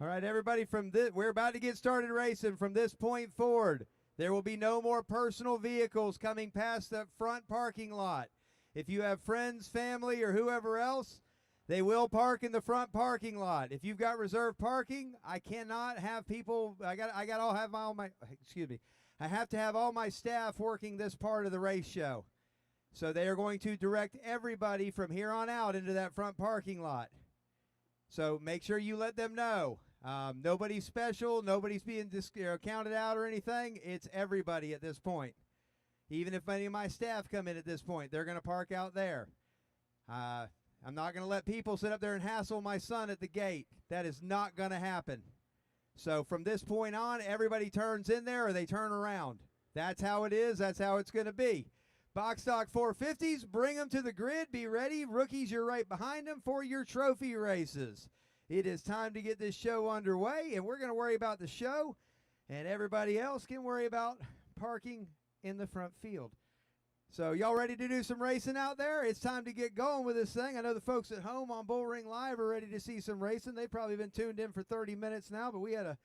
All right, everybody, we're about to get started racing. From this point forward, there will be no more personal vehicles coming past the front parking lot. If you have friends, family, or whoever else, they will park in the front parking lot. If you've got reserved parking, I cannot have people. I have to have all my staff working this part of the race show. So they are going to direct everybody from here on out into that front parking lot. So make sure you let them know. Nobody's special. Nobody's being counted out or anything. It's everybody at this point. Even if any of my staff come in at this point, they're going to park out there. I'm not going to let people sit up there and hassle my son at the gate. That is not going to happen. So from this point on, everybody turns in there or they turn around. That's how it is. That's how it's going to be. Box stock 450s, bring them to the grid. Be ready. Rookies, you're right behind them for your trophy races. It is time to get this show underway, and we're going to worry about the show, and everybody else can worry about parking in the front field. So y'all ready to do some racing out there? It's time to get going with this thing. I know the folks at home on Bullring Live are ready to see some racing. They've probably been tuned in for 30 minutes now, but we had to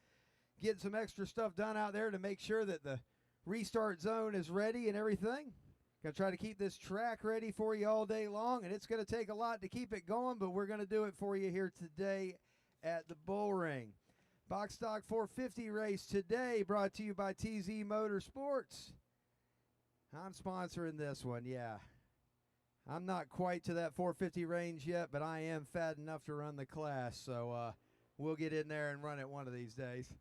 get some extra stuff done out there to make sure that the restart zone is ready and everything. Going to try to keep this track ready for you all day long, and it's going to take a lot to keep it going, but we're going to do it for you here today at the Bullring. Box Stock 450 race today brought to you by TZ Motorsports. I'm sponsoring this one, yeah. I'm not quite to that 450 range yet, but I am fat enough to run the class, so we'll get in there and run it one of these days.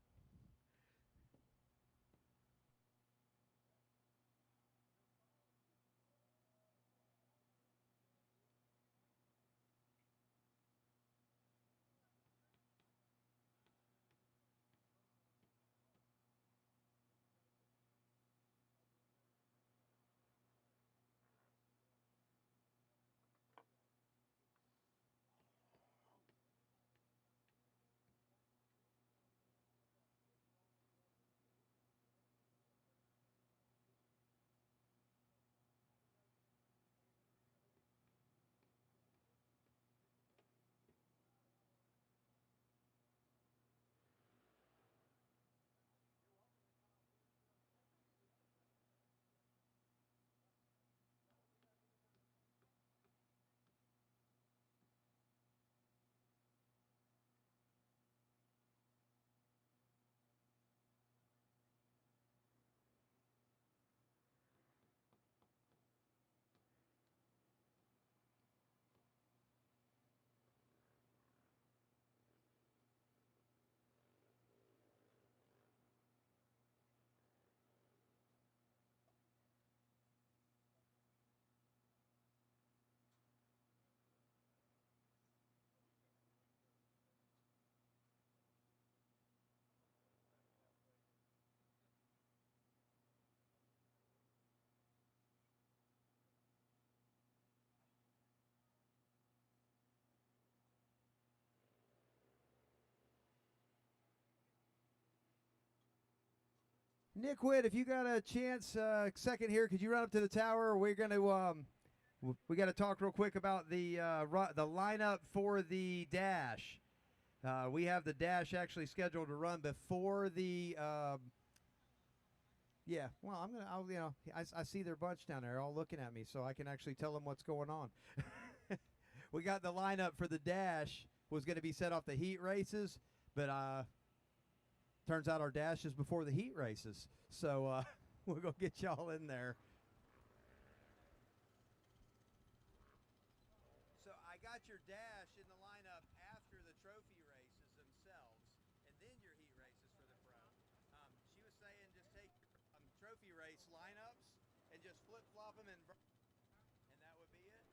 Nick Witt, if you got a chance, second here, could you run up to the tower? We're going to we got to talk real quick about the lineup for the dash. We have the dash actually scheduled to run before the. Yeah, well, I see their bunch down there all looking at me, so I can actually tell them what's going on. We got the lineup for the dash was going to be set off the heat races, but turns out our dash is before the heat races, so we're going to get y'all in there. So I got your dash in the lineup after the trophy races themselves, and then your heat races for the pro. She was saying just take trophy race lineups and just flip-flop them, and that would be it.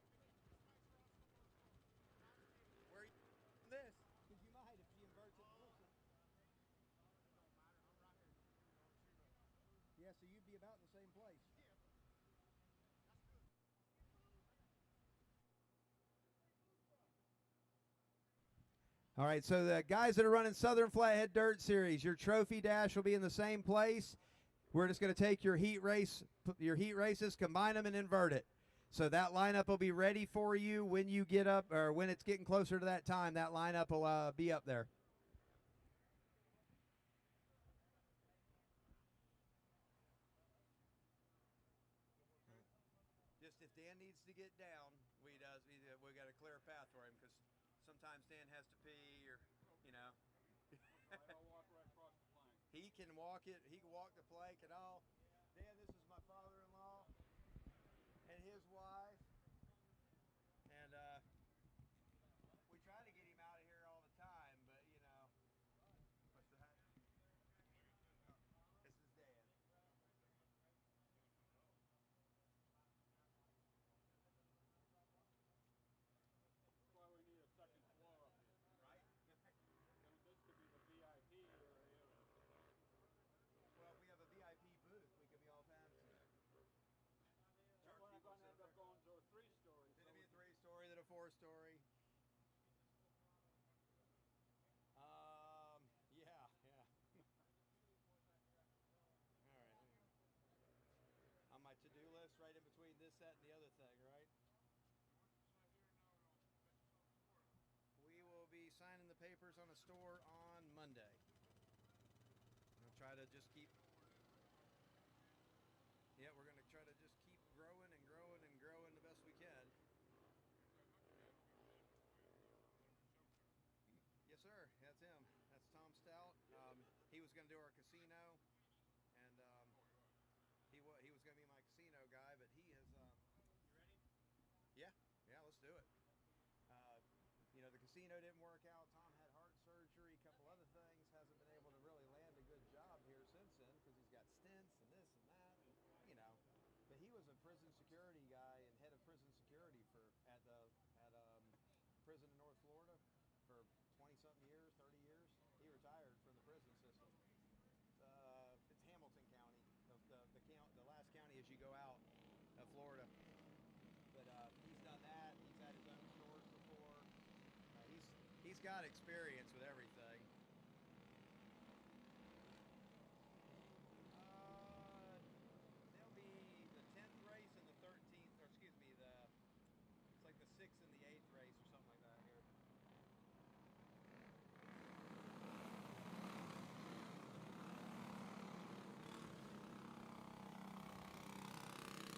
Where are you this? Because you might if she inverts it. Yeah, so you'd be about in the same place. All right, so the guys that are running Southern Flathead Dirt Series, your trophy dash will be in the same place. We're just going to take your heat races, combine them, and invert it. So that lineup will be ready for you when you get up, or when it's getting closer to that time. That lineup will be up there. if Dan needs to get down, we got to clear a path for him because sometimes Dan has to pee or, you know. I'll walk right across the plank. He can walk it. He can walk the plank and all. Dan, this is my father-in-law and his wife. And we try to get him out of here all the time, but you know. What's that? Oh, this is Dan. That's why we need a second floor up here. Right? This could be the VIP area. Well, if we have a VIP booth, we could be all fancy. We're going to end up going to a 3-story. Then it'd be a 3-story, then a 4-story. Yeah. All right. On my to-do list, right in between this, that, and the other thing, right? We will be signing the papers on a store on Monday. We'll try to just keep. Yeah, we're going to try to just keep growing and growing and growing the best we can. Yes, sir. That's him. That's Tom Stout. He was going to do our casino, and he was going to be my casino guy, but he is. You ready? Yeah, let's do it. You know, the casino didn't work out. Tom had heart surgery, a couple other things. Hasn't been able to really land a good job here since then because he's got stents and this and that, and, you know. But he was a prison security guy and head of prison security at prison in North Florida for 20-something years, 30 years. He retired from the prison system. It's Hamilton County, the last county as you go out of Florida. But he's done that. He's had his own stores before. He's got experience with everything. There'll be the 10th race and the 13th, or excuse me, it's like the 6th and the 8th race or something like that here.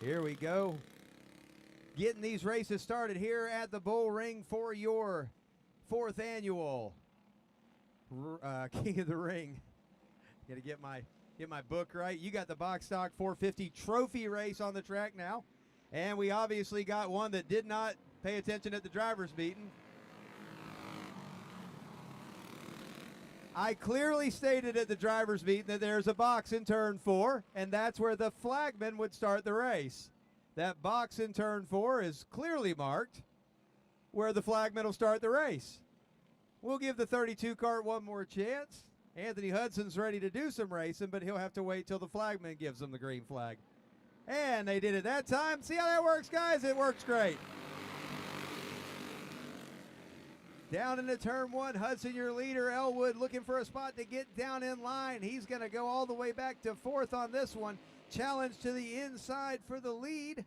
Here we go. Getting these races started here at the Bullring for your 4th annual King of the Ring. Got to get my book right. You got the box stock 450 trophy race on the track now, and we obviously got one that did not pay attention at the driver's meeting. I clearly stated at the driver's meeting that there's a box in turn 4, and that's where the flagman would start the race. That box in turn 4 is clearly marked where the flagman will start the race. We'll give the 32 cart one more chance. Anthony Hudson's ready to do some racing, but he'll have to wait till the flagman gives him the green flag. And they did it that time. See how that works, guys? It works great. Down into turn 1, Hudson, your leader. Elwood looking for a spot to get down in line. He's going to go all the way back to 4th on this one. Challenge to the inside for the lead.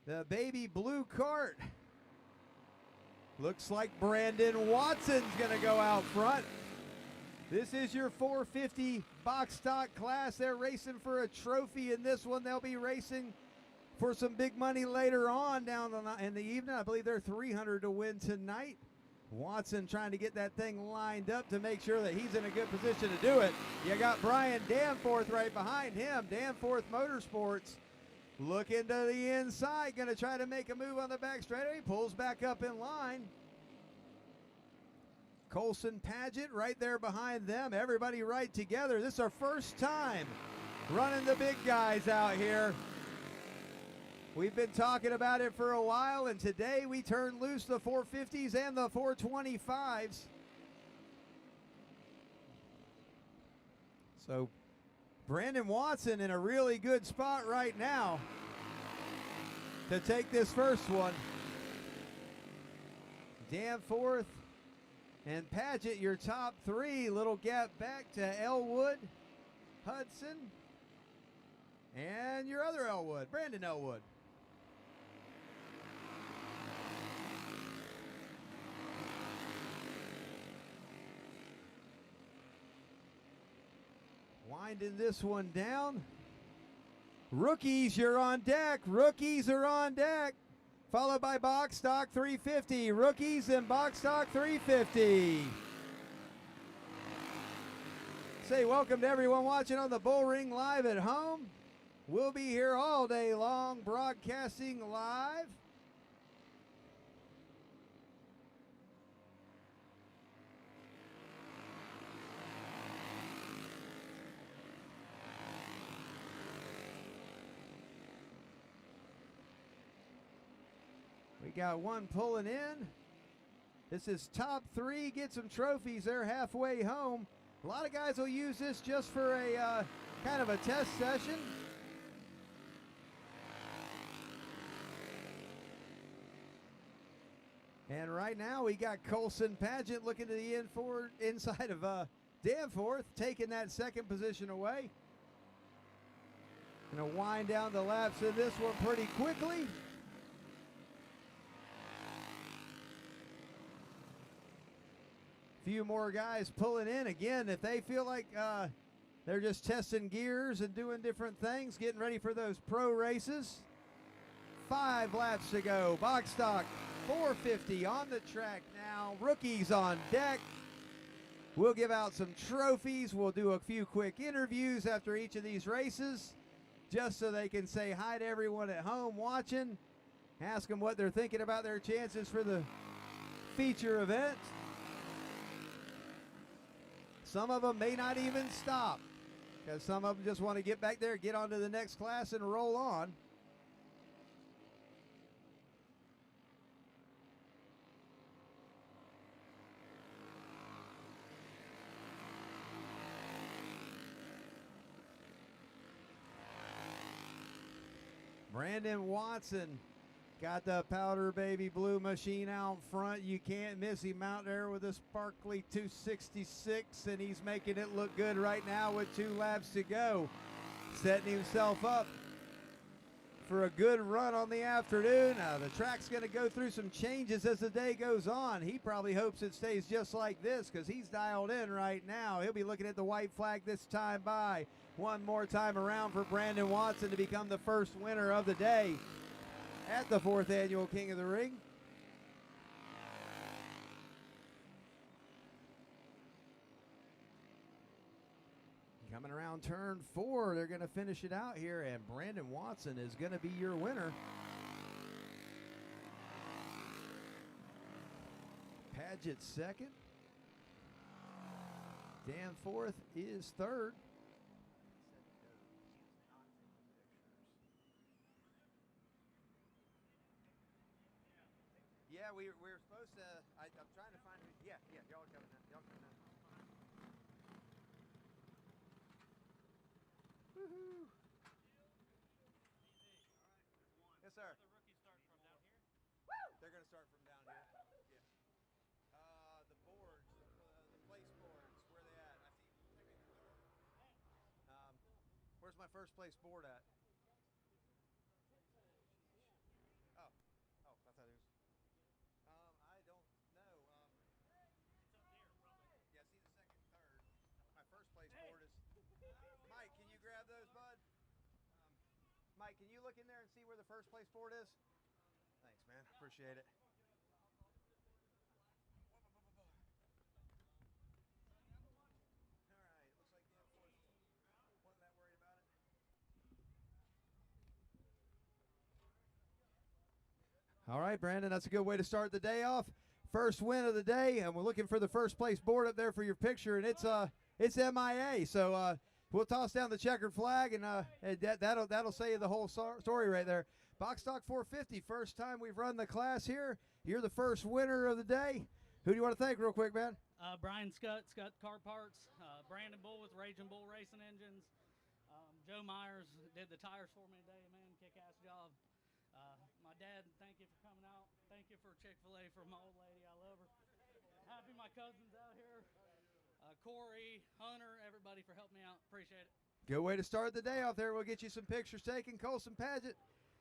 The baby blue cart. Looks like Brandon Watson's going to go out front. This is your 450 box stock class. They're racing for a trophy in this one. They'll be racing for some big money later on down in the evening. I believe they're 300 to win tonight. Watson trying to get that thing lined up to make sure that he's in a good position to do it. You got Brian Danforth right behind him. Danforth Motorsports looking to the inside, going to try to make a move on the back straightaway. He pulls back up in line. Colson Paget right there behind them. Everybody right together. This is our first time running the big guys out here. We've been talking about it for a while, and today we turn loose the 450s and the 425s. So Brandon Watson in a really good spot right now to take this first one. Danforth and Paget, your top 3. Little gap back to Elwood, Hudson, and your other Elwood, Brandon Elwood. Winding this one down. Rookies, you're on deck. Rookies are on deck. Followed by Box Stock 350. Rookies and Box Stock 350. Say welcome to everyone watching on the Bullring live at home. We'll be here all day long broadcasting live. We got one pulling in. This is top three. Get some trophies. They're halfway home. A lot of guys will use this just for a kind of a test session. And right now we got Colson Pageant looking to the inside of Danforth, taking that second position away. Gonna wind down the laps in this one pretty quickly. Few more guys pulling in. Again, if they feel like they're just testing gears and doing different things, getting ready for those pro races. 5 laps to go. Box stock 450 on the track now. Rookies on deck. We'll give out some trophies. We'll do a few quick interviews after each of these races, just so they can say hi to everyone at home watching. Ask them what they're thinking about their chances for the feature event. Some of them may not even stop, because some of them just want to get back there, get onto the next class, and roll on. Brandon Watson got the powder baby blue machine out front. You can't miss him out there with a sparkly 266, and he's making it look good right now with 2 laps to go. Setting himself up for a good run on the afternoon. The track's going to go through some changes as the day goes on. He probably hopes it stays just like this, because he's dialed in right now. He'll be looking at the white flag this time by. One more time around for Brandon Watson to become the first winner of the day at the 4th annual King of the Ring. Coming around turn 4, they're going to finish it out here, and Brandon Watson is going to be your winner. Paget second. Danforth is third. Yeah, we're supposed to. I'm trying to find. Yeah, y'all coming now. Y'all coming now. Woohoo! Yes, sir. The rookies start from down here. They're going to start from down here. Yeah. The boards, the place boards. Where they at? I see. Where's my first place board at? Oh, I thought it was. I don't know. It's up there, probably. Yeah, see the second, third. My first place board is. Mike, can you grab those, bud? Mike, can you look in there and see where the first place board is? Thanks, man. Appreciate it. All right, looks like Danforth wasn't that worried about it. All right, Brandon, that's a good way to start the day off. First win of the day, and we're looking for the first place board up there for your picture, and it's MIA. So we'll toss down the checkered flag, and that'll say the whole story right there. Box stock 450, first time we've run the class here. You're the first winner of the day. Who do you want to thank real quick, man? Brian Scott Car Parts, Brandon Bull with Raging Bull Racing Engines. Joe Myers did the tires for me today, man, kick-ass job. My dad, thank you for coming out. Thank you for Chick-fil-A for my old lady, I love her. Happy my cousin's out here. Corey, Hunter, everybody for helping me out, appreciate it. Good way to start the day off there. We'll get you some pictures taken. Colson Paget,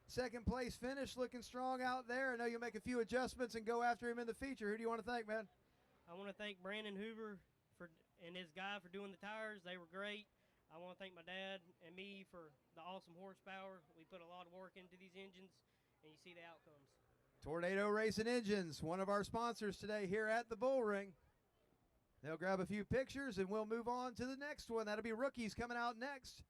second place finish, looking strong out there. I know you'll make a few adjustments and go after him in the feature. Who do you want to thank, man? I want to thank Brandon Hoover and his guy for doing the tires. They were great. I want to thank my dad and me for the awesome horsepower. We put a lot of work into these engines, and you see the outcomes. Tornado Racing Engines, one of our sponsors today here at the Bullring. They'll grab a few pictures and we'll move on to the next one. That'll be rookies coming out next.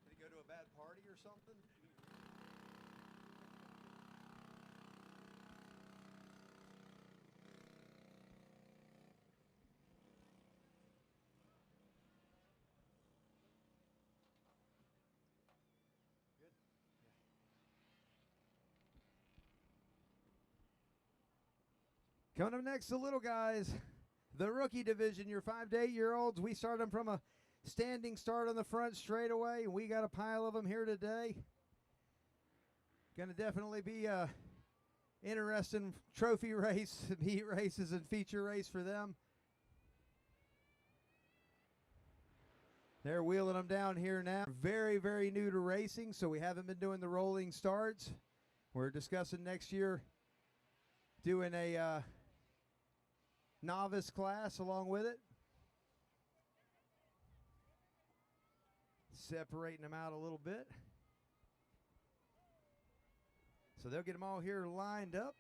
Did he go to a bad party or something? Good? Yeah. Coming up next, the little guys. The rookie division, your 5 to 8 year olds. We start them from a standing start on the front straightaway. We got a pile of them here today. Going to definitely be a interesting trophy race, heat races, and feature race for them. They're wheeling them down here now. Very, very new to racing, so we haven't been doing the rolling starts. We're discussing next year doing a novice class along with it. Separating them out a little bit. So they'll get them all here lined up.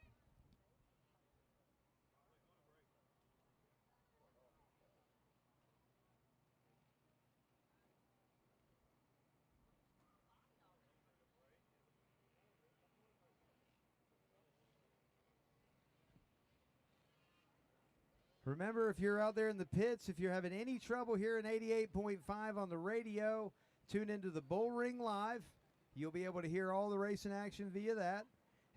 Remember, if you're out there in the pits, if you're having any trouble hearing 88.5 on the radio, tune into the Bullring Live. You'll be able to hear all the racing action via that.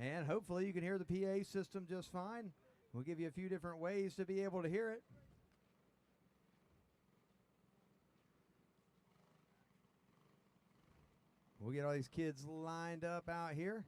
And hopefully you can hear the PA system just fine. We'll give you a few different ways to be able to hear it. We'll get all these kids lined up out here.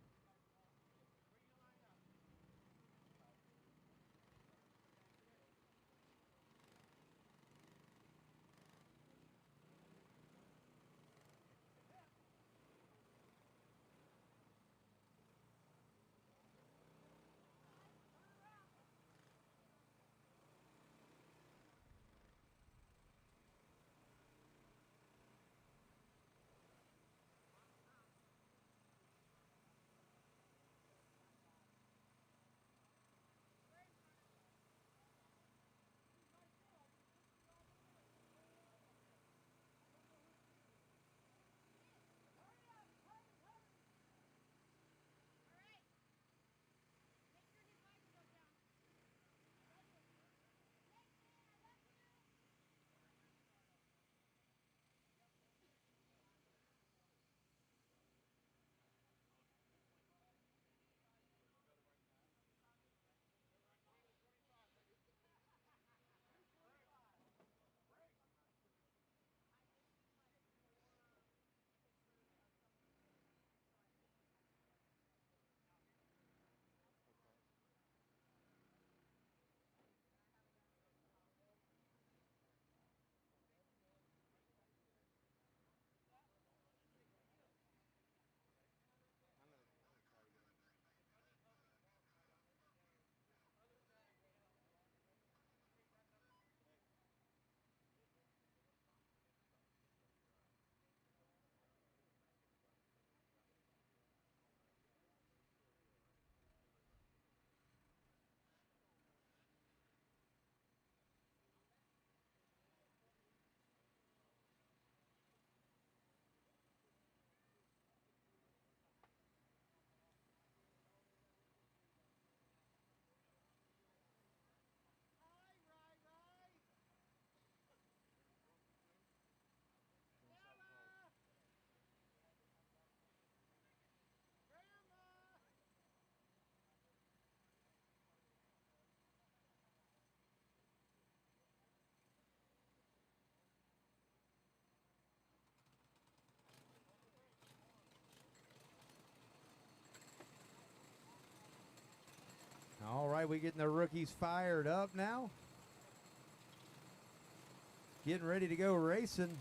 All right, we getting the rookies fired up now. Getting ready to go racing.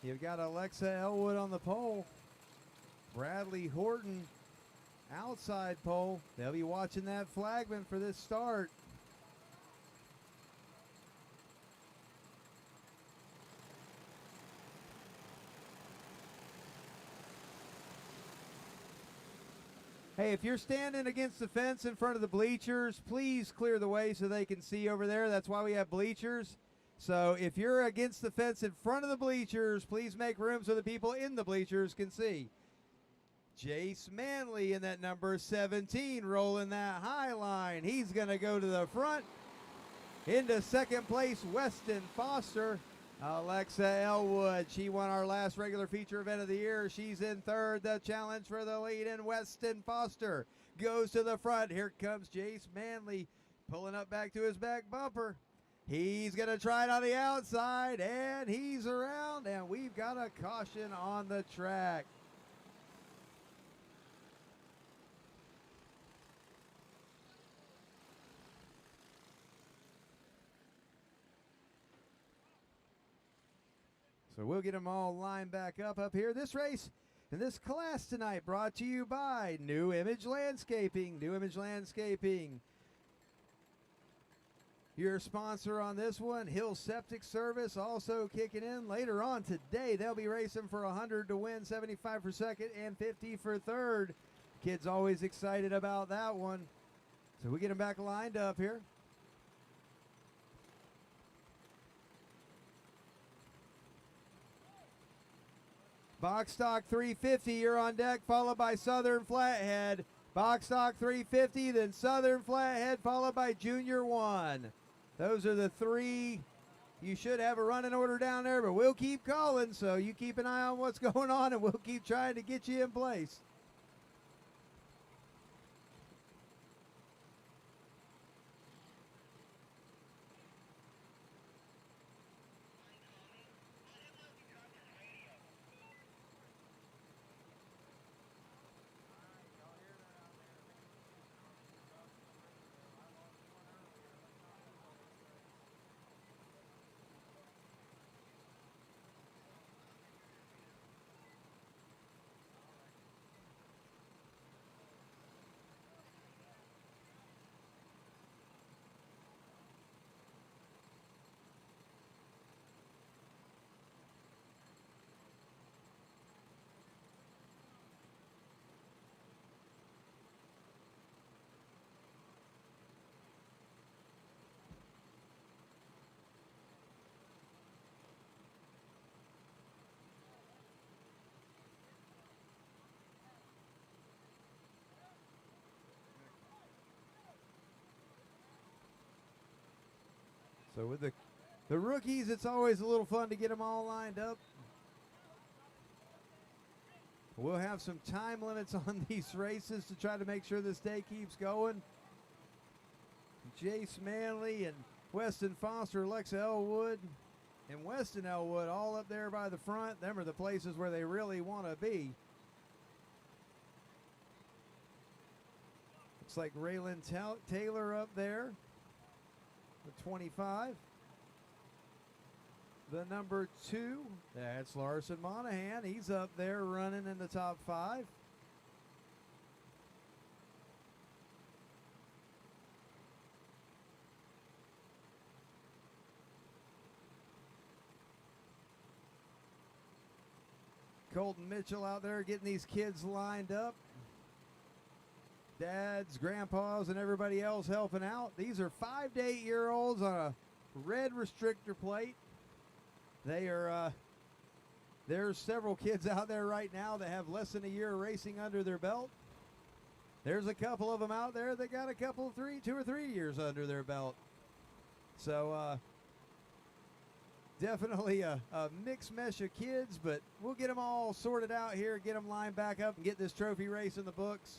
You've got Alexa Elwood on the pole. Bradley Horton outside pole. They'll be watching that flagman for this start. Hey, if you're standing against the fence in front of the bleachers, please clear the way so they can see over there. That's why we have bleachers. So if you're against the fence in front of the bleachers, please make room so the people in the bleachers can see. Jace Manley in that number 17 rolling that high line. He's going to go to the front. Into second place, Weston Foster. Alexa Elwood, she won our last regular feature event of the year. She's in third. The challenge for the lead, and Weston Foster goes to the front. Here comes Jace Manley pulling up back to his back bumper. He's going to try it on the outside, and he's around, and we've got a caution on the track. So we'll get them all lined back up here. This race and this class tonight brought to you by New Image Landscaping. New Image Landscaping. Your sponsor on this one, Hill Septic Service, also kicking in. Later on today, they'll be racing for 100 to win, 75 for second, and 50 for third. Kids always excited about that one. So we get them back lined up here. Box Stock 350, you're on deck, followed by Southern Flathead. Box Stock 350, then Southern Flathead, followed by Junior 1. Those are the three. You should have a running order down there, but we'll keep calling, so you keep an eye on what's going on, and we'll keep trying to get you in place. So with the rookies, it's always a little fun to get them all lined up. We'll have some time limits on these races to try to make sure this day keeps going. Jace Manley and Weston Foster, Alexa Elwood, and Weston Elwood all up there by the front. Them are the places where they really want to be. Looks like Raylan Taylor up there. The 25. The number 2, that's Larson Monahan. He's up there running in the top 5. Colton Mitchell out there getting these kids lined up. Dads, grandpas, and everybody else helping out. These are 5 to 8-year-olds on a red restrictor plate. They are, there's several kids out there right now that have less than a year of racing under their belt. There's a couple of them out there that got a couple, 2 or 3 years under their belt. So, definitely a mixed mesh of kids, but we'll get them all sorted out here, get them lined back up, and get this trophy race in the books.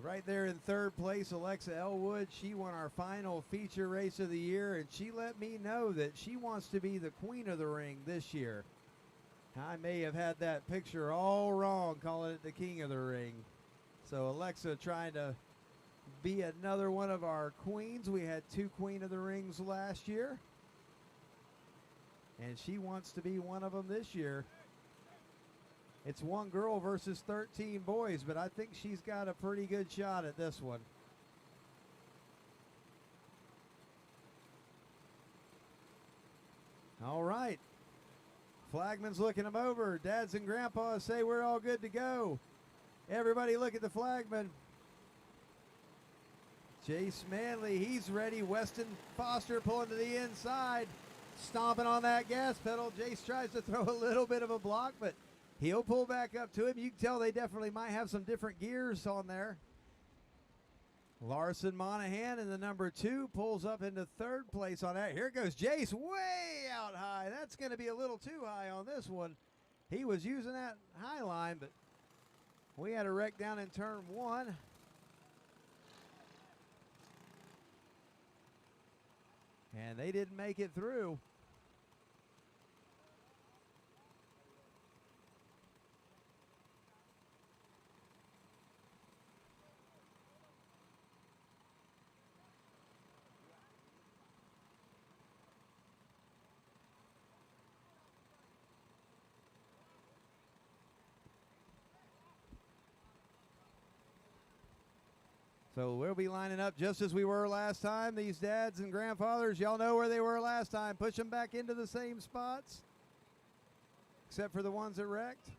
Right there in third place, Alexa Elwood. She won our final feature race of the year, and she let me know that she wants to be the queen of the ring this year. I may have had that picture all wrong, calling it the king of the ring. So Alexa trying to be another one of our queens. We had 2 Queen of the Rings last year, and she wants to be one of them this year. It's 1 girl versus 13 boys, but I think she's got a pretty good shot at this one. All right. Flagman's looking them over. Dads and grandpas say we're all good to go. Everybody look at the flagman. Jace Manley, he's ready. Weston Foster pulling to the inside, stomping on that gas pedal. Jace tries to throw a little bit of a block, but he'll pull back up to him. You can tell they definitely might have some different gears on there. Larson Monahan in the number 2 pulls up into 3rd place on that. Here goes Jace way out high. That's going to be a little too high on this one. He was using that high line, but we had a wreck down in turn 1. And they didn't make it through. So we'll be lining up just as we were last time. These dads and grandfathers, y'all know where they were last time. Push them back into the same spots, except for the ones that wrecked.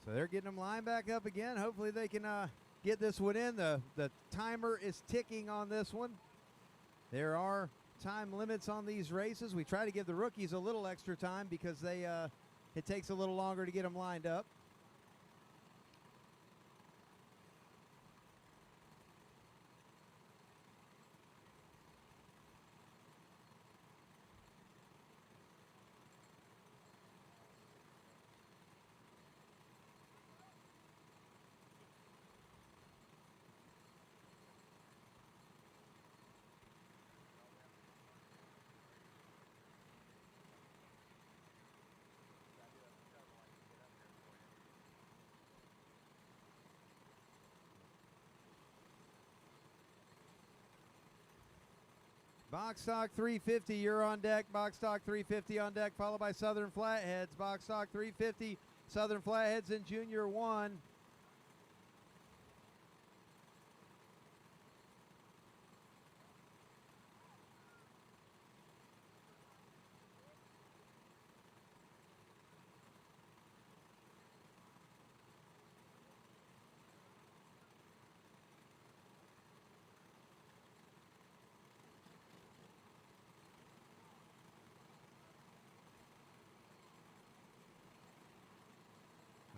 So they're getting them lined back up again. Hopefully they can get this one in. The timer is ticking on this one. There are time limits on these races. We try to give the rookies a little extra time because they it takes a little longer to get them lined up. Box Stock 350, you're on deck. Box Stock 350 on deck, followed by Southern Flatheads. Box Stock 350, Southern Flatheads in Junior 1.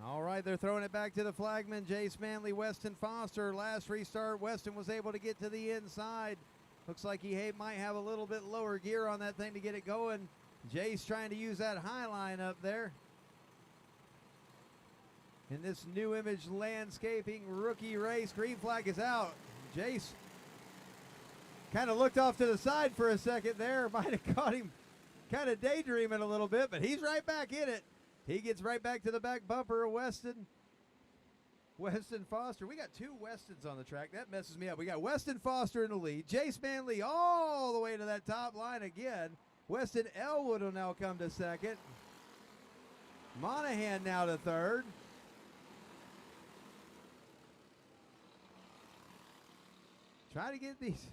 All right, they're throwing it back to the flagman, Jace Manley, Weston Foster. Last restart, Weston was able to get to the inside. Looks like he might have a little bit lower gear on that thing to get it going. Jace trying to use that high line up there. In this new image landscaping rookie race, green flag is out. Jace kind of looked off to the side for a second there. Might have caught him kind of daydreaming a little bit, but he's right back in it. He gets right back to the back bumper of Weston Foster. We got two Westons on the track. That messes me up. We got Weston Foster in the lead. Jace Manley all the way to that top line again. Weston Elwood will now come to second. Monahan now to third. Try to get these.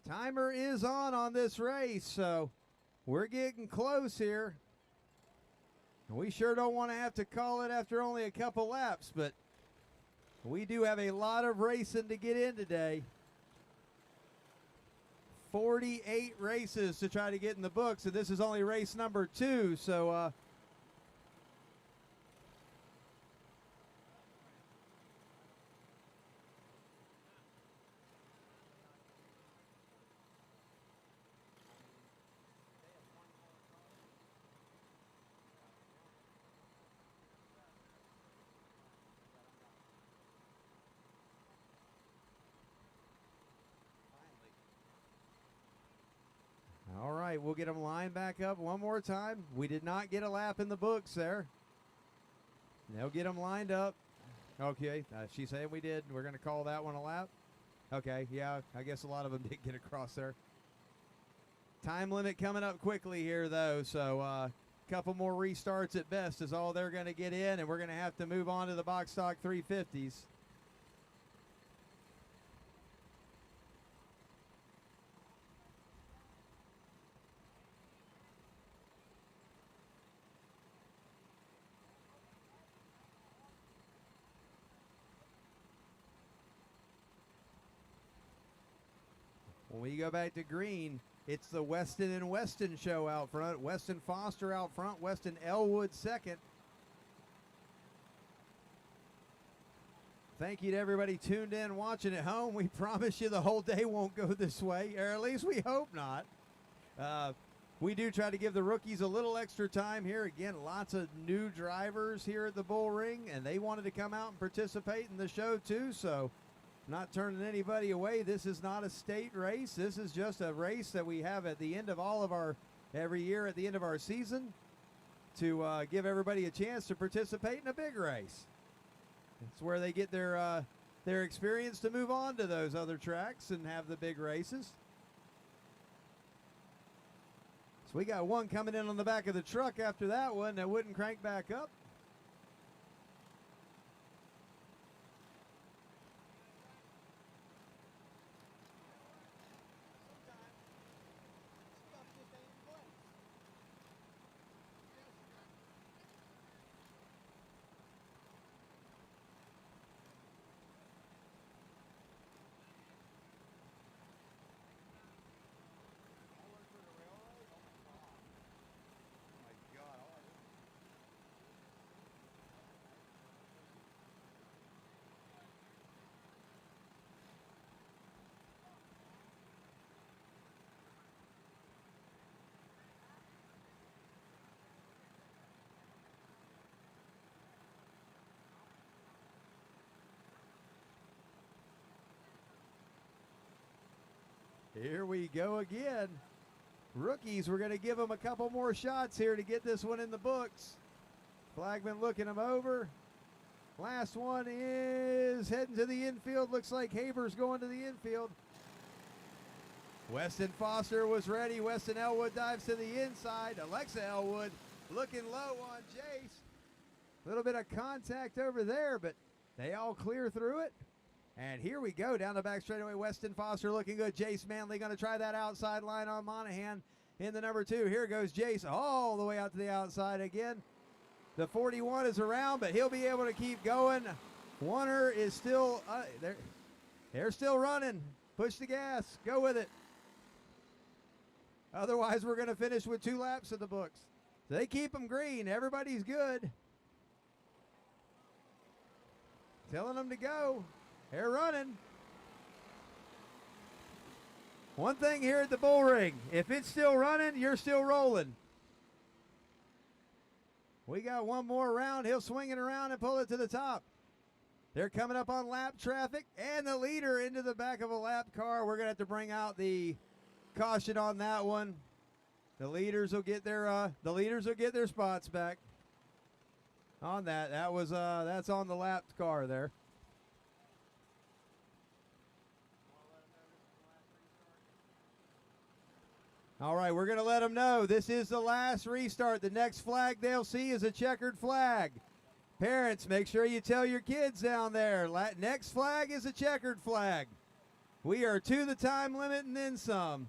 Timer is on this race, so we're getting close here. We sure don't want to have to call it after only a couple laps, but we do have a lot of racing to get in today. 48 races to try to get in the books, and this is only race number 2, so all right, we'll get them lined back up one more time. We did not get a lap in the books there. They'll get them lined up. Okay, she's saying we did. We're going to call that one a lap. Okay, yeah, I guess a lot of them did get across there. Time limit coming up quickly here, though, so a couple more restarts at best is all they're going to get in, and we're going to have to move on to the box stock 350s. When we go back to green, it's the Weston and Weston show out front. Weston Foster out front. Weston Elwood second. Thank you to everybody tuned in watching at home. We promise you the whole day won't go this way, or at least we hope not. We do try to give the rookies a little extra time here. Again, lots of new drivers here at the Bullring, and they wanted to come out and participate in the show too, so not turning anybody away. This is not a state race. This is just a race that we have at the end of every year at the end of our season to give everybody a chance to participate in a big race. It's where they get their experience to move on to those other tracks and have the big races. So we got one coming in on the back of the truck after that one that wouldn't crank back up. Here we go again. Rookies, we're going to give them a couple more shots here to get this one in the books. Flagman looking them over. Last one is heading to the infield. Looks like Haber's going to the infield. Weston Foster was ready. Weston Elwood dives to the inside. Alexa Elwood looking low on Jace. A little bit of contact over there, but they all clear through it. And here we go down the back straightaway. Weston Foster looking good. Jace Manley going to try that outside line on Monahan in the number 2. Here goes Jace all the way out to the outside again. The 41 is around, but he'll be able to keep going. Warner is still they're still running. Push the gas. Go with it. Otherwise, we're going to finish with 2 laps in the books. They keep them green. Everybody's good. Telling them to go. They're running. One thing here at the Bullring, if it's still running, you're still rolling. We got one more round. He'll swing it around and pull it to the top. They're coming up on lap traffic, and the leader into the back of a lap car. We're going to have to bring out the caution on that one. The leaders will get their spots back on that. That was that's on the lap car there. All right, we're going to let them know this is the last restart. The next flag they'll see is a checkered flag. Parents, make sure you tell your kids down there. Next flag is a checkered flag. We are to the time limit and then some.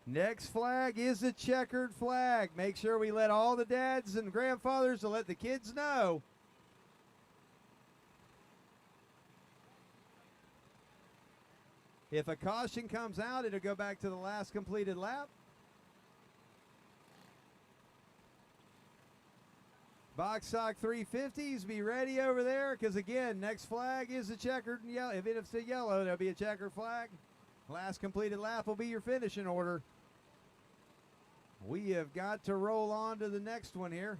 Next flag is a checkered flag. Make sure we let all the dads and grandfathers to let the kids know. If a caution comes out, it'll go back to the last completed lap. Box stock 350s, be ready over there, because again, next flag is a checkered and yellow. If it's a yellow, there'll be a checkered flag. Last completed lap will be your finishing order. We have got to roll on to the next one here.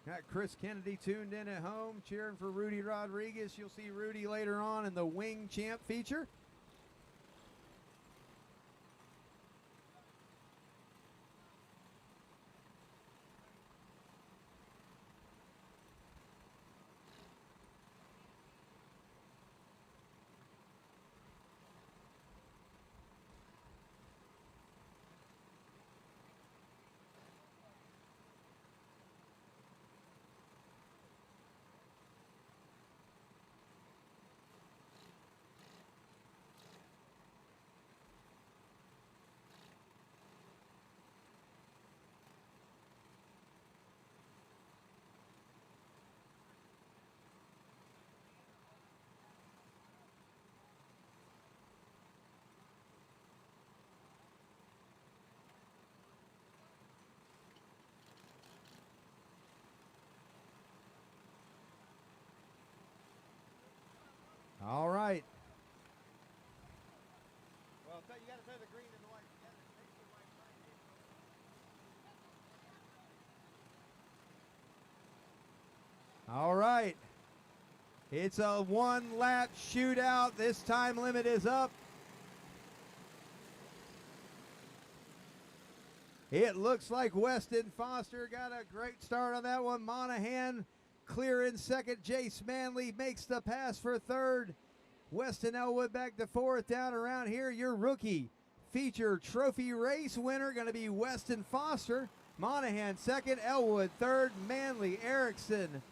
Got Chris Kennedy tuned in at home, cheering for Rudy Rodriguez. You'll see Rudy later on in the Wing Champ feature. All right. Well, you got to throw the green and the white together. All right. It's a one-lap shootout. This time limit is up. It looks like Weston Foster got a great start on that one. Monahan clear in second. Jace Manley makes the pass for third. Weston Elwood back to fourth. Down around here, your rookie feature trophy race winner going to be Weston Foster. Monahan second, Elwood third, Manley, Erickson.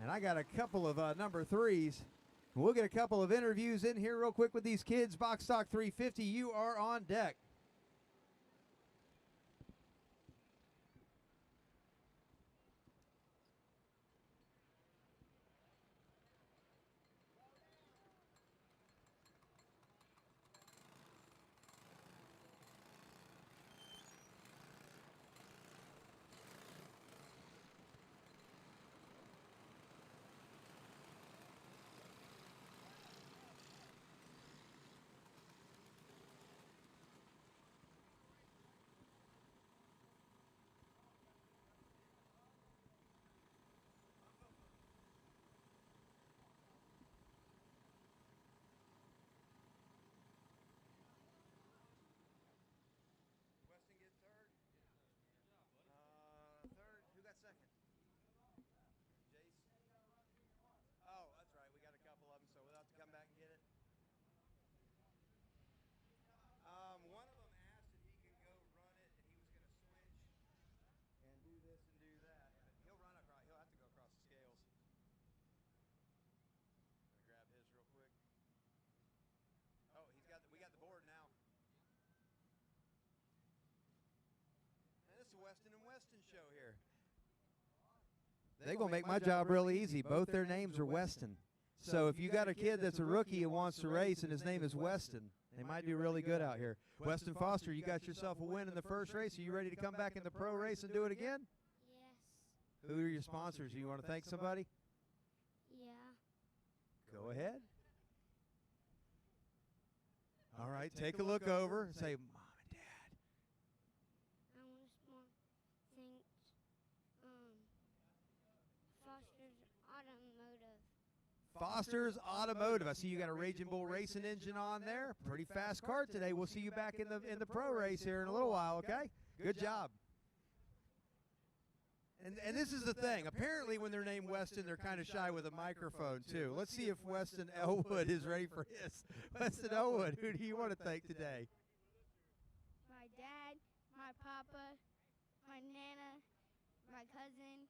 And I got a couple of number threes. We'll get a couple of interviews in here real quick with these kids. Box stock 350, you are on deck. Weston and Weston show here. They're going to make my job really easy. Both their names are Weston. So if you got a kid that's a rookie and wants to race and his name is Weston, they might do really good out here. Weston Foster, you got yourself a win in the first race. Are you ready to come back in the pro race and do it again? Yes. Who are your sponsors? You want to thank somebody? Yeah. Go ahead. All right, take a look over and say, Mom and Dad. I want to thank Foster's Automotive. Foster's Automotive. I see you got a Raging Bull racing engine on there. Pretty fast car today. We'll see you back in the pro race here in a little while, okay? Good job. And this is the thing. Apparently when they're named Weston, they're kind of shy with a microphone, too. Let's see if Weston Elwood is ready for his. Weston Elwood, who do you want to thank today? My dad, my papa, my nana, my cousin,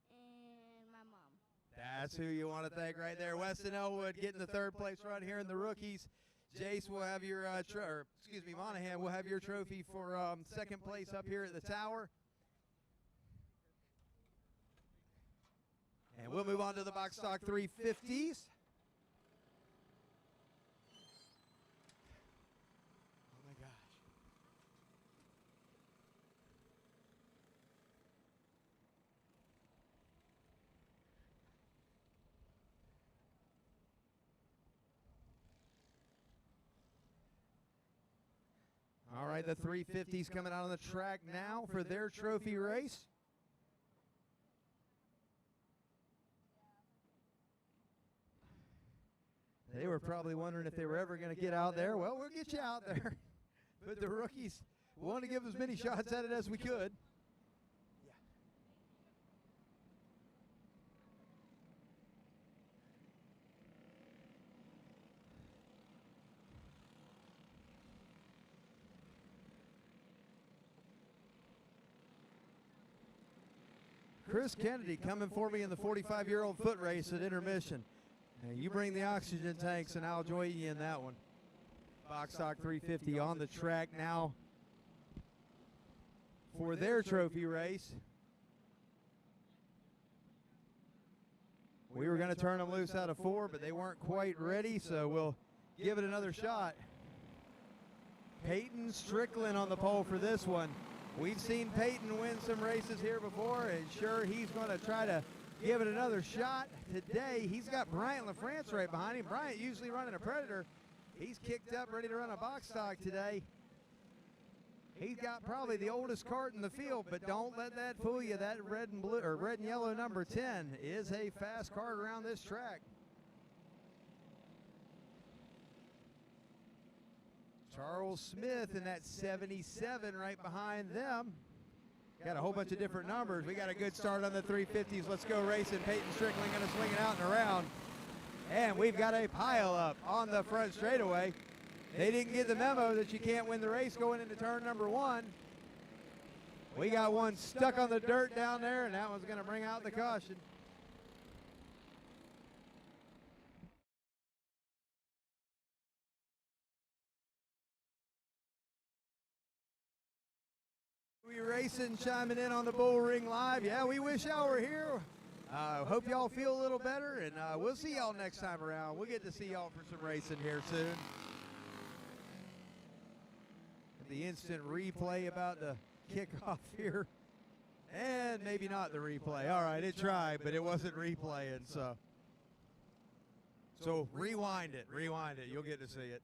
and my mom. That's who you want to thank right there. Weston Elwood getting the third place run here in the rookies. Jace will have your, Monahan will have your trophy for second place up here at the tower. And we'll move on to the box stock 350s. Oh my gosh. All right, the 350s coming out on the track now for their trophy race. They were probably wondering if they were ever going to get out there. Well, we'll get you out there. But the rookies want to give as many shots at it as we could. Yeah. Chris Kennedy coming for me in the 45-year-old foot race at Intermission. Now you bring the oxygen tanks, and I'll join you in that one. Box stock 350 on the track now for their trophy race. We were going to turn them loose out of 4, but they weren't quite ready, so we'll give it another shot. Peyton Strickland on the pole for this one. We've seen Peyton win some races here before, and sure, he's going to try to give it another shot today. He's got Bryant LaFrance right behind him. Bryant usually running a Predator. He's kicked up, ready to run a box stock today. He's got probably the oldest cart in the field, but don't let that fool you. That red and blue or red and yellow number 10 is a fast cart around this track. Charles Smith in that 77 right behind them. Got a whole bunch of different numbers. We got a good start on the 350s. Let's go racing. Peyton Strickland going to swing it out and around. And we've got a pile up on the front straightaway. They didn't get the memo that you can't win the race going into turn number 1. We got one stuck on the dirt down there, and that one's going to bring out the caution. We racing, chiming in on the Bullring Live. Yeah, we wish y'all were here. Hope y'all feel a little better, and we'll see y'all next time around. We'll get to see y'all for some racing here soon. The instant replay about to kick off here. And maybe not the replay. All right, it tried, but it wasn't replaying, so. So rewind it. You'll get to see it.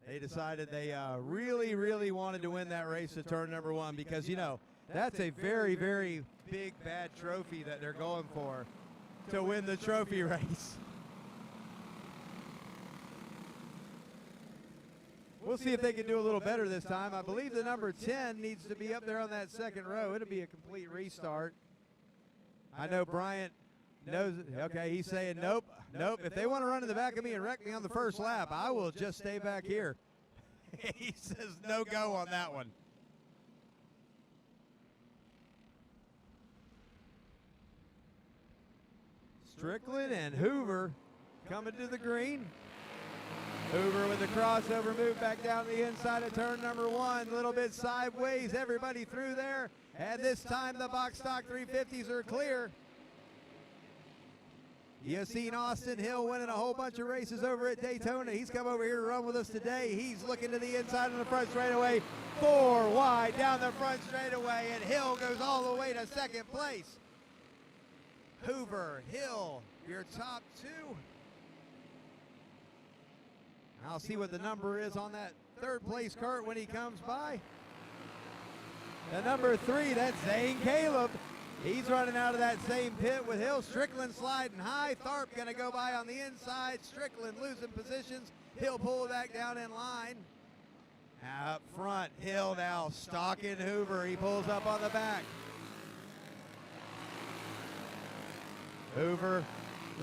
They decided they really, really wanted to win that race at turn number 1 because, you know, that's a very, very big, bad trophy that they're going for to win the trophy race. We'll see if they can do a little better this time. I believe the number 10 needs to be up there on that second row. It'll be a complete restart. I know Bryant knows it. Okay, he's saying nope. If they want to run in the back of me and wreck me on the first lap, I will just stay back here. He says no go on that one. Strickland and Hoover coming to the green. Hoover with the crossover move back down the inside of turn number 1. A little bit sideways. Everybody through there. And this time the box stock 350s are clear. You've seen Austin Hill winning a whole bunch of races over at Daytona. He's come over here to run with us today. He's looking to the inside of the front straightaway. 4 wide down the front straightaway, and Hill goes all the way to second place. Hoover, Hill, your top two. I'll see what the number is on that third place cart when he comes by. The number 3, that's Zane Caleb. He's running out of that same pit with Hill. Strickland sliding high. Tharp going to go by on the inside. Strickland losing positions. Hill pull back down in line. Up front, Hill now stalking Hoover. He pulls up on the back. Hoover,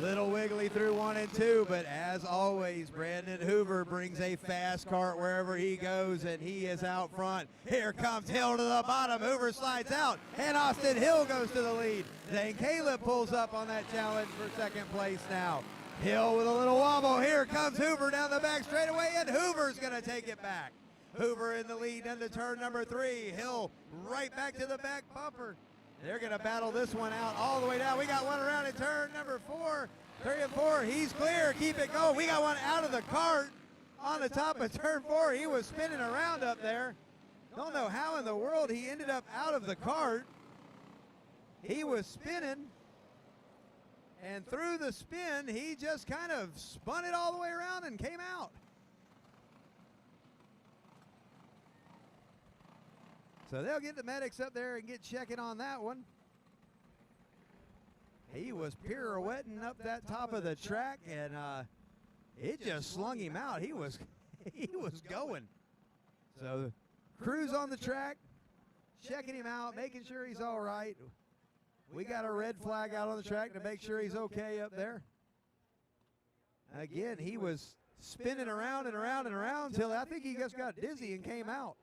little wiggly through 1 and 2, but as always, Brandon Hoover brings a fast cart wherever he goes, and he is out front. Here comes Hill to the bottom. Hoover slides out, and Austin Hill goes to the lead. Zane Caleb pulls up on that challenge for second place now. Hill with a little wobble. Here comes Hoover down the back straightaway, and Hoover's going to take it back. Hoover in the lead into turn number 3. Hill right back to the back bumper. They're going to battle this one out all the way down. We got one around in turn number 4. 3 and 4. He's clear. Keep it going. We got one out of the cart on the top of turn 4. He was spinning around up there. Don't know how in the world he ended up out of the cart. He was spinning. And through the spin, he just kind of spun it all the way around and came out. So they'll get the medics up there and get checking on that one. He was pirouetting up that top of the track, and it just slung him out. He was going. So crews on the track, checking him out, making sure he's all right. We got a red flag out on the track to make sure he's okay up there. Again, he was spinning around and around and around until I think he just got dizzy and came out.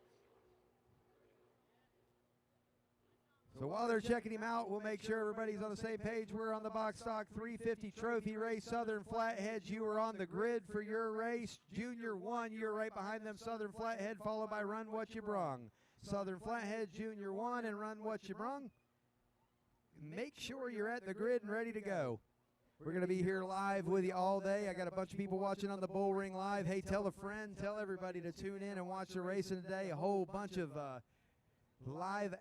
So while they're checking him out, we'll make sure everybody's on the same page. We're on the Box Stock 350 Trophy Race. Southern Flatheads, you were on the grid for your race. Junior 1, you're right behind them. Southern Flathead, followed by Run What You Brung. Southern Flathead, Junior 1, and Run What You Brung. Make sure you're at the grid and ready to go. We're going to be here live with you all day. I got a bunch of people watching on the Bullring Live. Hey, tell a friend, tell everybody to tune in and watch the racing today. A whole bunch of live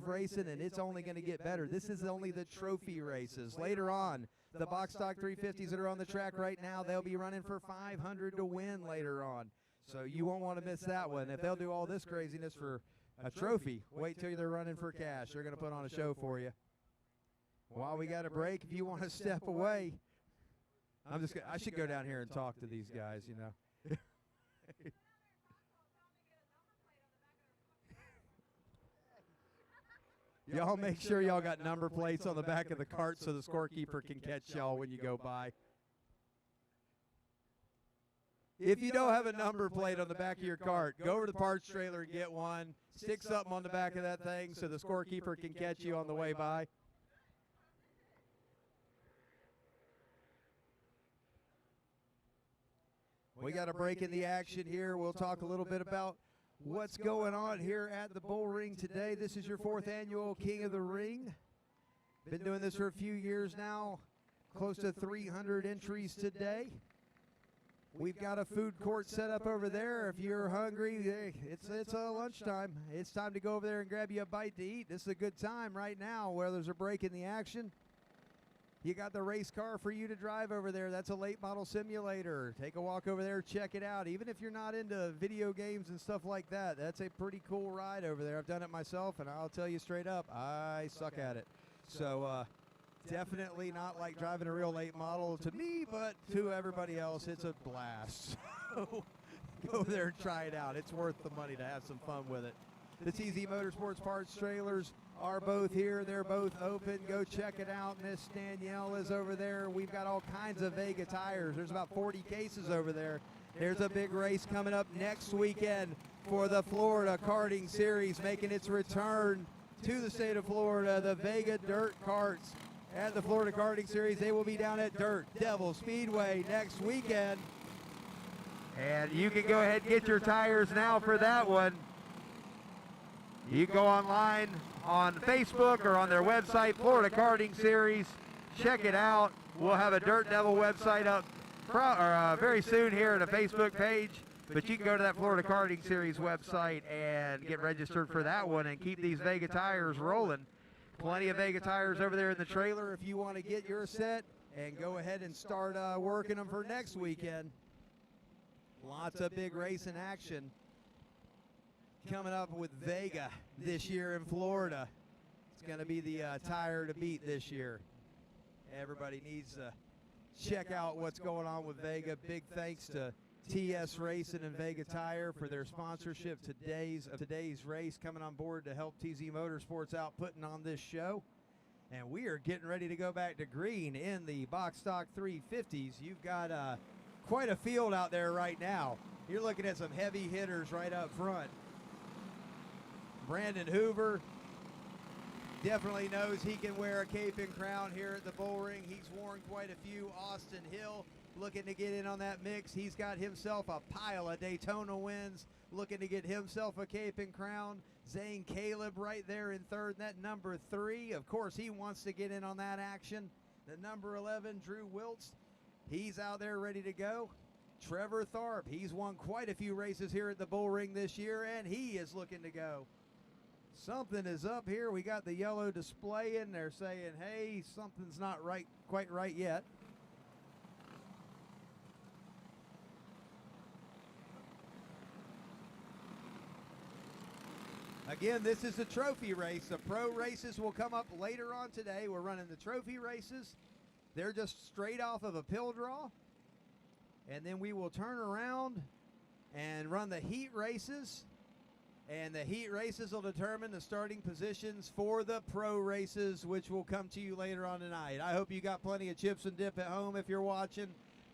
racing, and it's only going to get better. This is only the trophy races. Later on, the Box Stock 350s that are on the track right now, they'll be running for $500 to win later on. So you won't want to miss that one. If they'll do all this craziness for a trophy, wait till they're running for cash. They're going to put on a show for you. While we got a break, if you want to step away, I should go down here and talk to these guys, you know. Y'all make sure y'all got number plates on the back of the cart so the scorekeeper can catch y'all when you go by. If you don't have a number plate on the back of your cart, go over to the parts trailer and get one. Stick something on the back of that thing so the scorekeeper can catch you on the way by. We got a break in the action here. We'll talk a little bit about what's going on here at the Bullring today. This is your 4th annual King of the Ring. Been doing this for a few years now. Close to 300 entries today. We've got a food court set up over there. If you're hungry, it's lunchtime. It's time to go over there and grab you a bite to eat. This is a good time right now where there's a break in the action. You got the race car for you to drive over there. That's a late model simulator. Take a walk over there, check it out. Even if you're not into video games and stuff like that, that's a pretty cool ride over there. I've done it myself, and I'll tell you straight up, I suck at it. So definitely not like driving a real late model to me, but to everybody else, it's a blast. So go over there and try it out. It's worth the money to have some fun with it. The TZ Motorsports Parts trailers are both here. They're both open. Go check it out. Miss Danielle is over there. We've got all kinds of Vega tires. There's about 40 cases over there. There's a big race coming up next weekend for the Florida Karting Series, making its return to the state of Florida. The Vega Dirt Karts at the Florida Karting Series. They will be down at Dirt Devil Speedway next weekend. And you can go ahead and get your tires now for that one. You can go online on Facebook or on their website, Florida Karting Series. Check it out. We'll have a Dirt Devil website up very soon here and a Facebook page. But you can go to that Florida Karting Series website and get registered for that one and keep these Vega tires rolling. Plenty of Vega tires over there in the trailer if you want to get your set and go ahead and start working them for next weekend. Lots of big racing action coming up with Vega this year in Florida. It's going to be the tire to beat this year. Everybody needs to check out what's going on with Vega. Big thanks to TS Racing and Vega Tire for their sponsorship of today's race, coming on board to help TZ Motorsports out putting on this show. And we are getting ready to go back to green in the box stock 350s. You've got quite a field out there right now. You're looking at some heavy hitters right up front. Brandon Hoover definitely knows he can wear a cape and crown here at the Bullring. He's worn quite a few. Austin Hill looking to get in on that mix. He's got himself a pile of Daytona wins, looking to get himself a cape and crown. Zane Caleb right there in third, that number 3. Of course, he wants to get in on that action. The number 11, Drew Wiltz, he's out there ready to go. Trevor Tharp, he's won quite a few races here at the Bullring this year, and he is looking to go. Something is up here. We got the yellow display in there saying, hey, something's not quite right yet. Again, this is a trophy race. The pro races will come up later on today. We're running the trophy races. They're just straight off of a pill draw. And then we will turn around and run the heat races. And the heat races will determine the starting positions for the pro races, which will come to you later on tonight. I hope you got plenty of chips and dip at home if you're watching.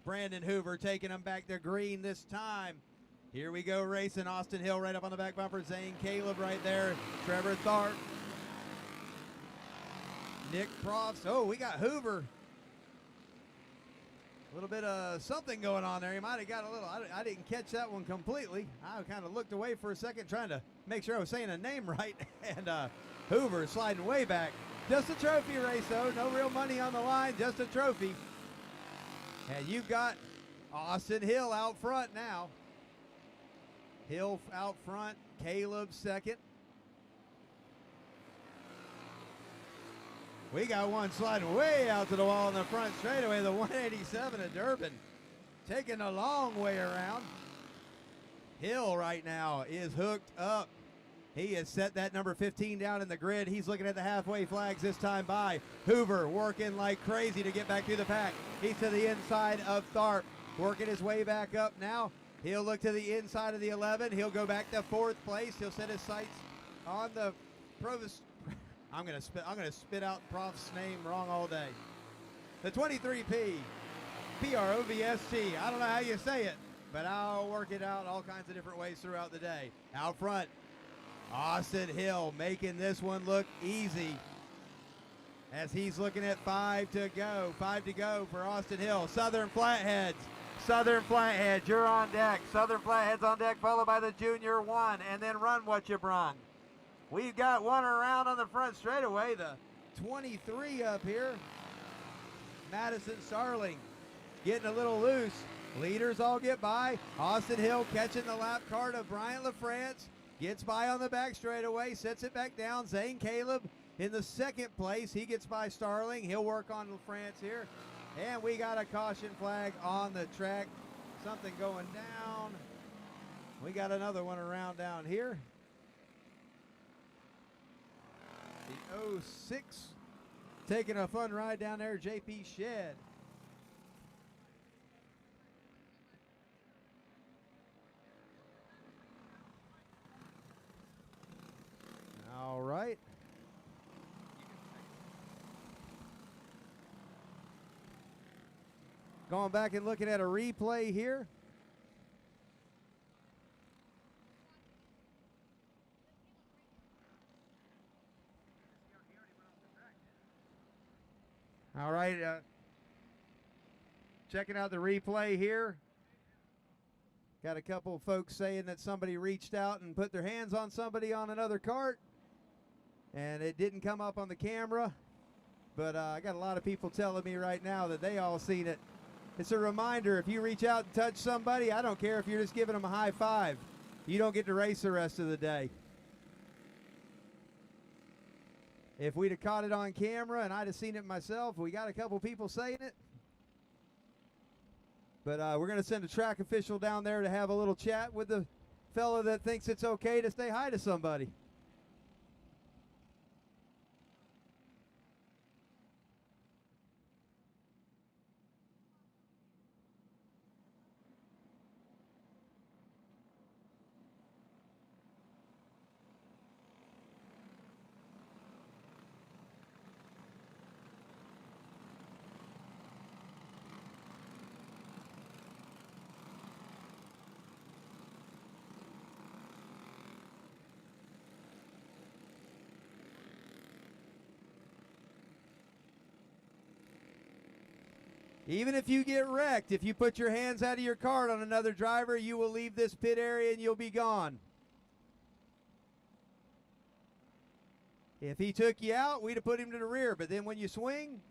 Brandon Hoover taking them back to green this time. Here we go racing. Austin Hill right up on the back bumper. Zane Caleb right there. Trevor Tharp. Nick Profts. Oh, we got Hoover. A little bit of something going on there. He might have got a little, I didn't catch that one completely. I kind of looked away for a second trying to make sure I was saying a name right. And Hoover sliding way back. Just a trophy race though. No real money on the line. Just a trophy. And you've got Austin Hill out front now. Hill out front. Caleb second. We got one sliding way out to the wall in the front straightaway. The 187 at Durban taking a long way around. Hill right now is hooked up. He has set that number 15 down in the grid. He's looking at the halfway flags this time by. Hoover working like crazy to get back through the pack. He's to the inside of Tharp, working his way back up now. He'll look to the inside of the 11. He'll go back to 4th place. He'll set his sights on the Provost. I'm gonna spit out Prof's name wrong all day. The 23P, P-R-O-V-S-T. I don't know how you say it, but I'll work it out all kinds of different ways throughout the day. Out front, Austin Hill making this one look easy as he's looking at 5 to go. 5 to go for Austin Hill. Southern Flatheads. Southern Flathead, you're on deck. Southern Flathead's on deck, followed by the Junior 1, and then Run What You Brung. We've got one around on the front straightaway, the 23 up here. Madison Starling getting a little loose. Leaders all get by. Austin Hill catching the lap card of Bryant LaFrance. Gets by on the back straightaway, sets it back down. Zane Caleb in the 2nd place. He gets by Starling. He'll work on LaFrance here. And we got a caution flag on the track. Something going down. We got another one around down here. The 06 taking a fun ride down there, JP Shed. All right. Going back and looking at a replay here. All right, checking out the replay here. Got a couple of folks saying that somebody reached out and put their hands on somebody on another cart, and it didn't come up on the camera. but I got a lot of people telling me right now that they all seen it. It's a reminder, if you reach out and touch somebody, I don't care if you're just giving them a high five. You don't get to race the rest of the day. If we'd have caught it on camera and I'd have seen it myself, we got a couple people saying it. But we're going to send a track official down there to have a little chat with the fella that thinks it's okay to say hi to somebody. Even if you get wrecked, if you put your hands out of your cart on another driver, you will leave this pit area and you'll be gone. If he took you out, we'd have put him to the rear, but then when you swing,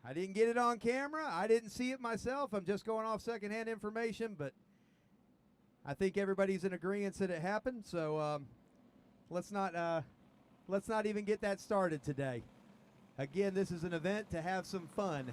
I didn't get it on camera. I didn't see it myself. I'm just going off secondhand information, but I think everybody's in agreement that it happened, so let's not even get that started today. Again, this is an event to have some fun.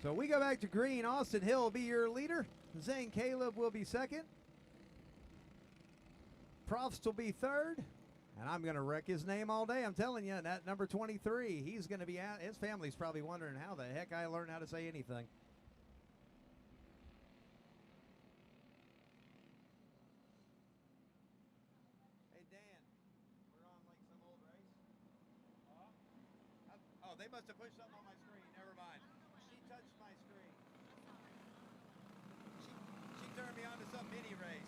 So we go back to green. Austin Hill will be your leader. Zane Caleb will be second. Profst will be third. And I'm going to wreck his name all day. I'm telling you, that number 23, he's going to be out. His family's probably wondering how the heck I learned how to say anything. Hey, Dan, we're on like some old race. Oh, they must have pushed something on my screen. Never mind. She touched my screen. She turned me on to some mini race.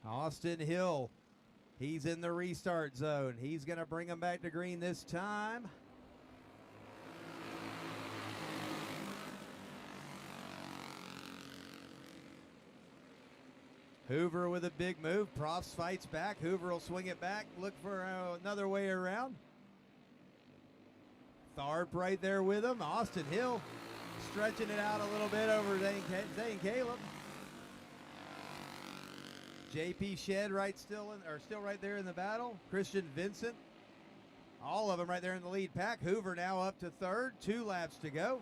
Austin Hill, he's in the restart zone. He's going to bring him back to green this time. Hoover with a big move. Profs fights back. Hoover will swing it back. Look for another way around. Tharp right there with him. Austin Hill stretching it out a little bit over Zane Caleb. JP Shed still right there in the battle. Christian Vincent, all of them right there in the lead pack. Hoover now up to third, 2 laps to go.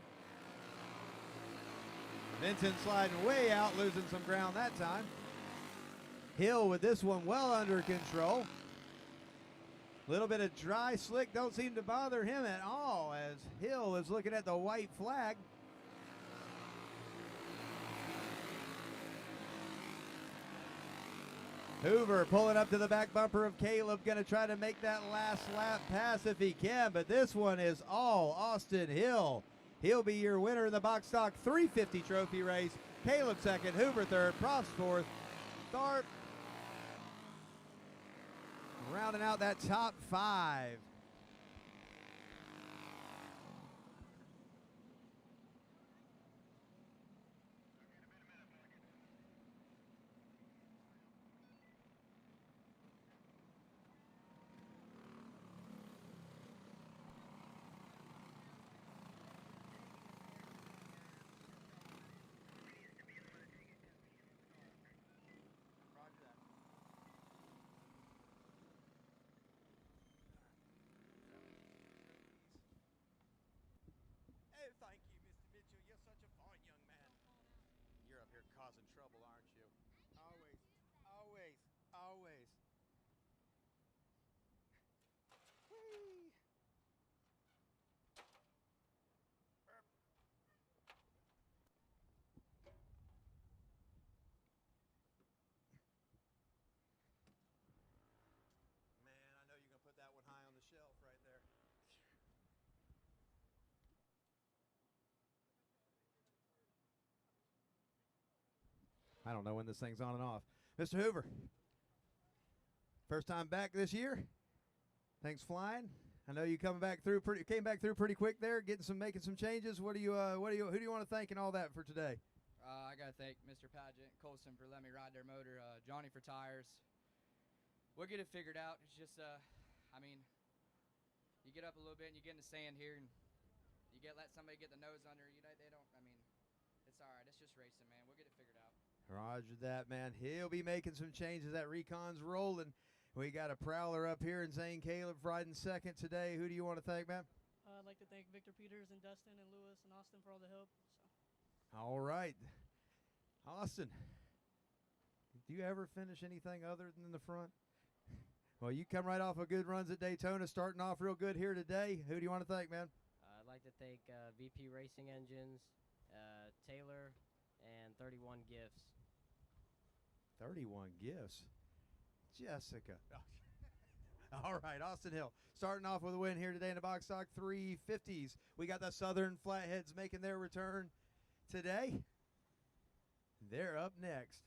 Vincent sliding way out, losing some ground that time. Hill with this one well under control. Little bit of dry slick don't seem to bother him at all as Hill is looking at the white flag. Hoover pulling up to the back bumper of Caleb, going to try to make that last lap pass if he can, but this one is all Austin Hill. He'll be your winner in the Box Stock 350 trophy race. Caleb second, Hoover third, Profs fourth, Tharp rounding out that top 5. I don't know when this thing's on and off. Mr. Hoover, first time back this year. Thanks flying. I know you came back through pretty quick there, making some changes. Who do you want to thank and all that for today? I got to thank Mr. Paget and Colson for letting me ride their motor, Johnny for tires. We'll get it figured out. It's just, I mean, you get up a little bit and you get in the sand here and you let somebody get the nose under you. They don't, I mean, it's all right. It's just racing, man. We'll get it figured out. Roger that, man. He'll be making some changes. That recon's rolling. We got a prowler up here and Zane Caleb riding second today. Who do you want to thank, man? I'd like to thank Victor Peters and Dustin and Lewis and Austin for all the help. All right. Austin, do you ever finish anything other than the front? Well, you come right off of good runs at Daytona, starting off real good here today. Who do you want to thank, man? I'd like to thank VP Racing Engines, Taylor, and 31 Gifts. 31 Gifts. Jessica. All right, Austin Hill starting off with a win here today in the box stock 350s. We got the Southern Flatheads making their return today. They're up next.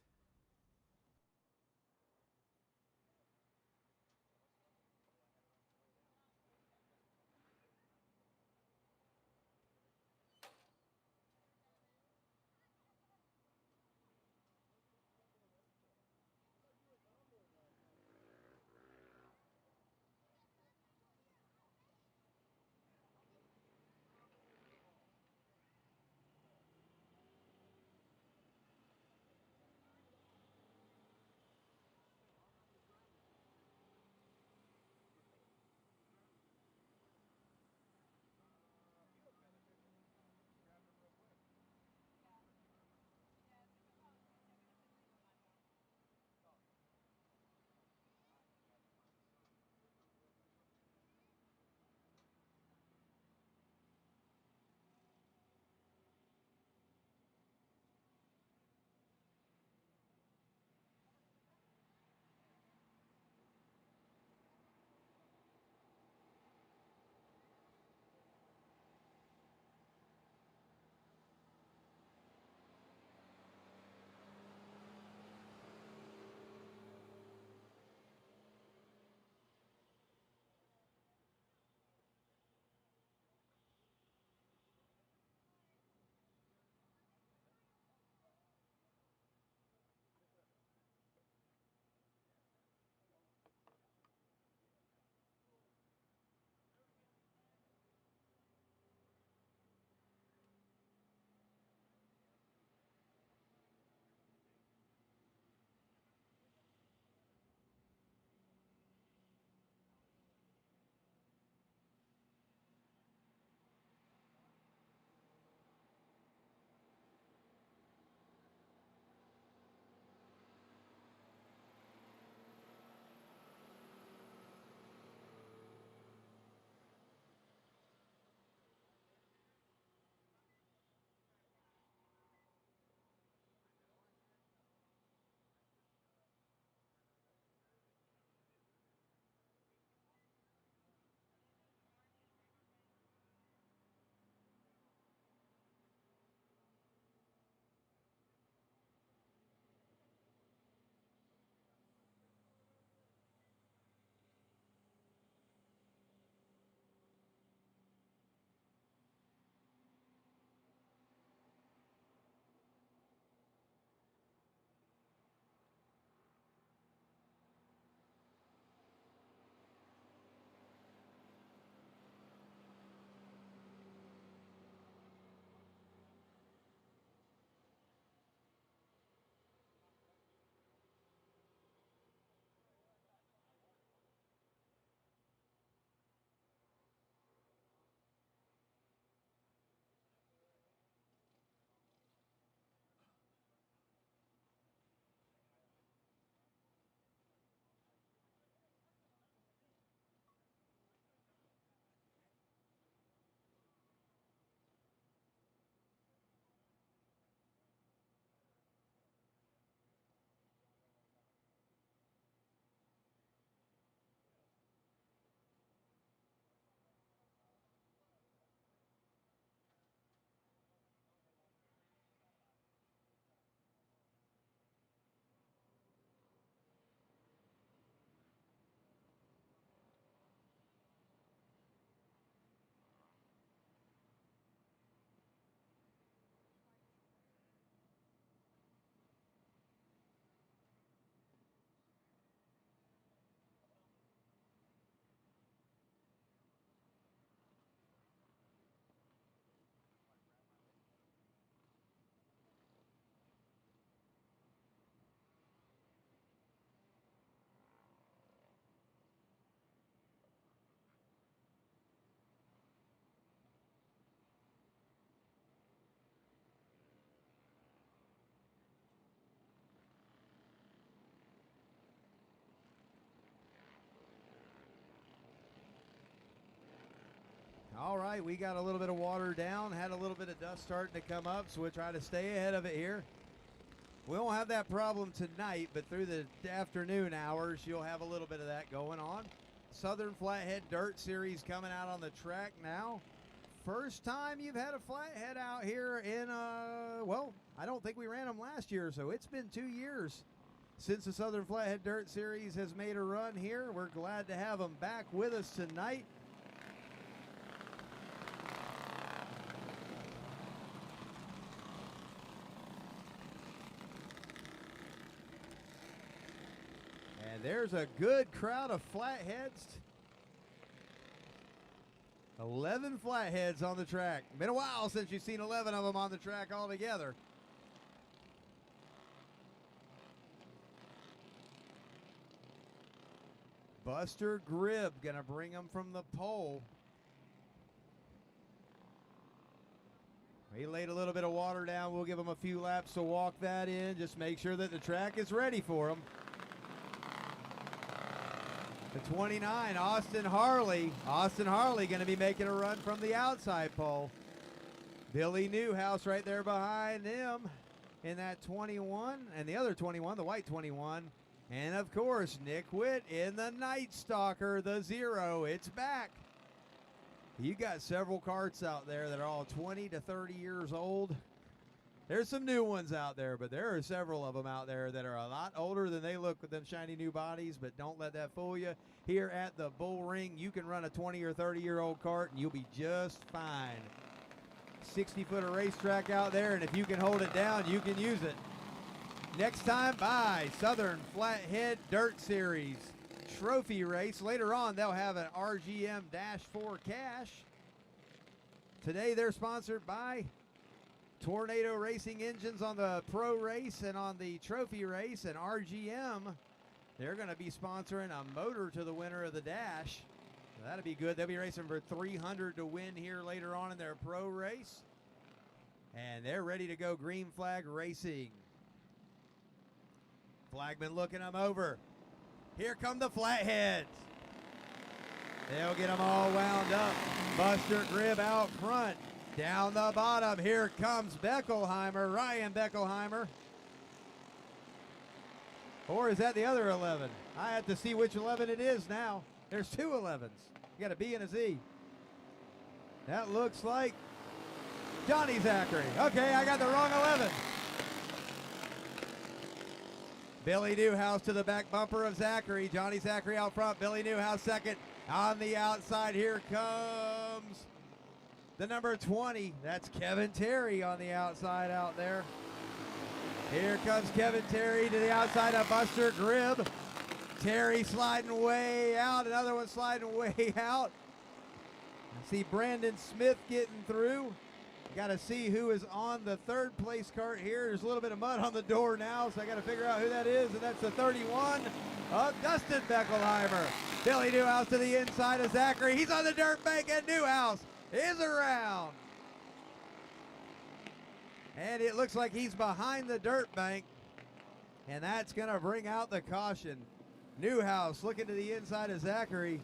All right, we got a little bit of water down, had a little bit of dust starting to come up, so we'll try to stay ahead of it here. We won't have that problem tonight, but through the afternoon hours, you'll have a little bit of that going on. Southern Flathead Dirt Series coming out on the track now. First time you've had a flathead out here in, well, I don't think we ran them last year, so it's been 2 years since the Southern Flathead Dirt Series has made a run here. We're glad to have them back with us tonight. And there's a good crowd of flatheads. 11 flatheads on the track. Been a while since you've seen 11 of them on the track altogether. Buster Gribb gonna bring them from the pole. He laid a little bit of water down. We'll give him a few laps to walk that in. Just make sure that the track is ready for him. The 29, Austin Harley. Austin Harley going to be making a run from the outside pole. Billy Newhouse right there behind him in that 21. And the other 21, the white 21. And, of course, Nick Witt in the Night Stalker, the 0. It's back. You got several karts out there that are all 20 to 30 years old. There's some new ones out there, but there are several of them out there that are a lot older than they look with them shiny new bodies, but don't let that fool you. Here at the Bullring, you can run a 20 or 30-year-old kart, and you'll be just fine. 60-foot of racetrack out there, and if you can hold it down, you can use it. Next time, by Southern Flathead Dirt Series Trophy Race. Later on, they'll have an RGM-4 Cash. Today, they're sponsored by Tornado Racing Engines on the Pro Race and on the Trophy Race, and RGM, they're going to be sponsoring a motor to the winner of the Dash. So that'll be good. They'll be racing for $300 to win here later on in their Pro Race. And they're ready to go green flag racing. Flagman looking them over. Here come the Flatheads. They'll get them all wound up. Buster Gribb out front. Down the bottom, here comes Beckelheimer, Ryan Beckelheimer. Or is that the other 11? I have to see which 11 it is now. There's two 11s. You got a B and a Z. That looks like Johnny Zachary. Okay, I got the wrong 11. Billy Newhouse to the back bumper of Zachary. Johnny Zachary out front. Billy Newhouse second. On the outside, here comes the number 20, that's Kevin Terry on the outside out there. Here comes Kevin Terry to the outside of Buster Gribb. Terry sliding way out, another one sliding way out. I see Brandon Smith getting through. Got to see who is on the third place cart here. There's a little bit of mud on the door now, so I got to figure out who that is, and that's the 31 of Dustin Beckelheimer. Billy Newhouse to the inside of Zachary. He's on the dirt bank, and Newhouse is around. And it looks like he's behind the dirt bank, and that's going to bring out the caution. Newhouse looking to the inside of Zachary,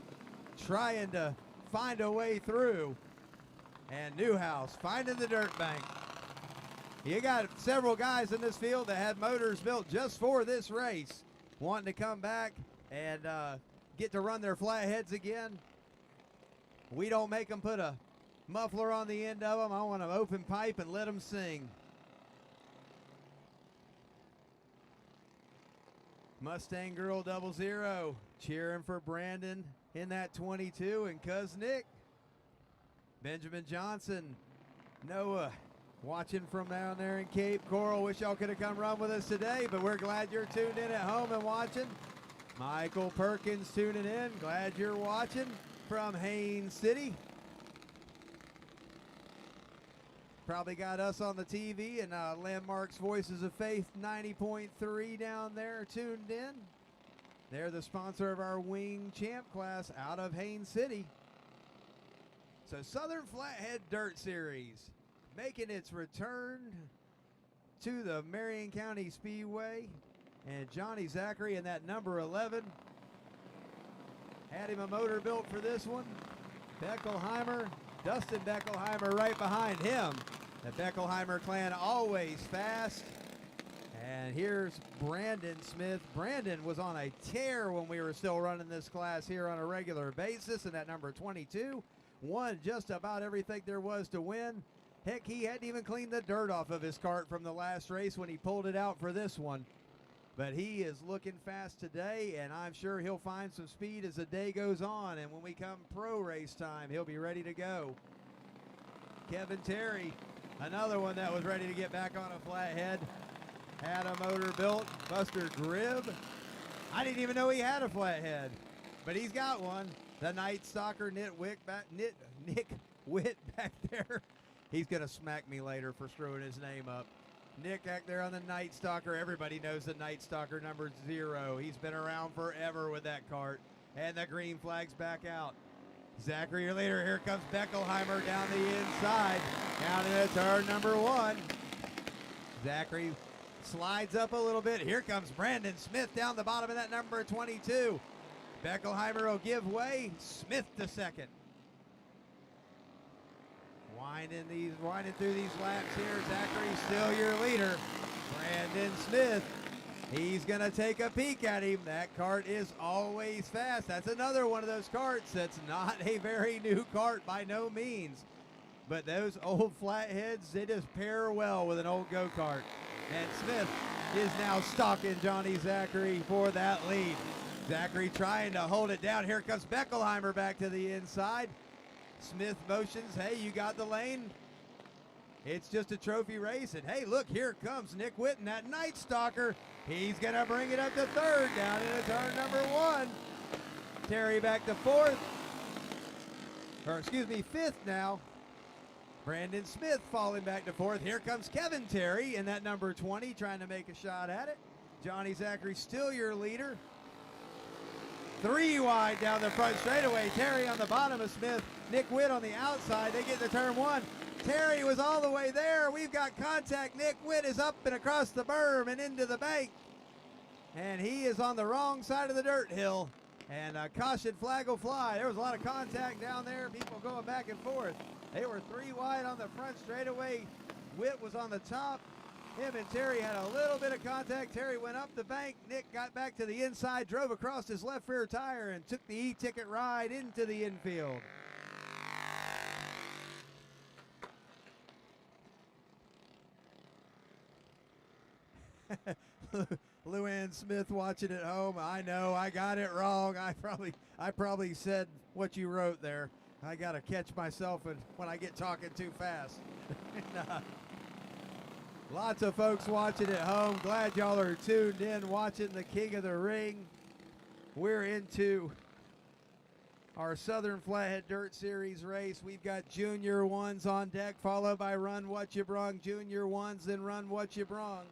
trying to find a way through. And Newhouse finding the dirt bank. You got several guys in this field that had motors built just for this race, wanting to come back and get to run their flatheads again. We don't make them put a muffler on the end of them. I want them open pipe and let them sing. Mustang Girl 00 cheering for Brandon in that 22 and Cuz Nick. Benjamin Johnson, Noah, watching from down there in Cape Coral. Wish y'all could have come run with us today, but we're glad you're tuned in at home and watching. Michael Perkins tuning in. Glad you're watching from Haines City. Probably got us on the TV and Landmark's Voices of Faith 90.3 down there tuned in. They're the sponsor of our Wing Champ class out of Haines City. So Southern Flathead Dirt Series making its return to the Marion County Speedway. And Johnny Zachary in that number 11. Had him a motor built for this one. Beckelheimer Dustin Beckelheimer right behind him. The Beckelheimer clan always fast. And here's Brandon Smith. Brandon was on a tear when we were still running this class here on a regular basis, and at number 22 won just about everything there was to win. Heck, he hadn't even cleaned the dirt off of his kart from the last race when he pulled it out for this one. But he is looking fast today, and I'm sure he'll find some speed as the day goes on. And when we come pro race time, he'll be ready to go. Kevin Terry, another one that was ready to get back on a flathead. Had a motor built. Buster Gribb, I didn't even know he had a flathead, but he's got one. The Night Stalker Nick Witt back there. He's going to smack me later for screwing his name up. Nick back there on the Night Stalker. Everybody knows the Night Stalker number 0. He's been around forever with that kart. And the green flag's back out. Zachary, your leader. Here comes Beckelheimer down the inside. Down into turn number 1. Zachary slides up a little bit. Here comes Brandon Smith down the bottom of that number 22. Beckelheimer will give way. Smith to second. Winding through these laps here. Zachary still your leader. Brandon Smith. He's going to take a peek at him. That kart is always fast. That's another one of those karts that's not a very new kart by no means. But those old flatheads, they just pair well with an old go-kart. And Smith is now stalking Johnny Zachary for that lead. Zachary trying to hold it down. Here comes Beckelheimer back to the inside. Smith motions, hey, you got the lane. It's just a trophy race. And hey, look, here comes Nick Witten, that Night Stalker. He's going to bring it up to third, down into turn number 1. Terry back to fifth now. Brandon Smith falling back to 4th. Here comes Kevin Terry in that number 20 trying to make a shot at it. Johnny Zachary still your leader. 3 wide down the front straightaway. Terry on the bottom of Smith. Nick Witt on the outside. They get to turn 1. Terry was all the way there. We've got contact. Nick Witt is up and across the berm and into the bank. And he is on the wrong side of the dirt hill. And a caution flag will fly. There was a lot of contact down there. People going back and forth. They were 3 wide on the front straightaway. Witt was on the top. Him and Terry had a little bit of contact. Terry went up the bank. Nick got back to the inside, drove across his left rear tire, and took the e-ticket ride into the infield. Luann Smith watching at home. I know, I got it wrong. I probably said what you wrote there. I got to catch myself when I get talking too fast. Lots of folks watching at home. Glad y'all are tuned in watching the King of the Ring. We're into our Southern Flathead Dirt Series race. We've got Junior 1s on deck, followed by Run What You Brung. Junior 1s, then Run What You Brung.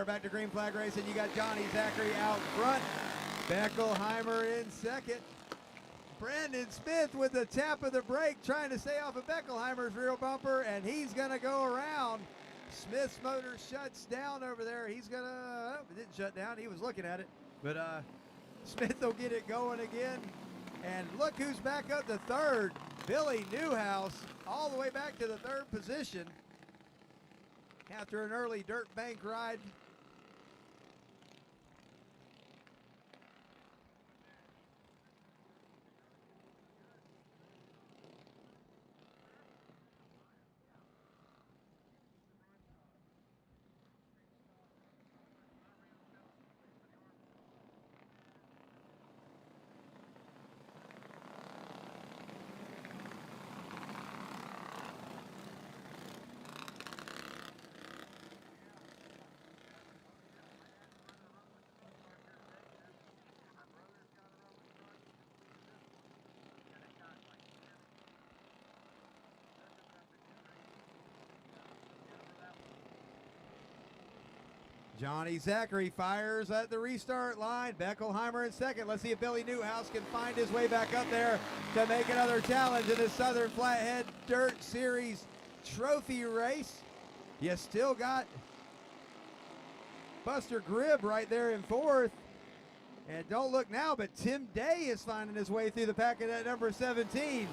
We're back to green flag racing. You got Johnny Zachary out front. Beckelheimer in second. Brandon Smith with the tap of the brake trying to stay off of Beckelheimer's rear bumper, and he's going to go around. Smith's motor shuts down over there. He's going to, oh, it didn't shut down. He was looking at it. But Smith will get it going again. And look who's back up to third. Billy Newhouse all the way back to the third position after an early dirt bank ride. Johnny Zachary fires at the restart line. Beckelheimer in second. Let's see if Billy Newhouse can find his way back up there to make another challenge in this Southern Flathead Dirt Series trophy race. You still got Buster Gribb right there in fourth. And don't look now, but Tim Day is finding his way through the pack at number 17.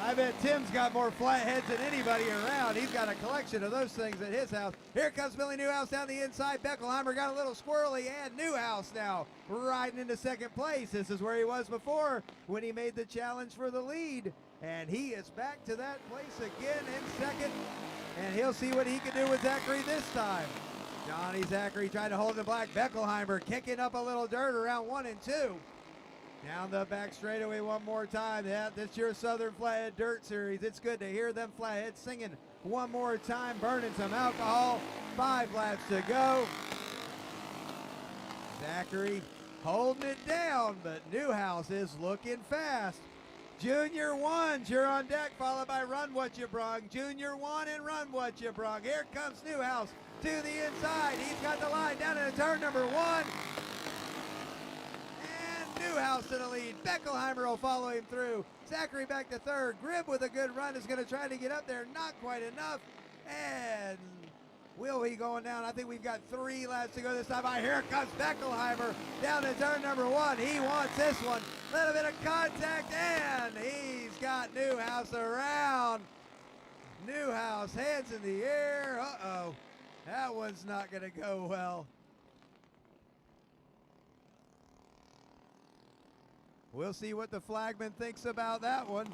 I bet Tim's got more flatheads than anybody around. He's got a collection of those things at his house. Here comes Billy Newhouse down the inside. Beckelheimer got a little squirrely, and Newhouse now riding into second place. This is where he was before when he made the challenge for the lead. And he is back to that place again in second. And he'll see what he can do with Zachary this time. Johnny Zachary trying to hold the black. Beckelheimer kicking up a little dirt around 1 and 2. Down the back straightaway one more time. Yeah, that's your Southern Flathead Dirt Series. It's good to hear them flatheads singing one more time, burning some alcohol. 5 laps to go. Zachary holding it down, but Newhouse is looking fast. Junior 1, you're on deck, followed by Run What You Brung. Junior 1 and Run What You Brung. Here comes Newhouse to the inside. He's got the line down into turn number 1. Newhouse to the lead. Beckelheimer will follow him through. Zachary back to third. Gribb with a good run is going to try to get up there. Not quite enough. And will he going down? I think we've got 3 laps to go this time. Here comes Beckelheimer down to turn number 1. He wants this one. Little bit of contact, and he's got Newhouse around. Newhouse, hands in the air. Uh-oh. That one's not going to go well. We'll see what the flagman thinks about that one.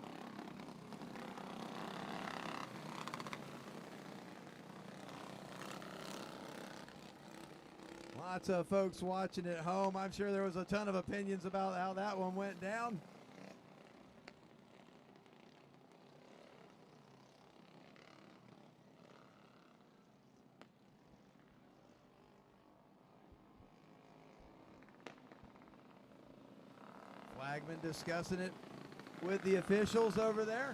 Lots of folks watching at home. I'm sure there was a ton of opinions about how that one went down. Flagman discussing it with the officials over there.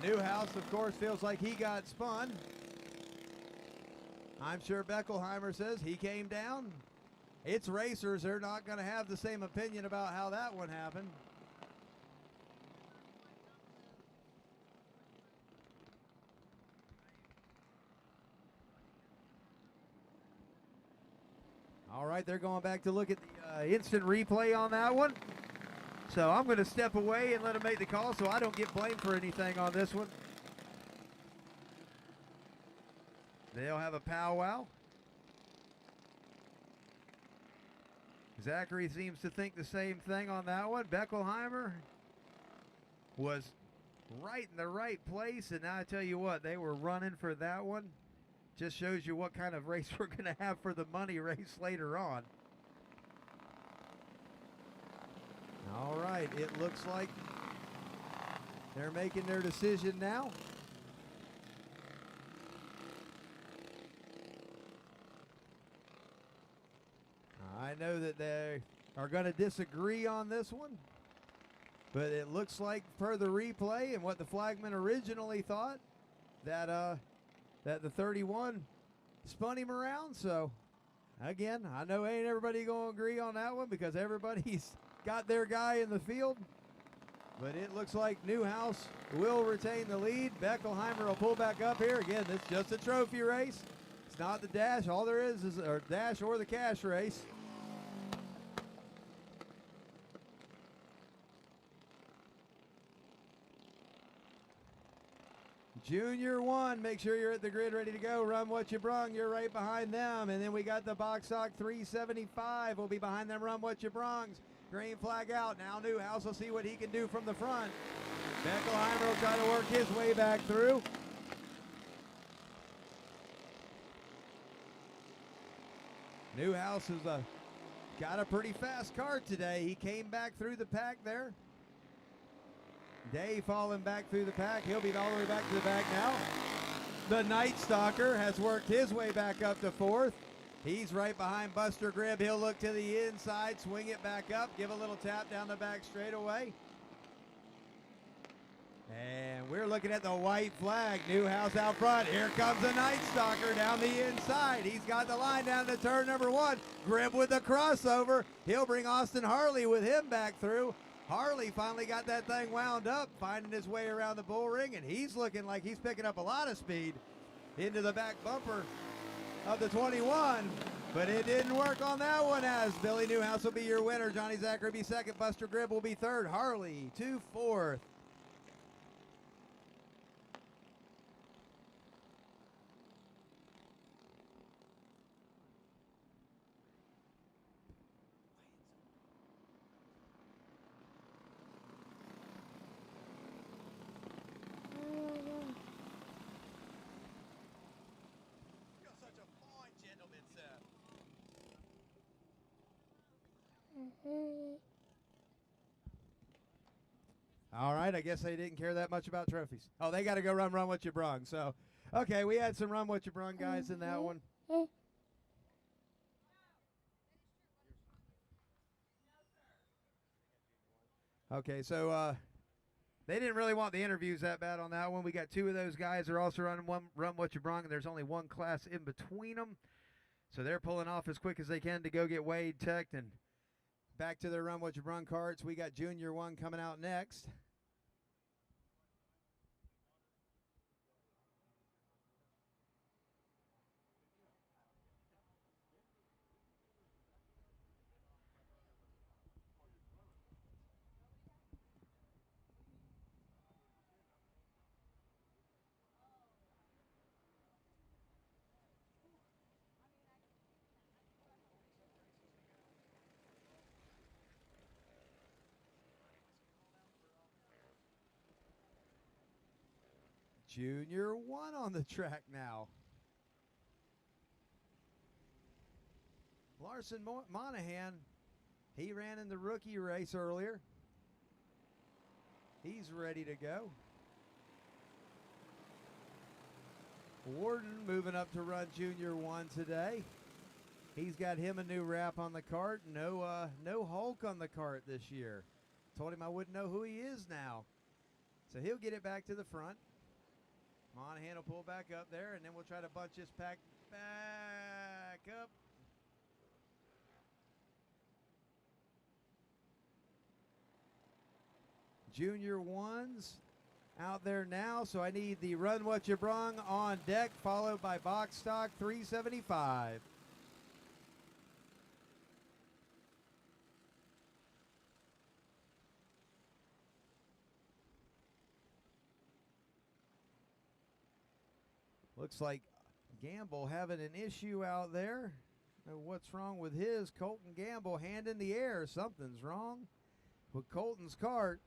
Newhouse, of course, feels like he got spun. I'm sure Beckelheimer says he came down. It's racers. They're not going to have the same opinion about how that one happened. All right, they're going back to look at the instant replay on that one. So I'm going to step away and let them make the call so I don't get blamed for anything on this one. They'll have a powwow. Zachary seems to think the same thing on that one. Beckelheimer was right in the right place, and now I tell you what, they were running for that one. Just shows you what kind of race we're going to have for the money race later on. All right, it looks like they're making their decision now. I know that they are going to disagree on this one, but it looks like per the replay and what the flagman originally thought, that that the 31 spun him around. So, again, I know ain't everybody going to agree on that one because everybody's got their guy in the field. But it looks like Newhouse will retain the lead. Beckelheimer will pull back up here. Again, this is just a trophy race. It's not the dash. All there is or dash or the cash race. Junior 1, make sure you're at the grid ready to go. Run what you brung. You're right behind them. And then we got the box stock 375. We'll be behind them. Run what you brungs. Green flag out. Now Newhouse will see what he can do from the front. Beckelheimer will try to work his way back through. Newhouse has got a pretty fast cart today. He came back through the pack there. Dave falling back through the pack. He'll be all the way back to the back now. The Night Stalker has worked his way back up to 4th. He's right behind Buster Gribb. He'll look to the inside, swing it back up, give a little tap down the back straightaway. And we're looking at the white flag. Newhouse out front. Here comes the Night Stalker down the inside. He's got the line down to turn number 1. Gribb with the crossover. He'll bring Austin Harley with him back through. Harley finally got that thing wound up, finding his way around the Bullring, and he's looking like he's picking up a lot of speed into the back bumper of the 21, but it didn't work on that one as Billy Newhouse will be your winner. Johnny Zachary will be second. Buster Gribb will be third. Harley to 4th. All right, I guess they didn't care that much about trophies. Oh, they got to go run what you brung. So, okay, we had some run what you brung guys in that one. Okay, so they didn't really want the interviews that bad on that one. We got 2 of those guys are also running run what you brung, and there's only 1 class in between them. So they're pulling off as quick as they can to go get weighed, teched, and back to their run what you brung carts. We got Junior 1 coming out next. Junior 1 on the track now. Larson Monahan, he ran in the rookie race earlier. He's ready to go. Warden moving up to run Junior 1 today. He's got him a new wrap on the cart. No Hulk on the cart this year. Told him I wouldn't know who he is now. So he'll get it back to the front. Monahan will pull back up there, and then we'll try to bunch this pack back up. Junior 1's out there now, so I need the run what you brung on deck, followed by box stock 375. Looks like Gamble having an issue out there. What's wrong with his? Colton Gamble, hand in the air. Something's wrong with Colton's cart.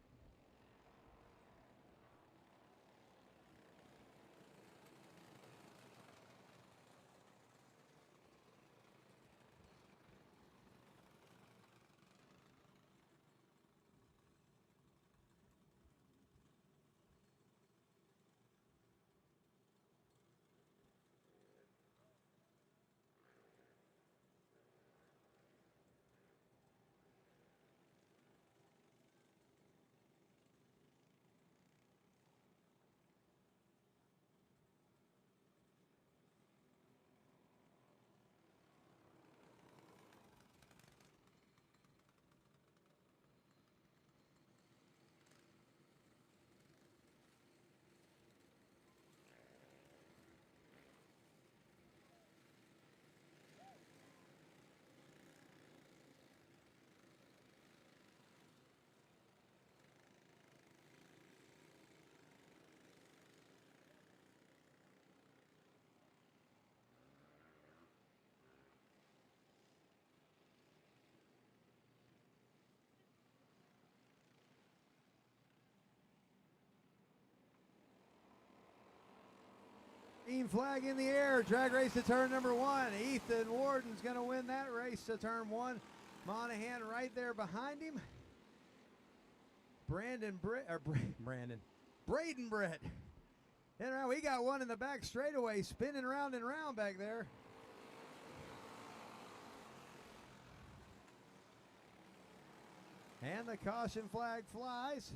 Green flag in the air. Drag race to turn number 1. Ethan Warden's going to win that race to turn 1. Monahan right there behind him. Braden Britt. And around, we got one in the back straightaway, spinning round and round back there. And the caution flag flies.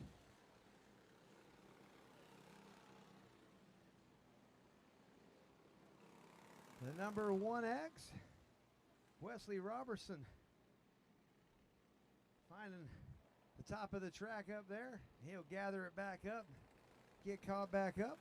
The number 1X, Wesley Robertson, finding the top of the track up there. He'll gather it back up, get caught back up.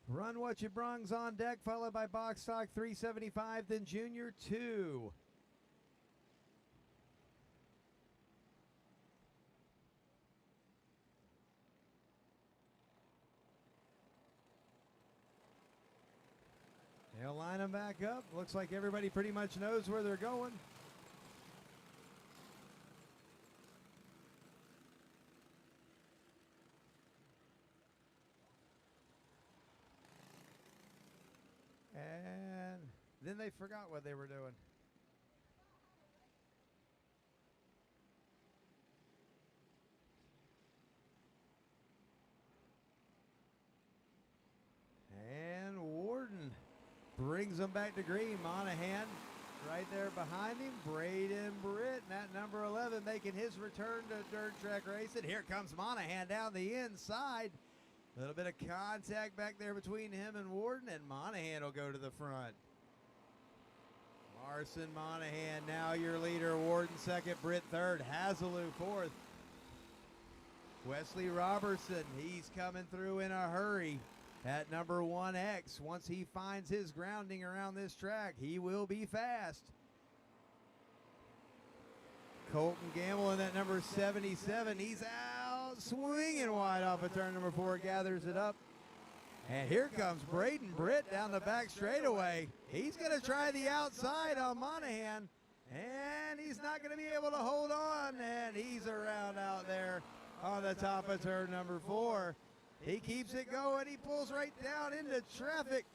Run What You Brung's on deck, followed by Box Stock 375, then Junior 2. They'll line them back up. Looks like everybody pretty much knows where they're going. And then they forgot what they were doing. And Warden brings them back to green. Monahan right there behind him. Braden Britt, and that number 11 making his return to dirt track racing. Here comes Monahan down the inside. A little bit of contact back there between him and Warden, and Monahan will go to the front. Larson Monahan now your leader. Warden second, Britt third, Hazelou fourth. Wesley Robertson, he's coming through in a hurry. At number 1X, once he finds his grounding around this track, he will be fast. Colton Gamble in that number 77, he's out swinging wide off of turn number 4, gathers it up. And here comes Braden Britt down the back straightaway. He's going to try the outside on Monahan, and he's not going to be able to hold on, and he's around out there on the top of turn number 4. He keeps it going. He pulls right down into traffic.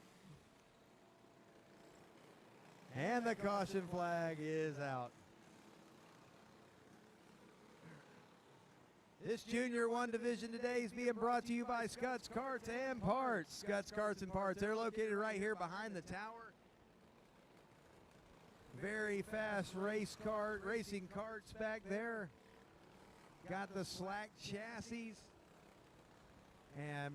And the caution flag is out. This Junior 1 division today is being brought to you by Scutt's Karts and Parts. Scutt's Karts and Parts. They're located right here behind the tower. Very fast racing carts back there. Got the slack chassis. And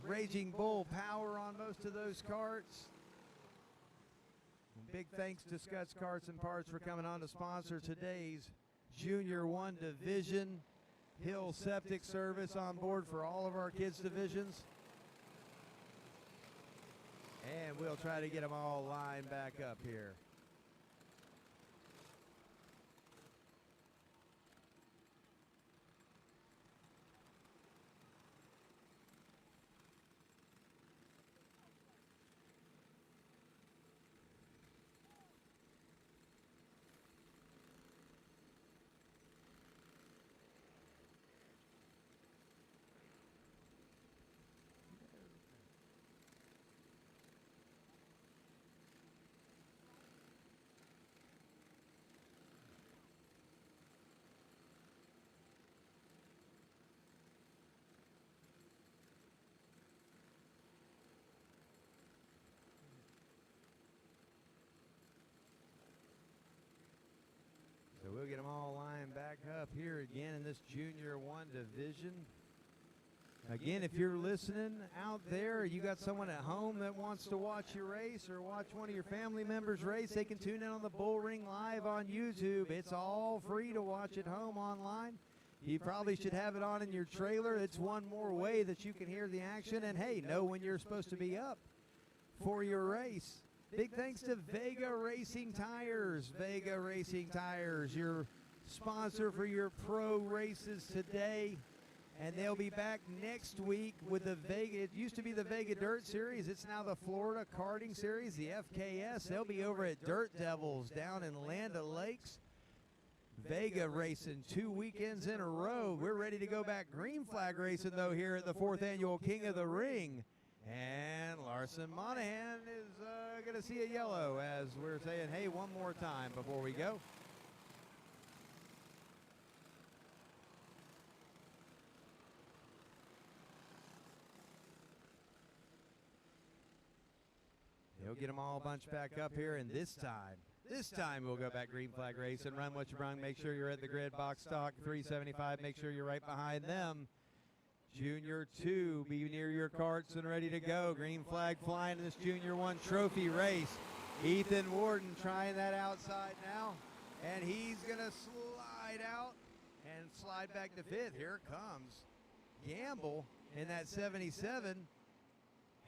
Raging Bull power on most of those carts. Big thanks to Scutt's Karts and Parts for coming on to sponsor today's Junior 1 division. Hill Septic Service on board for all of our kids' divisions. And we'll try to get them all lined back up here. So we'll get them all lined back up here again in this Junior 1 division. Again, if you're listening out there, you got someone at home that wants to watch your race or watch one of your family members race, they can tune in on the Bullring Live on YouTube. It's all free to watch at home online. You probably should have it on in your trailer. It's one more way that you can hear the action and, hey, know when you're supposed to be up for your race. Big thanks to Vega Racing Tires. Vega Racing Tires, your sponsor for your pro races today. And they'll be back next week with the Vega. It used to be the Vega Dirt Series. It's now the Florida Karting Series, the FKS. They'll be over at Dirt Devils down in Land O'Lakes. Vega racing 2 weekends in a row. We're ready to go back green flag racing, though, here at the 4th Annual King of the Ring. And Larson Monahan is going to see a yellow as we're saying, hey, one more time before we go. He'll get them all bunched back up here, and this time we'll go back green flag race and run what you brung. Make sure you're at the grid, box stock 375. Make sure you're right behind them. Junior 2, be near your carts and ready to go. Green flag flying in this Junior 1 trophy race. Ethan Warden trying that outside now, and he's going to slide out and slide back to 5th. Here comes Gamble in that 77.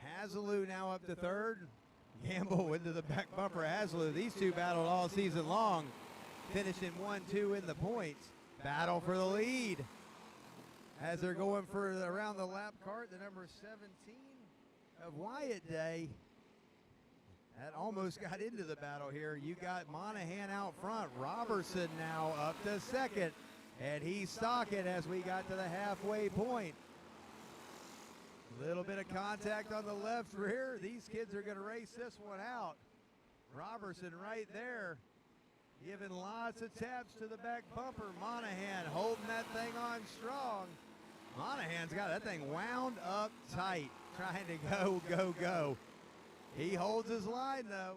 Hazelou now up to 3rd. Gamble into the back bumper. Hazelou, these two battled all season long, finishing 1-2 in the points. Battle for the lead as they're going for around the lap cart, the number 17 of Wyatt Day. That almost got into the battle here. You got Monahan out front. Robertson now up to 2nd, and he's stalking as we got to the halfway point. Little bit of contact on the left rear. These kids are going to race this one out. Robertson right there, giving lots of taps to the back bumper. Monahan holding that thing on strong. Monahan's got that thing wound up tight, trying to go. He holds his line, though.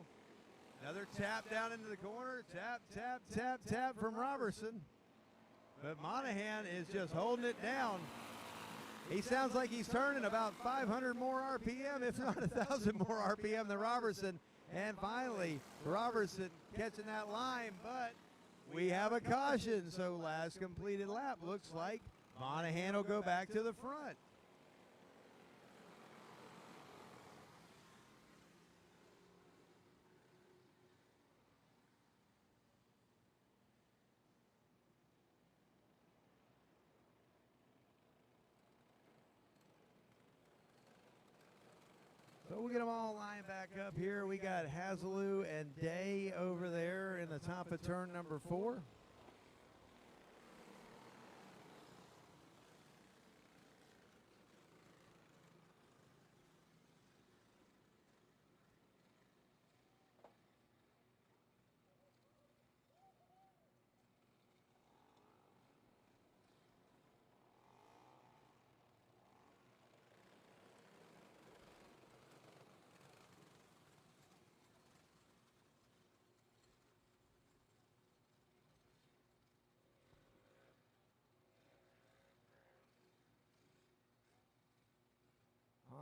Another tap down into the corner. Tap from Robertson. But Monahan is just holding it down. He sounds like he's turning about 500 more RPM, if not 1,000 more RPM than Robertson. And finally, Robertson catching that line, but we have a caution. So last completed lap looks like Monahan will go back to the front. So we'll get them all lined back up here. We got Hazelou and Day over there in the top of turn number 4.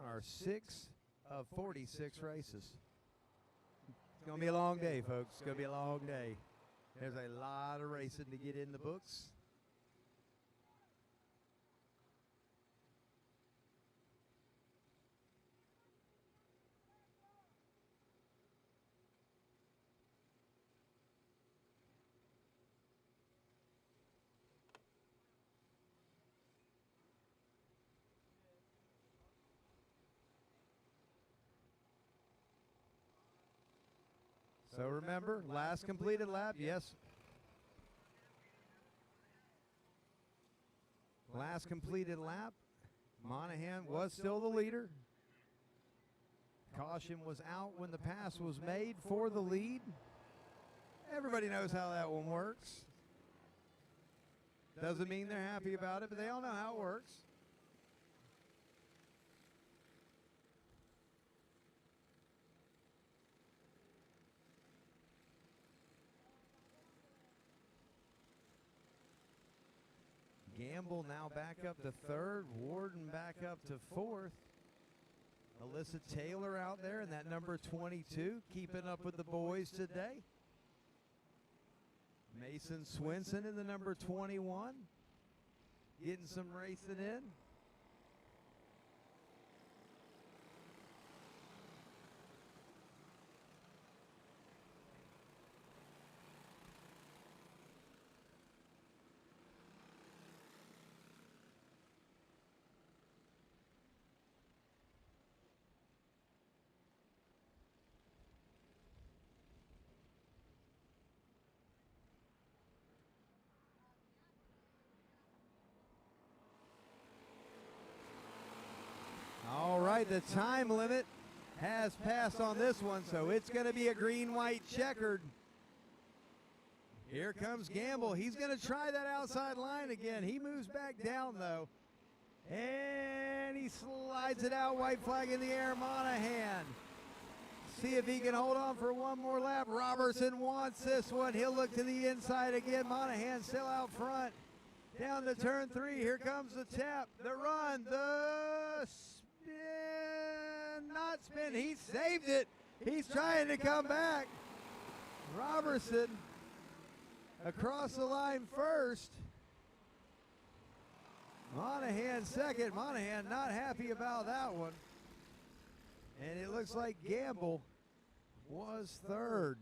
Our 6 of 46 races. It's going to be a long day, folks. It's going to be a long day. There's a lot of racing to get in the books. So remember, last completed lap, yes. Last completed lap, Monahan was still the leader. Caution was out when the pass was made for the lead. Everybody knows how that one works. Doesn't mean they're happy about it, but they all know how it works. Gamble now back up to 3rd. Warden back up to 4th. Alyssa Taylor out there in that number 22, keeping up with the boys today. Mason Swinson in the number 21, getting some racing in. the time limit has passed on this one, so it's going to be a green-white checkered. Here comes Gamble. He's going to try that outside line again. He moves back down, though. And he slides it out. White flag in the air. Monahan. See if he can hold on for one more lap. Robertson wants this one. He'll look to the inside again. Monahan still out front. Down to turn 3. Here comes the tap. The run. The spin. Not spin. He saved it. He's trying to come back. Robertson across the line first. Monahan second. Monahan not happy about that one. And it looks like Gamble was third.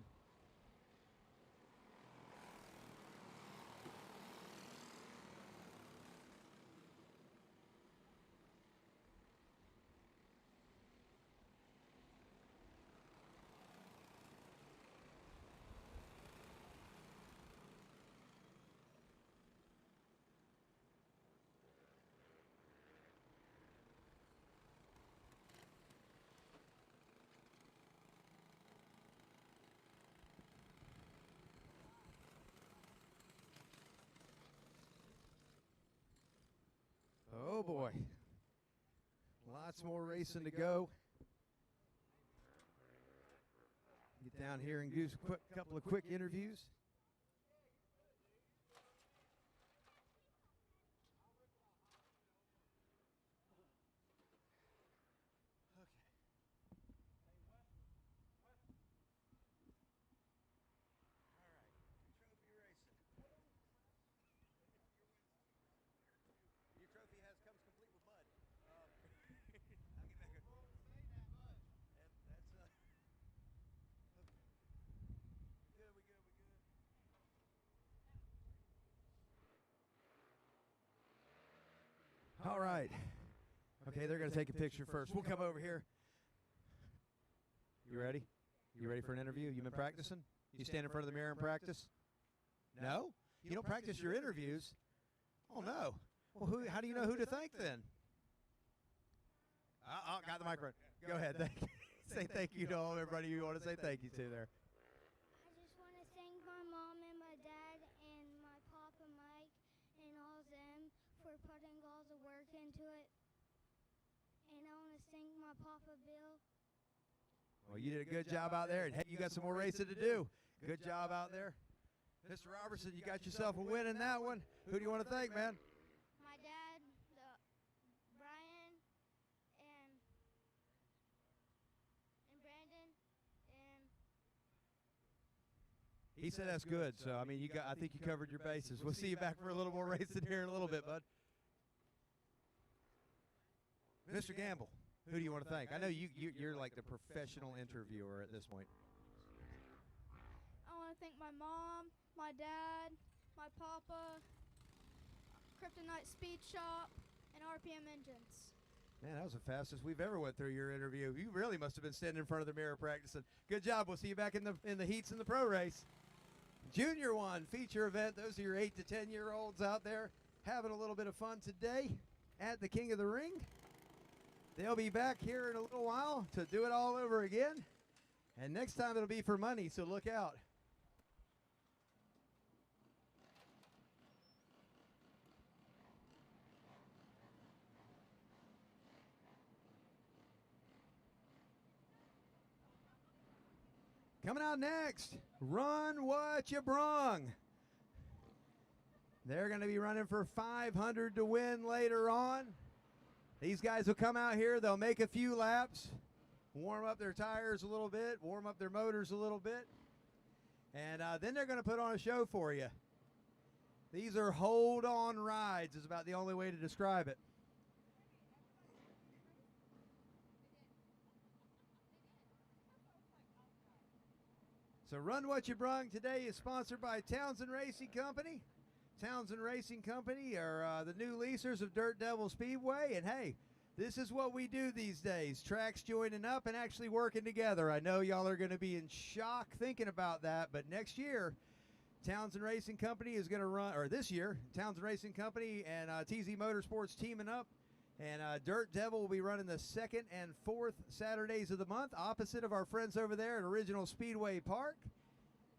Oh boy, lots more racing to go. Get down here and do a couple of quick interviews. All right. Okay, they're going to take a picture first. We'll come over here. You ready? You ready for an interview? You been practicing? You stand in front of the mirror and practice? No? You don't practice your interviews? Oh, no. Well, how do you know who to thank then? Got the microphone. Go ahead. Say thank you to all everybody you want to say thank you to there. I just want to thank my mom and my dad and my papa Mike and all them for putting all the work into it. And I want to thank my papa Bill. Well, you did a good job out there, and hey, you got some more racing to do. Good job out there. Mr. Robertson, you got yourself a win in that one. Who do you want to thank, man? My dad, Brian, and Brandon, and he said that's good. So I mean, I think you covered your bases. We'll see you back for a little more racing here in a little bit, bud. Mr. Gamble, who do you want to thank? I know you're like the professional interviewer at this point. I want to thank my mom, my dad, my papa, Kryptonite Speed Shop, and RPM Engines. Man, that was the fastest we've ever went through your interview. You really must have been standing in front of the mirror practicing. Good job. We'll see you back in the heats in the pro race. Junior one feature event. Those are your 8 to 10-year-olds out there having a little bit of fun today at the King of the Ring. They'll be back here in a little while to do it all over again. And next time it'll be for money, so look out. Coming out next, Run What You Brung. They're going to be running for $500 to win later on. These guys will come out here, they'll make a few laps, warm up their tires a little bit, warm up their motors a little bit, and then they're going to put on a show for you. These are hold-on rides is about the only way to describe it. So Run What You Brung today is sponsored by Townsend Racing Company. Townsend Racing Company are the new leasers of Dirt Devil Speedway, and hey, this is what we do these days. Tracks joining up and actually working together. I know y'all are going to be in shock thinking about that, but next year, Townsend Racing Company is going to run, or this year, Townsend Racing Company and TZ Motorsports teaming up And Dirt Devil will be running the 2nd and 4th Saturdays of the month, opposite of our friends over there at Original Speedway Park.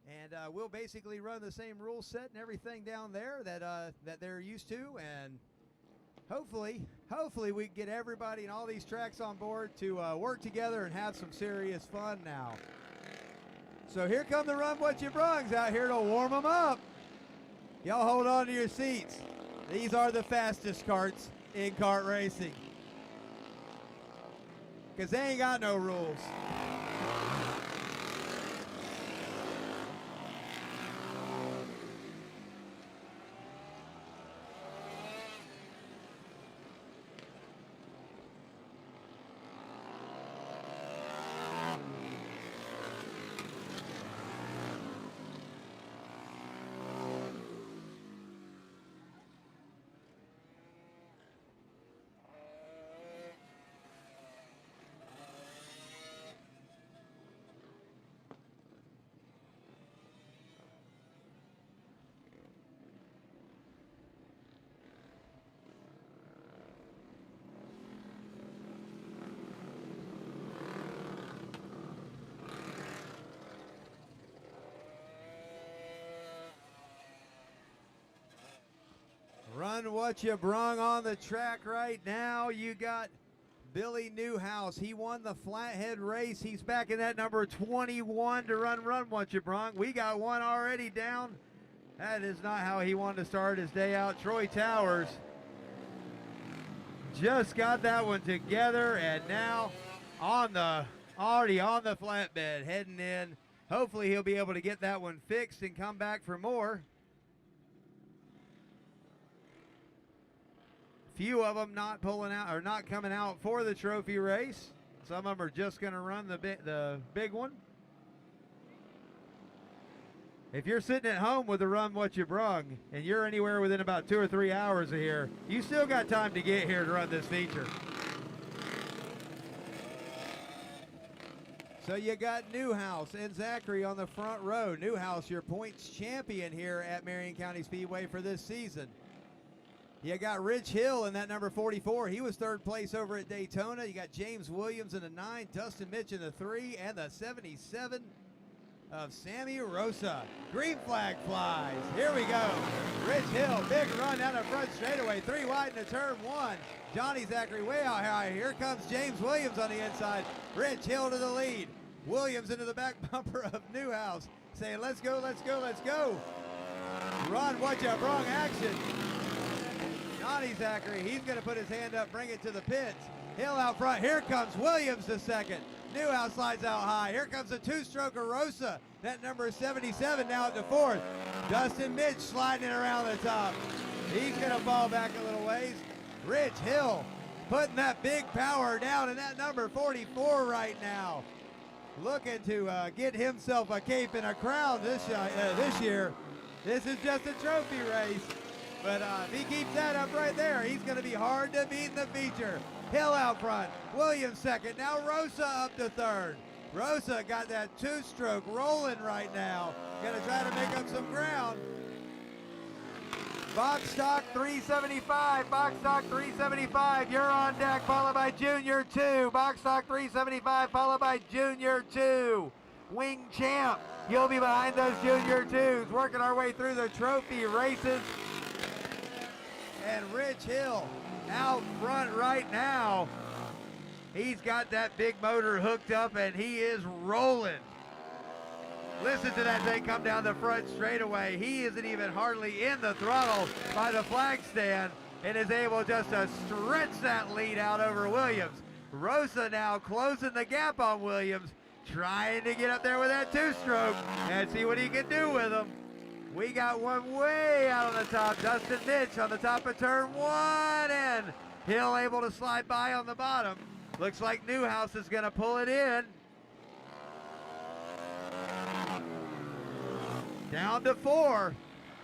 And we'll basically run the same rule set and everything down there that they're used to. And hopefully we can get everybody and all these tracks on board to work together and have some serious fun now. So here come the Run What You Brungs out here to warm them up. Y'all hold on to your seats. These are the fastest carts in kart racing, because they ain't got no rules. Run What You Brung on the track right now. You got Billy Newhouse. He won the Flathead race. He's back in that number 21 to run What You Brung. We got one already down. That is not how he wanted to start his day out. Troy Towers just got that one together, and now already on the flatbed heading in. Hopefully he'll be able to get that one fixed and come back for more. Few of them not pulling out or not coming out for the trophy race. Some of them are just going to run the big one. If you're sitting at home with the Run What You Brung and you're anywhere within about 2 or 3 hours of here, you still got time to get here to run this feature. So you got Newhouse and Zachary on the front row. Newhouse, your points champion here at Marion County Speedway for this season. You got Rich Hill in that number 44. He was 3rd place over at Daytona. You got James Williams in the 9, Dustin Mitch in the 3, and the 77 of Sammy Rosa. Green flag flies. Here we go. Rich Hill, big run down the front straightaway. 3 wide into turn 1. Johnny Zachary way out high. Here comes James Williams on the inside. Rich Hill to the lead. Williams into the back bumper of Newhouse, saying, let's go, let's go, let's go. Run What You Brung action. Johnny Zachary, he's going to put his hand up, bring it to the pits. Hill out front. Here comes Williams to second. Newhouse slides out high. Here comes a 2-stroke of Rosa. That number 77 now at the 4th. Dustin Mitch sliding it around the top. He's going to fall back a little ways. Rich Hill putting that big power down in that number 44 right now. Looking to get himself a cape and a crown this year. This is just a trophy race. But if he keeps that up right there, he's going to be hard to beat in the feature. Hill out front. Williams second. Now Rosa up to 3rd. Rosa got that 2-stroke rolling right now. Going to try to make up some ground. Box stock 375. Box stock 375. You're on deck, followed by Junior 2. Box stock 375, followed by Junior 2. Wing Champ. You'll be behind those Junior 2s. Working our way through the trophy races. And Rich Hill out front right now. He's got that big motor hooked up and he is rolling. Listen to that thing come down the front straightaway. He isn't even hardly in the throttle by the flag stand and is able just to stretch that lead out over Williams. Rosa now closing the gap on Williams, trying to get up there with that 2-stroke and see what he can do with him. We got one way out on the top. Dustin Mitch on the top of turn 1, and Hill able to slide by on the bottom. Looks like Newhouse is going to pull it in. Down to 4.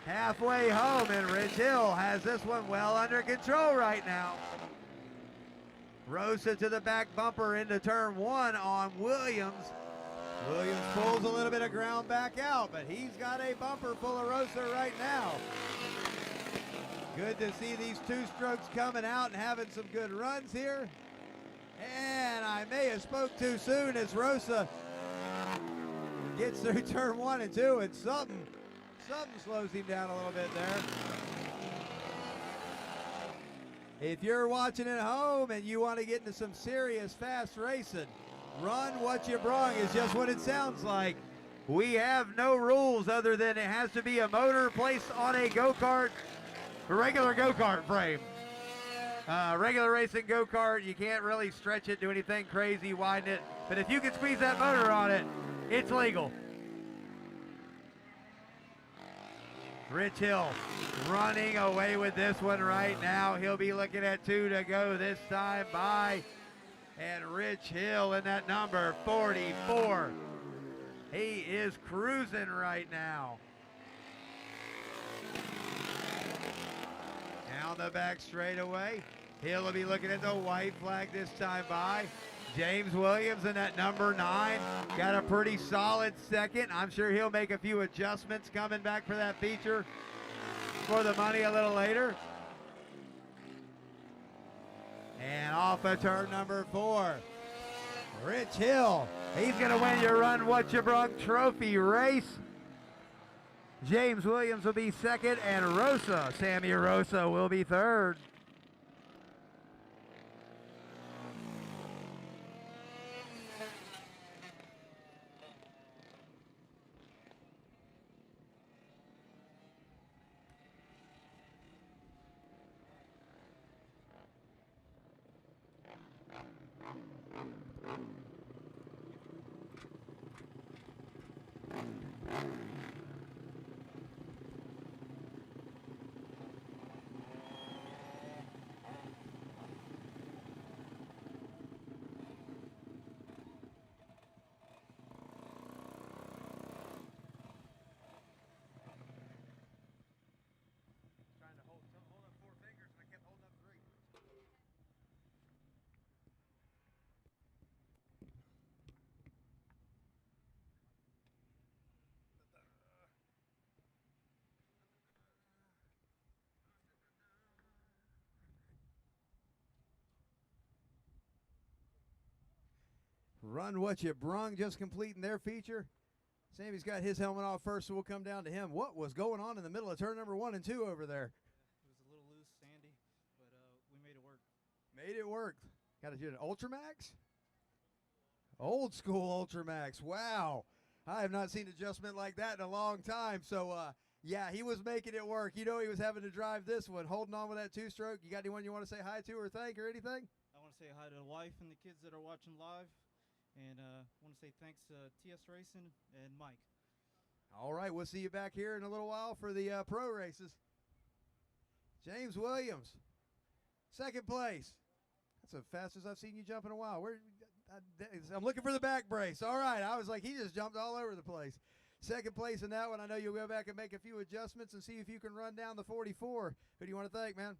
Halfway home, and Rich Hill has this one well under control right now. Rosa to the back bumper into turn 1 on Williams. Williams pulls a little bit of ground back out, but he's got a bumper full of Rosa right now. Good to see these two-strokes coming out and having some good runs here. And I may have spoke too soon as Rosa gets through turn 1 and 2, and something slows him down a little bit there. If you're watching at home and you want to get into some serious fast racing, Run What You Brung is just what it sounds like. We have no rules other than it has to be a motor placed on a go-kart, a regular go-kart frame. Regular racing go-kart, you can't really stretch it, do anything crazy, widen it. But if you can squeeze that motor on it, it's legal. Rich Hill running away with this one right now. He'll be looking at 2 to go this time by. And Rich Hill in that number 44. He is cruising right now. Down the back straightaway. Hill will be looking at the white flag this time by. James Williams in that number 9. Got a pretty solid second. I'm sure he'll make a few adjustments coming back for that feature for the money a little later. And off of turn number 4, Rich Hill. He's going to win your Run What You Brung trophy race. James Williams will be second, and Sammy Rosa will be third. Run What You Brung just completing their feature. Sammy's got his helmet off first, so we'll come down to him. What was going on in the middle of turn number 1 and 2 over there? It was a little loose, sandy, but we made it work. Made it work. Got to do an Ultramax? Old school Ultramax. Wow. I have not seen adjustment like that in a long time. So, yeah, he was making it work. You know he was having to drive this one, holding on with that two-stroke. You got anyone you want to say hi to or thank or anything? I want to say hi to the wife and the kids that are watching live. And I want to say thanks to TS Racing and Mike. All right, we'll see you back here in a little while for the pro races. James Williams, second place. That's the fastest I've seen you jump in a while. I'm looking for the back brace. All right, I was like, he just jumped all over the place. Second place in that one. I know you'll go back and make a few adjustments and see if you can run down the 44. Who do you want to thank, man?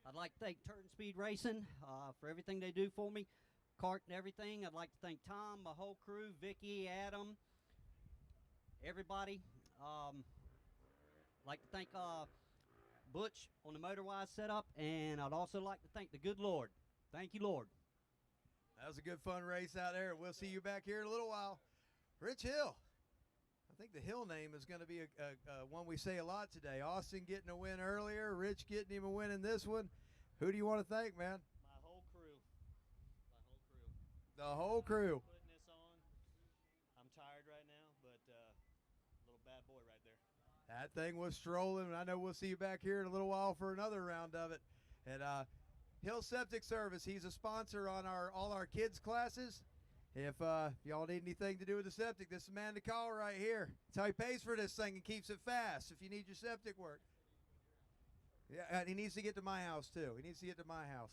I'd like to thank Turn Speed Racing for everything they do for me. Kart and everything. I'd like to thank Tom, my whole crew, Vicky, Adam, everybody. Like to thank Butch on the MotorWise setup, and I'd also like to thank the good Lord. Thank you, Lord. That was a good fun race out there. We'll see you back here in a little while. Rich Hill. I think the Hill name is going to be a one we say a lot today. Austin getting a win earlier, Rich getting him a win in this one. Who do you want to thank, man? The whole crew. Putting this on. I'm tired right now, but little bad boy right there. That thing was strolling, and I know we'll see you back here in a little while for another round of it. And Hill Septic Service, he's a sponsor on all our kids' classes. If y'all need anything to do with the septic, this is the man to call right here. That's how he pays for this thing and keeps it fast if you need your septic work. Yeah, and he needs to get to my house, too. He needs to get to my house.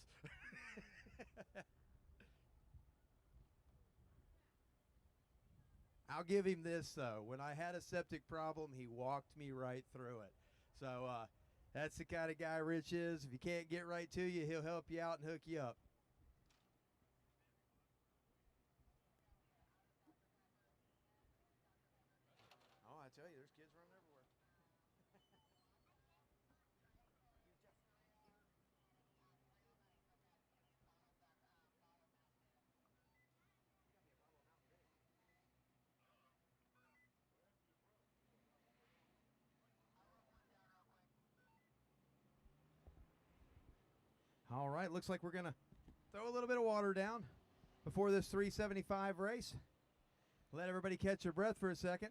I'll give him this, though. When I had a septic problem, he walked me right through it. So that's the kind of guy Rich is. If you can't get right to you, he'll help you out and hook you up. Oh, I tell you, there's kids running everywhere. All right, looks like we're going to throw a little bit of water down before this 375 race. Let everybody catch their breath for a second.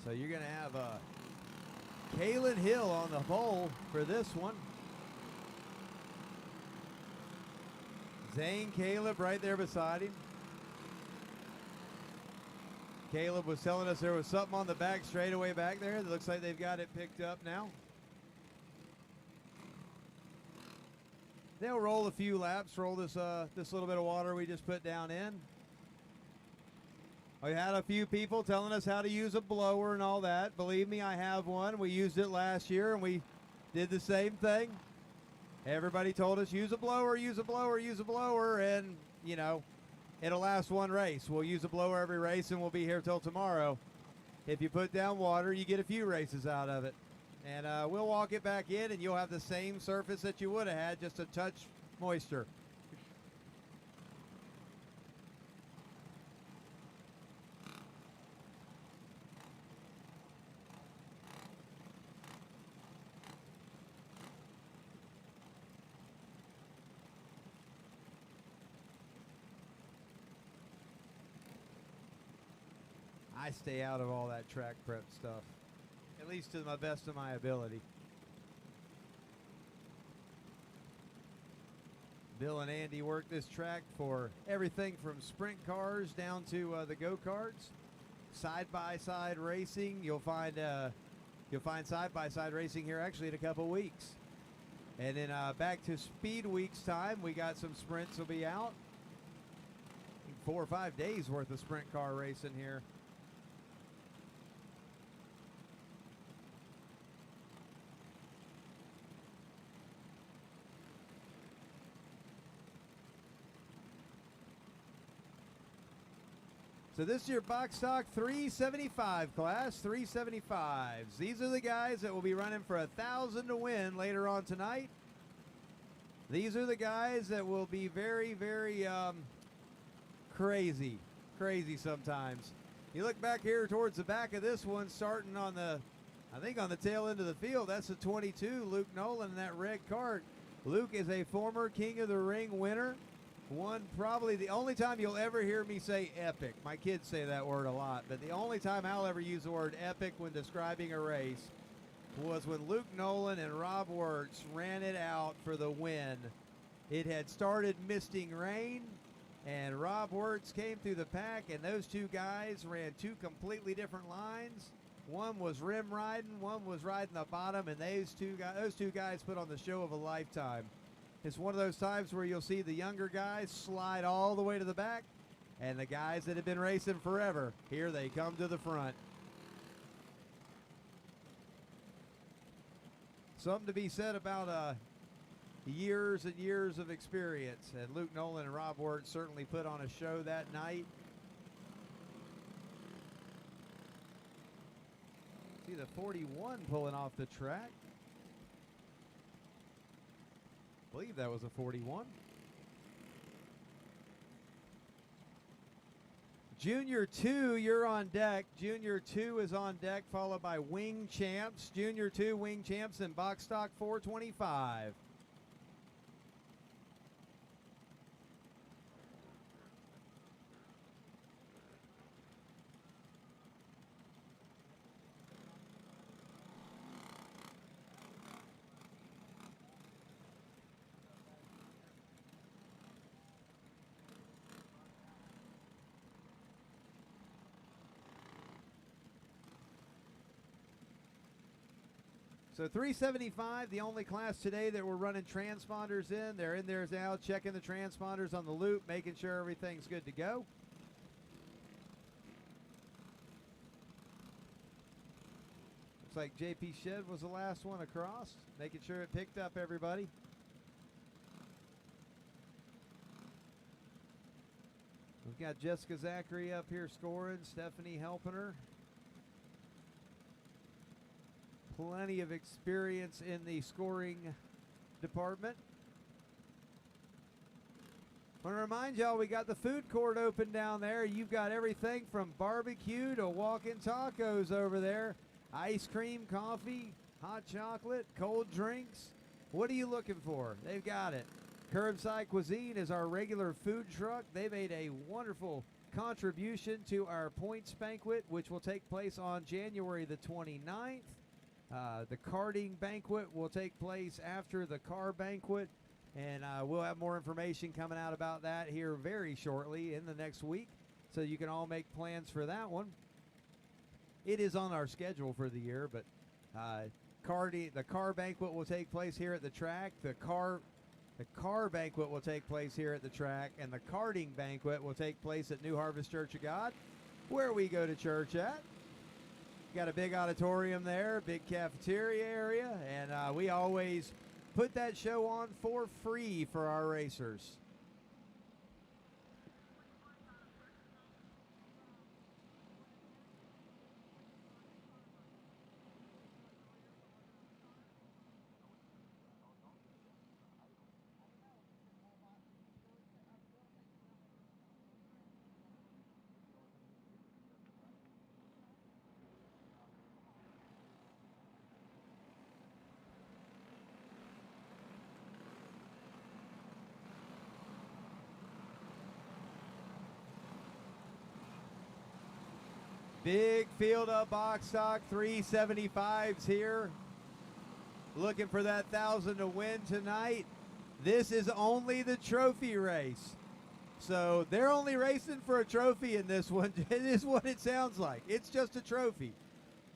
So you're going to have Kalen Hill on the pole for this one. Zane Caleb right there beside him. Caleb was telling us there was something on the back straightaway back there. It looks like they've got it picked up now. They'll roll a few laps, roll this little bit of water we just put down in. We had a few people telling us how to use a blower and all that. Believe me, I have one. We used it last year and we did the same thing. Everybody told us use a blower, use a blower, use a blower, and you know, it'll last one race. We'll use a blower every race and we'll be here till tomorrow. If you put down water, you get a few races out of it. And we'll walk it back in and you'll have the same surface that you would have had, just a touch moisture. I stay out of all that track prep stuff, at least to the best of my ability. Bill and Andy work this track for everything from sprint cars down to the go-karts, side-by-side racing. You'll find side-by-side racing here actually in a couple weeks. And then back to Speed Week's time, we got some sprints will be out. 4 or 5 days worth of sprint car racing here. So this is your box stock 375 class, 375s. These are the guys that will be running for 1,000 to win later on tonight. These are the guys that will be very, very crazy sometimes. You look back here towards the back of this one, starting on the, I think on the tail end of the field, that's the 22, Luke Nolan in that red cart. Luke is a former King of the Ring winner. One, probably the only time you'll ever hear me say epic. My kids say that word a lot, but the only time I'll ever use the word epic when describing a race was when Luke Nolan and Rob Wirtz ran it out for the win. It had started misting rain, and Rob Wirtz came through the pack, and those two guys ran two completely different lines. One was rim riding, one was riding the bottom, and those two guys put on the show of a lifetime. It's one of those times where you'll see the younger guys slide all the way to the back, and the guys that have been racing forever, here they come to the front. Something to be said about years and years of experience, and Luke Nolan and Rob Wirtz certainly put on a show that night. See the 41 pulling off the track. I believe that was a 41. Junior 2, you're on deck. Junior 2 is on deck, followed by Wing Champs. Junior 2, Wing Champs, and box stock 425. So 375, the only class today that we're running transponders in. They're in there now, checking the transponders on the loop, making sure everything's good to go. Looks like JP Shed was the last one across, making sure it picked up everybody. We've got Jessica Zachary up here scoring, Stephanie helping her. Plenty of experience in the scoring department. I want to remind y'all we got the food court open down there. You've got everything from barbecue to walk-in tacos over there. Ice cream, coffee, hot chocolate, cold drinks. What are you looking for? They've got it. Curbside Cuisine is our regular food truck. They made a wonderful contribution to our points banquet, which will take place on January the 29th. The karting banquet will take place after the car banquet, and we'll have more information coming out about that here very shortly in the next week, so you can all make plans for that one. It is on our schedule for the year, but the car banquet will take place here at the track. The car banquet will take place here at the track, and the karting banquet will take place at New Harvest Church of God, where we go to church at. Got a big auditorium there, big cafeteria area, and we always put that show on for free for our racers. Big field of box stock 375s here. Looking for that 1,000 to win tonight. This is only the trophy race. So they're only racing for a trophy in this one. It is what it sounds like. It's just a trophy.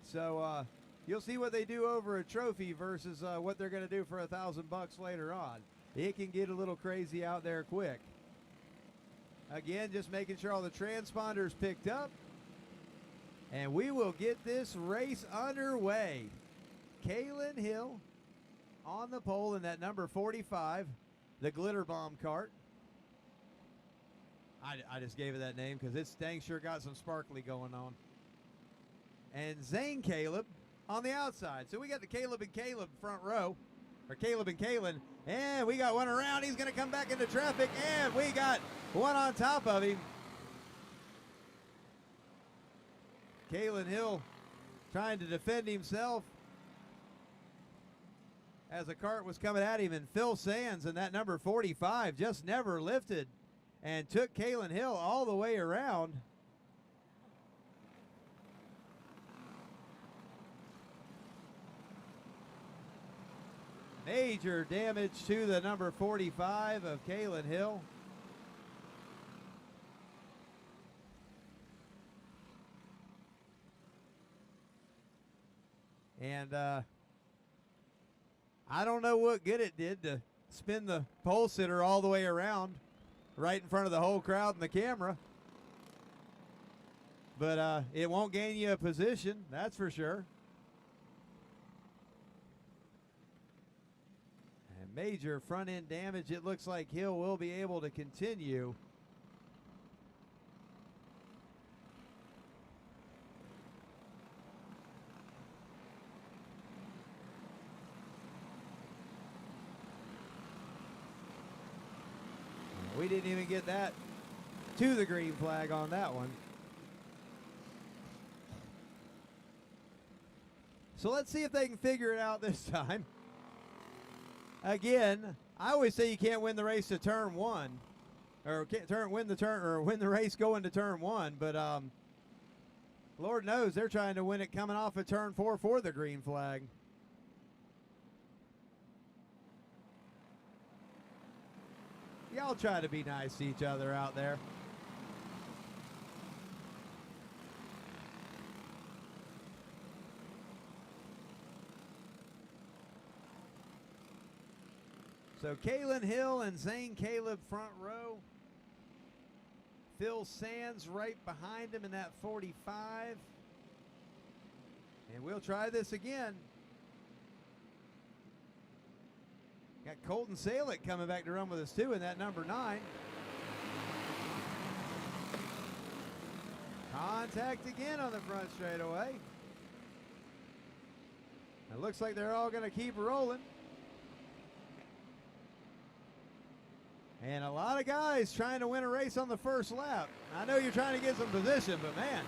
So you'll see what they do over a trophy versus what they're going to do for $1,000 later on. It can get a little crazy out there quick. Again, just making sure all the transponders picked up. And we will get this race underway. Kaylin Hill on the pole in that number 45, the Glitter Bomb cart. I just gave it that name because it's dang sure got some sparkly going on. And Zane Caleb on the outside. So we got the Caleb and Caleb front row, or Caleb and Kaylin. And we got one around. He's going to come back into traffic. And we got one on top of him. Kaylin Hill trying to defend himself as a cart was coming at him, and Phil Sands in that number 45 just never lifted and took Kaylin Hill all the way around. Major damage to the number 45 of Kaylin Hill. And I don't know what good it did to spin the pole sitter all the way around right in front of the whole crowd and the camera. But it won't gain you a position, that's for sure. And major front end damage. It looks like Hill will be able to continue. We didn't even get that to the green flag on that one. So let's see if they can figure it out this time. Again, I always say you can't win the race to turn one, or win the race going to turn one. But Lord knows they're trying to win it coming off of turn 4 for the green flag. Y'all try to be nice to each other out there. So Kaylin Hill and Zane Caleb front row. Phil Sands right behind him in that 45. And we'll try this again. Got Colton Salick coming back to run with us too in that number 9. Contact again on the front straightaway. It looks like they're all going to keep rolling. And a lot of guys trying to win a race on the first lap. I know you're trying to get some position, but man,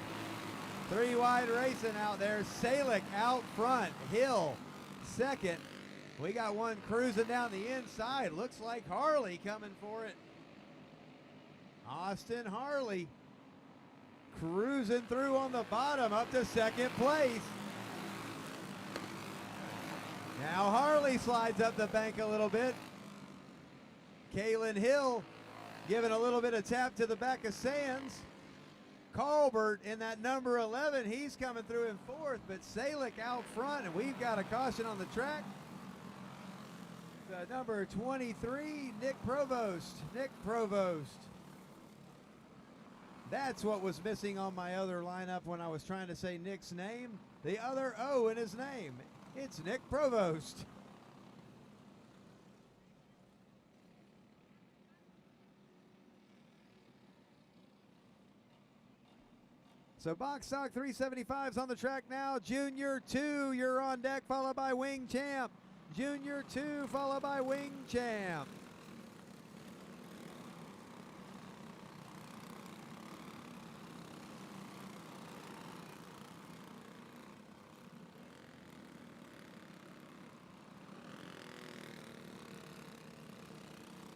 3 wide racing out there. Salick out front, Hill second. We got one cruising down the inside. Looks like Harley coming for it. Austin Harley cruising through on the bottom up to second place. Now Harley slides up the bank a little bit. Kaylin Hill giving a little bit of tap to the back of Sands. Colbert in that number 11, he's coming through in fourth, but Salick out front, and we've got a caution on the track. Number 23, Nick Provost. That's what was missing on my other lineup when I was trying to say Nick's name. The other O in his name. It's Nick Provost. So box stock 375's on the track now. Junior 2, you're on deck, followed by Wing Champ. Junior 2, followed by Wing Champ.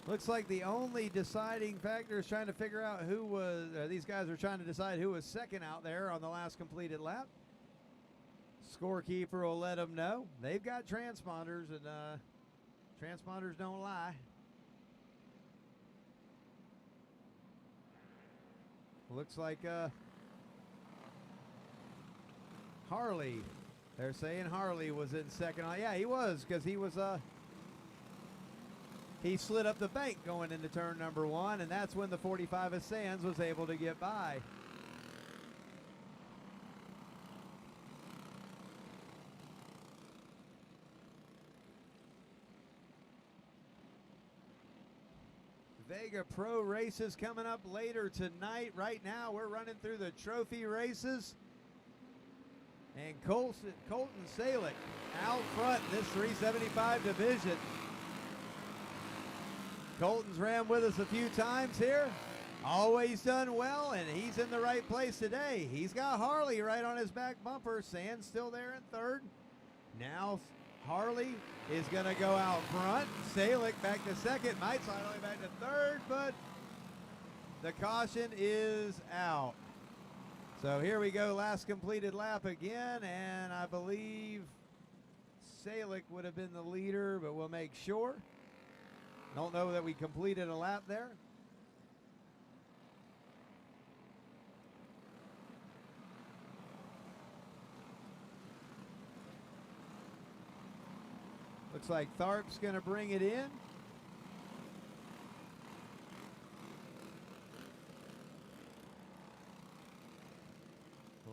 Looks like the only deciding factor is trying to figure out who was, these guys are trying to decide who was second out there on the last completed lap. Scorekeeper will let them know. They've got transponders, and transponders don't lie. Looks like Harley. They're saying Harley was in second. Yeah, he was, because he was he slid up the bank going into turn number 1, and that's when the 45 of Sands was able to get by. Vega Pro Races coming up later tonight. Right now, we're running through the trophy races. And Colton Salick out front in this 375 division. Colton's ran with us a few times here. Always done well, and he's in the right place today. He's got Harley right on his back bumper. Sands still there in third. Now Harley is going to go out front. Salick back to second. Might slide all the way back to third, but the caution is out. So here we go, last completed lap again, and I believe Salick would have been the leader, but we'll make sure. Don't know that we completed a lap there. Looks like Tharp's going to bring it in.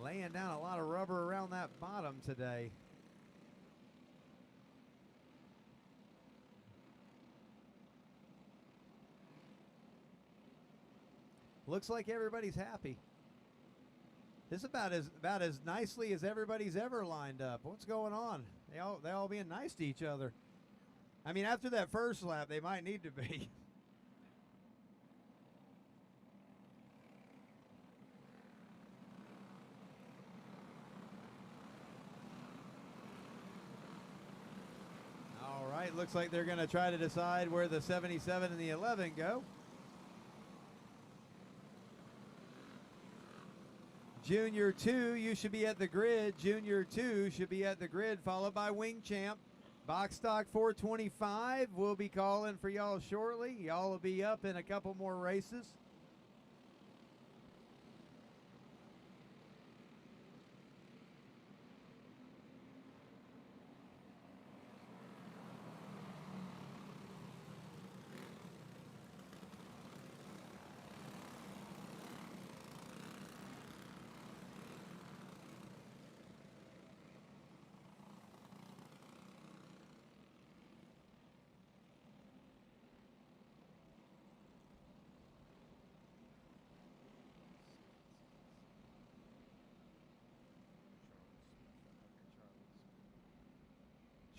Laying down a lot of rubber around that bottom today. Looks like everybody's happy. This is about as nicely as everybody's ever lined up. What's going on? They all being nice to each other. I mean, after that first lap, they might need to be. All right, looks like they're going to try to decide where the 77 and the 11 go. Junior 2, you should be at the grid. Junior 2 should be at the grid, followed by Wing Champ. Box stock 425. We'll be calling for y'all shortly. Y'all will be up in a couple more races.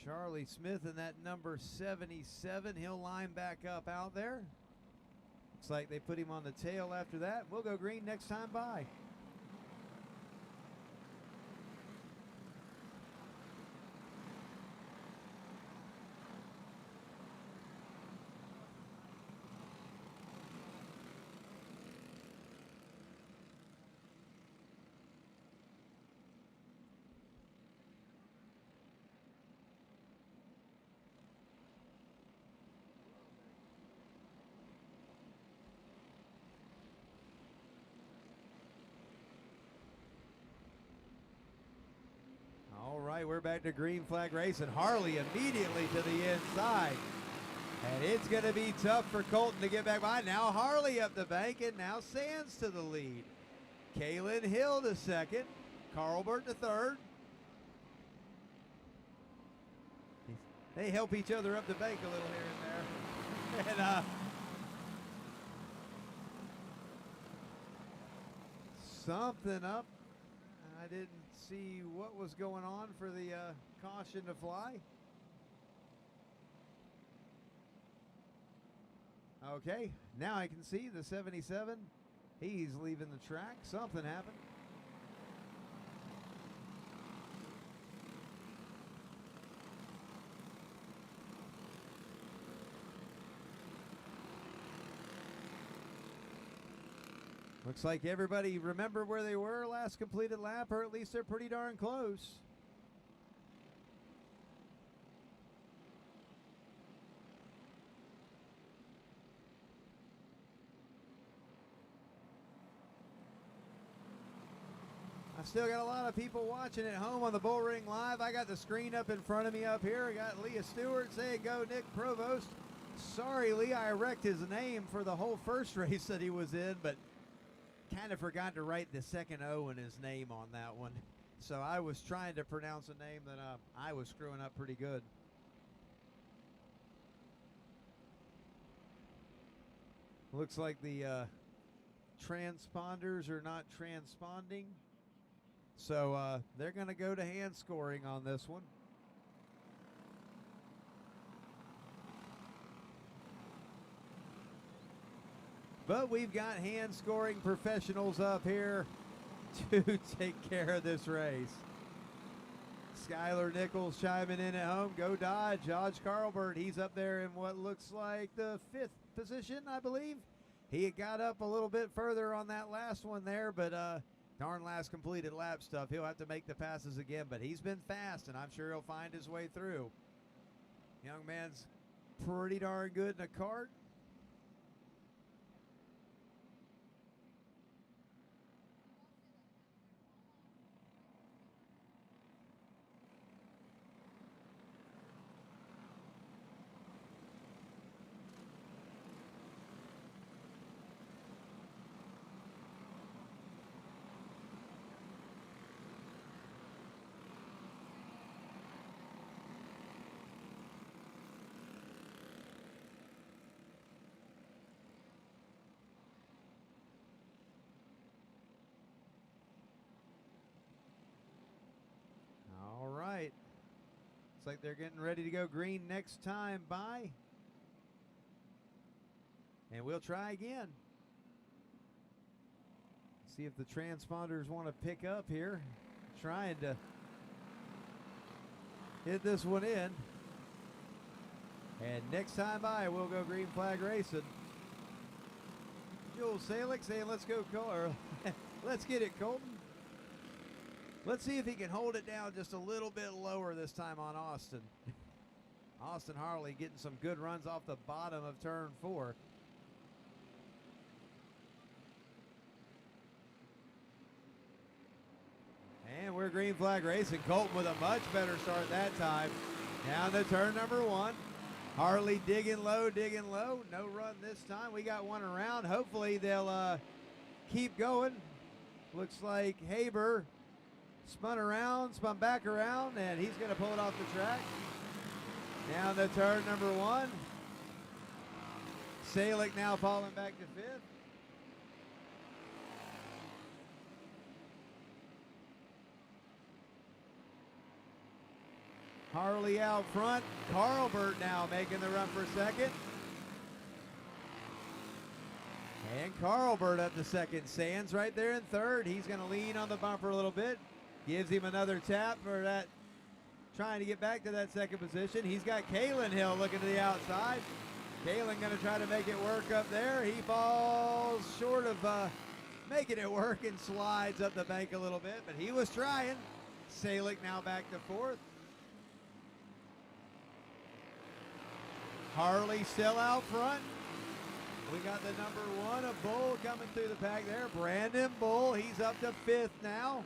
Charlie Smith in that number 77. He'll line back up out there. Looks like they put him on the tail after that. We'll go green next time by. right, we're back to green flag racing. Harley immediately to the inside. And it's going to be tough for Colton to get back by. Now Harley up the bank, and now Sands to the lead. Kaylin Hill to second. Carlbert to third. They help each other up the bank a little here and there. And something up. I didn't see what was going on for the caution to fly. Okay, now I can see the 77. He's leaving the track. Something happened. Looks like everybody remember where they were last completed lap, or at least they're pretty darn close. I've still got a lot of people watching at home on the Bullring Live. I got the screen up in front of me up here. I got Leah Stewart saying, "Go Nick Provost." Sorry, Lee, I wrecked his name for the whole first race that he was in, but kind of forgot to write the second O in his name on that one. So I was trying to pronounce a name that I was screwing up pretty good. Looks like the transponders are not transponding. So they're going to go to hand scoring on this one. But we've got hand scoring professionals up here to take care of this race. Skylar Nichols chiming in at home. Go Dodge. Josh Carlbert, he's up there in what looks like the 5th position, I believe. He had got up a little bit further on that last one there, but darn last completed lap stuff. He'll have to make the passes again, but he's been fast, and I'm sure he'll find his way through. Young man's pretty darn good in a kart. Looks like they're getting ready to go green next time by. And we'll try again. See if the transponders want to pick up here. Trying to hit this one in. And next time by, we'll go green flag racing. Joel Salick saying, let's go, let's get it, Colton. Let's see if he can hold it down just a little bit lower this time on Austin. Austin Harley getting some good runs off the bottom of turn 4. And we're green flag racing. Colton with a much better start that time. Down to turn number 1. Harley digging low, digging low. No run this time. We got one around. Hopefully they'll keep going. Looks like Haber spun around, spun back around, and he's going to pull it off the track. Down to turn number 1. Salick now falling back to 5th. Harley out front. Carlbert now making the run for second. And Carlbert up to second. Sands right there in third. He's going to lean on the bumper a little bit. Gives him another tap for that, trying to get back to that second position. He's got Kalen Hill looking to the outside. Kalen going to try to make it work up there. He falls short of making it work and slides up the bank a little bit, but he was trying. Salick now back to 4th. Harley still out front. We got the number 1 of Bull coming through the pack there. Brandon Bull, he's up to 5th now.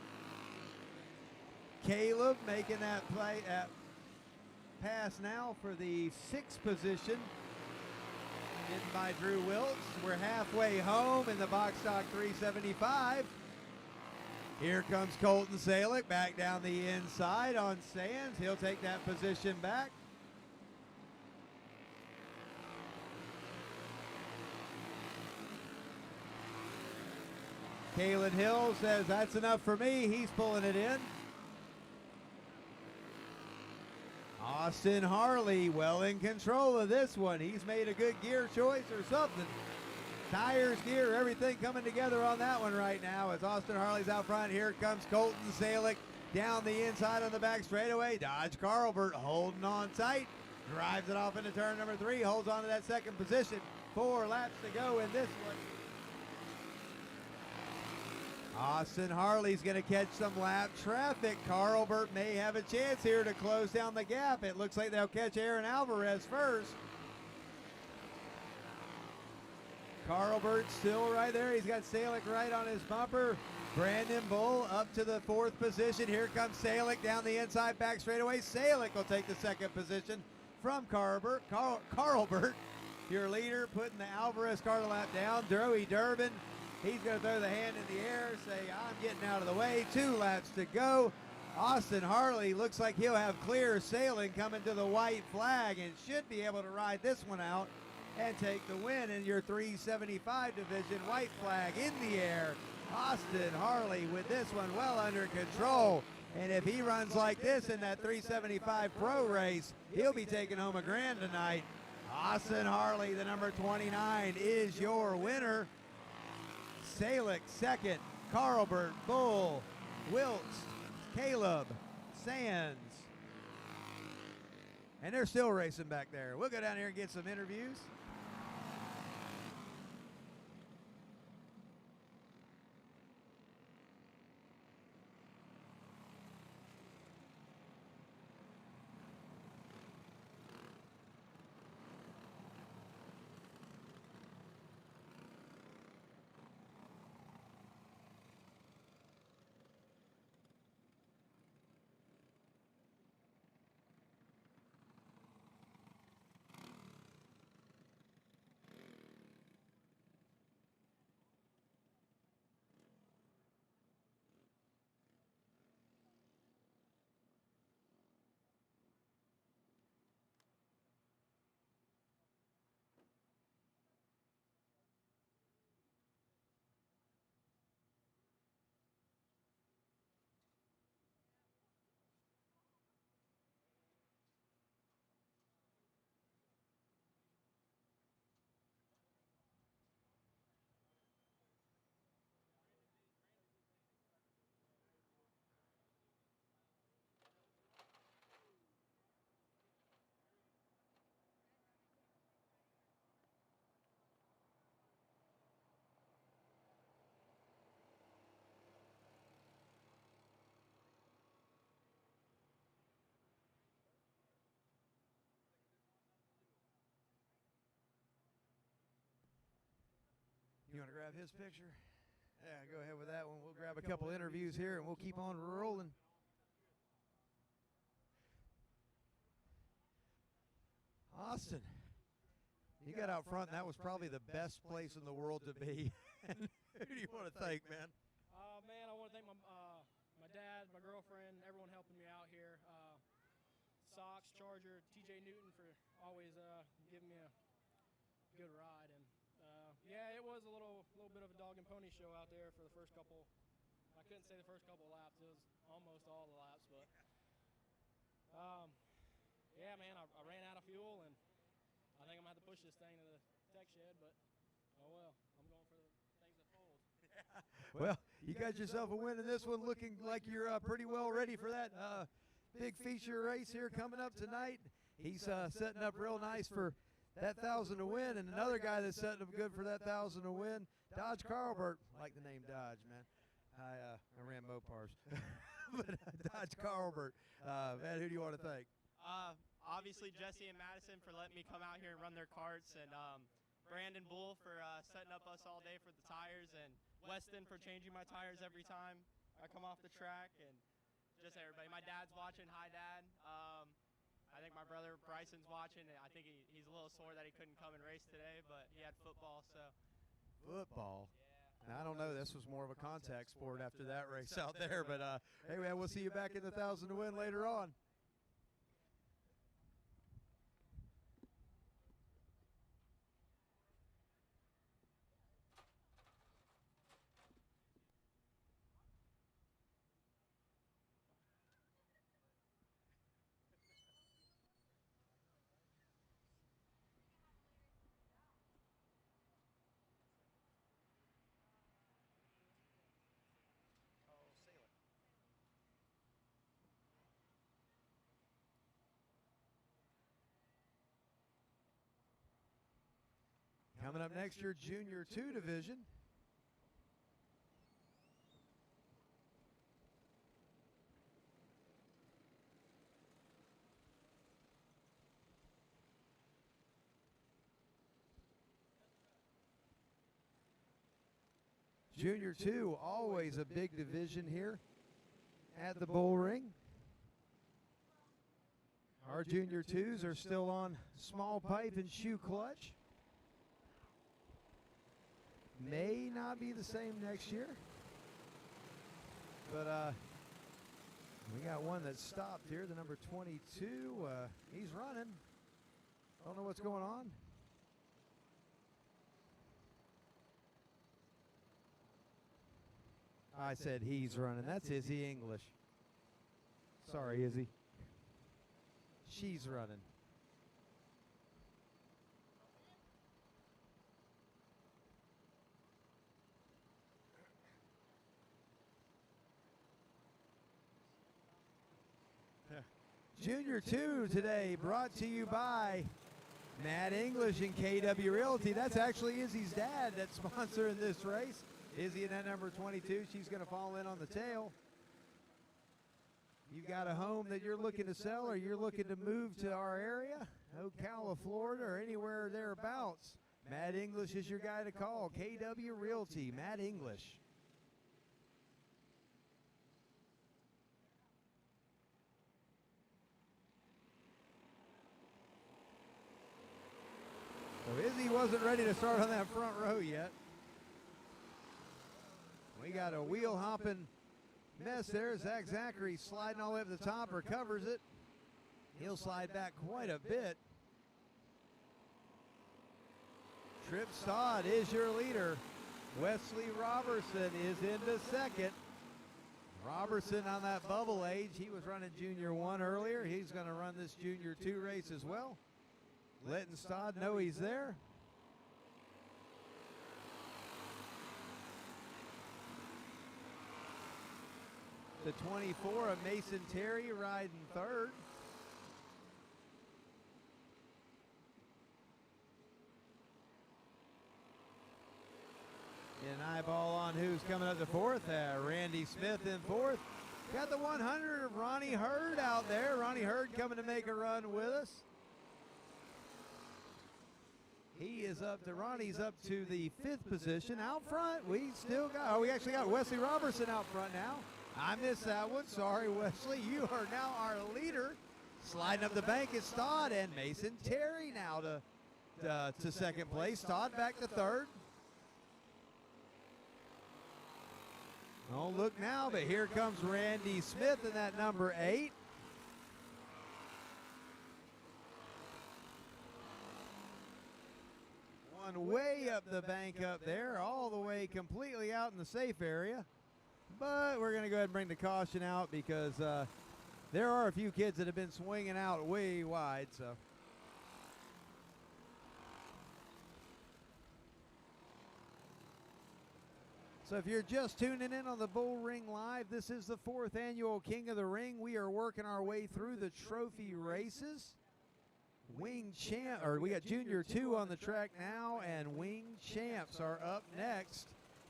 Caleb making that play pass now for the 6th position. Hidden by Drew Wilkes. We're halfway home in the box stock 375. Here comes Colton Salick back down the inside on Sands. He'll take that position back. Kalen Hill says, that's enough for me. He's pulling it in. Austin Harley well in control of this one. He's made a good gear choice or something. Tires, gear, everything coming together on that one right now as Austin Harley's out front. Here comes Colton Salick down the inside on the back straightaway. Dodge Carlbert holding on tight. Drives it off into turn number 3. Holds on to that 2nd position. 4 laps to go in this one. Austin Harley's going to catch some lap traffic. Carlbert may have a chance here to close down the gap. It looks like they'll catch Aaron Alvarez first. Carlbert still right there. He's got Salick right on his bumper. Brandon Bull up to the 4th position. Here comes Salick down the inside back straightaway. Salick will take the 2nd position from Carlbert. Carlbert, your leader, putting the Alvarez car lap down. Joey Durbin. He's going to throw the hand in the air, say, I'm getting out of the way. 2 laps to go. Austin Harley looks like he'll have clear sailing coming to the white flag and should be able to ride this one out and take the win in your 375 division. White flag in the air. Austin Harley with this one well under control. And if he runs like this in that 375 pro race, he'll be taking home a grand tonight. Austin Harley, the number 29, is your winner. Salick second, Carlbert, Bull, Wilkes, Caleb, Sands. And they're still racing back there. We'll go down here and get some interviews. You want to grab his picture? Yeah, go ahead with that one. We'll grab a couple interviews here and we'll keep on rolling. Austin, you got out front, and that was probably the best place in the world to be. Who do you want to thank, man? Man, I want to thank my dad, my girlfriend, everyone helping me out here. Sox, Charger, TJ Newton for always giving me a good ride. And yeah, it was a little bit of a dog and pony show out there for the first couple. I couldn't say the first couple of laps. It was almost all the laps, but yeah, man, I ran out of fuel, and I think I'm gonna have to push this thing to the tech shed. But oh well, I'm going for the things that fold. Well, you got yourself a win in this one. Looking like you're pretty well ready for that big feature race here coming up tonight. He's setting up real nice for that 1,000 to win, and another guy that's setting up good for that 1,000 to win, Dodge Carlbert. Like the name Dodge, man. I ran Mopars. But Dodge Carlbert. Man, who do you want to thank? Obviously Jesse and Madison for letting me come out here and run their karts, and Brandon Bull for setting up us all day for the tires, and Weston for changing my tires every time I come off the track, and just everybody. My dad's watching. Hi, Dad. I think my brother Bryson's watching. I think he's a little sore that he couldn't come and race today, but he had football, so. Football? Now, I don't know. This was more of a contact sport after that race out there. But, hey, man, we'll see you back in the 1,000 to win later on. Coming up next, your Junior 2 division. Junior 2, always a big division here at the Bullring. Our Junior 2s are still on small pipe and shoe clutch. May not be the same next year. But we got one that stopped here, the number 22. He's running. Don't know what's going on. I said he's running. That's Izzy English. Sorry, Izzy. She's running. Junior 2 today brought to you by Matt English and KW Realty. That's actually Izzy's dad that's sponsoring this race. Izzy in that number 22, she's going to fall in on the tail. You got a home that you're looking to sell or you're looking to move to our area, Ocala, Florida, or anywhere thereabouts, Matt English is your guy to call. KW Realty, Matt English. So Izzy wasn't ready to start on that front row yet. We got a wheel hopping mess there. Zach Zachary sliding all the way up the top, recovers it. He'll slide back quite a bit. Trip Stodd is your leader. Wesley Robertson is into second. Robertson on that bubble age. He was running Junior 1 earlier. He's going to run this Junior 2 race as well. Letting Stodd know he's there. The 24 of Mason Terry riding third. Get an eyeball on who's coming up to fourth. Randy Smith in fourth. Got the 100 of Ronnie Hurd out there. Ronnie Hurd coming to make a run with us. He is up to, Ronnie's up to the 5th position. Out front, we still got, we actually got Wesley Robertson out front now. I missed that one. Sorry, Wesley. You are now our leader. Sliding up the bank is Stodd and Mason Terry now to second place. Stodd back to third. Don't look now, but here comes Randy Smith in that number 8. One way up the bank up there, all the way completely out in the safe area. But we're going to go ahead and bring the caution out because there are a few kids that have been swinging out way wide. So if you're just tuning in on the Bullring Live, this is the 4th annual King of the Ring. We are working our way through the trophy races. Wing champ, or we got Junior 2 on the track now, and Wing Champs are up next.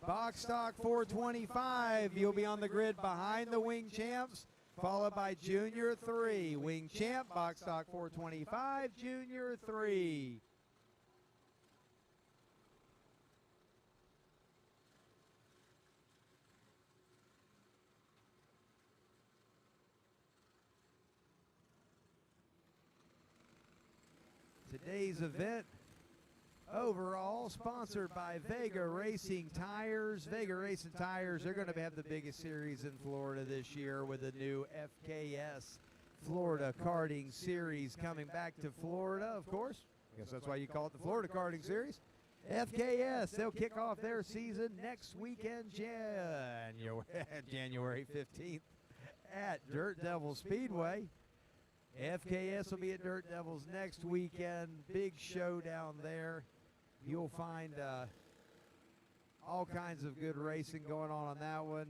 Box stock 425. You'll be on the grid behind the Wing Champs, followed by Junior 3. Wing Champ, box stock 425, Junior 3. today's event overall sponsored by Vega Racing Tires. Vega Racing Tires, they're going to have the biggest series in Florida this year with the new FKS Florida Karting Series coming back to Florida, of course. I guess that's why you call it the Florida Karting Series. FKS, they'll kick off their season next weekend, January 15th at Dirt Devil Speedway. FKS will be at Dirt Devils next weekend. Big show down there. You'll find all kinds of good racing going on that one.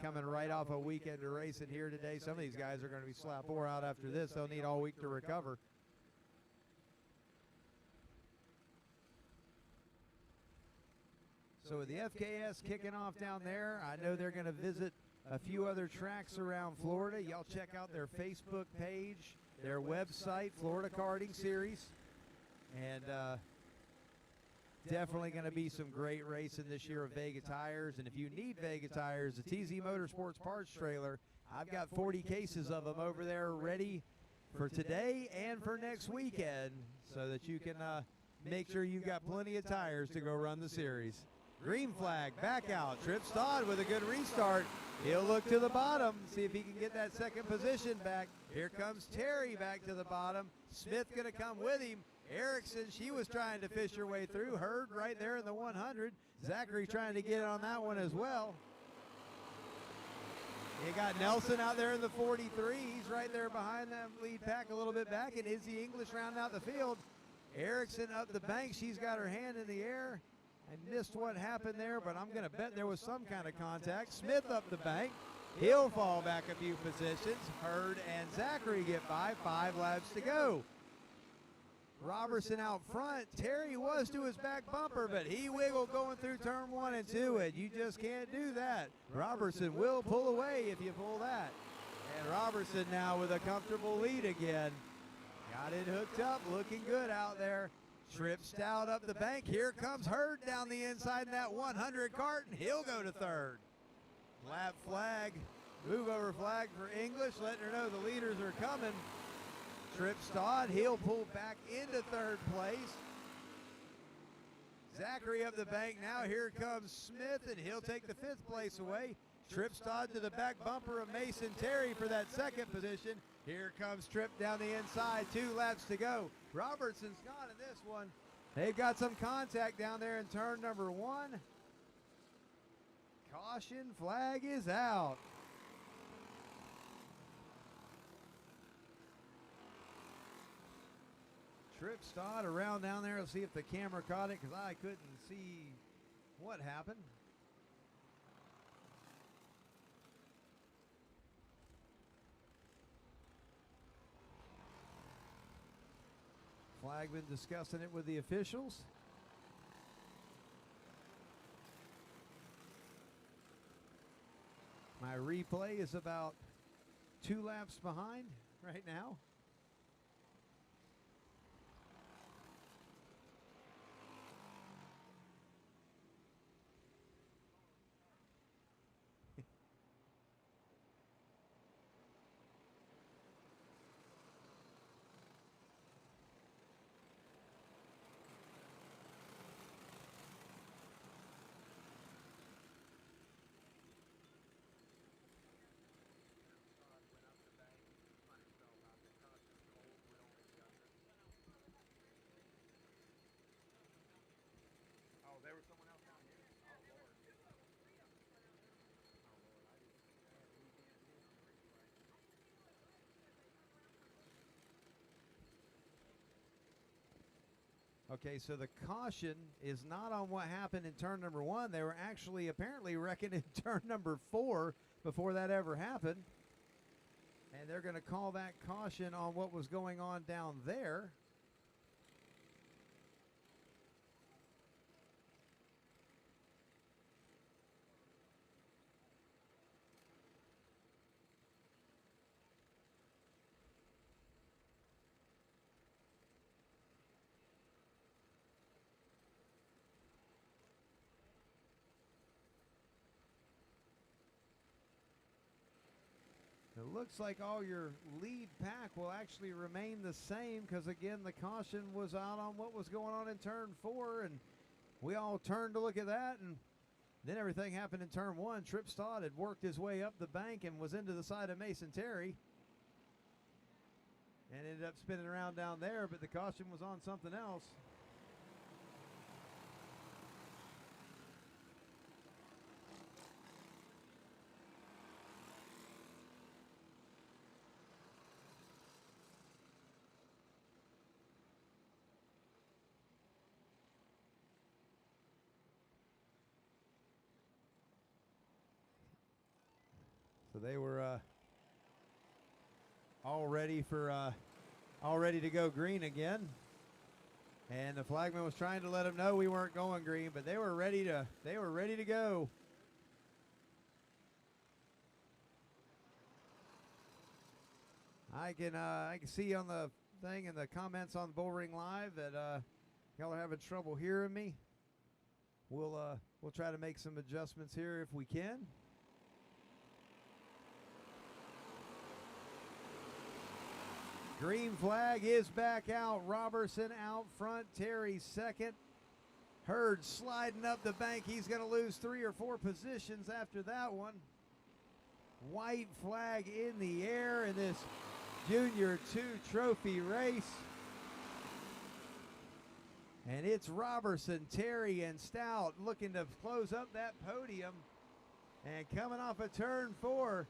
Coming right off a weekend of racing here today. Some of these guys are going to be slap or out after this. They'll need all week to recover. So with the FKS kicking off down there, I know they're going to visit a few other tracks around Florida. Y'all check out their Facebook page, their website, Florida Karting Series. And definitely going to be some great racing this year of Vega Tires. And if you need Vega Tires, the TZ Motorsports Parts Trailer, I've got 40 cases of them over there ready for today and for next weekend so that you can make sure you've got plenty of tires to go run the series. Green flag, back out. Trip Stod with a good restart. He'll look to the bottom, see if he can get that second position back. Here comes Terry back to the bottom. Smith going to come with him. Erickson, she was trying to fish her way through. Hurd right there in the 100. Zachary trying to get on that one as well. You got Nelson out there in the 43. He's right there behind that lead pack a little bit back. And Izzy English rounding out the field. Erickson up the bank. She's got her hand in the air. I missed what happened there, but I'm going to bet there was some kind of contact. Smith up the bank. He'll fall back a few positions. Hurd and Zachary get by. 5 laps to go. Robertson out front. Terry was to his back bumper, but he wiggled going through turn 1 and 2, and you just can't do that. Robertson will pull away if you pull that. And Robertson now with a comfortable lead again. Got it hooked up, looking good out there. Trip Stout up the bank. Here comes Hurd down the inside in that 100 cart, and he'll go to third. Lap flag, move over flag for English, letting her know the leaders are coming. Trip Stod, he'll pull back into third place. Zachary up the bank now. Here comes Smith, and he'll take the 5th place away. Trip Stod to the back bumper of Mason Terry for that second position. Here comes Trip down the inside. 2 laps to go. Robertson's gone in this one. They've got some contact down there in turn number 1. Caution flag is out. Trip Stod around down there. Let's see if the camera caught it because I couldn't see what happened. Flag been discussing it with the officials. My replay is about 2 laps behind right now. Okay, so the caution is not on what happened in turn number 1. They were actually apparently wrecking in turn number 4 before that ever happened. And they're going to call that caution on what was going on down there. It looks like all your lead pack will actually remain the same because, again, the caution was out on what was going on in turn 4, and we all turned to look at that, and then everything happened in turn 1. Trip Stott had worked his way up the bank and was into the side of Mason Terry and ended up spinning around down there, but the caution was on something else. So they were all ready to go green again, and the flagman was trying to let them know we weren't going green, but they were ready to go. I can see on the thing in the comments on Bullring Live that y'all are having trouble hearing me. We'll try to make some adjustments here if we can. Green flag is back out. Robertson out front. Terry second. Hurd sliding up the bank. He's going to lose 3 or 4 positions after that one. White flag in the air in this Junior 2 trophy race. And it's Robertson, Terry, and Stout looking to close up that podium. And coming off of turn 4,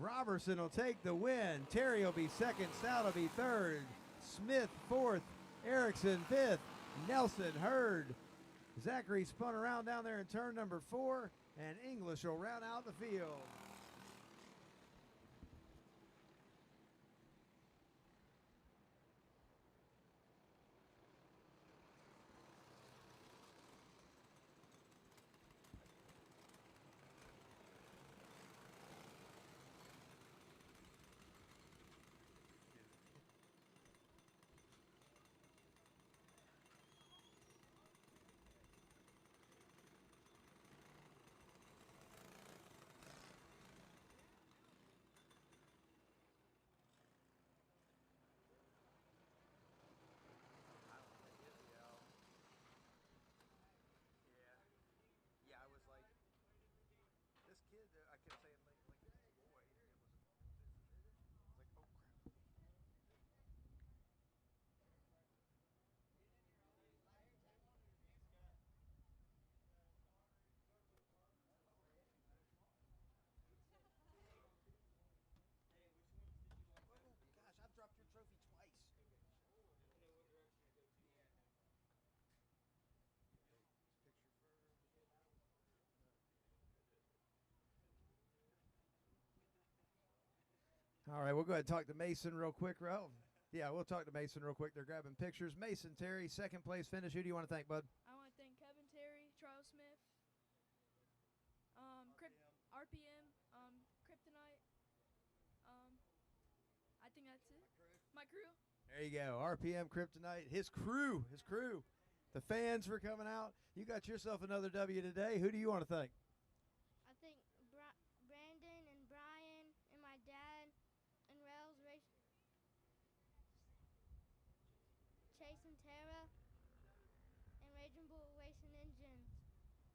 Robertson will take the win. Terry will be second. Stout will be third. Smith fourth. Erickson fifth. Nelson Hurd. Zachary spun around down there in turn number 4. And English will round out the field. All right, we'll go ahead and talk to Mason real quick, Yeah, we'll talk to Mason real quick. They're grabbing pictures. Mason Terry, second place finish. Who do you want to thank, bud? I want to thank Kevin Terry, Charles Smith, RPM, Kryptonite. I think that's it. My crew. There you go. RPM, Kryptonite, his crew. The fans for coming out. You got yourself another W today. Who do you want to thank? I think Brandon and Brian and my dad and Rails Chase and Tara and Raging Bull Racing Engines.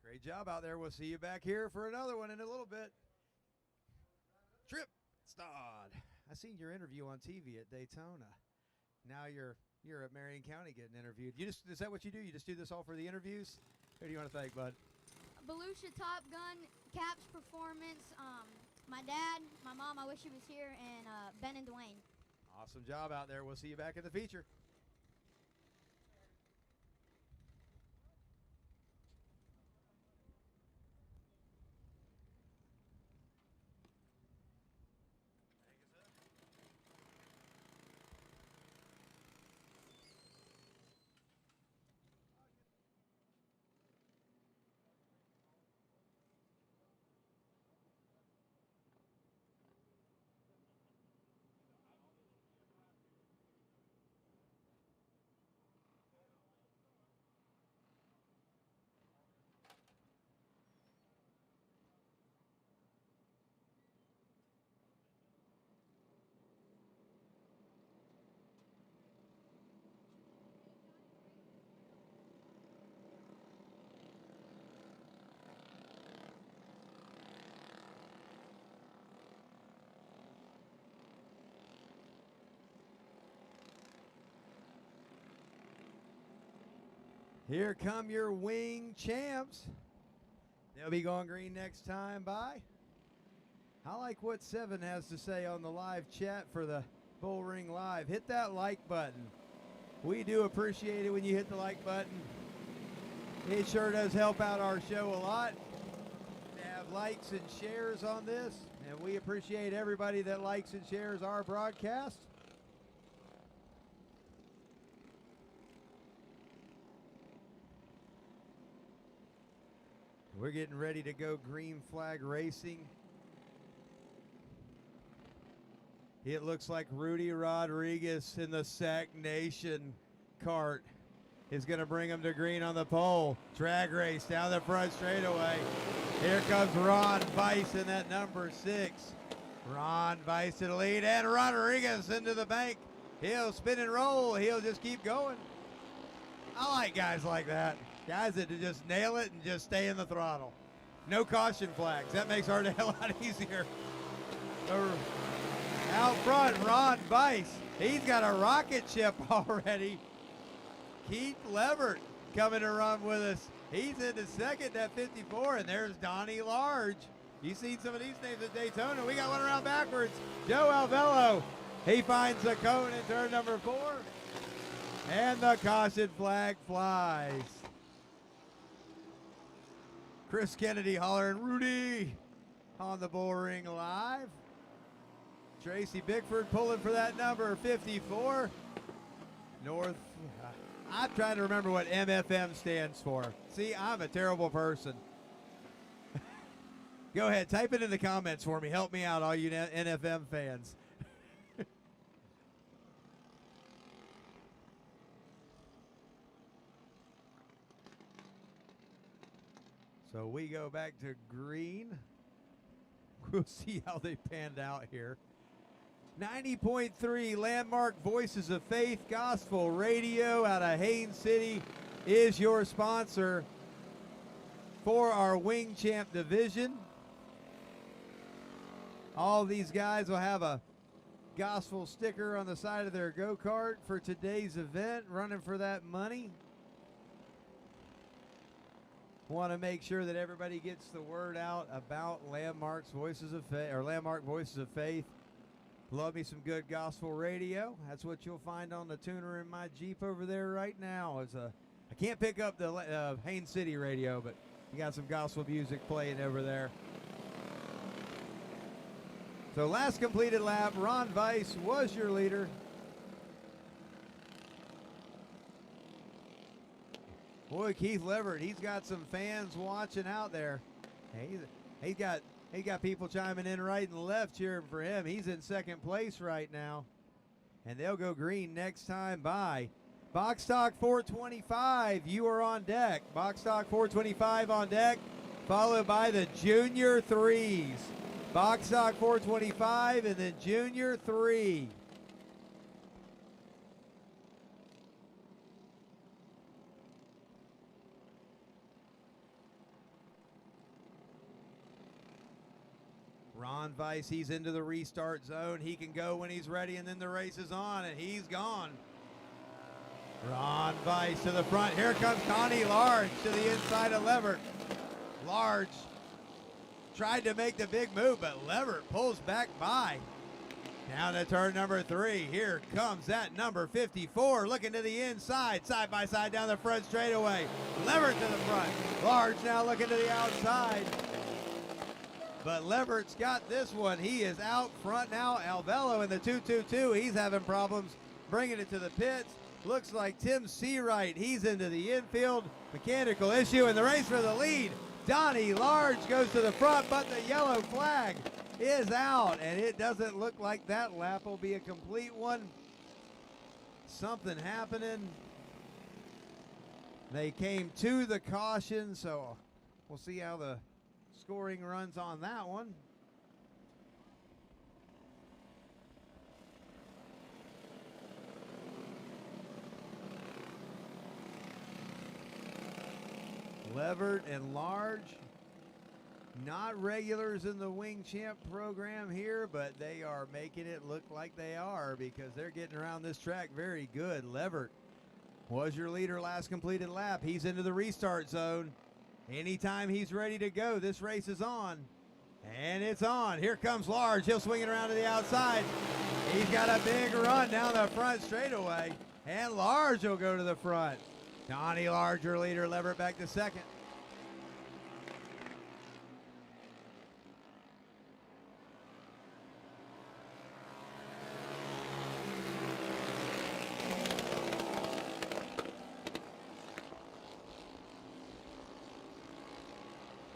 Great job out there. We'll see you back here for another one in a little bit. Trip Stott. I seen your interview on TV at Daytona. Now you're at Marion County getting interviewed. Is that what you do? You just do this all for the interviews? Who do you want to thank, bud? Belushi Top Gun, Caps Performance, my dad, my mom, I wish he was here, and Ben and Dwayne. Awesome job out there. We'll see you back in the feature. Here come your wing champs. They'll be going green next time by. I like what Seven has to say on the live chat for the Bullring Live. Hit that like button. We do appreciate it when you hit the like button. It sure does help out our show a lot to have likes and shares on this, and we appreciate everybody that likes and shares our broadcast. We're getting ready to go green flag racing. It looks like Rudy Rodriguez in the Sac Nation cart is going to bring him to green on the pole. Drag race down the front straightaway. Here comes Ron Weiss in that number 6. Ron Weiss to the lead, and Rodriguez into the bank. He'll spin and roll. He'll just keep going. I like guys like that. Guys that just nail it and just stay in the throttle. No caution flags. That makes our day a lot easier. Out front, Ron Weiss. He's got a rocket ship already. Keith Levert coming to run with us. He's into second at 54, and there's Donnie Large. You've seen some of these names at Daytona. We got one around backwards. Joe Alvello. He finds the cone in turn number 4. And the caution flag flies. Chris Kennedy hollering, Rudy, on the Bullring Live. Tracy Bickford pulling for that number 54. North. I'm trying to remember what MFM stands for. See, I'm a terrible person. Go ahead, type it in the comments for me. Help me out, all you NFM fans. So we go back to green. We'll see how they panned out here. 90.3 Landmark Voices of Faith Gospel Radio out of Haines City is your sponsor for our Wing Champ division. All these guys will have a gospel sticker on the side of their go-kart for today's event, running for that money. Want to make sure that everybody gets the word out about Landmark Voices of Faith. Love me some good gospel radio. That's what you'll find on the tuner in my Jeep over there right now. I can't pick up the Haines City radio, but you got some gospel music playing over there. So last completed lap, Ron Weiss was your leader. Boy, Keith Levert, he's got some fans watching out there. He's got people chiming in right and left cheering for him. He's in second place right now. And they'll go green next time by. Box Stock 425, you are on deck. Box Stock 425 on deck, followed by the Junior 3s. Box Stock 425 and then Junior 3. Ron Weiss, he's into the restart zone. He can go when he's ready, and then the race is on, and he's gone. Ron Weiss to the front. Here comes Donnie Large to the inside of Levert. Large tried to make the big move, but Levert pulls back by. Down to turn number 3. Here comes that number 54, looking to the inside, side by side down the front straightaway. Levert to the front. Large now looking to the outside. But Levert's got this one. He is out front now. Alvello in the 222. He's having problems bringing it to the pits. Looks like Tim Seawright. He's into the infield. Mechanical issue in the race for the lead. Donnie Large goes to the front, but the yellow flag is out. And it doesn't look like that lap will be a complete one. Something happening. They came to the caution, so we'll see how the scoring runs on that one. Levert and Large, not regulars in the Wing Champ program here, but they are making it look like they are because they're getting around this track very good. Levert was your leader last completed lap. He's into the restart zone. Anytime he's ready to go, this race is on. And it's on. Here comes Large. He'll swing it around to the outside. He's got a big run down the front straightaway. And Large will go to the front. Donnie Large, your leader, Leverett back to second.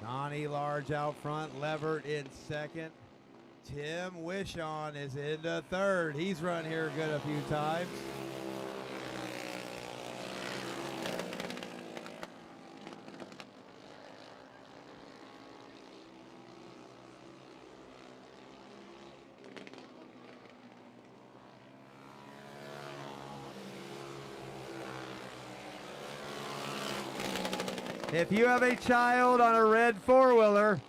Donnie Large out front, Leverett in second. Tim Wishon is into third. He's run here good a few times. If you have a child on a red four-wheeler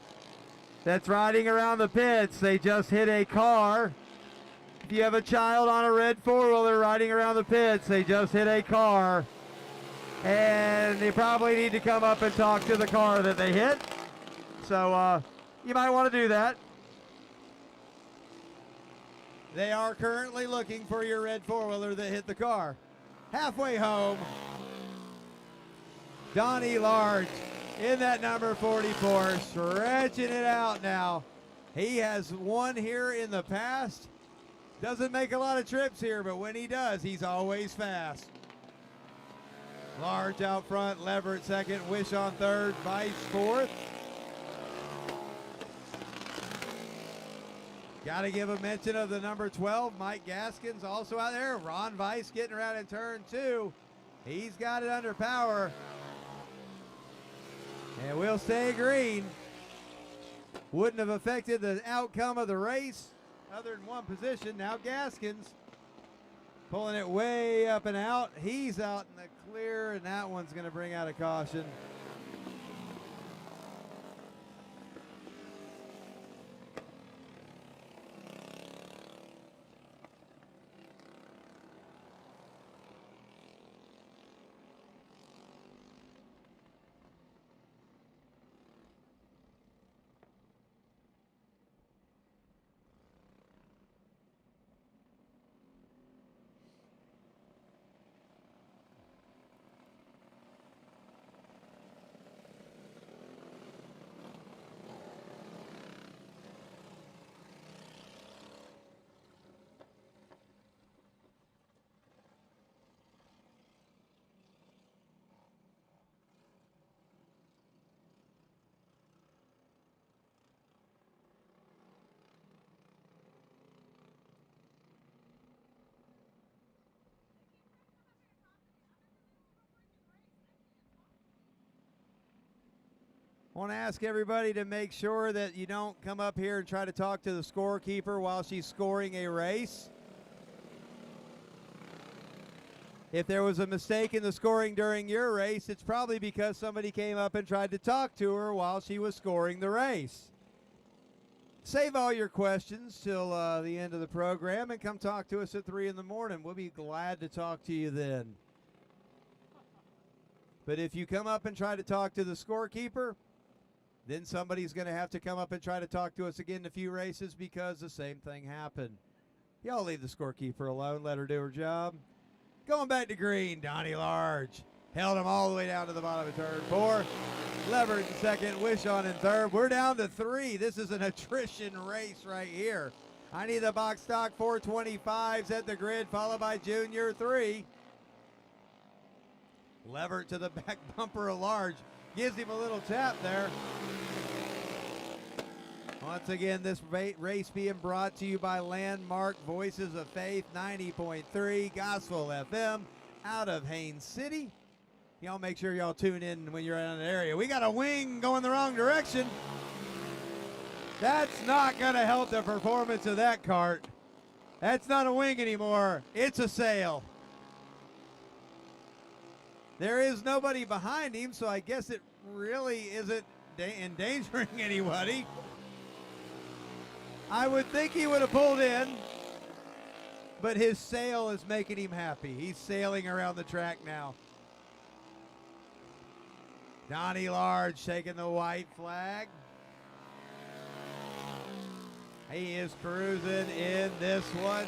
that's riding around the pits, they just hit a car. If you have a child on a red four-wheeler riding around the pits, they just hit a car. And they probably need to come up and talk to the car that they hit. So you might want to do that. They are currently looking for your red four-wheeler that hit the car. Halfway home, Donnie Large in that number 44, stretching it out now. He has won here in the past. Doesn't make a lot of trips here, but when he does, he's always fast. Large out front, Leverett second, Wish on third, Vice fourth. Got to give a mention of the number 12, Mike Gaskins, also out there. Ron Vice getting around in turn 2. He's got it under power. And we'll stay green. Wouldn't have affected the outcome of the race other than one position. Now Gaskins pulling it way up and out. He's out in the clear, and that one's going to bring out a caution. I want to ask everybody to make sure that you don't come up here and try to talk to the scorekeeper while she's scoring a race. If there was a mistake in the scoring during your race, it's probably because somebody came up and tried to talk to her while she was scoring the race. Save all your questions till the end of the program and come talk to us at 3 in the morning. We'll be glad to talk to you then. But if you come up and try to talk to the scorekeeper, then somebody's going to have to come up and try to talk to us again in a few races because the same thing happened. Y'all leave the scorekeeper alone. Let her do her job. Going back to green, Donnie Large. Held him all the way down to the bottom of turn 4. Leverett in second, Wish on in third. We're down to 3. This is an attrition race right here. I need the box stock 425s at the grid, followed by Junior 3. Leverett to the back bumper of Large. Gives him a little tap there. Once again, this race being brought to you by Landmark Voices of Faith 90.3 Gospel FM out of Haines City. Y'all make sure y'all tune in when you're in an area. We got a wing going the wrong direction. That's not going to help the performance of that cart. That's not a wing anymore. It's a sail. There is nobody behind him, so I guess it really isn't endangering anybody. I would think he would have pulled in, but his sail is making him happy. He's sailing around the track now. Donnie Large taking the white flag. He is cruising in this one.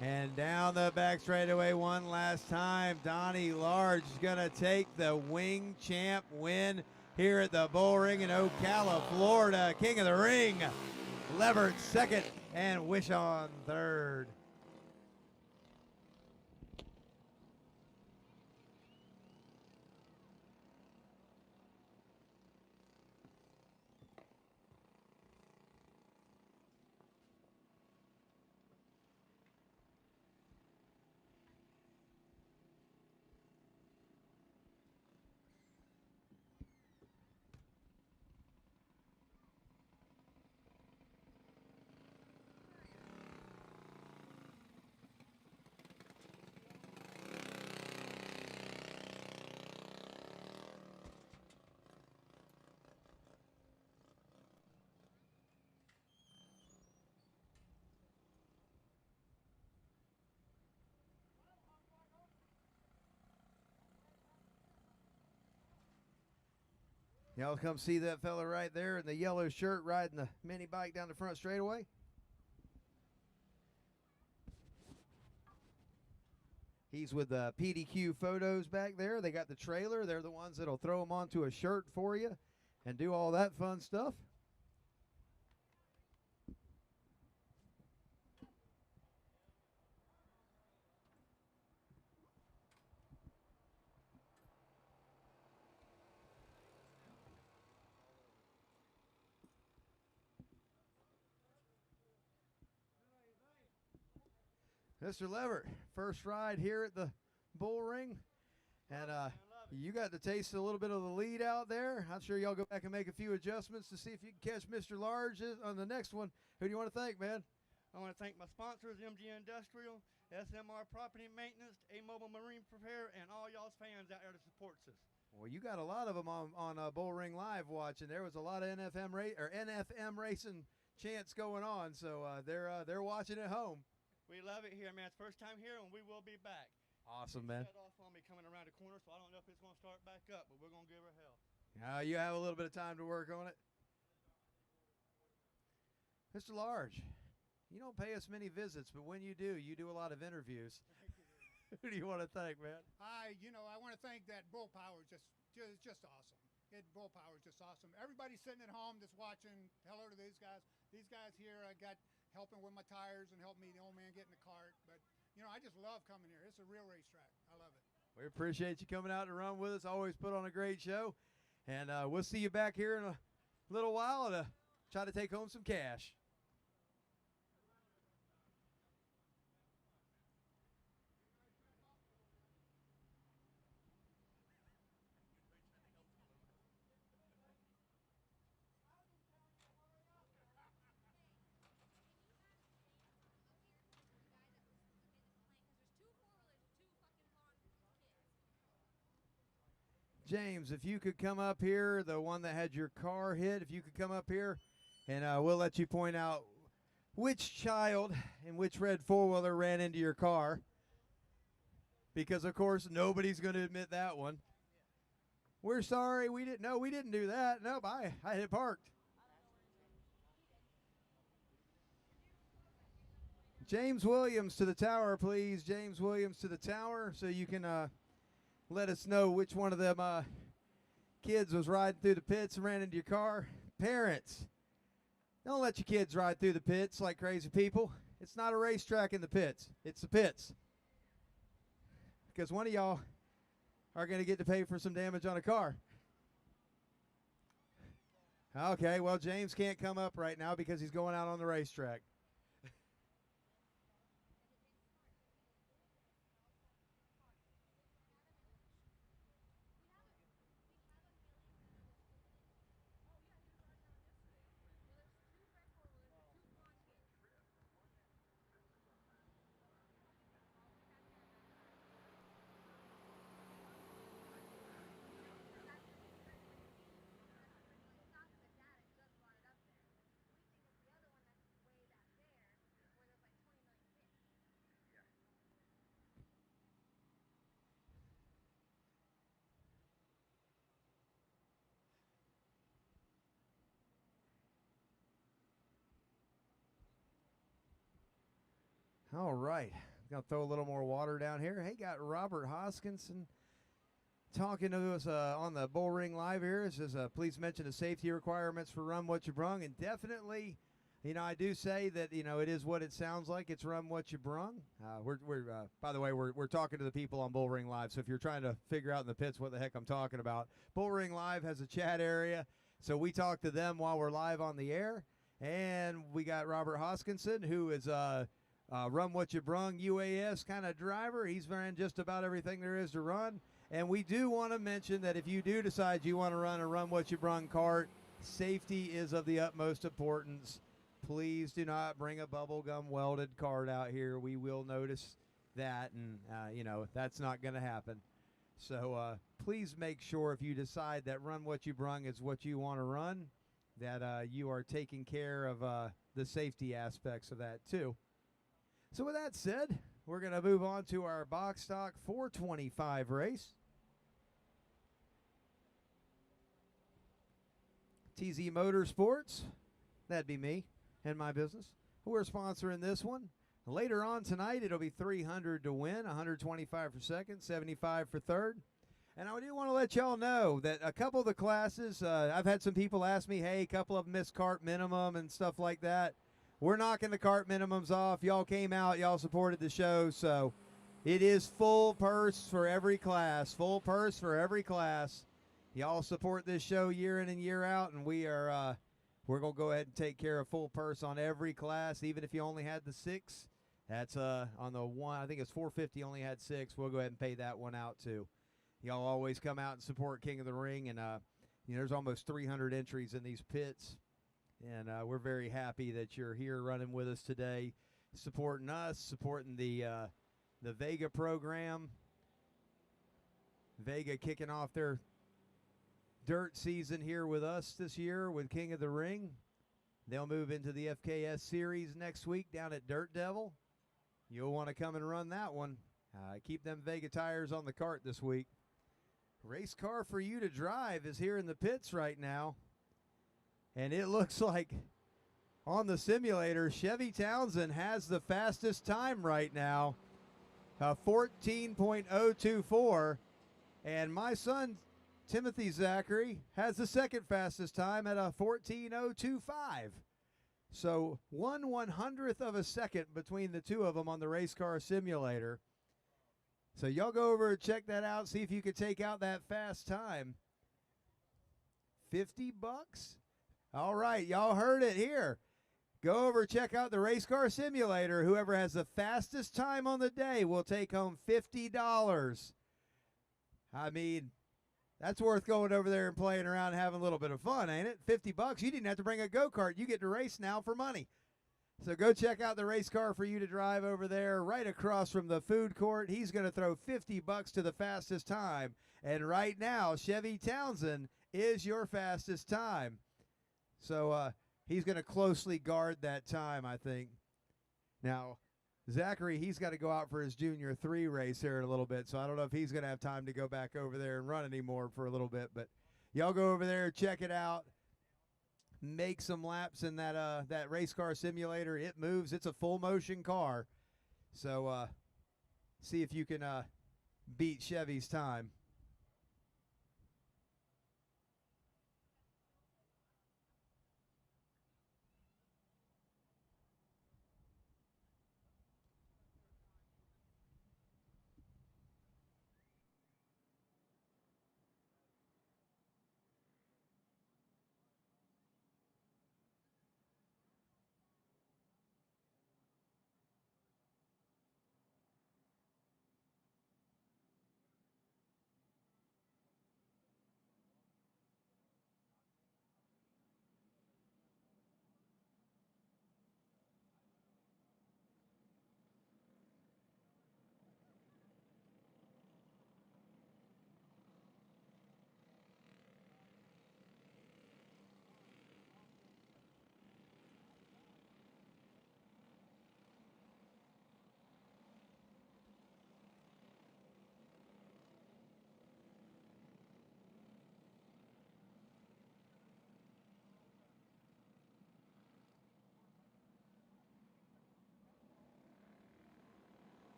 And down the back straightaway one last time. Donnie Large is going to take the Wing Champ win here at the Bullring in Ocala, Florida. King of the Ring, Levert second, and Wishon third. Y'all come see that fella right there in the yellow shirt riding the mini bike down the front straightaway? He's with PDQ Photos back there. They got the trailer. They're the ones that'll throw them onto a shirt for you and do all that fun stuff. Mr. Levert, first ride here at the Bullring, and you got to taste a little bit of the lead out there. I'm sure y'all go back and make a few adjustments to see if you can catch Mr. Large on the next one. Who do you want to thank, man? I want to thank my sponsors, MG Industrial, SMR Property Maintenance, A-Mobile Marine Repair, and all y'all's fans out there that supports us. Well, you got a lot of them on Bullring Live watching. There was a lot of NFM racing chants going on, so they're watching at home. We love it here, man. It's first time here, and we will be back. Awesome, man. Shut off on me coming around the corner, so I don't know if it's going to start back up, but we're going to give her hell. You have a little bit of time to work on it. Mr. Large, you don't pay us many visits, but when you do a lot of interviews. Who do you want to thank, man? I want to thank that Bull Power. Just awesome. Bull Power is just awesome. Everybody sitting at home that's watching, hello to these guys. These guys here, I got helping with my tires and helping me, the old man, get in the cart. But, I just love coming here. It's a real racetrack. I love it. We appreciate you coming out to run with us. Always put on a great show. And we'll see you back here in a little while to try to take home some cash. James, if you could come up here, the one that had your car hit, if you could come up here, and we'll let you point out which child and which red four-wheeler ran into your car. Because, of course, nobody's going to admit that one. We're sorry. We didn't do that. Nope, I had parked. James Williams to the tower, please. James Williams to the tower so you can let us know which one of them kids was riding through the pits and ran into your car. Parents, don't let your kids ride through the pits like crazy people. It's not a racetrack in the pits. It's the pits. Because one of y'all are going to get to pay for some damage on a car. Okay, well, James can't come up right now because he's going out on the racetrack. All right. Gonna throw a little more water down here. Hey, got Robert Hoskinson talking to us on the Bullring Live here. It says, please mention the safety requirements for Run What You Brung. And definitely, I do say that, it is what it sounds like. It's Run What You Brung. By the way, we're talking to the people on Bullring Live. So if you're trying to figure out in the pits what the heck I'm talking about, Bullring Live has a chat area. So we talk to them while we're live on the air. And we got Robert Hoskinson, who is Run What You Brung UAS kind of driver. He's ran just about everything there is to run. And we do want to mention that if you do decide you want to run a Run What You Brung cart, safety is of the utmost importance. Please do not bring a bubblegum welded cart out here. We will notice that, and, that's not going to happen. So please make sure if you decide that Run What You Brung is what you want to run, that you are taking care of the safety aspects of that too. So with that said, we're going to move on to our box stock 425 race. TZ Motorsports, that'd be me and my business. We're sponsoring this one. Later on tonight, it'll be 300 to win, 125 for second, 75 for third. And I do want to let y'all know that a couple of the classes, I've had some people ask me, hey, a couple of them missed cart minimum and stuff like that. We're knocking the cart minimums off. Y'all came out. Y'all supported the show. So it is full purse for every class. Full purse for every class. Y'all support this show year in and year out, and we're going to go ahead and take care of full purse on every class, even if you only had the 6. That's on the one, I think it's 450, only had 6. We'll go ahead and pay that one out too. Y'all always come out and support King of the Ring, and there's almost 300 entries in these pits. And we're very happy that you're here running with us today, supporting us, supporting the Vega program. Vega kicking off their dirt season here with us this year with King of the Ring. They'll move into the FKS series next week down at Dirt Devil. You'll want to come and run that one. Keep them Vega tires on the cart this week. Race car for you to drive is here in the pits right now. And it looks like on the simulator, Chevy Townsend has the fastest time right now, 14.024. And my son, Timothy Zachary, has the second fastest time at a 14.025. So 1/100th of a second between the two of them on the race car simulator. So y'all go over and check that out, see if you can take out that fast time. $50? All right, y'all heard it here. Go over, check out the race car simulator. Whoever has the fastest time on the day will take home $50. I mean, that's worth going over there and playing around and having a little bit of fun, ain't it? $50, you didn't have to bring a go-kart. You get to race now for money. So go check out the race car for you to drive over there right across from the food court. He's going to throw $50 to the fastest time. And right now, Chevy Townsend is your fastest time. So he's going to closely guard that time, I think. Now, Zachary, he's got to go out for his Junior 3 race here in a little bit, so I don't know if he's going to have time to go back over there and run anymore for a little bit. But y'all go over there, check it out, make some laps in that race car simulator. It moves. It's a full motion car. So see if you can beat Chevy's time.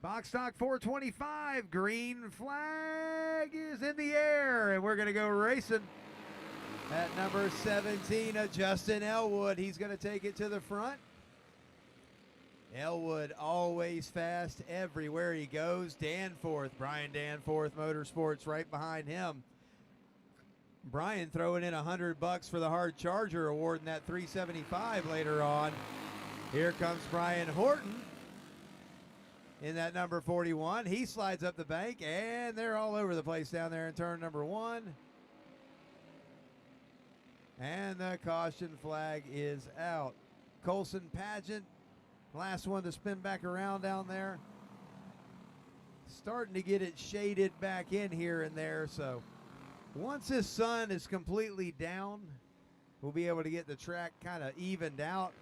Box stock 425, green flag is in the air, and we're going to go racing. At number 17, Justin Elwood. He's going to take it to the front. Elwood always fast everywhere he goes. Danforth, Brian Danforth Motorsports right behind him. Brian throwing in $100 for the Hard Charger award in that 375 later on. Here comes Brian Horton in that number 41. He slides up the bank, and they're all over the place down there in turn number 1. And the caution flag is out. Colson Pageant, last one to spin back around down there. Starting to get it shaded back in here and there, so once this sun is completely down, we'll be able to get the track kind of evened out.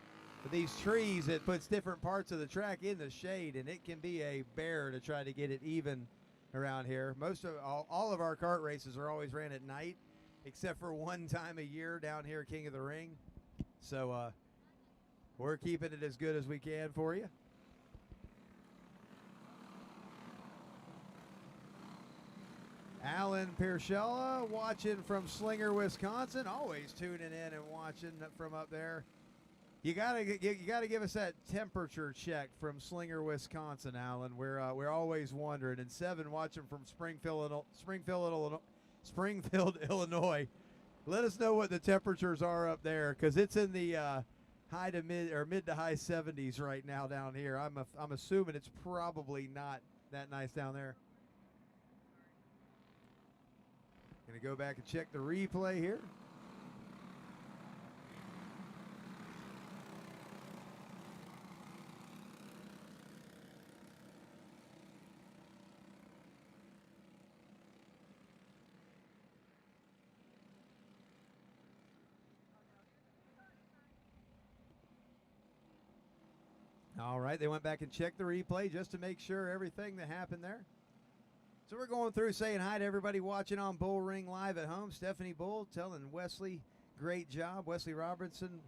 With these trees, it puts different parts of the track in the shade, and it can be a bear to try to get it even around here. Most of all of our kart races are always ran at night, except for one time a year down here at King of the Ring. So we're keeping it as good as we can for you. Alan Pershella watching from Slinger, Wisconsin. Always tuning in and watching from up there. You gotta give us that temperature check from Slinger, Wisconsin, Alan. We're always wondering. And 7 watching from Springfield, Illinois. Let us know what the temperatures are up there, because it's in the mid to high 70s right now down here. I'm assuming it's probably not that nice down there. Gonna go back and check the replay here. All right, they went back and checked the replay just to make sure everything that happened there. So we're going through saying hi to everybody watching on Bullring Live at home. Stephanie Bull telling Wesley, great job. Wesley Robertson,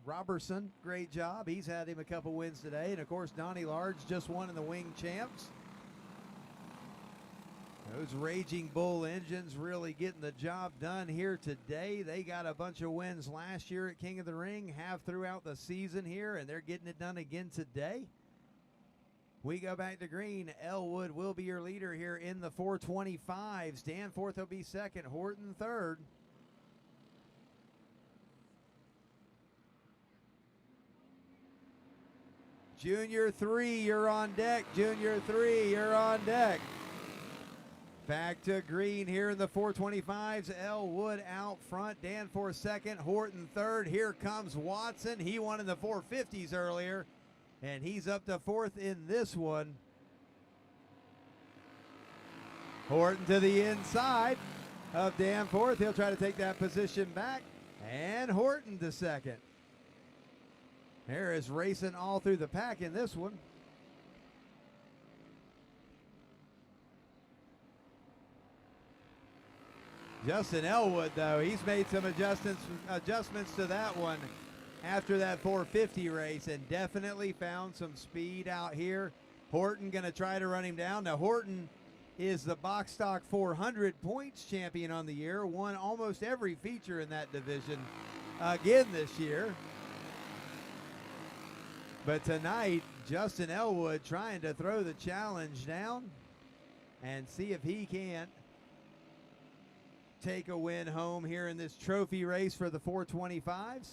great job. He's had him a couple wins today. And, of course, Donnie Large just won in the Wing Champs. Those Raging Bull engines really getting the job done here today. They got a bunch of wins last year at King of the Ring, have throughout the season here, and they're getting it done again today. We go back to green. Elwood will be your leader here in the 425s. Danforth will be second. Horton third. Junior 3, you're on deck. Junior 3, you're on deck. Back to green here in the 425s. Elwood out front. Danforth second. Horton third. Here comes Watson. He won in the 450s earlier, and he's up to fourth in this one. Horton to the inside of Danforth. He'll try to take that position back. And Horton to second. There is racing all through the pack in this one. Justin Elwood, though, he's made some adjustments to that one after that 450 race, and definitely found some speed out here. Horton going to try to run him down. Now, Horton is the box stock 400 points champion on the year, won almost every feature in that division again this year. But tonight, Justin Elwood trying to throw the challenge down and see if he can't take a win home here in this trophy race for the 425s.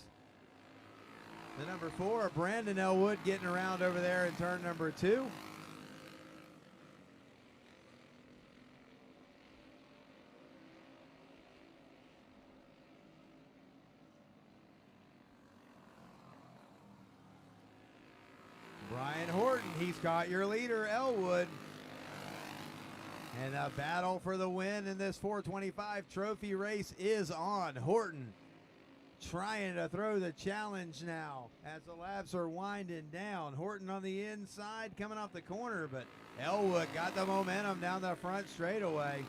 The number 4, Brandon Elwood, getting around over there in turn number 2. Brian Horton, he's got your leader, Elwood. And a battle for the win in this 425 trophy race is on. Horton trying to throw the challenge now as the laps are winding down. Horton on the inside coming off the corner, but Elwood got the momentum down the front straightaway.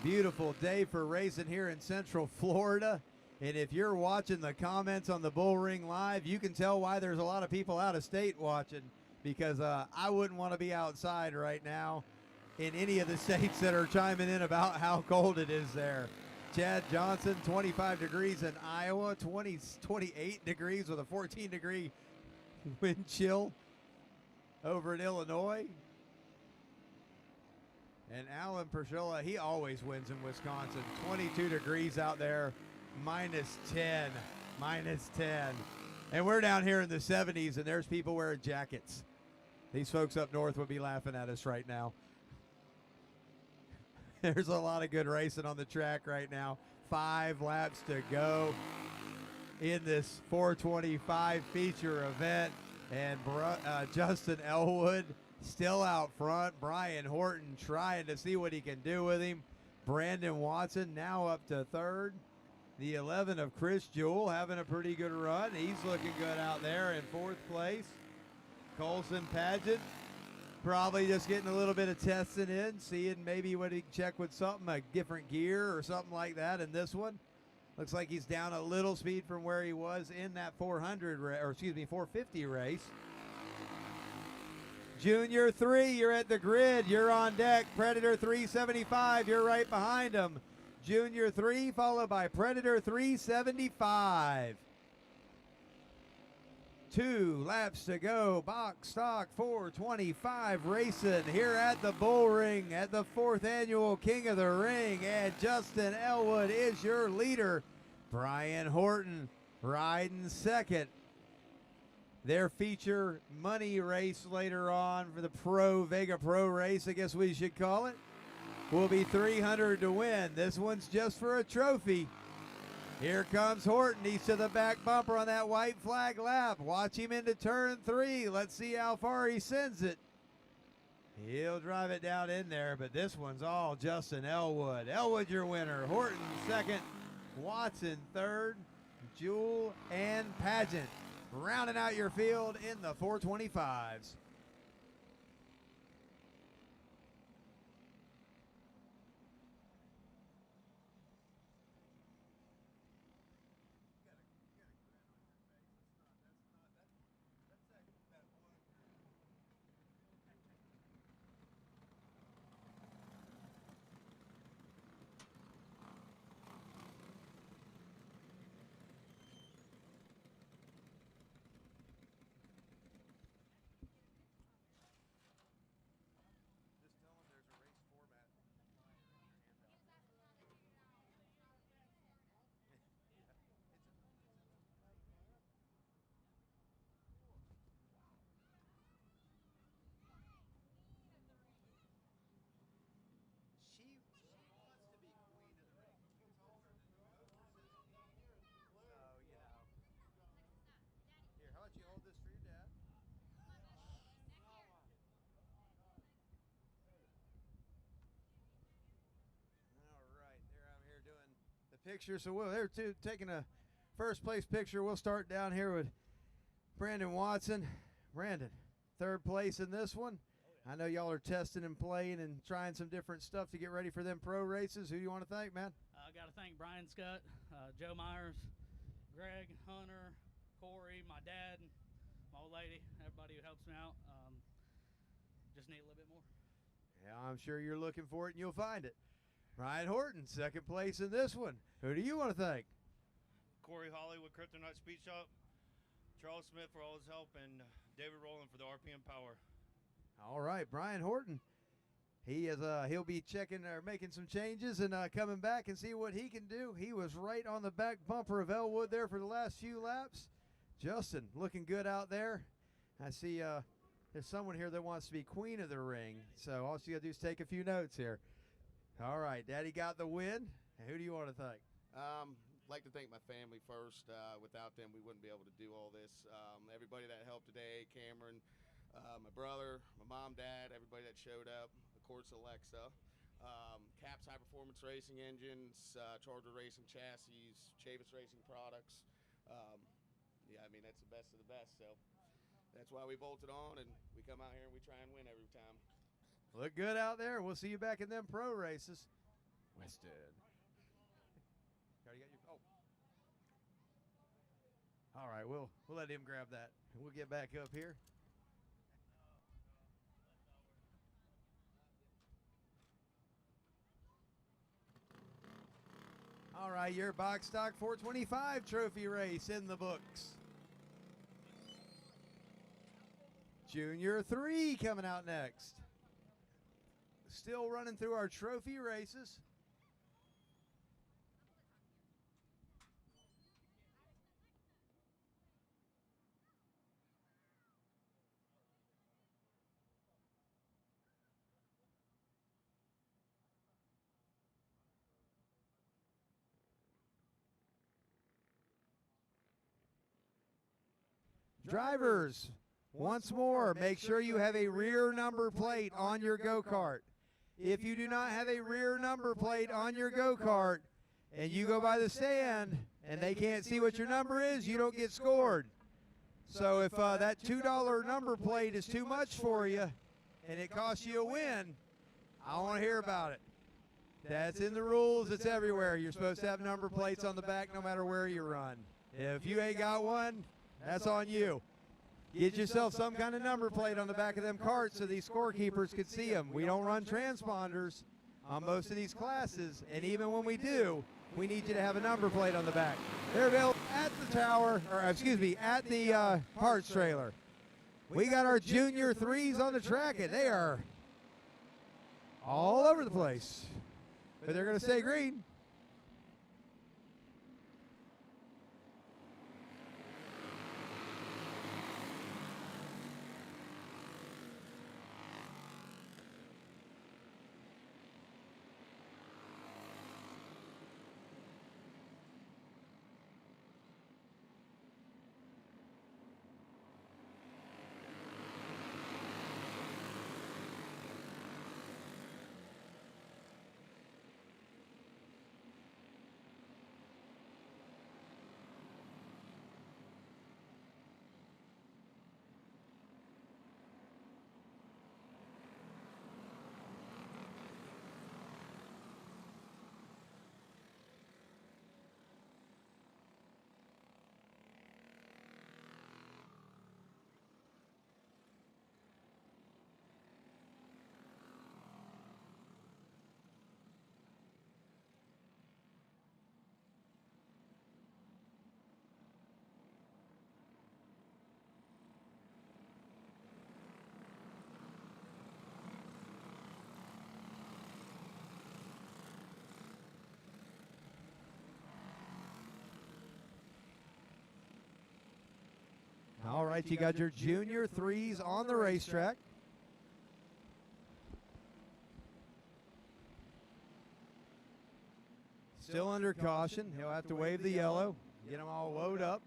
Beautiful day for racing here in Central Florida. And if you're watching the comments on the Bullring Live, you can tell why there's a lot of people out of state watching, because I wouldn't want to be outside right now in any of the states that are chiming in about how cold it is there. Chad Johnson, 25 degrees in Iowa, 28 degrees with a 14-degree wind chill over in Illinois. And Alan Pershilla, he always wins in Wisconsin. 22 degrees out there, minus 10. And we're down here in the 70s, and there's people wearing jackets. These folks up north would be laughing at us right now. There's a lot of good racing on the track right now. 5 laps to go in this 425 feature event. And Justin Elwood still out front. Brian Horton trying to see what he can do with him. Brandon Watson now up to third. The 11 of Chris Jewell having a pretty good run. He's looking good out there in 4th place. Colson Pageant probably just getting a little bit of testing in, seeing maybe what he can check with something, a different gear or something like that in this one. Looks like he's down a little speed from where he was in that 450 race. Junior 3, you're at the grid. You're on deck. Predator 375, you're right behind him. Junior 3 followed by Predator 375. 2 laps to go. Box stock 425 racing here at the Bullring at the 4th annual King of the Ring. And Justin Elwood is your leader. Brian Horton riding second. Their feature money race later on for the Vega Pro race, I guess we should call it, will be $300 to win. This one's just for a trophy. Here comes Horton. He's to the back bumper on that white flag lap. Watch him into turn 3. Let's see how far he sends it. He'll drive it down in there, but this one's all Justin Elwood. Elwood your winner. Horton second. Watson third. Jewell and Pageant rounding out your field in the 425s. Picture. So they're taking a first place picture. We'll start down here with Brandon Watson. Brandon, 3rd place in this one. I know y'all are testing and playing and trying some different stuff to get ready for them pro races. Who do you want to thank, man? I got to thank Brian Scott, Joe Myers, Greg, Hunter, Corey, my dad, my old lady, everybody who helps me out. Just need a little bit more. Yeah, I'm sure you're looking for it and you'll find it. Ryan Horton, 2nd place in this one. Who do you want to thank? Corey Hawley with Kryptonite Speed Shop, Charles Smith for all his help, and David Rowland for the RPM Power. All right, Brian Horton. He'll be checking or making some changes and coming back and see what he can do. He was right on the back bumper of Elwood there for the last few laps. Justin looking good out there. I see there's someone here that wants to be queen of the ring. So all you got to do is take a few notes here. All right, Daddy got the win. Who do you want to thank? Like to thank my family first. Without them, we wouldn't be able to do all this. Everybody that helped today, Cameron, my brother, my mom, dad, everybody that showed up, of course, Alexa, Caps High Performance Racing Engines, Charger Racing Chassis, Chavis Racing Products. Yeah, I mean, that's the best of the best. So that's why we bolted on, and we come out here and we try and win every time. Look good out there. We'll see you back in them pro races. Weston. All right, we'll let him grab that. We'll get back up here. All right, your box stock 425 trophy race in the books. Junior 3 coming out next. Still running through our trophy races. Drivers, once more, make sure you have a rear number plate on your go-kart. If you do not have a rear number plate on your go-kart and you go by the stand and they can't see what your number is, you don't get scored. So if that $2 number plate is too much for you and it costs you a win, I want to hear about it. That's in the rules. It's everywhere. You're supposed to have number plates on the back no matter where you run. If you ain't got one, that's on you. Get yourself some kind of number plate on the back of them carts so these scorekeepers could see them. We don't run transponders on most of these classes, and even when we do, we need you to have a number plate on the back. They're available at the tower, or excuse me, at the parts trailer. We got our Junior 3s on the track, and they are all over the place. But they're going to stay green. All right, you got your Junior 3s on the racetrack. Still under caution. He'll have to wave the yellow, get them all woed up.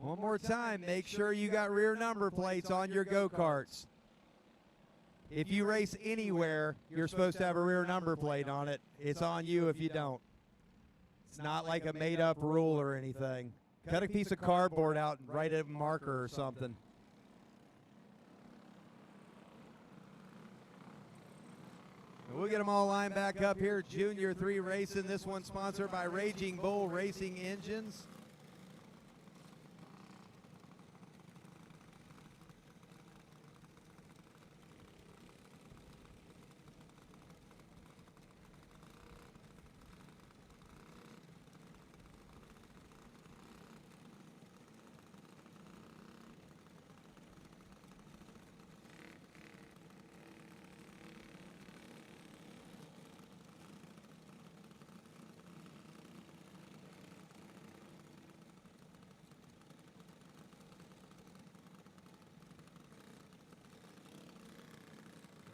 One more time, make sure you got rear number plates on your go-karts. If you race anywhere, you're supposed to have a rear number plate on it. It's on you if you don't. It's not like a made-up rule or anything. Cut a piece of cardboard out and write a marker or something. We'll get them all lined back up here. Junior 3 racing. This one sponsored by Raging Bull Racing Engines.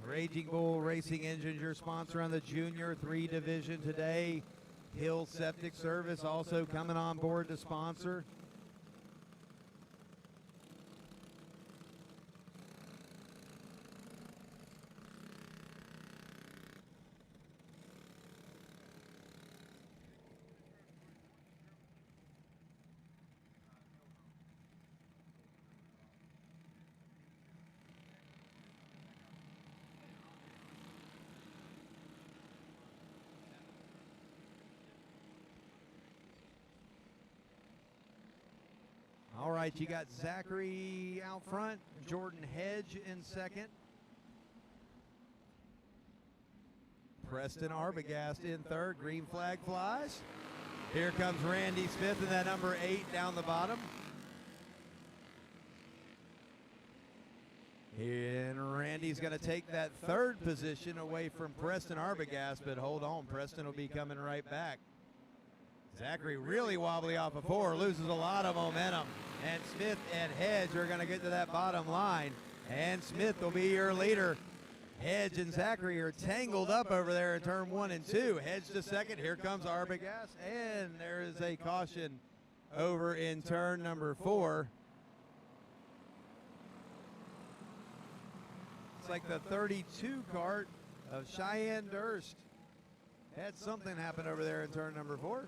Raging Bull Racing Engines, your sponsor on the Junior 3 division today. Hill Septic Service also coming on board to sponsor. right, you got Zachary out front, Jordan Hedge in second. Preston Arbogast in third. Green flag flies. Here comes Randy Smith in that number 8 down the bottom. And Randy's going to take that third position away from Preston Arbogast, but hold on, Preston will be coming right back. Zachary really wobbly off of 4, loses a lot of momentum. And Smith and Hedge are going to get to that bottom line. And Smith will be your leader. Hedge and Zachary are tangled up over there in turn 1 and 2. Hedge to second. Here comes Arbogast. And there is a caution over in turn number 4. It's like the 32 cart of Cheyenne Durst had something happen over there in turn number 4.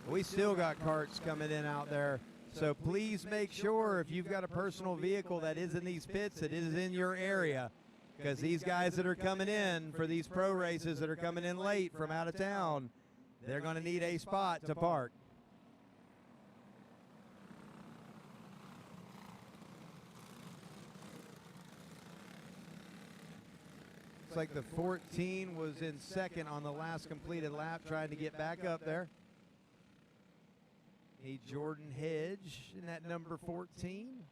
We still got carts coming in out there. So please make sure if you've got a personal vehicle that is in these pits, that is in your area. Because these guys that are coming in for these pro races that are coming in late from out of town, they're going to need a spot to park. Looks like the 14 was in second on the last completed lap, trying to get back up there. A Jordan Hedge in that number 14.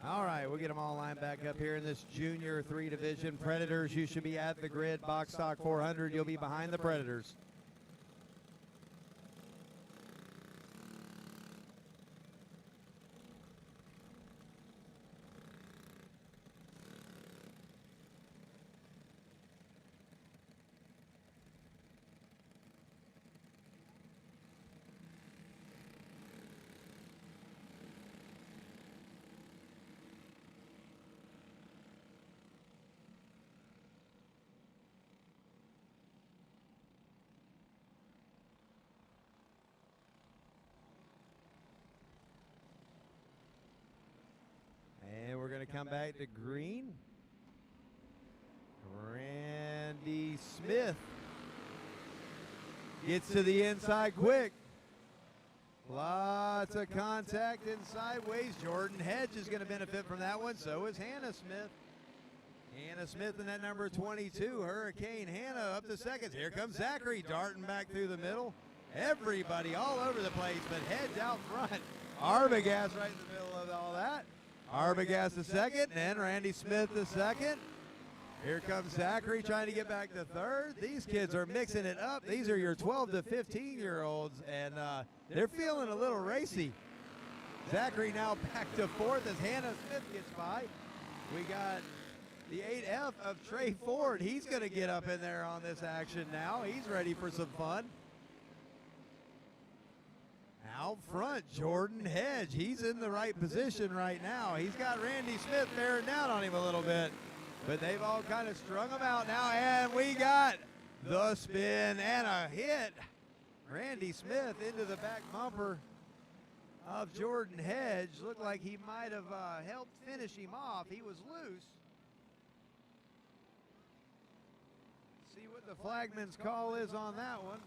All right, we'll get them all lined back up here in this Junior 3 division. Predators, you should be at the grid. Box stock 400, you'll be behind the Predators. And we're going to come back to green. Randy Smith gets to the inside quick. Lots of contact and sideways. Jordan Hedge is going to benefit from that one. So is Hannah Smith. Hannah Smith in that number 22. Hurricane Hannah up to seconds. Here comes Zachary darting back through the middle. Everybody all over the place, but Hedge out front. Arbogast right in the middle of all that. Arbogast the second, and Randy Smith the second. Here comes Zachary trying to get back to third. These kids are mixing it up. These are your 12 to 15-year-olds, and they're feeling a little racy. Zachary now back to fourth as Hannah Smith gets by. We got the 8F of Trey Ford. He's going to get up in there on this action now. He's ready for some fun. Out front, Jordan Hedge. He's in the right position right now. He's got Randy Smith bearing down on him a little bit. But they've all kind of strung him out now. And we got the spin and a hit. Randy Smith into the back bumper of Jordan Hedge. Looked like he might have helped finish him off. He was loose. See what the flagman's call is on that one.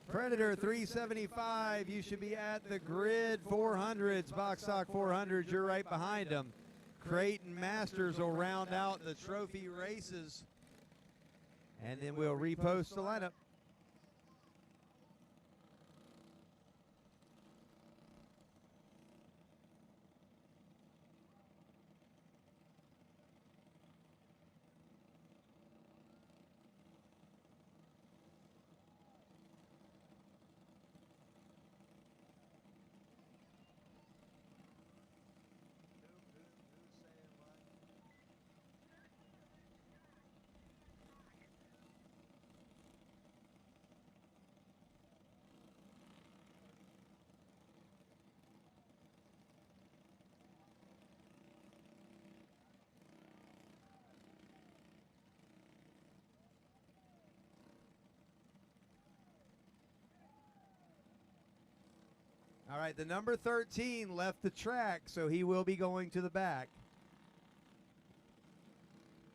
Predator 375, you should be at the grid 400s, box stock 400s, you're right behind them. Creighton Masters will round out the trophy races, and then we'll repost the lineup. All right, the number 13 left the track, so he will be going to the back.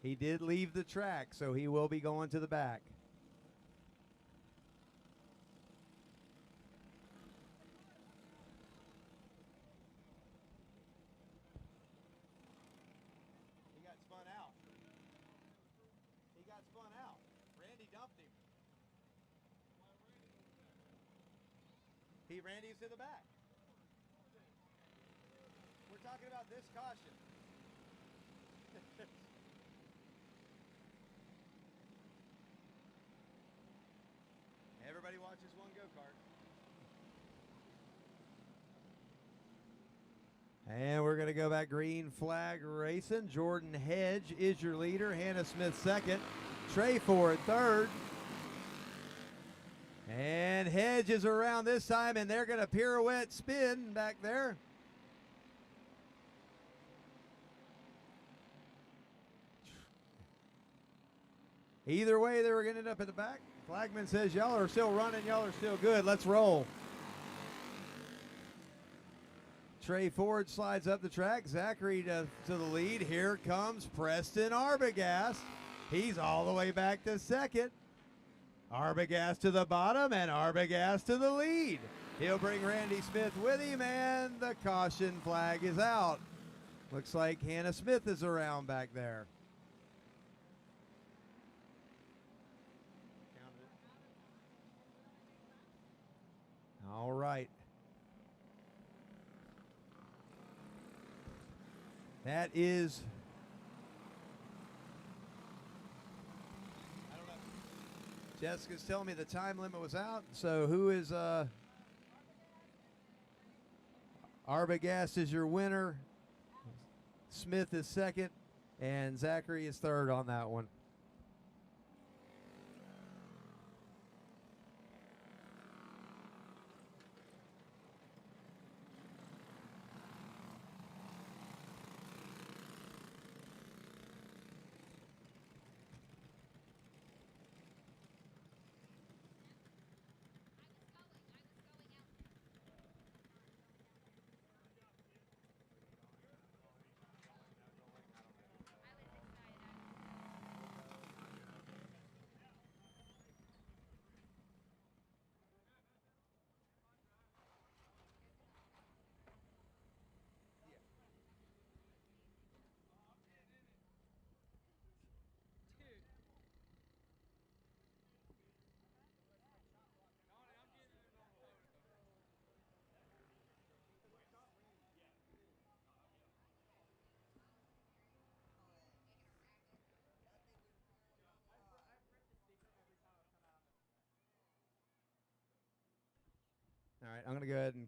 He did leave the track, so he will be going to the back. He got spun out. He got spun out. Randy dumped him. Randy's to the back. We're talking about this caution. Everybody watches one go-kart. And we're going to go back green flag racing. Jordan Hedge is your leader. Hannah Smith second. Trey Ford third. And Hedge is around this time, and they're going to pirouette spin back there. Either way, they were going to end up in the back. Flagman says, y'all are still running, y'all are still good. Let's roll. Trey Ford slides up the track. Zachary to the lead. Here comes Preston Arbogast. He's all the way back to second. Arbogast to the bottom and Arbogast to the lead. He'll bring Randy Smith with him, and the caution flag is out. Looks like Hannah Smith is around back there. All right. That is... Jessica's telling me the time limit was out. So who is Arbogast is your winner. Smith is second, and Zachary is third on that one. I'm going to go ahead and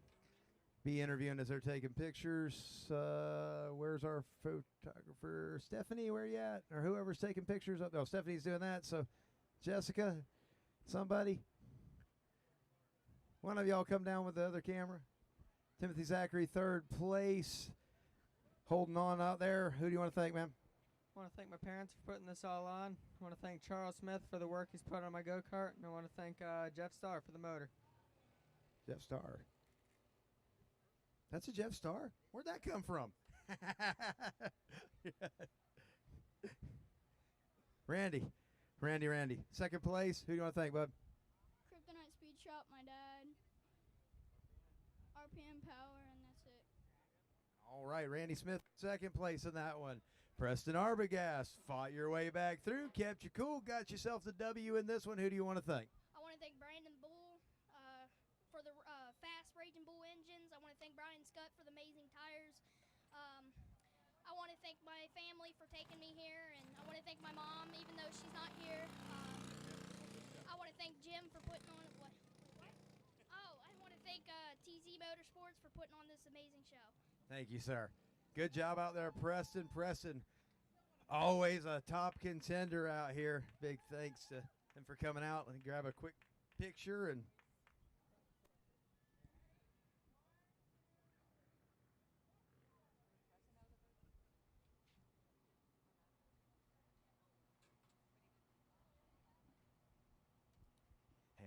be interviewing as they're taking pictures. Where's our photographer? Stephanie, where you at? Or whoever's taking pictures. Oh, Stephanie's doing that. So, Jessica, somebody. One of y'all come down with the other camera. Timothy Zachary, third place. Holding on out there. Who do you want to thank, ma'am? I want to thank my parents for putting this all on. I want to thank Charles Smith for the work he's put on my go-kart. And I want to thank Jeff Starr for the motor. Jeff Starr. That's a Jeff Starr? Where'd that come from? Randy. Second place. Who do you want to thank, bud? Kryptonite Speed Shop, my dad. RPM Power, and that's it. All right, Randy Smith, second place in that one. Preston Arbogast fought your way back through, kept you cool, got yourself the W in this one. Who do you want to thank? I want to thank Brandon Bull for the fast Raging Bull engines. I want to thank Brian Scott for the amazing tires. I want to thank my family for taking me here, and I want to thank my mom, even though she's not here. I want to thank Jim for putting on what? Oh, I want to thank TZ Motorsports for putting on this amazing show. Thank you, sir. Good job out there, Preston. Preston, always a top contender out here. Big thanks to him for coming out. Let me grab a quick picture and.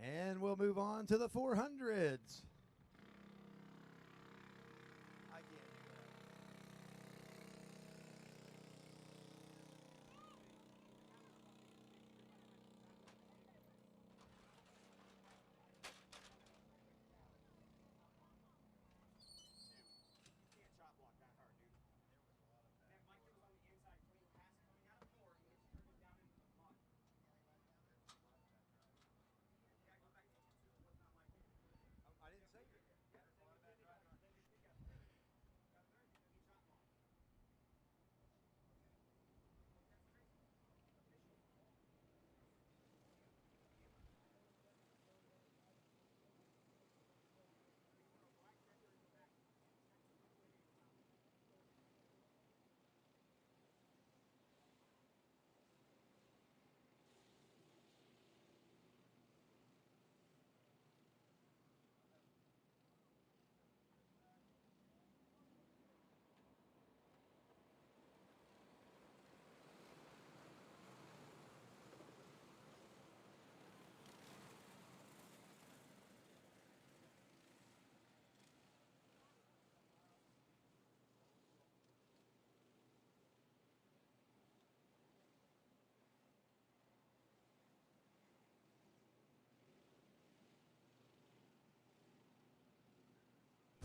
And we'll move on to the 400s.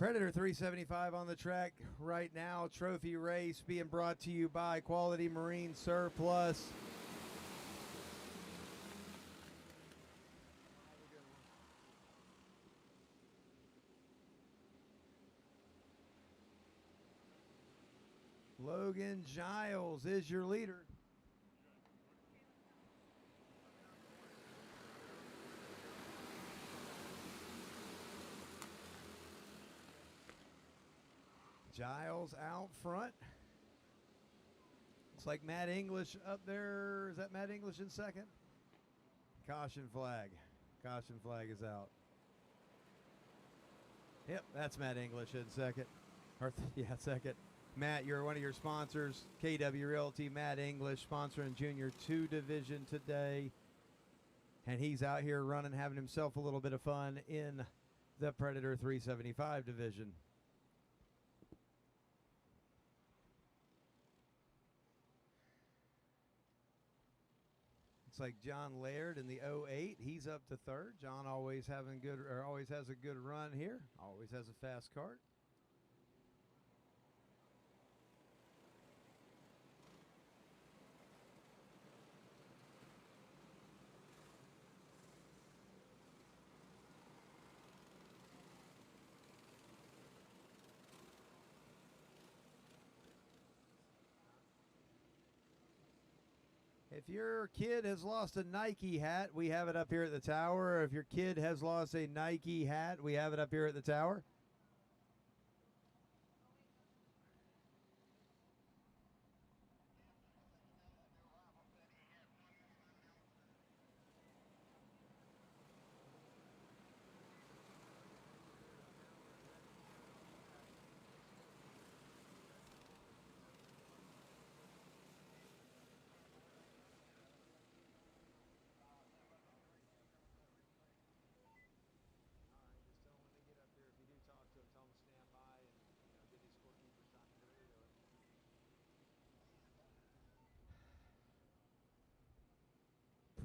Predator 375 on the track right now. Trophy race being brought to you by Quality Marine Surplus. Logan Giles is your leader. Giles out front. Looks like Matt English up there. Is that Matt English in second? Caution flag. Caution flag is out. Yep, that's Matt English in second. Second. Matt, you're one of your sponsors. KW Realty, Matt English, sponsoring Junior 2 division today. And he's out here running, having himself a little bit of fun in the Predator 375 division. It's like John Laird in the 08. He's up to third. John always has a good run here. Always has a fast kart. If your kid has lost a Nike hat, we have it up here at the tower. If your kid has lost a Nike hat, we have it up here at the tower.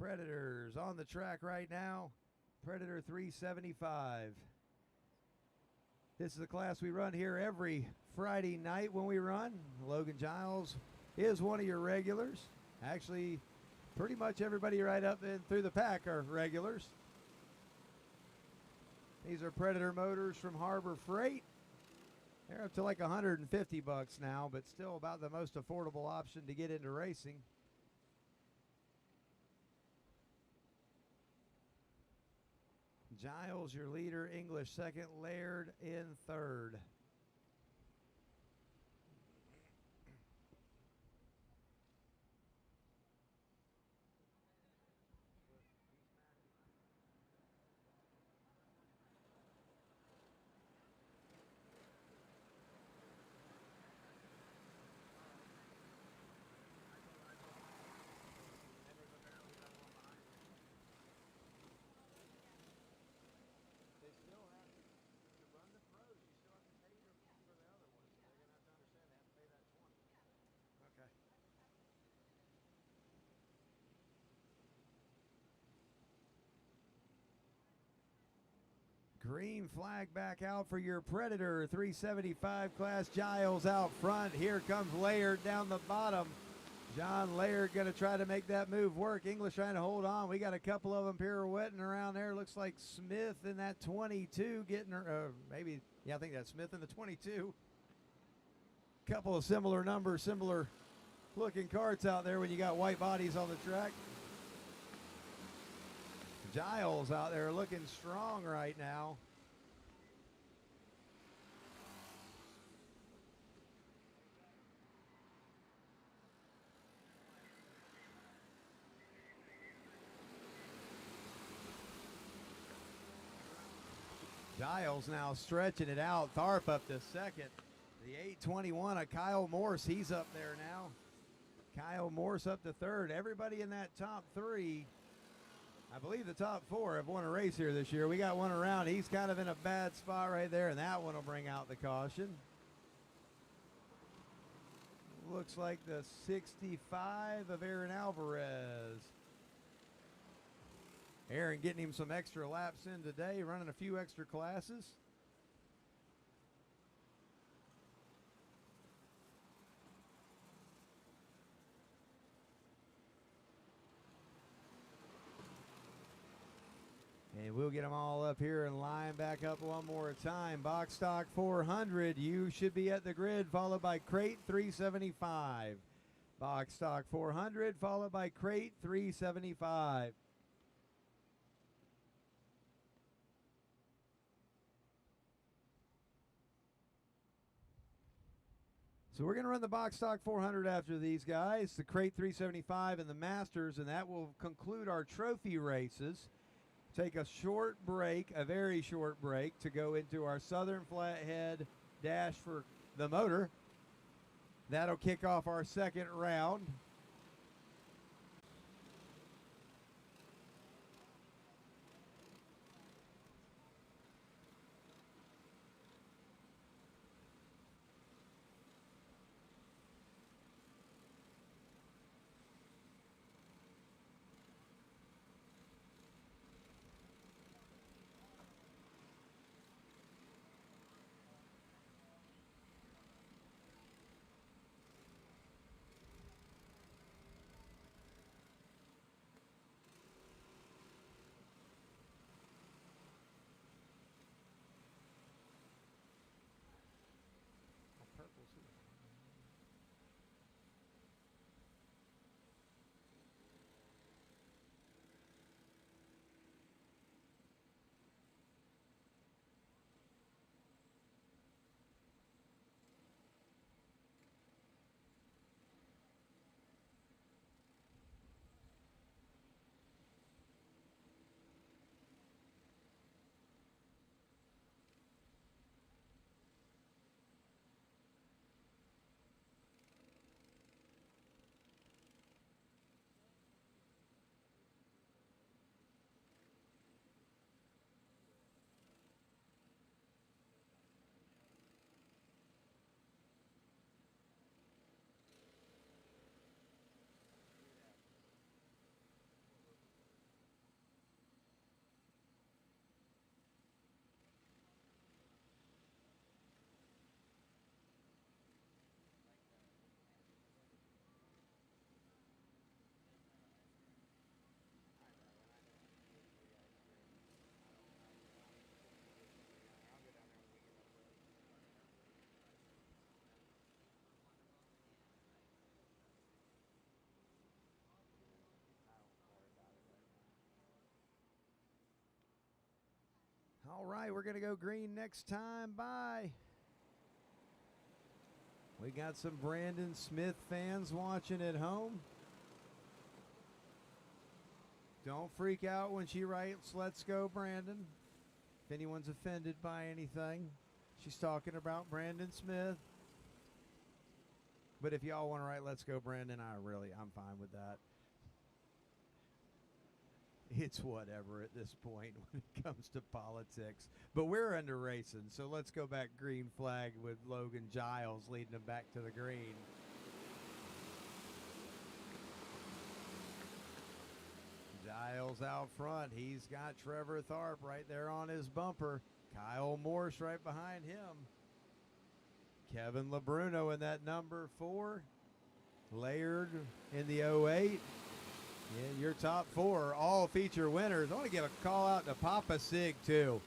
Predators on the track right now. Predator 375. This is a class we run here every Friday night when we run. Logan Giles is one of your regulars. Actually, pretty much everybody right up and through the pack are regulars. These are Predator motors from Harbor Freight. They're up to like $150 now, but still about the most affordable option to get into racing. Giles, your leader. English second. Laird in third. Green flag back out for your Predator 375 class. Giles out front. Here comes Laird down the bottom. John Laird going to try to make that move work. English trying to hold on. We got a couple of them pirouetting around there. Looks like Smith in that 22 getting her, maybe, yeah, I think that's Smith in the 22. Couple of similar numbers, similar looking carts out there when you got white bodies on the track. Giles out there looking strong right now. Giles now stretching it out. Tharp up to second. The 821 of Kyle Morse, he's up there now. Kyle Morse up to third. Everybody in that top three, I believe the top four have won a race here this year. We got one around. He's kind of in a bad spot right there, and that one will bring out the caution. Looks like the 65 of Aaron Alvarez. Aaron getting him some extra laps in today, running a few extra classes. And we'll get them all up here and line back up one more time. Box stock 400. You should be at the grid, followed by crate 375. Box stock 400, followed by crate 375. So we're going to run the box stock 400 after these guys, the crate 375 and the Masters, and that will conclude our trophy races. Take a short break, a very short break, to go into our Southern Flathead dash for the motor. That'll kick off our second round. All right, we're going to go green next time. Bye. We got some Brandon Smith fans watching at home. Don't freak out when she writes, "Let's go, Brandon." If anyone's offended by anything, she's talking about Brandon Smith. But if y'all want to write, "Let's go, Brandon," I'm fine with that. It's whatever at this point when it comes to politics. But we're under racing, so let's go back green flag with Logan Giles leading them back to the green. Giles out front. He's got Trevor Tharp right there on his bumper. Kyle Morse right behind him. Kevin LeBruno in that number 4. Laird in the 08. Yeah, your top 4 all feature winners. I want to give a call out to Papa Sig too.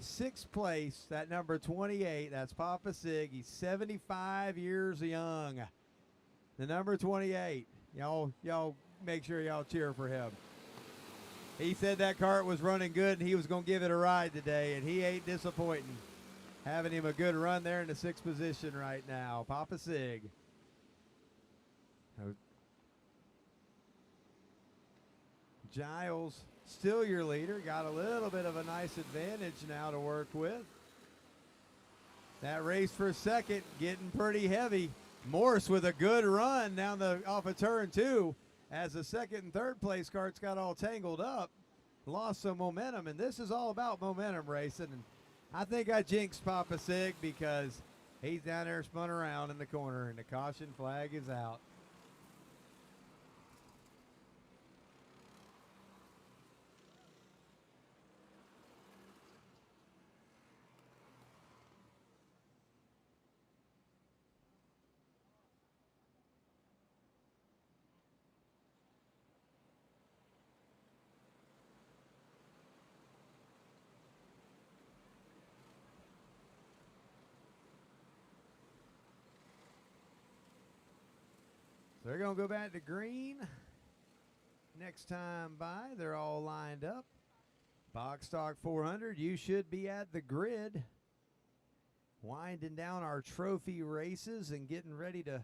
6th place, that number 28. That's Papa Sig. He's 75 years young. The number 28. Y'all make sure y'all cheer for him. He said that cart was running good and he was going to give it a ride today, and he ain't disappointing. Having him a good run there in the 6th position right now. Papa Sig. Giles, still your leader. Got a little bit of a nice advantage now to work with. That race for second getting pretty heavy. Morse with a good run down off of turn 2 as the 2nd and 3rd place carts got all tangled up. Lost some momentum, and this is all about momentum racing. And I think I jinxed Papa Sig because he's down there spun around in the corner, and the caution flag is out. They're going to go back to green. Next time by, they're all lined up. Box stock 400, you should be at the grid. Winding down our trophy races and getting ready to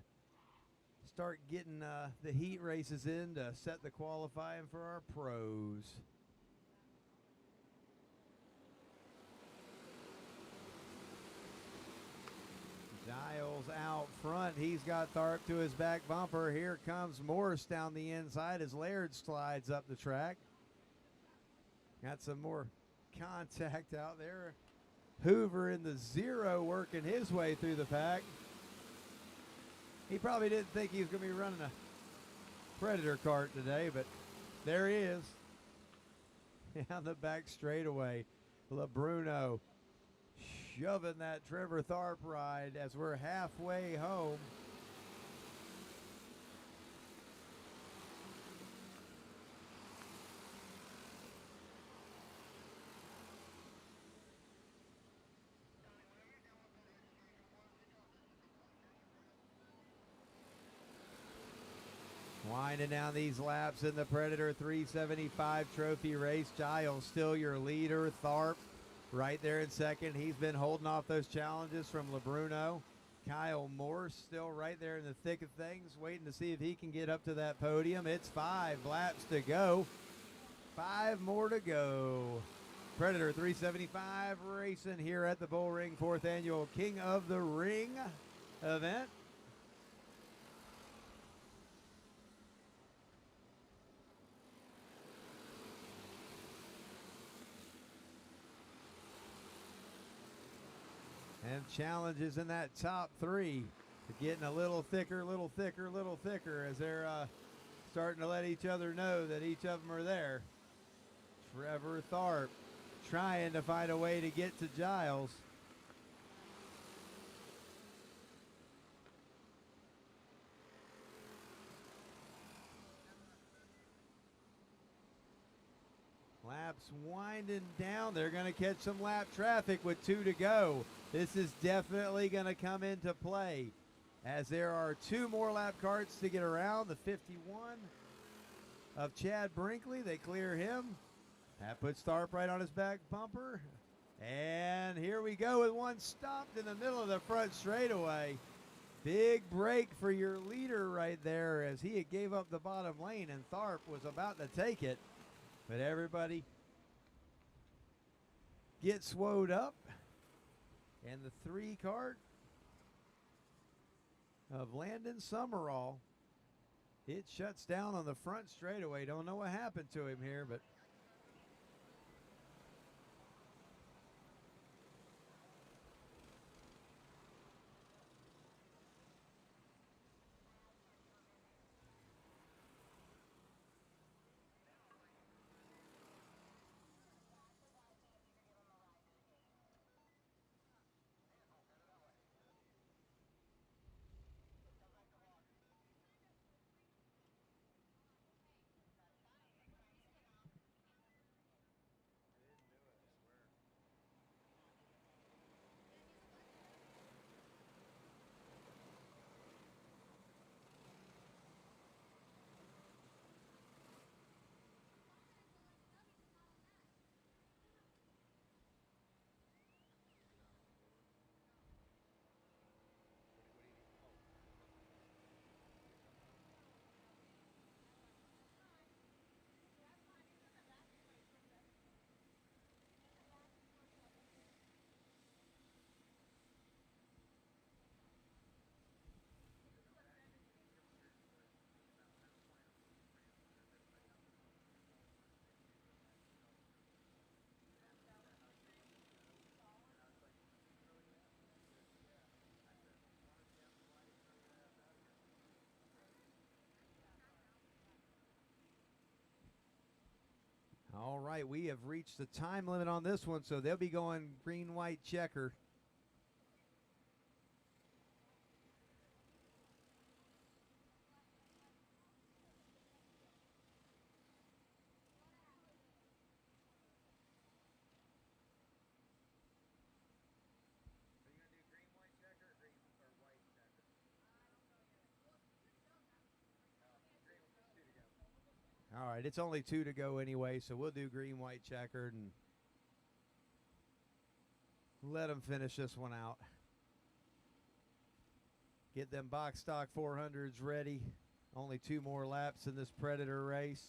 start getting the heat races in to set the qualifying for our pros. Giles out front. He's got Tharp to his back bumper. Here comes Morse down the inside as Laird slides up the track. Got some more contact out there. Hoover in the 0 working his way through the pack. He probably didn't think he was going to be running a Predator cart today, but there he is. Down the back straightaway. LeBruno shoving that Trevor Tharp ride as we're halfway home. Winding down these laps in the Predator 375 trophy race. Giles still your leader. Tharp right there in second. He's been holding off those challenges from LeBruno. Kyle Morse still right there in the thick of things, waiting to see if he can get up to that podium. It's 5 laps to go. 5 more to go. Predator 375 racing here at the Bullring 4th Annual King of the Ring event. And challenges in that top 3. Getting a little thicker as they're starting to let each other know that each of them are there. Trevor Tharp trying to find a way to get to Giles. Laps winding down. They're going to catch some lap traffic with 2 to go. This is definitely going to come into play as there are 2 more lap carts to get around. The 51 of Chad Brinkley. They clear him. That puts Tharp right on his back bumper. And here we go with one stopped in the middle of the front straightaway. Big break for your leader right there as he had gave up the bottom lane and Tharp was about to take it. But everybody gets swowed up. And the 3 cart of Landon Summerall, it shuts down on the front straightaway. Don't know what happened to him here, but all right, we have reached the time limit on this one, so they'll be going green, white, checker. All right, it's only 2 to go anyway, so we'll do green, white, checkered, and let them finish this one out. Get them box stock 400s ready. Only 2 more laps in this Predator race.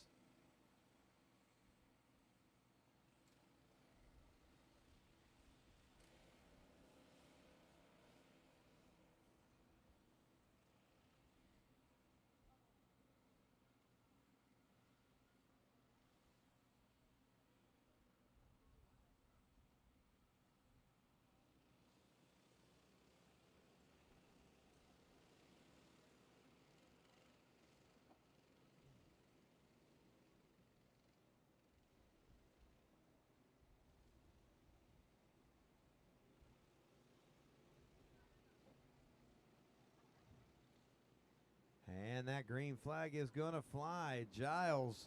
And that green flag is going to fly. Giles,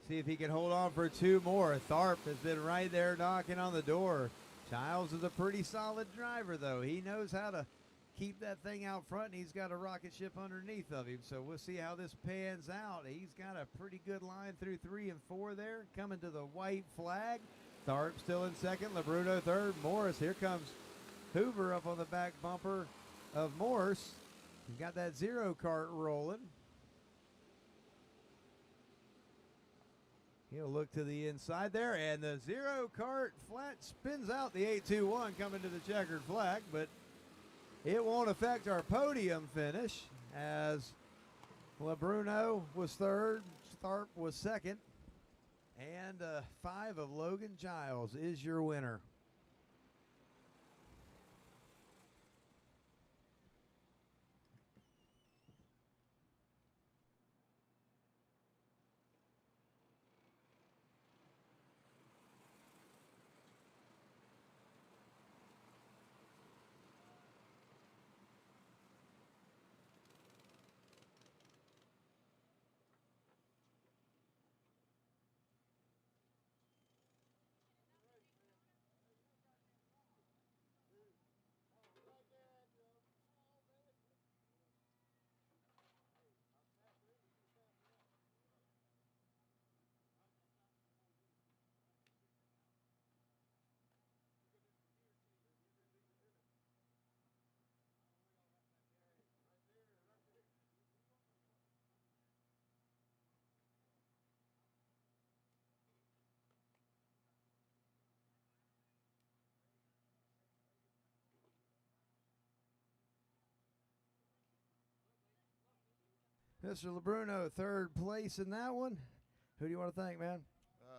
see if he can hold on for 2 more. Tharp has been right there knocking on the door. Giles is a pretty solid driver, though. He knows how to keep that thing out front, and he's got a rocket ship underneath of him. So we'll see how this pans out. He's got a pretty good line through 3 and 4 there. Coming to the white flag. Tharp still in second. Labruno third. Morris, here comes Hoover up on the back bumper of Morse. He's got that 0 cart rolling. He'll look to the inside there, and the 0 cart flat spins out the 8-2-1 coming to the checkered flag, but it won't affect our podium finish as Labruno was third, Tharp was second, and 5 of Logan Giles is your winner. Mr. LeBruno, third place in that one. Who do you want to thank, man?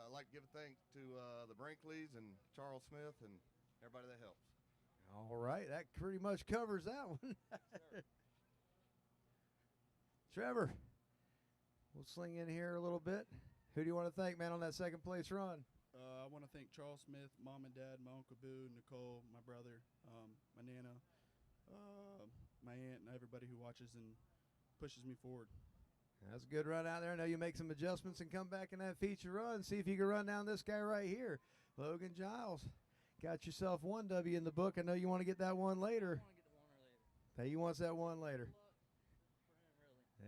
I'd like to give a thanks to the Brinkleys and Charles Smith and everybody that helps. All right, that pretty much covers that one. Trevor, we'll sling in here a little bit. Who do you want to thank, man, on that second place run? I want to thank Charles Smith, Mom and Dad, my Uncle Boo, Nicole, my brother, my Nana, my aunt, and everybody who watches and pushes me forward. That's a good run out there. I know you make some adjustments and come back in that feature run. See if you can run down this guy right here, Logan Giles. Got yourself one W in the book. I know you want to get that one later. Hey, he wants that one later.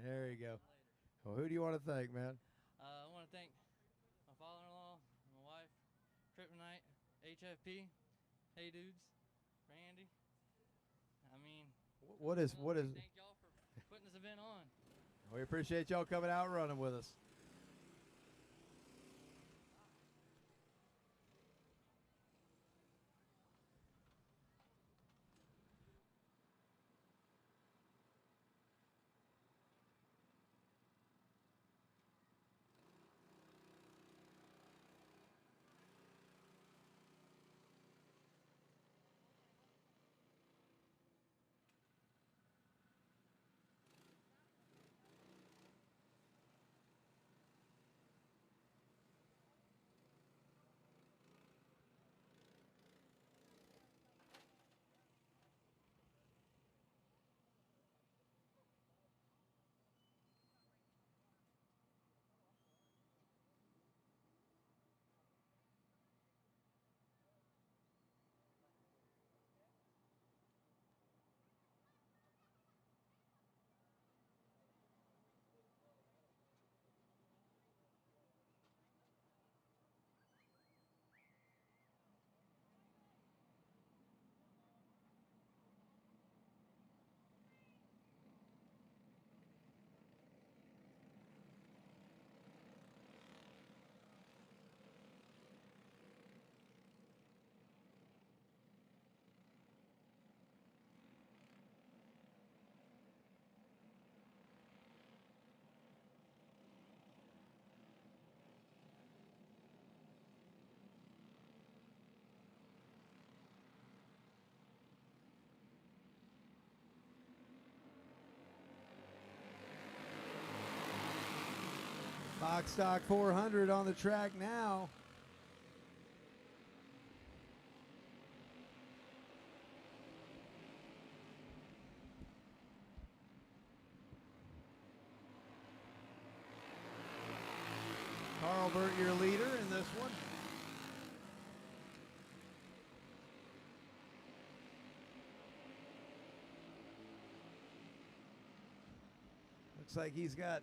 There you go. Well, who do you want to thank, man? I want to thank my father-in-law, my wife, Kryptonite, HFP, Hey Dudes, Randy. I mean, What is? thank y'all for putting this event on. We appreciate y'all coming out and running with us. Box stock 400 on the track now. Carlbert, your leader in this one. Looks like he's got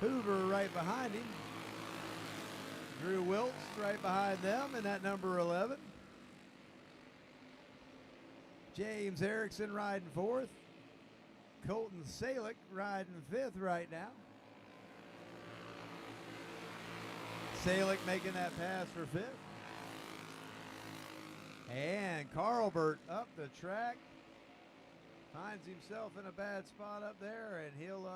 Hoover right behind him. Drew Wiltz right behind them in that number 11. James Erickson riding fourth. Colton Salick riding fifth right now. Salick making that pass for fifth. And Carlbert up the track. Finds himself in a bad spot up there, and he'll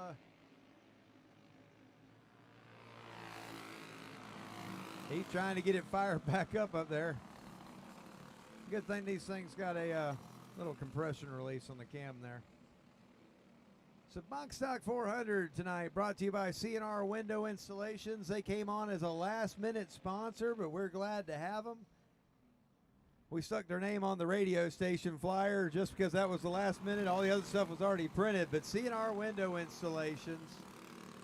he's trying to get it fired back up there. Good thing these things got a little compression release on the cam there. So Box Stock 400 tonight brought to you by C&R Window Installations. They came on as a last-minute sponsor, but we're glad to have them. We stuck their name on the radio station flyer just because that was the last minute. All the other stuff was already printed, but C&R Window Installations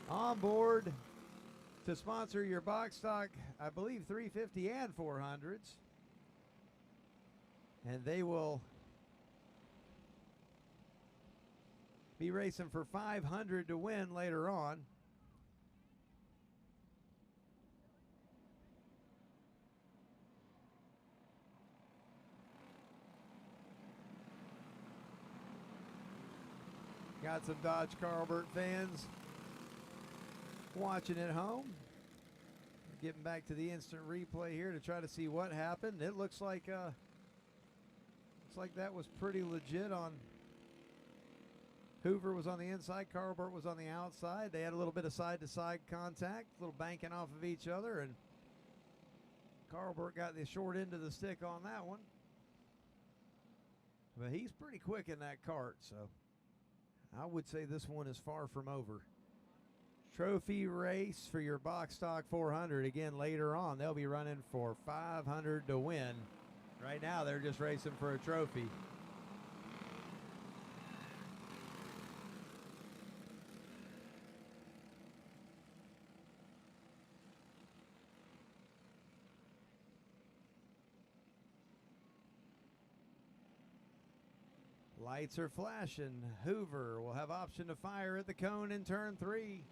on board to sponsor your Box Stock, I believe 350 and 400s. And they will be racing for 500 to win later on. Got some Dodge Carlbert fans watching at home. Getting back to the instant replay here to try to see what happened. It looks like that was pretty legit on Hoover was on the inside. Carlbert was on the outside. They had a little bit of side-to-side contact, a little banking off of each other, and Carlbert got the short end of the stick on that one. But he's pretty quick in that cart, so I would say this one is far from over. Trophy race for your box stock 400. Again, later on, they'll be running for 500 to win. Right now, they're just racing for a trophy. Lights are flashing. Hoover will have option to fire at the cone in turn 3.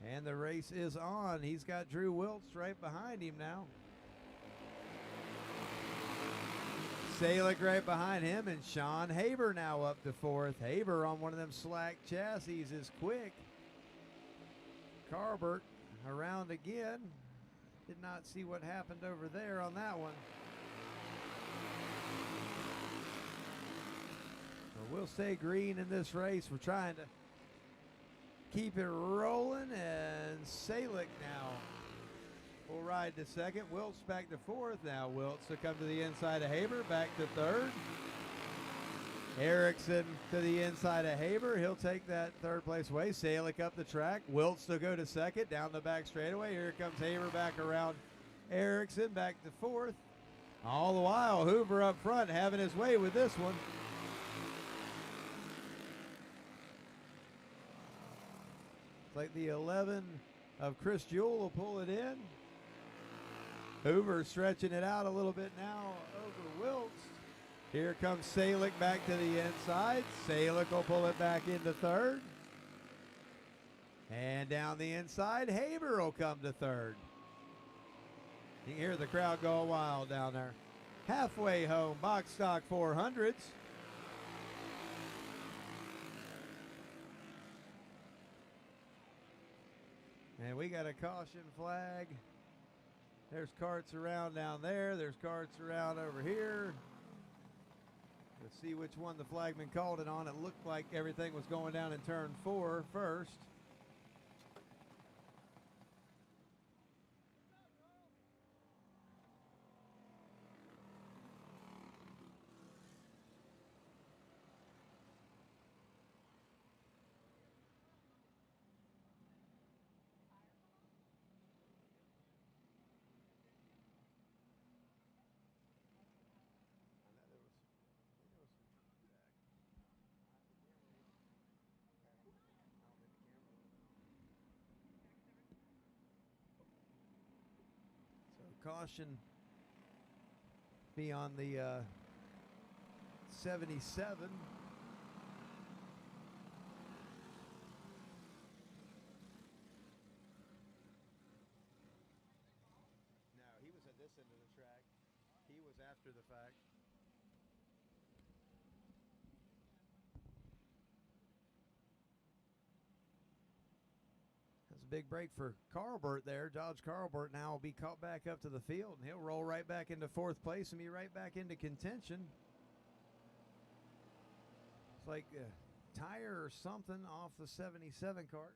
And the race is on. He's got Drew Wiltz right behind him now. Salick right behind him, and Sean Haber now up to 4th. Haber on one of them slack chassis is quick. Carlbert around again. Did not see what happened over there on that one. We'll stay green in this race. We're trying to keep it rolling, and Salick now will ride to 2nd. Wiltz back to 4th. Now Wiltz will come to the inside of Haber, back to 3rd. Erickson to the inside of Haber. He'll take that 3rd place away. Salick up the track. Wiltz will go to 2nd, down the back straightaway. Here comes Haber back around Erickson, back to 4th. All the while, Hoover up front having his way with this one. Like the 11 of Chris Jewell will pull it in. Hoover stretching it out a little bit now over Wiltz. Here comes Salick back to the inside. Salick will pull it back into 3rd. And down the inside, Haber will come to 3rd. You can hear the crowd go wild down there. Halfway home, box stock 400s. And we got a caution flag. There's carts around down there. There's carts around over here. Let's see which one the flagman called it on. It looked like everything was going down in turn 4 first. Caution be on the 77. No, he was at this end of the track. He was after the fact. Big break for Carlbert there. Dodge Carlbert now will be caught back up to the field, and he'll roll right back into 4th place and be right back into contention. It's like a tire or something off the 77 cart.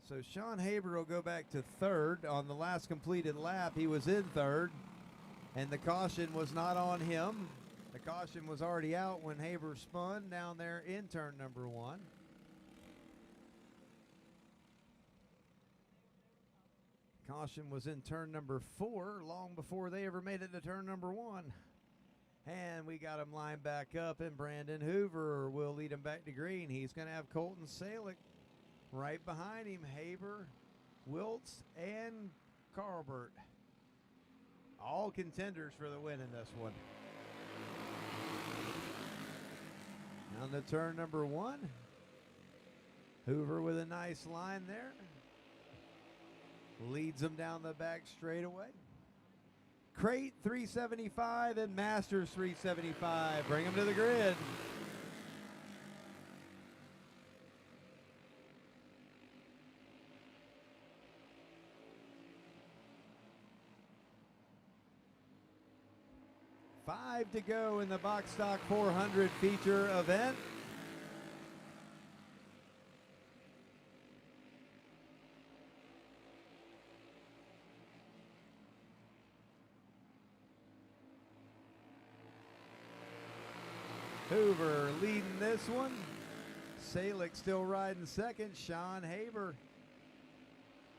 So Sean Haber will go back to 3rd. On the last completed lap, he was in 3rd, and the caution was not on him. The caution was already out when Haber spun down there in turn number 1. Caution was in turn number 4 long before they ever made it to turn number 1. And we got him lined back up, and Brandon Hoover will lead him back to green. He's going to have Colton Salick right behind him. Haber, Wiltz, and Carlbert. All contenders for the win in this one. On to turn number 1. Hoover with a nice line there. Leads them down the back straightaway. Crate 375 and Masters 375. Bring them to the grid. Five to go in the Box Stock 400 feature event. Hoover leading this one. Salick still riding second. Sean Haber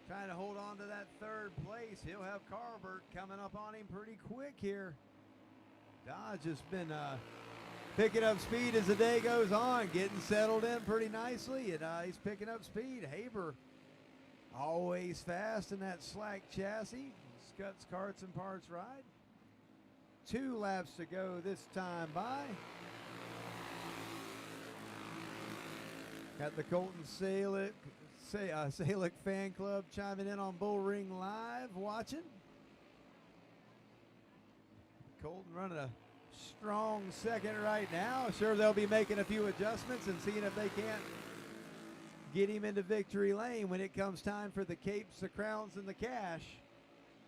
trying to hold on to that third place. He'll have Carlbert coming up on him pretty quick here. Dodge has been picking up speed as the day goes on, getting settled in pretty nicely, and he's picking up speed. Haber always fast in that slack chassis. Scuts Karts and Parts ride. 2 laps to go this time by. Got the Colton Salick fan club chiming in on Bullring Live, watching. Colton running a strong second right now. Sure, they'll be making a few adjustments and seeing if they can't get him into victory lane when it comes time for the capes, the crowns, and the cash.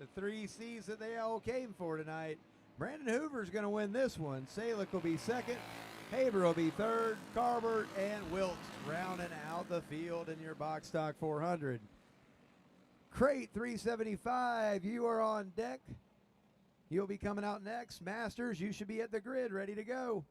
The 3 C's that they all came for tonight. Brandon Hoover's going to win this one. Salick will be second. Haber will be third. Carlbert and Wilt rounding out the field in your Box Stock 400. Crate 375, you are on deck. You'll be coming out next. Masters, you should be at the grid ready to go.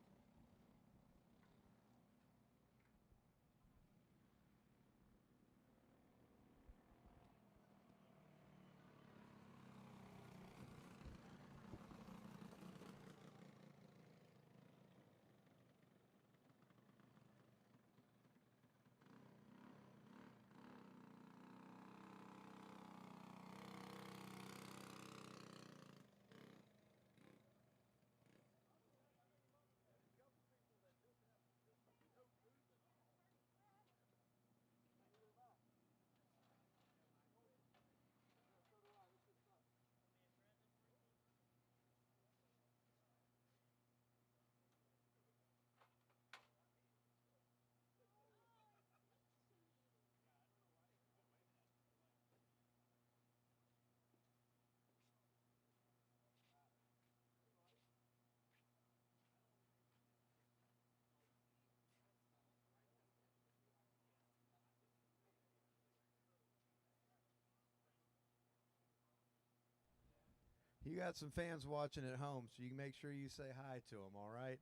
You got some fans watching at home, so you can make sure you say hi to them, all right?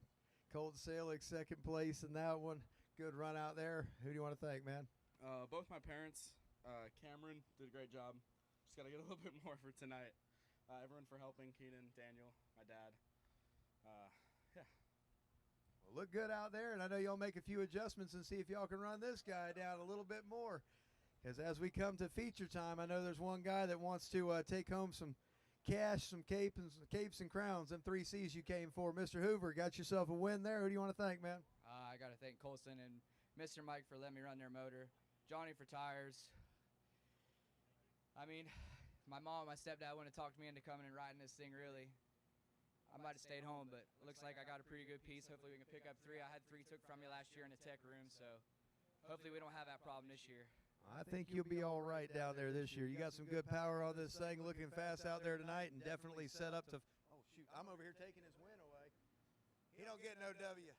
Colton Salick, second place in that one. Good run out there. Who do you want to thank, man? Both my parents. Cameron did a great job. Just got to get a little bit more for tonight. Everyone for helping. Keenan, Daniel, my dad. Yeah. Well, look good out there, and I know y'all make a few adjustments and see if y'all can run this guy down a little bit more. Because as we come to feature time, I know there's one guy that wants to take home some cash, some capes and crowns, them 3 C's you came for. Mr. Hoover, got yourself a win there. Who do you want to thank, man? I got to thank Colson and Mr. Mike for letting me run their motor. Johnny for tires. I mean, my mom and my stepdad wouldn't have talked me into coming and riding this thing, really. I might have stayed home, but it looks like I got a pretty good piece. Hopefully we can pick up 3. I had 3 took from you last year in the tech room, so hopefully we don't have that problem this year. I think you'll be all right down there this year. You got some good power on this thing, looking fast out there tonight, and definitely set up to. Oh shoot! I'm over here taking his win away. He don't get no W.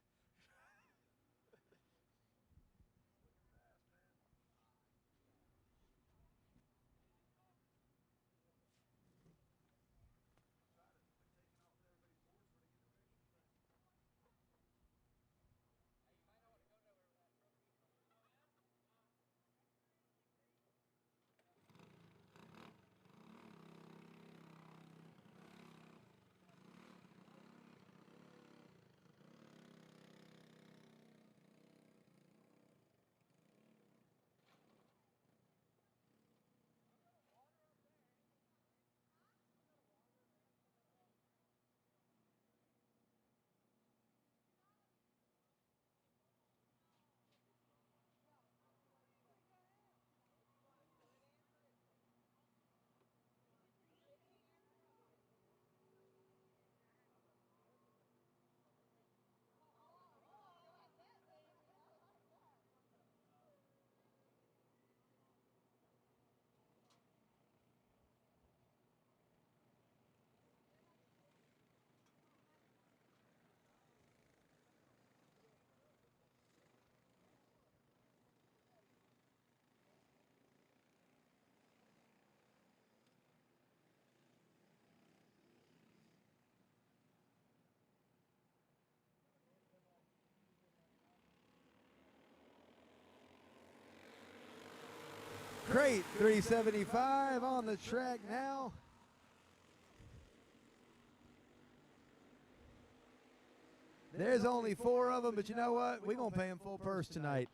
Crate 375 on the track now. There's only 4 of them, but you know what? We're going to pay them full purse tonight.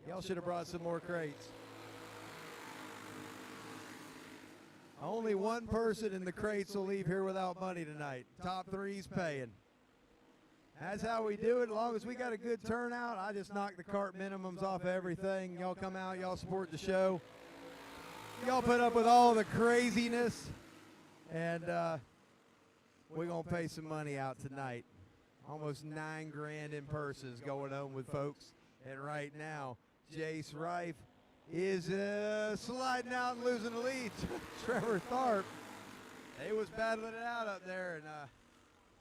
Y'all should have brought some more crates. Only one person in the crates will leave here without money tonight. Top 3's paying. That's how we do it. As long as we got a good turnout, I just knock the cart minimums off of everything. Y'all come out, y'all support the show. Y'all put up with all the craziness. And we're going to pay some money out tonight. Almost $9 grand in purses going home with folks. And right now, Jace Rife is sliding out and losing the lead. Trevor Tharp. They was battling it out up there, and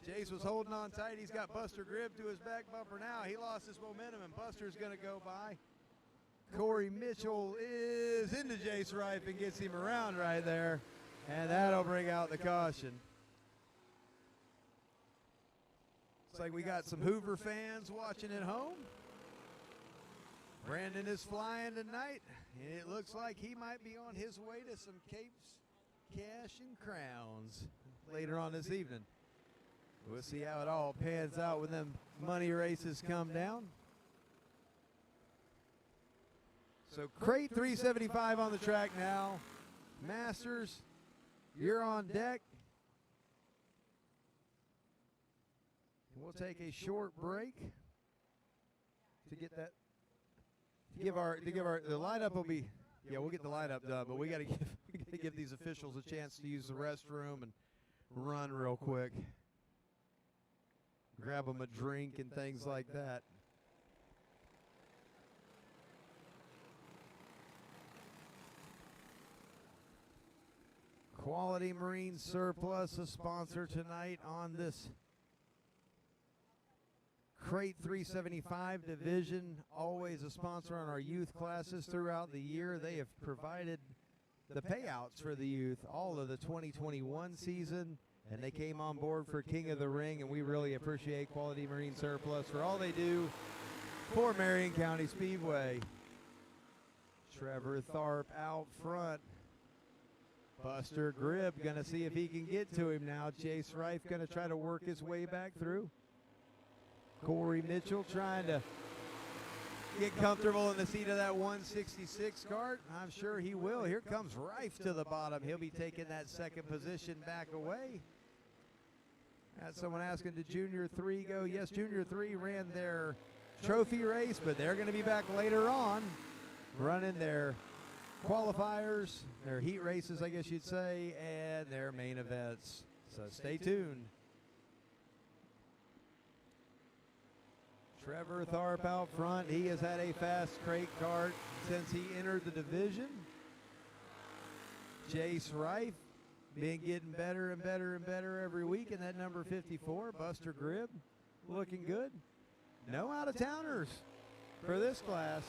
Jace was holding on tight. He's got Buster Gribb to his back bumper now. He lost his momentum, and Buster's going to go by. Corey Mitchell is into Jace Rife and gets him around right there, and that'll bring out the caution. Looks like we got some Hoover fans watching at home. Brandon is flying tonight, and it looks like he might be on his way to some capes, cash, and crowns later on this evening. We'll see how it all pans out when them money races come down. So crate 375 on the track now. Masters, you're on deck. We'll take a short break to get that. The lineup will be, we'll get the lineup done, but we got to give these officials a chance to use the restroom and run real quick. Grab them a drink and things like that. Quality Marine Surplus, a sponsor tonight on this Crate 375 division, always a sponsor on our youth classes throughout the year. They have provided the payouts for the youth all of the 2021 season, and they came on board for King of the Ring, and we really appreciate Quality Marine Surplus for all they do for Marion County Speedway. Trevor Tharp out front. Buster Gribb going to see if he can get to him now. Jace Rife going to try to work his way back through. Corey Mitchell trying to get comfortable in the seat of that 166 cart. I'm sure he will. Here comes Rife to the bottom. He'll be taking that second position back away. Had someone asking, did Junior 3 go? Yes, Junior 3 ran their trophy race, but they're going to be back later on running their qualifiers, their heat races, I guess you'd say, and their main events. So stay tuned. Trevor Tharp out front. He has had a fast crate cart since he entered the division. Jace Rife been getting better and better and better every week in that number 54. Buster Gribb looking good. No out-of-towners for this class.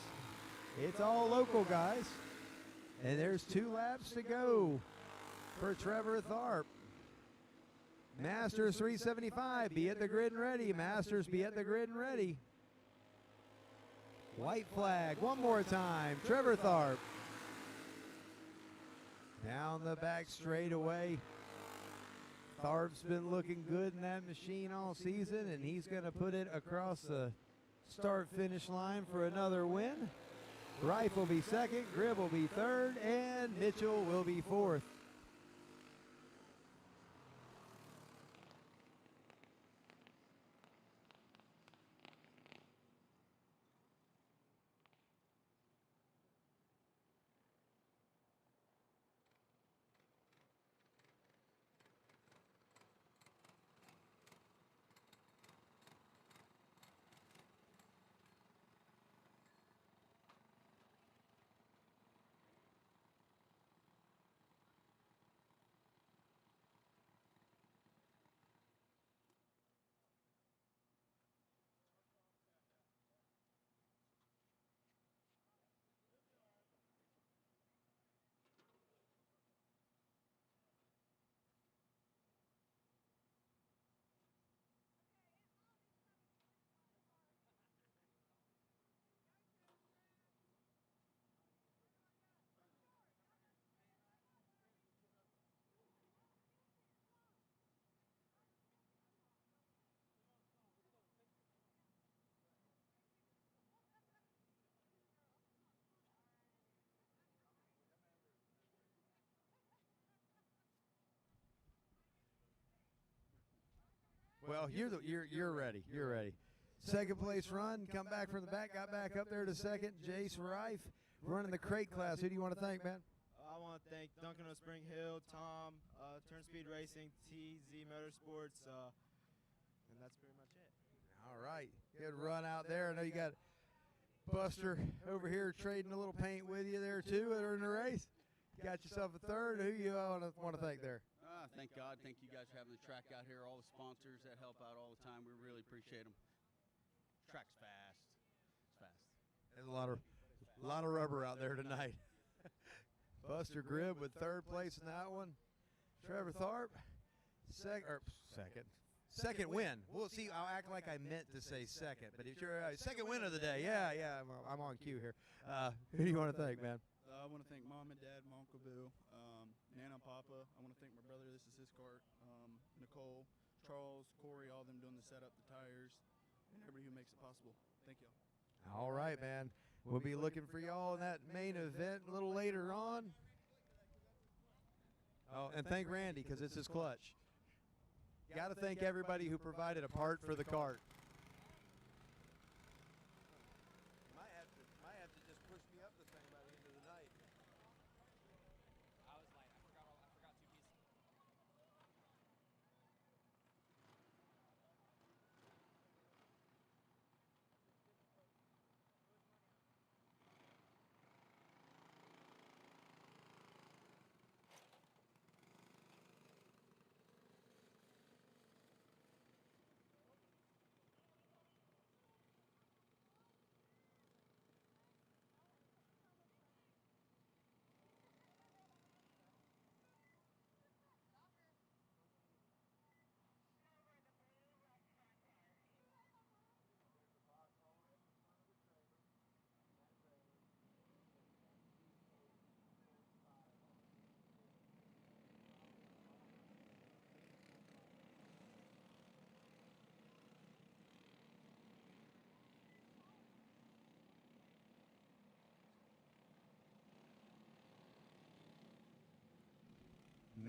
It's all local guys. And there's 2 laps to go for Trevor Tharp. Masters 375, be at the grid and ready. Masters, be at the grid and ready. White flag, one more time. Trevor Tharp. Down the back straightaway. Tharp's been looking good in that machine all season, and he's going to put it across the start-finish line for another win. Rife will be second, Gribb will be third, and Mitchell will be fourth. Well, you're ready. You're ready. Second place run, come back from the back, got back up there to second. Jace Rife running the crate class. Who do you want to thank, man? I want to thank Duncan of Spring Hill, Tom, Turn Speed Racing, TZ Motorsports, and that's pretty much it. All right. Good run out there. I know you got Buster over here trading a little paint with you there, too, in the race. Got yourself a third. Who you want to thank there? Thank God. Thank you guys for having the track out here, all the sponsors that help out all the time. We really appreciate them. Track's fast. It's fast. There's a lot of rubber out there tonight. Buster Gribb with third place in that one. Trevor Tharp, second win. We'll see. I'll act like I meant to say second, but if you're second win of the day, yeah, I'm on cue here. Who do you want to thank, man? I want to thank Mom and Dad, my Uncle Boo, Nana and Papa. I want to thank my brother. This is his cart. Nicole, Charles, Corey, all of them doing the setup, the tires, and everybody who makes it possible. Thank y'all. All right, man. We'll be looking for y'all in that main event a little later on. Oh, and thank Randy because it's his clutch. Got to thank everybody who provided a part for the cart. Might have to just push me up the thing by the end of the night. I was like, I forgot two pieces.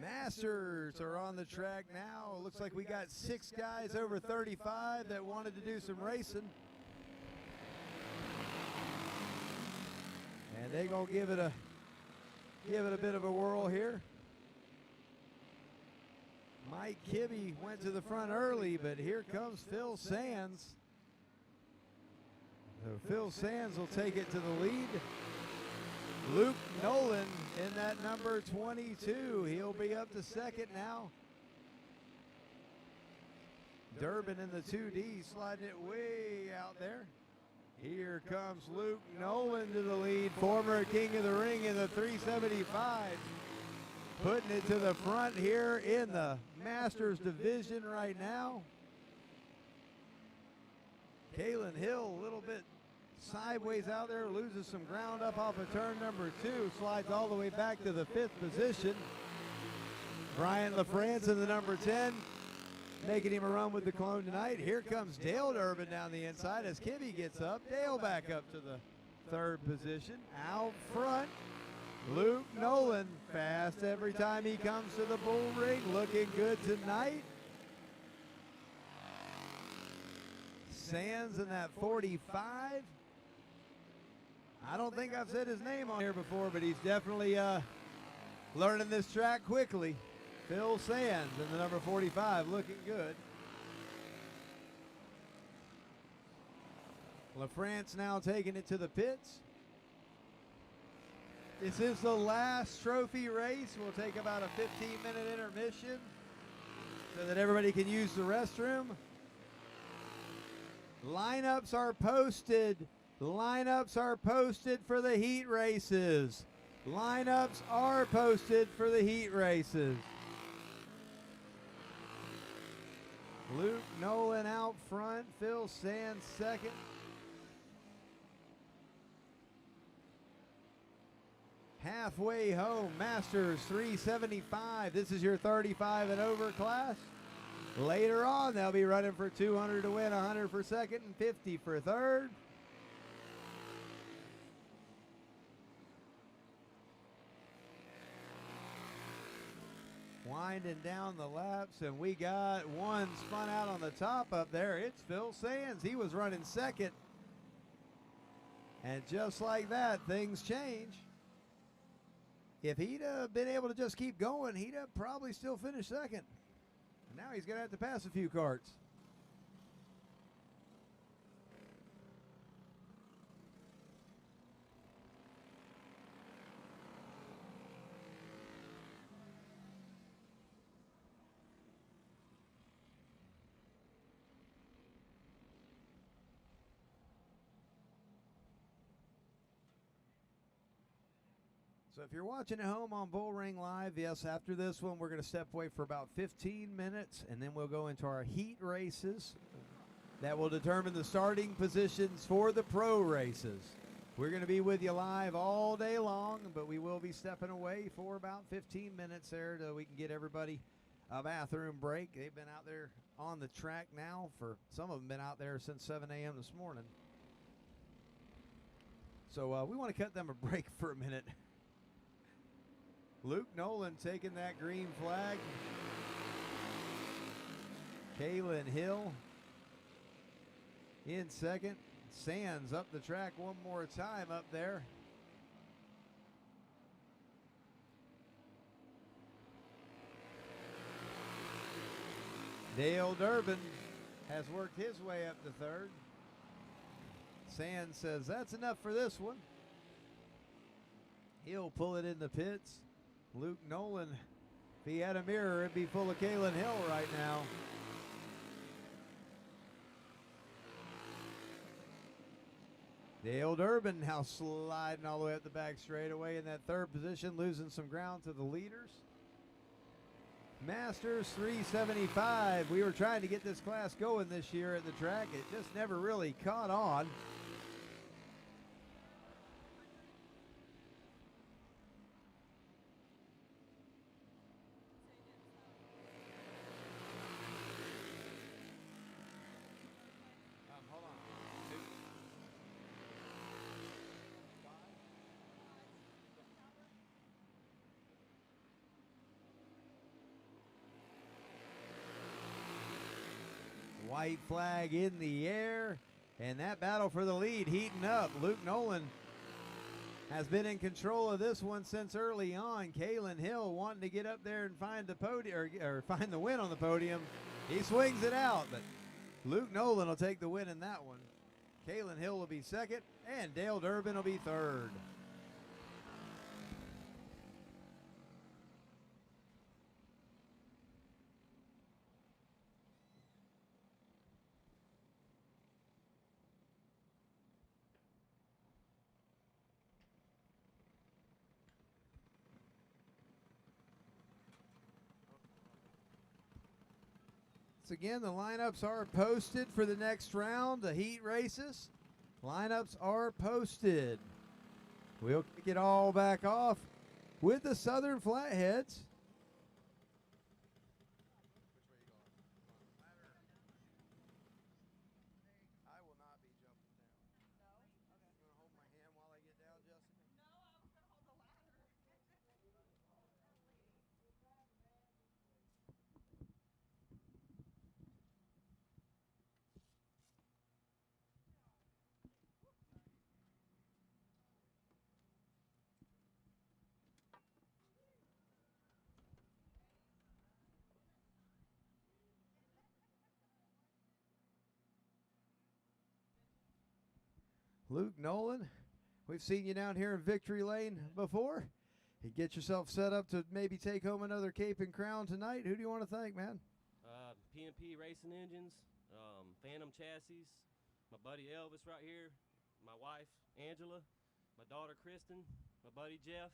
Masters are on the track now. Looks like we got 6 guys over 35 that wanted to do some racing. And they gonna give it a bit of a whirl here. Mike Kibbe went to the front early, but here comes Phil Sands. So Phil Sands will take it to the lead. Luke Nolan in that number 22. He'll be up to second now. Durbin in the 2D, sliding it way out there. Here comes Luke Nolan to the lead, former King of the Ring in the 375. Putting it to the front here in the Masters division right now. Kalen Hill a little bit sideways out there, loses some ground up off of turn number 2, slides all the way back to the 5th position. Brian LaFrance in the number 10, making him a run with the clone tonight. Here comes Dale Durbin down the inside as Kibbe gets up. Dale back up to the 3rd position. Out front, Luke Nolan, fast every time he comes to the Bullring, looking good tonight. Sands in that 45. I don't think I've said his name on here before, but he's definitely learning this track quickly. Phil Sands in the number 45, looking good. LaFrance now taking it to the pits. This is the last trophy race. We'll take about a 15-minute intermission so that everybody can use the restroom. Lineups are posted. Lineups are posted for the heat races. Lineups are posted for the heat races. Luke Nolan out front. Phil Sands second. Halfway home, Masters 375. This is your 35 and over class. Later on, they'll be running for 200 to win, 100 for second, and 50 for third. winding down the laps, and we got one spun out on the top up there. It's Phil Sands. He was running second. And just like that, things change. If he'd been able to just keep going, he'd have probably still finished second. And now he's going to have to pass a few carts. So if you're watching at home on Bullring Live, yes, after this one, we're going to step away for about 15 minutes, and then we'll go into our heat races that will determine the starting positions for the pro races. We're going to be with you live all day long, but we will be stepping away for about 15 minutes there so we can get everybody a bathroom break. They've been out there on the track now for, some of them been out there since 7 a.m. this morning. So we want to cut them a break for a minute. Luke Nolan taking that green flag. Kalen Hill in second. Sands up the track one more time up there. Dale Durbin has worked his way up to third. Sands says that's enough for this one. He'll pull it in the pits. Luke Nolan, if he had a mirror, it'd be full of Kalen Hill right now. Dale Durbin now sliding all the way up the back straightaway in that third position, losing some ground to the leaders. Masters 375. We were trying to get this class going this year at the track. It just never really caught on. White flag in the air, and that battle for the lead heating up. Luke Nolan has been in control of this one since early on. Kalen Hill wanting to get up there and find the podium or find the win on the podium. He swings it out, but Luke Nolan will take the win in that one. Kalen Hill will be second, and Dale Durbin will be third. Once again, the lineups are posted for the next round, the heat races. Lineups are posted. We'll kick it all back off with the Southern Flatheads. Luke Nolan, we've seen you down here in Victory Lane before. You get yourself set up to maybe take home another Cape and Crown tonight. Who do you want to thank, man? P&P Racing Engines, Phantom Chassis, my buddy Elvis right here, my wife Angela, my daughter Kristen, my buddy Jeff,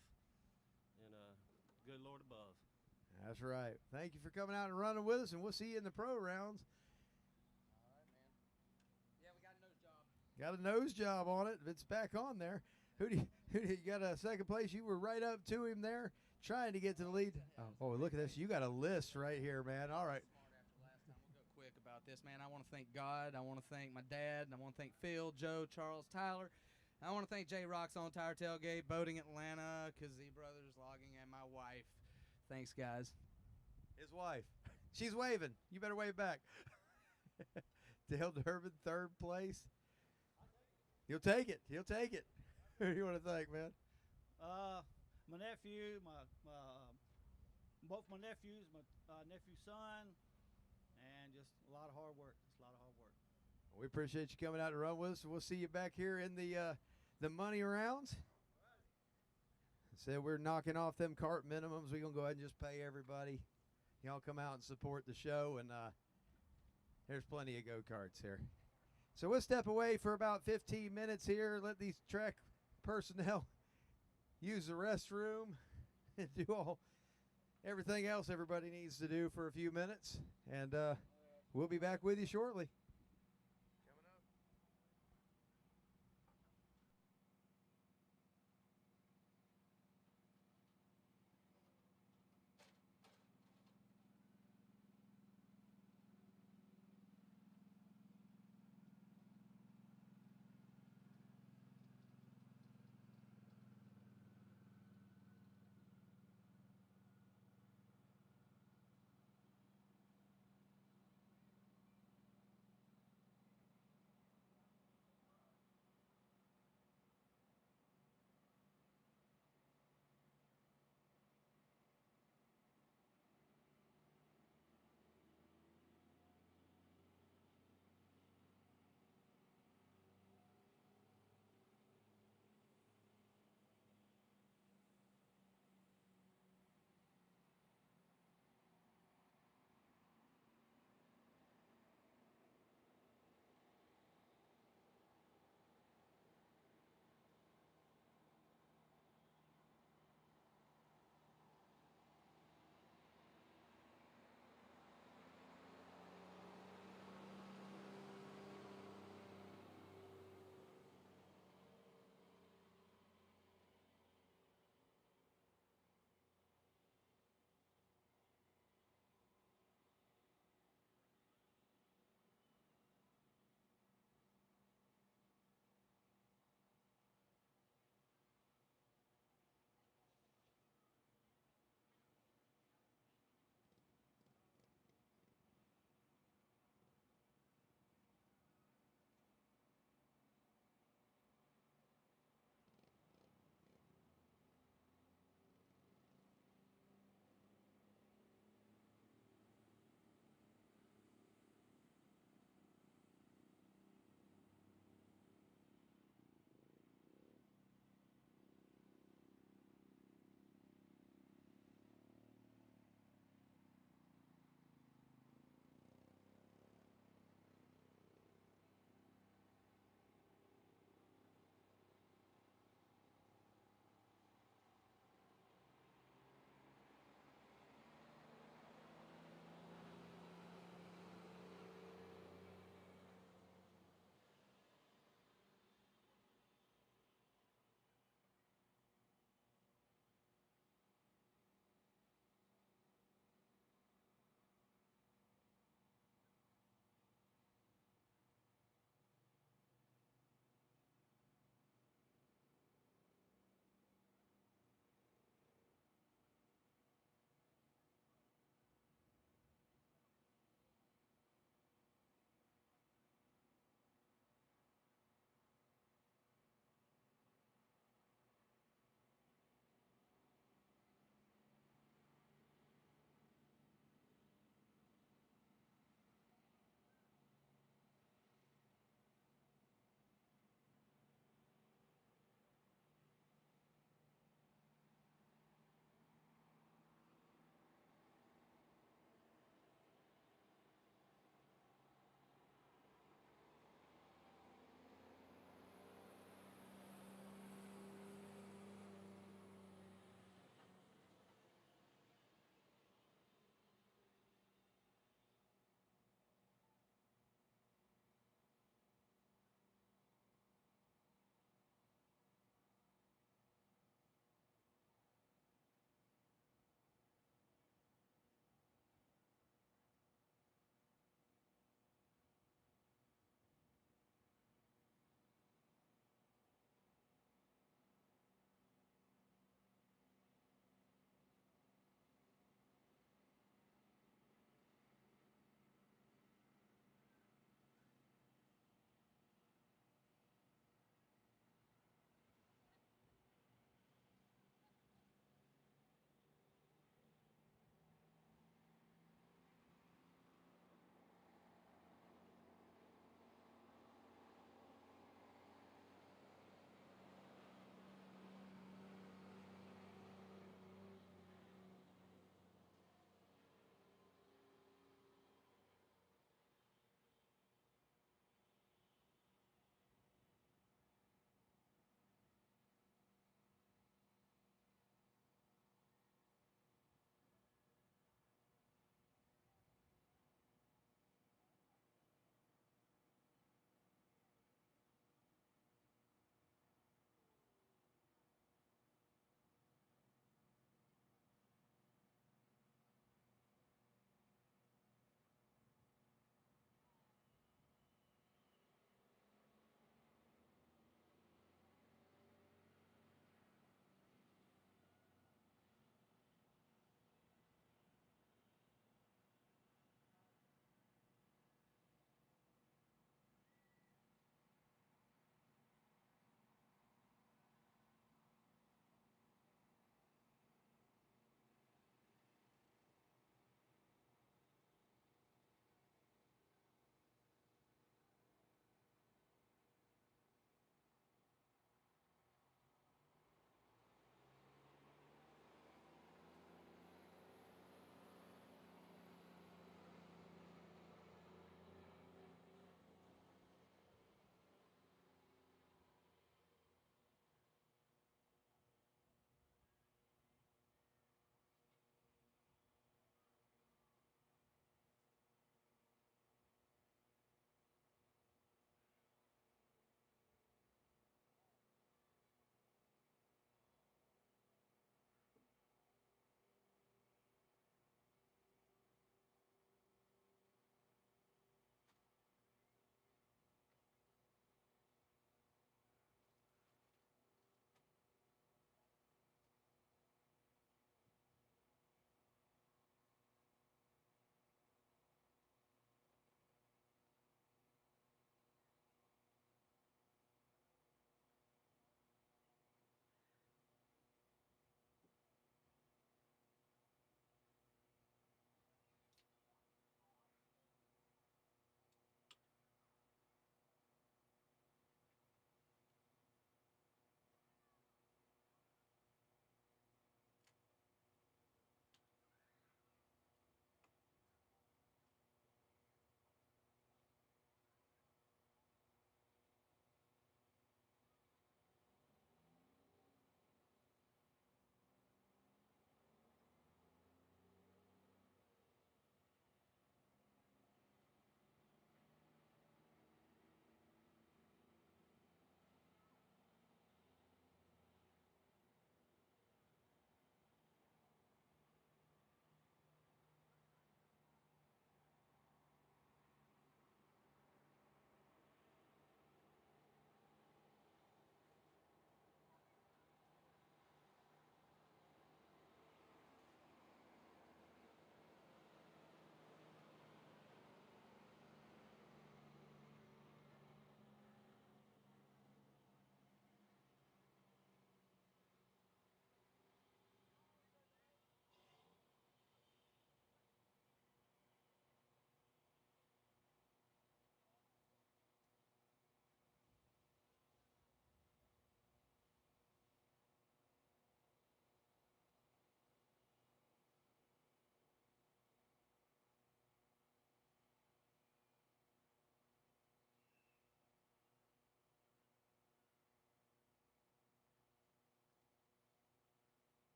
and good Lord above. That's right. Thank you for coming out and running with us, and we'll see you in the pro rounds. Got a nose job on it. It's back on there. Who do you got a second place? You were right up to him there, trying to get to the lead. Oh, look at this. You got a list right here, man. All right. Quick about this, man. I want to thank God. I want to thank my dad. I want to thank Phil, Joe, Charles, Tyler. I want to thank J Rocks on Tire Tailgate, Boating Atlanta, Kazee Brothers Logging, and my wife. Thanks, guys. His wife. She's waving. You better wave back. Dale Durbin, 3rd place. He'll take it. He'll take it. Who do you want to thank, man? My nephew, both my nephews, my nephew's son, and just a lot of hard work. Just a lot of hard work. We appreciate you coming out to run with us. We'll see you back here in the money rounds. So we're knocking off them cart minimums. We're going to go ahead and just pay everybody. Y'all come out and support the show, and there's plenty of go-karts here. So we'll step away for about 15 minutes here, let these track personnel use the restroom and do everything else everybody needs to do for a few minutes. And we'll be back with you shortly.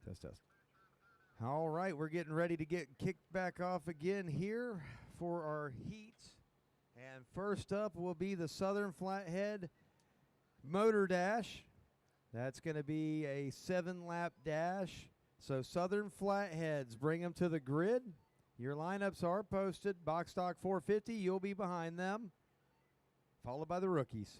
Test, test. All right, we're getting ready to get kicked back off again here for our heats. And first up will be the Southern Flathead Motor Dash. That's going to be a 7-lap dash. So Southern Flatheads, bring them to the grid. Your lineups are posted. Box stock 450, you'll be behind them, followed by the rookies.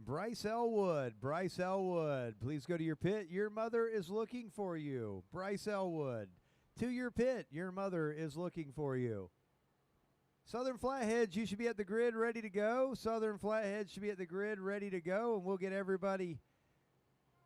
Bryce Elwood. Bryce Elwood, please go to your pit. Your mother is looking for you. Bryce Elwood, to your pit. Your mother is looking for you. Southern Flatheads, you should be at the grid ready to go. Southern Flatheads should be at the grid ready to go, and we'll get everybody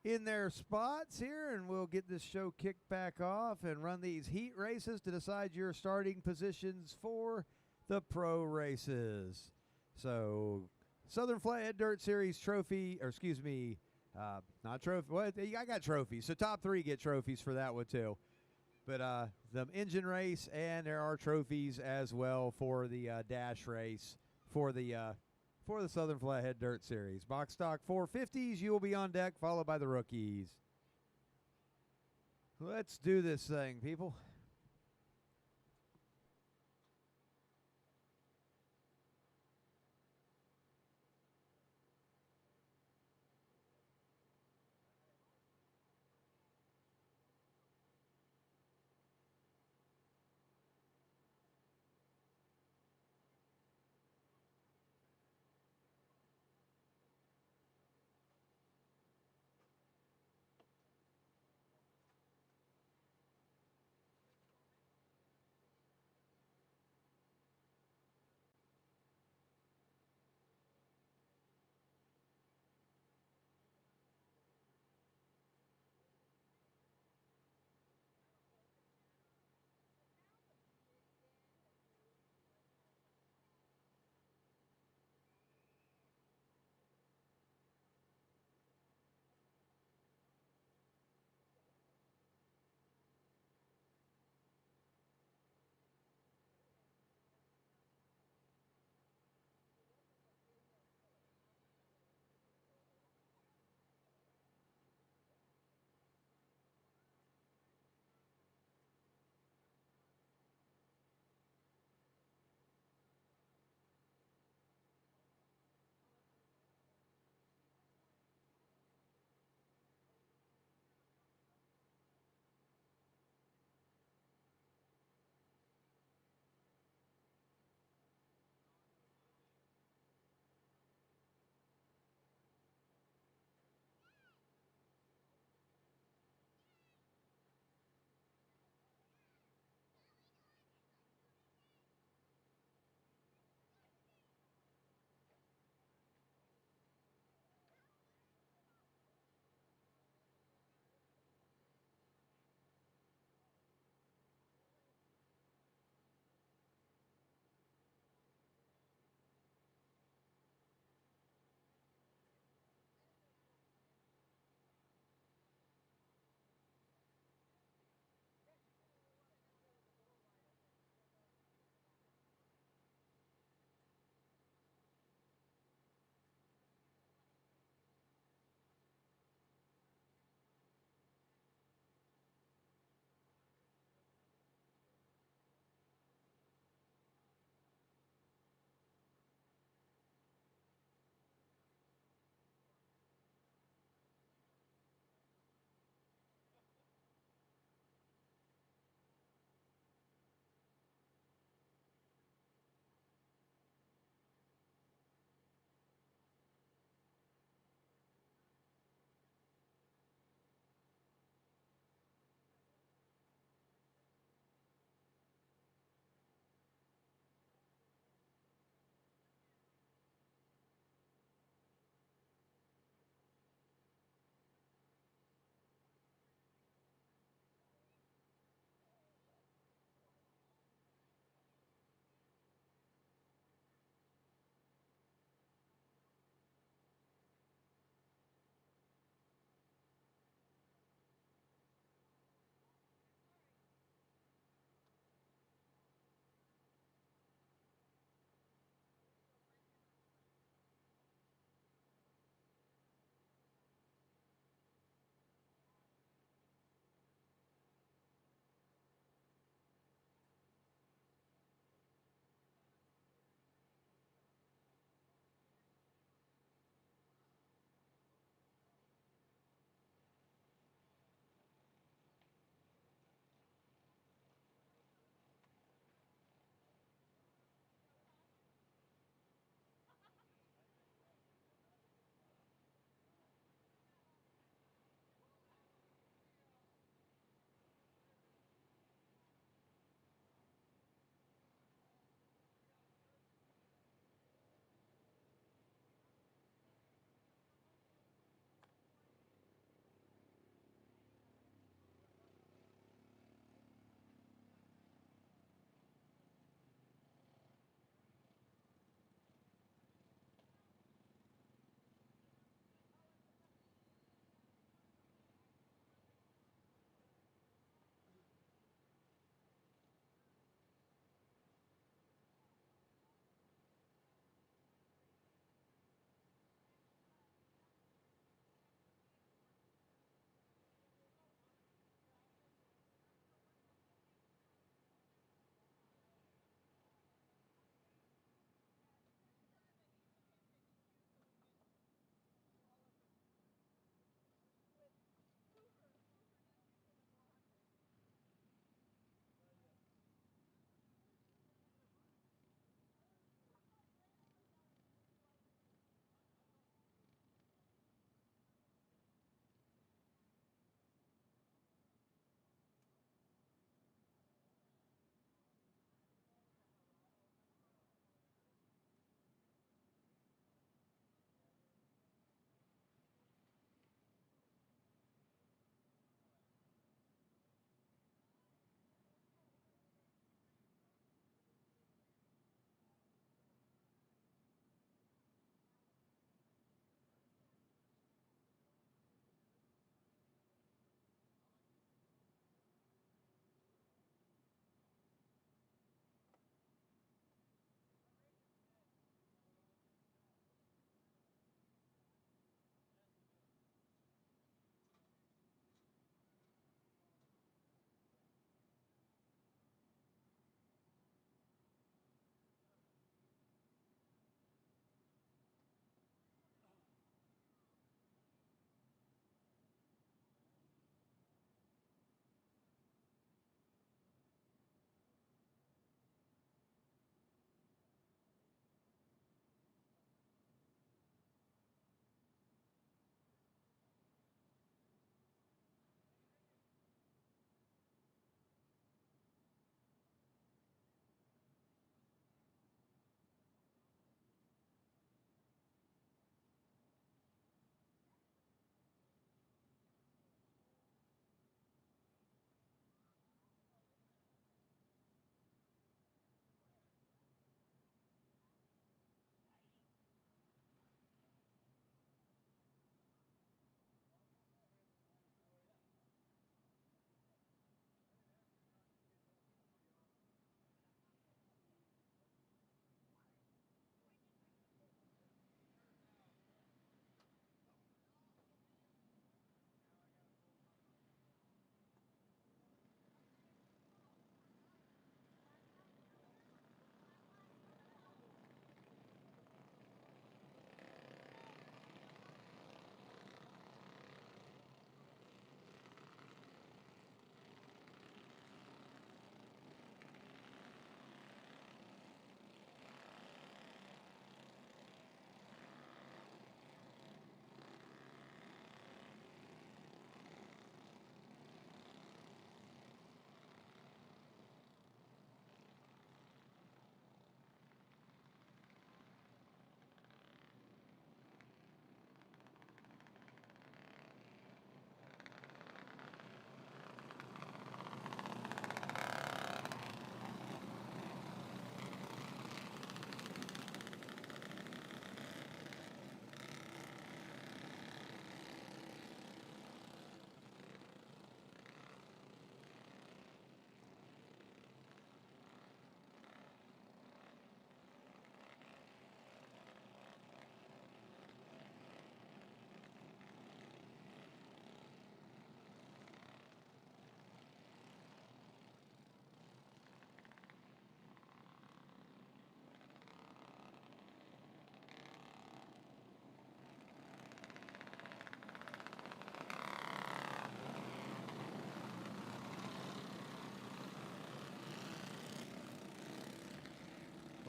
in their spots here, and we'll get this show kicked back off and run these heat races to decide your starting positions for the pro races. So, Southern Flathead Dirt Series trophy, or excuse me, not trophy. What? I got trophies. So top 3 get trophies for that one too. But the engine race, and there are trophies as well for the dash race for the Southern Flathead Dirt Series. Box stock 450s, you will be on deck, followed by the rookies. Let's do this thing, people.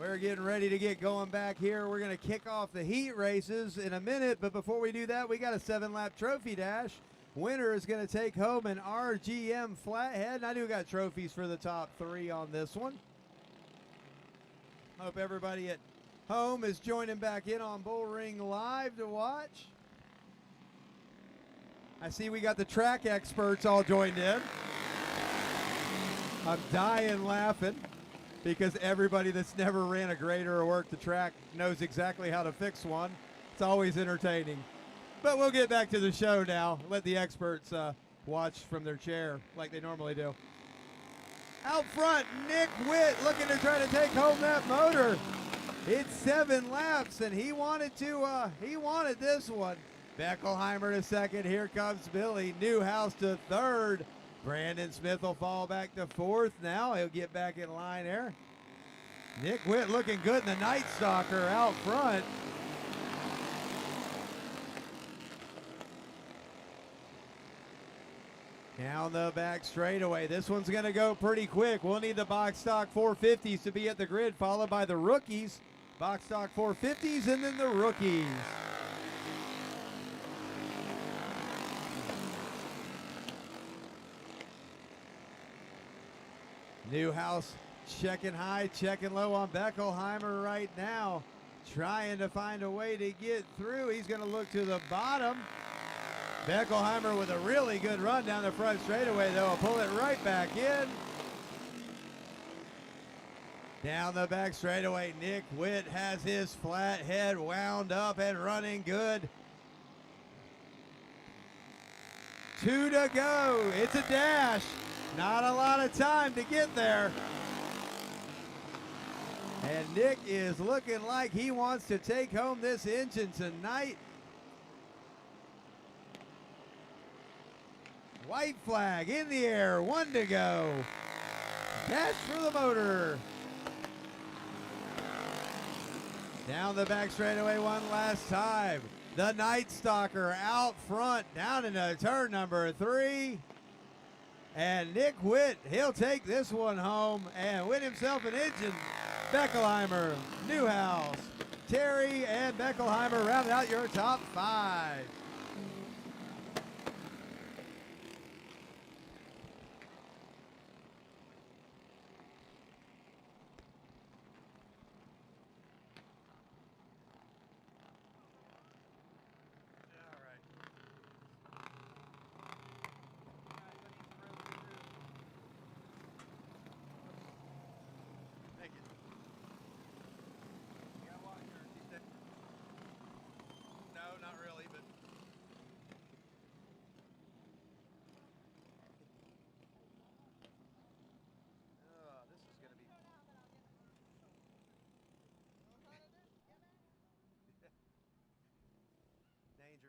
We're getting ready to get going back here. We're going to kick off the heat races in a minute, but before we do that, we got a 7-lap trophy dash. Winner is going to take home an RGM Flathead, and I do got trophies for the top 3 on this one. Hope everybody at home is joining back in on Bullring Live to watch. I see we got the track experts all joined in. I'm dying laughing because everybody that's never ran a grader or worked the track knows exactly how to fix one. It's always entertaining. But we'll get back to the show now. Let the experts watch from their chair like they normally do. Out front, Nick Witt looking to try to take home that motor. It's 7 laps, and he wanted this one. Beckelheimer to second. Here comes Billy. Newhouse to third. Brandon Smith will fall back to 4th. Now he'll get back in line there. Nick Witt looking good in the Night Stalker out front. Down the back straightaway. This one's going to go pretty quick. We'll need the box stock 450s to be at the grid, followed by the rookies. Box stock 450s and then the rookies. Newhouse checking high, checking low on Beckelheimer right now. Trying to find a way to get through. He's going to look to the bottom. Beckelheimer with a really good run down the front straightaway, though. Pull it right back in. Down the back straightaway, Nick Witt has his Flathead wound up and running good. 2 to go. It's a dash. Not a lot of time to get there. And Nick is looking like he wants to take home this engine tonight. White flag in the air, 1 to go. Dash for the motor. Down the back straightaway one last time. The Night Stalker out front, down into turn number 3. And Nick Witt, he'll take this one home and win himself an engine. Beckelheimer, Newhouse, Terry, and Beckelheimer round out your top 5.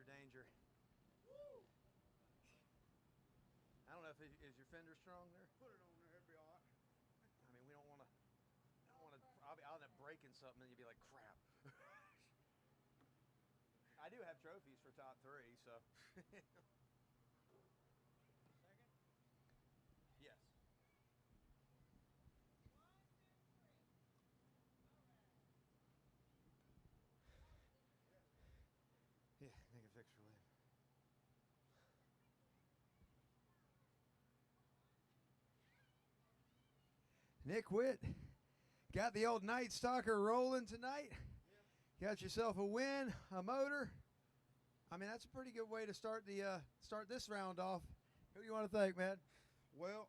Danger. I don't know if is your fender strong there? Put it on there, it'll be all right. I mean, we don't want to. I'll end up breaking something, and you'd be like, crap. I do have trophies for top 3, so. Yes. Yeah, they can fix for later. Nick Witt got the old Night Stalker rolling tonight. Got yourself a win, a motor. I mean, that's a pretty good way to start this round off. Who do you want to thank, man? Well,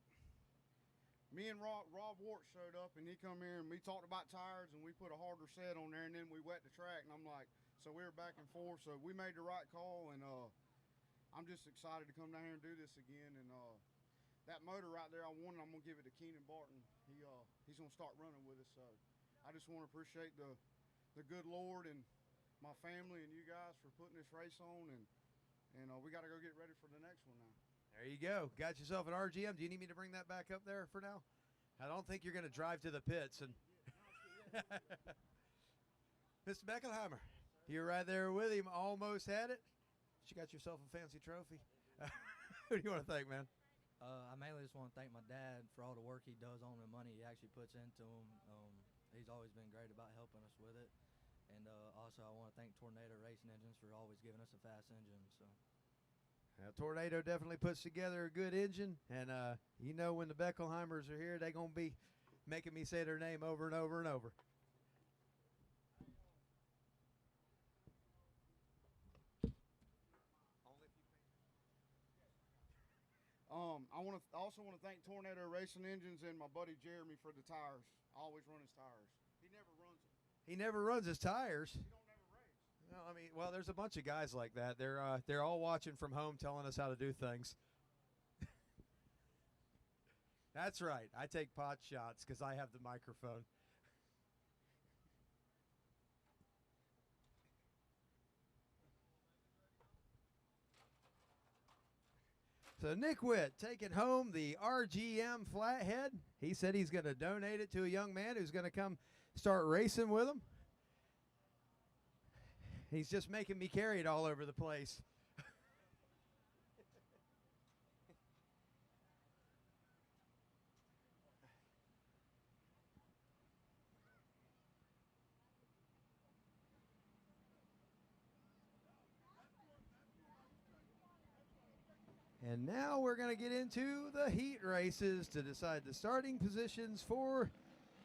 me and Rob Wart showed up, and he come here, and we talked about tires, and we put a harder set on there, and then we wet the track, and I'm like, so we were back and forth, so we made the right call, and I'm just excited to come down here and do this again, and that motor right there, I won, I'm going to give it to Keenan Barton. He's going to start running with us, so I just want to appreciate the good Lord and my family and you guys for putting this race on, and we got to go get ready for the next one now. There you go. Got yourself an RGM. Do you need me to bring that back up there for now? I don't think you're going to drive to the pits. And Mr. Beckelheimer, you're right there with him. Almost had it. But you got yourself a fancy trophy. Who do you want to thank, man? I mainly just want to thank my dad for all the work he does on the money he actually puts into them. he's always been great about helping us with it. And also, I want to thank Tornado Racing Engines for always giving us a fast engine. So. Tornado definitely puts together a good engine, and you know when the Beckelheimers are here, they're going to be making me say their name over and over and over. I also want to thank Tornado Racing Engines and my buddy Jeremy for the tires. I always run his tires. He never runs them. He never runs his tires. No, I mean, well, there's a bunch of guys like that. They're all watching from home, telling us how to do things. That's right. I take pot shots because I have the microphone. So Nick Witt taking home the RGM Flathead. He said he's going to donate it to a young man who's going to come start racing with him. He's just making me carry it all over the place. And now we're going to get into the heat races to decide the starting positions for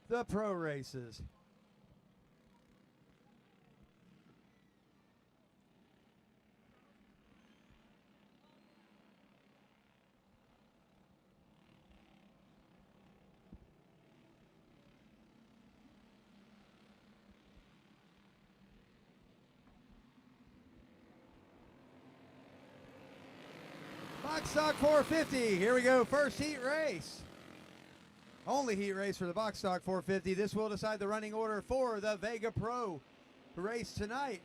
the pro races. Box stock 450. Here we go. First heat race. Only heat race for the box stock 450. This will decide the running order for the Vega Pro race tonight.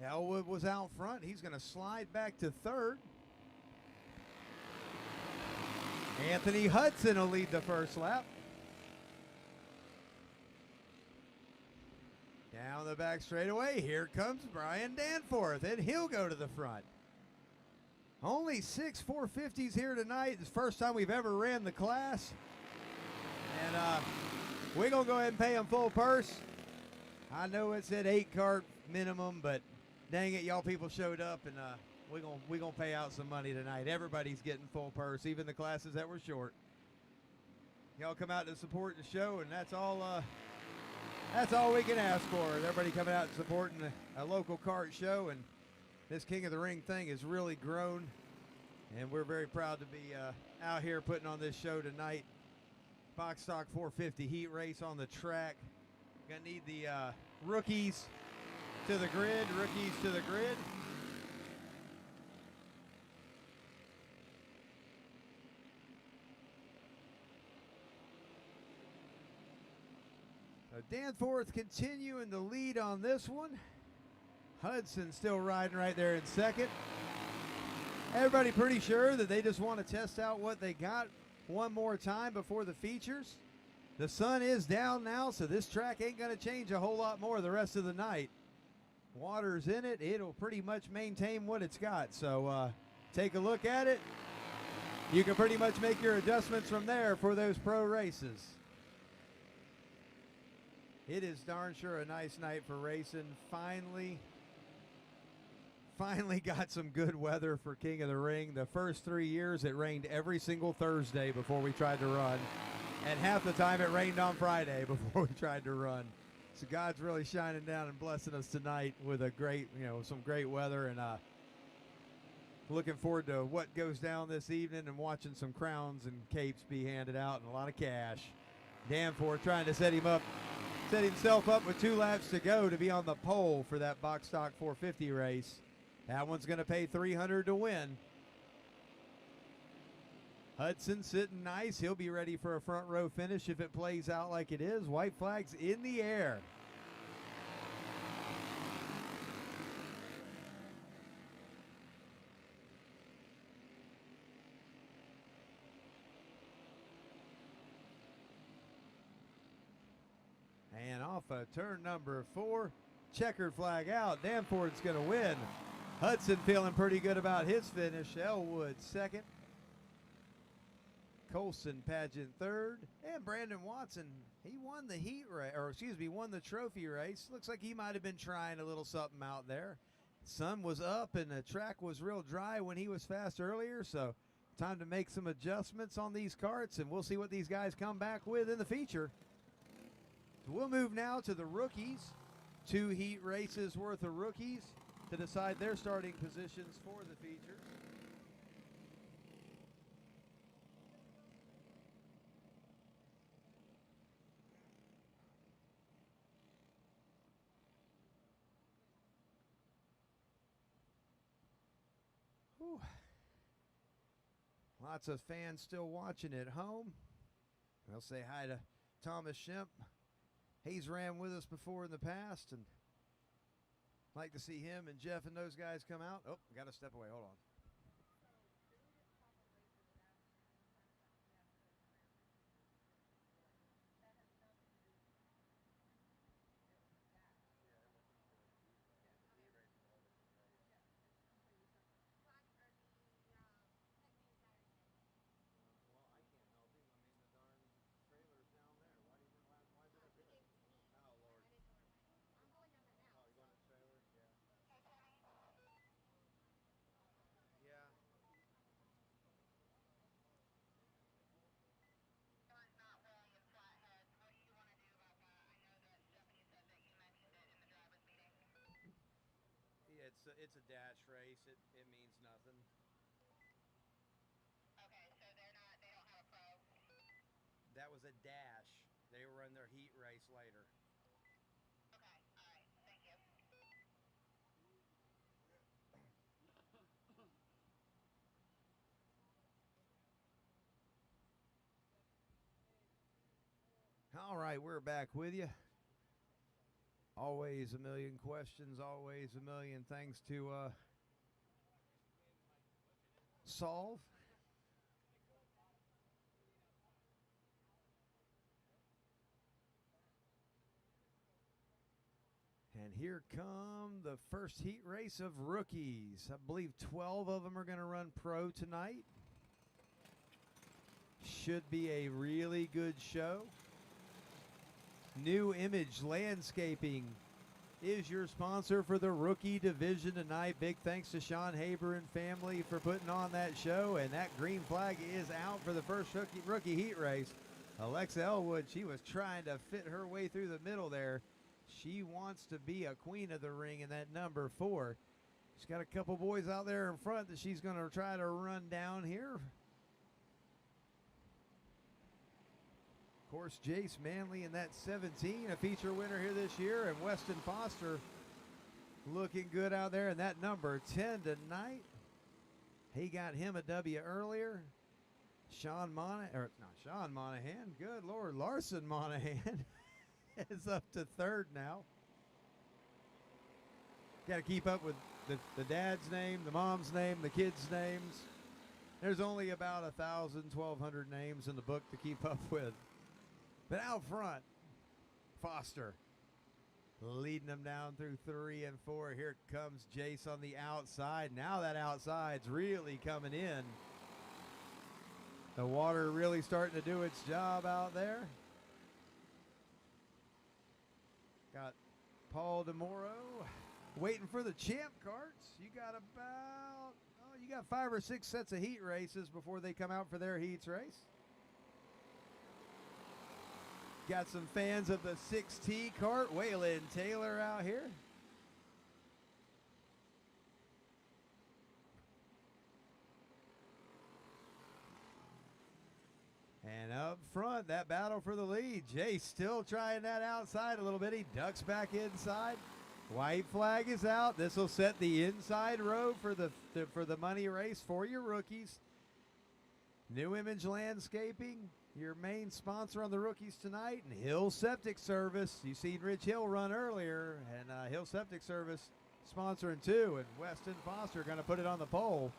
Elwood was out front. He's going to slide back to third. Anthony Hudson will lead the first lap. Down the back straightaway, here comes Brian Danforth, and he'll go to the front. Only 6 450s here tonight. It's the first time we've ever ran the class. And we're going to go ahead and pay them full purse. I know it said 8 cart minimum, but dang it, y'all people showed up, and we're gonna pay out some money tonight. Everybody's getting full purse, even the classes that were short. Y'all come out to support the show, and that's all we can ask for. Everybody coming out and supporting a local kart show, and this King of the Ring thing has really grown, and we're very proud to be out here putting on this show tonight. Box stock 450 heat race on the track. Gonna need the rookies to the grid, rookies to the grid. Danforth continuing the lead on this one. Hudson still riding right there in second. Everybody pretty sure that they just want to test out what they got one more time before the features. The sun is down now, so this track ain't going to change a whole lot more the rest of the night. Water's in it. It'll pretty much maintain what it's got. So take a look at it. You can pretty much make your adjustments from there for those pro races. It is darn sure a nice night for racing. Finally got some good weather for King of the Ring. The first 3 years it rained every single Thursday before we tried to run. And half the time it rained on Friday before we tried to run. So God's really shining down and blessing us tonight with a great, some great weather. And looking forward to what goes down this evening and watching some crowns and capes be handed out and a lot of cash. Danforth trying to set himself up with 2 laps to go to be on the pole for that box stock 450 race. That one's going to pay $300 to win. Hudson sitting nice. He'll be ready for a front row finish if it plays out like it is. White flags in the air. And off of turn number 4, checkered flag out. Danforth's going to win. Hudson feeling pretty good about his finish. Elwood second. Colson Pageant third, and Brandon Watson, he won the heat race, or excuse me, won the trophy race. Looks like he might have been trying a little something out there. Sun was up and the track was real dry when he was fast earlier, so time to make some adjustments on these karts, and we'll see what these guys come back with in the feature. We'll move now to the rookies. 2 heat races worth of rookies to decide their starting positions for the feature. Whew. Lots of fans still watching at home. I'll say hi to Thomas Shemp. He's ran with us before in the past, and like to see him and Jeff and those guys come out. Oh, got to step away. Hold on. It's a dash race. It means nothing. Okay, so they don't have a pro. That was a dash. They will run their heat race later. Okay, all right. Thank you. All right, we're back with you. Always a million questions, always a million things to solve. And here come the first heat race of rookies. I believe 12 of them are going to run pro tonight. Should be a really good show. New Image Landscaping is your sponsor for the rookie division tonight. Big thanks to Sean Haber and family for putting on that show. And that green flag is out for the first rookie heat race. Alexa Elwood, she was trying to fit her way through the middle there. She wants to be a queen of the ring in that number 4. She's got a couple boys out there in front that she's going to try to run down here. Of course, Jace Manley in that 17, a feature winner here this year, and Weston Foster looking good out there in that number 10 tonight. He got him a W earlier. Sean Monahan, good Lord, Larson Monahan is up to 3rd now. Got to keep up with the dad's name, the mom's name, the kids' names. There's only about 1,000, 1,200 names in the book to keep up with. But out front, Foster leading them down through 3 and 4. Here comes Jace on the outside. Now that outside's really coming in. The water really starting to do its job out there. Got Paul DeMoro waiting for the champ carts. You got you got 5 or 6 sets of heat races before they come out for their heats race. Got some fans of the 6T kart. Waylon Taylor out here. And up front, that battle for the lead. Jay still trying that outside a little bit. He ducks back inside. White flag is out. This will set the inside row for the money race for your rookies. New Image Landscaping, your main sponsor on the rookies tonight, and Hill Septic Service. You seen Rich Hill run earlier, and Hill Septic Service sponsoring too, and Weston Foster going to put it on the pole.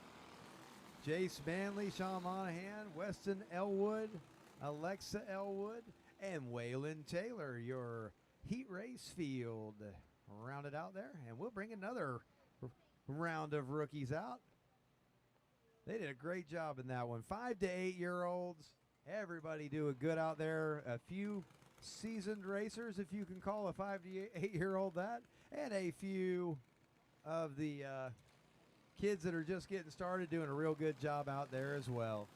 Jace Manley, Sean Monahan, Weston Elwood, Alexa Elwood, and Waylon Taylor, your heat race field. Rounded out there, and we'll bring another round of rookies out. They did a great job in that one. 5 to 8 year olds, Everybody doing good out there. A few seasoned racers, if you can call a 5 to 8-year-old that, and a few of the kids that are just getting started doing a real good job out there as well.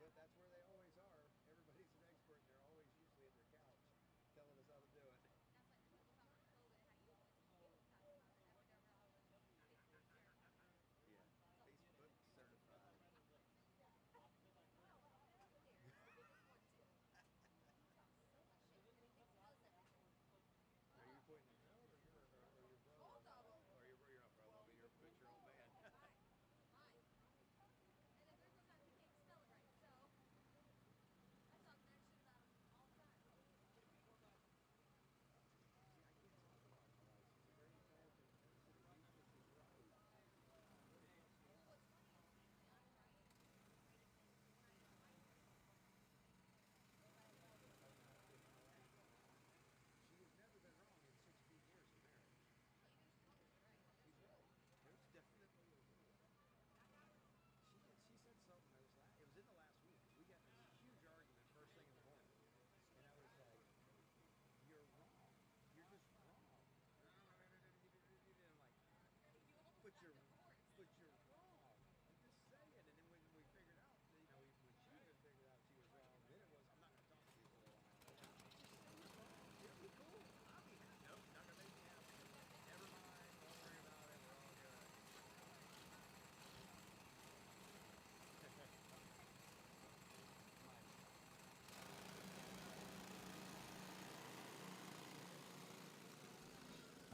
But that's where they always are. Everybody's an expert. They're always usually at their couch telling us how to do it. Yeah, Facebook certified. Are you pointing at Harold or your brother? Both of them. Or your not brother, but your old man. But you're wrong. I'm just saying. And then when we figured out, when she even figured out she was wrong, then it was, I'm not going to talk to you for a while. It'll be cool. I'll be happy. Nope, not going to make me happy. Never mind. Don't worry about it. We're all good.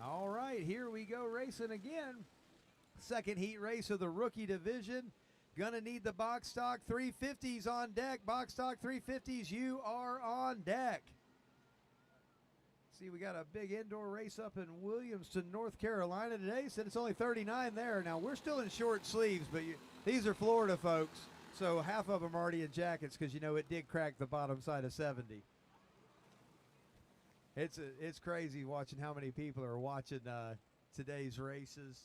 All right, here we go racing again. Second heat race of the rookie division. Gonna need the box stock 350s on deck. Box stock 350s, you are on deck. See, we got a big indoor race up in Williamston, North Carolina today. Said it's only 39 there. Now, we're still in short sleeves, but these are Florida folks. So half of them are already in jackets because, you know, it did crack the bottom side of 70. It's crazy watching how many people are watching tonight's races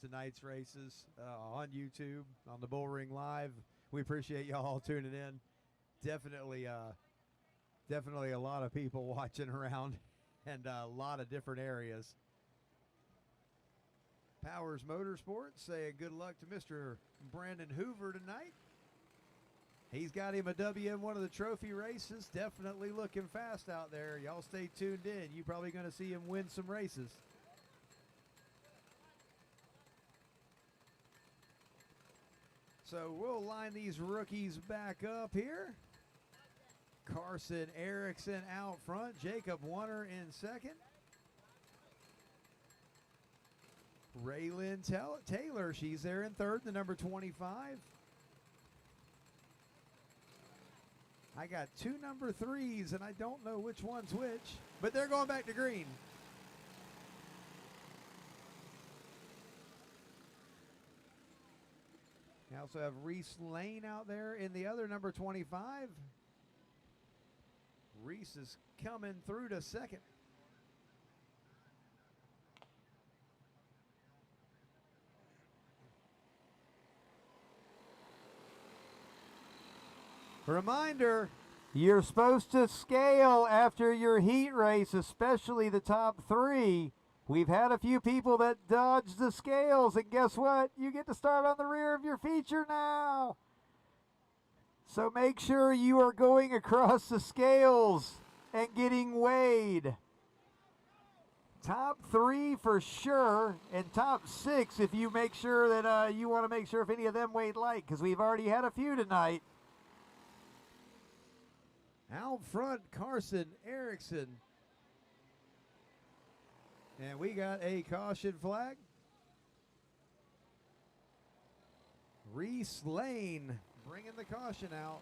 on YouTube, on the Bullring Live. We appreciate y'all tuning in. Definitely a lot of people watching around and a lot of different areas. Powers Motorsports saying good luck to Mr. Brandon Hoover tonight. He's got him a W in one of the trophy races. Definitely looking fast out there. Y'all stay tuned in. You're probably going to see him win some races. So we'll line these rookies back up here. Carson Erickson out front. Jacob Warner in second. Raylyn Taylor, she's there in third, the number 25. I got two number 3s, and I don't know which one's which, but they're going back to green. We also have Reese Lane out there in the other number 25. Reese is coming through to second. Reminder, you're supposed to scale after your heat race, especially the top 3. We've had a few people that dodged the scales, and guess what? You get to start on the rear of your feature now. So make sure you are going across the scales and getting weighed. Top 3 for sure, and top 6 if you make sure that you want to make sure if any of them weighed light, because we've already had a few tonight. Out front, Carson Erickson. And we got a caution flag. Reese Lane bringing the caution out.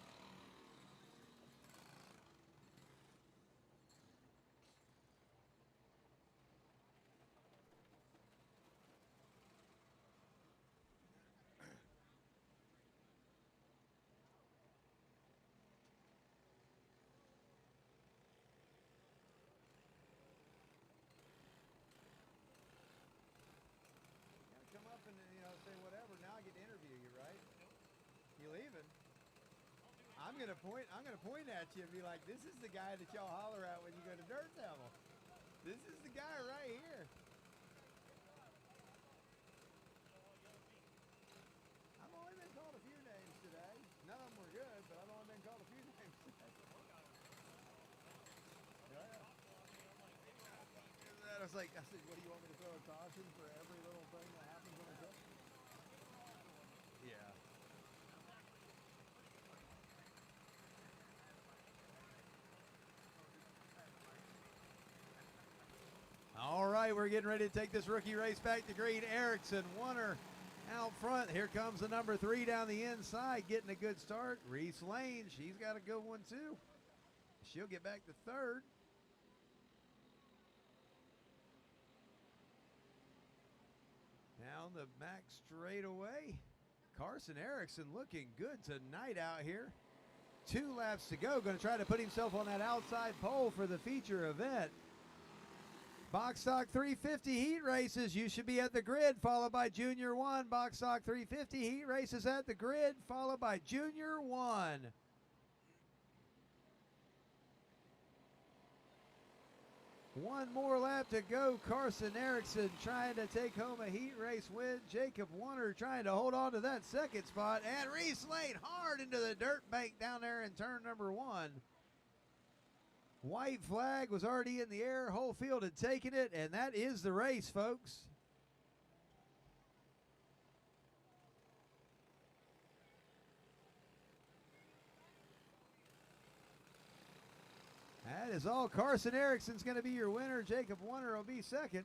Come up and say whatever. Now I get to interview you, right? You leaving? I'm gonna point at you and be like, "This is the guy that y'all holler at when you go to Dirt Devil. This is the guy right here." I've only been called a few names today. None of them were good, but I've only been called a few names today. Yeah. I was like, "What do you want me to throw a caution for every little thing that happens on the truck?" Yeah. All right, we're getting ready to take this rookie race back to green. Erickson, Warner out front. Here comes the number 3 down the inside, getting a good start. Reese Lane, she's got a good one too. She'll get back to 3rd. Down the back straightaway. Carson Erickson looking good tonight out here. 2 laps to go. Going to try to put himself on that outside pole for the feature event. Box Stock 350 heat races. You should be at the grid, followed by Junior 1. Box Stock 350 heat races at the grid, followed by Junior 1. One more lap to go. Carson Erickson trying to take home a heat race win. Jacob Warner trying to hold on to that 2nd spot. And Reese Lane hard into the dirt bank down there in turn number 1. White flag was already in the air. Whole field had taken it, and that is the race, folks. That is all. Carson Erickson's going to be your winner. Jacob Warner will be 2nd.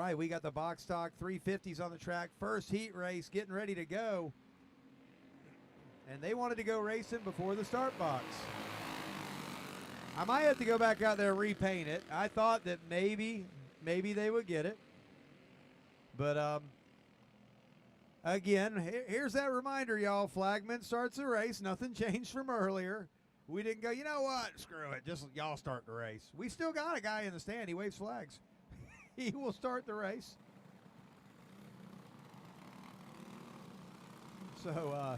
right, we got the box stock 350s on the track. First heat race getting ready to go. And they wanted to go racing before the start box. I might have to go back out there and repaint it. I thought that maybe they would get it. But again, here's that reminder, y'all. Flagman starts the race. Nothing changed from earlier. We didn't go, you know what? Screw it. Just y'all start the race. We still got a guy in the stand. He waves flags. He will start the race. So,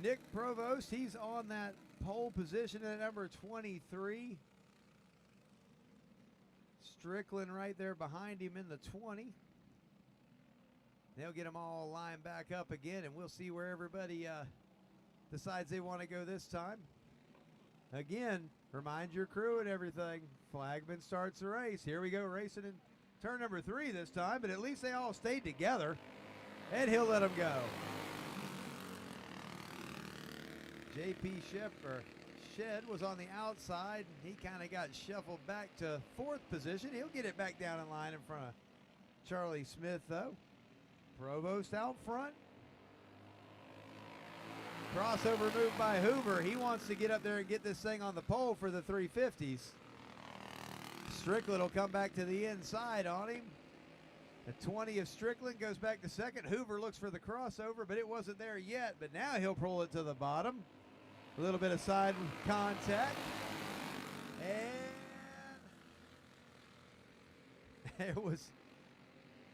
Nick Provost, he's on that pole position at number 23. Strickland right there behind him in the 20. They'll get them all lined back up again, and we'll see where everybody decides they want to go this time. Again, remind your crew and everything. Flagman starts the race. Here we go, racing in turn number 3 this time, but at least they all stayed together, and he'll let them go. J.P. Shed was on the outside. He kind of got shuffled back to 4th position. He'll get it back down in line in front of Charlie Smith, though. Provost out front. Crossover move by Hoover. He wants to get up there and get this thing on the pole for the 350s. Strickland will come back to the inside on him. The 20 of Strickland goes back to 2nd. Hoover looks for the crossover, but it wasn't there yet. But now he'll pull it to the bottom. A little bit of side contact. And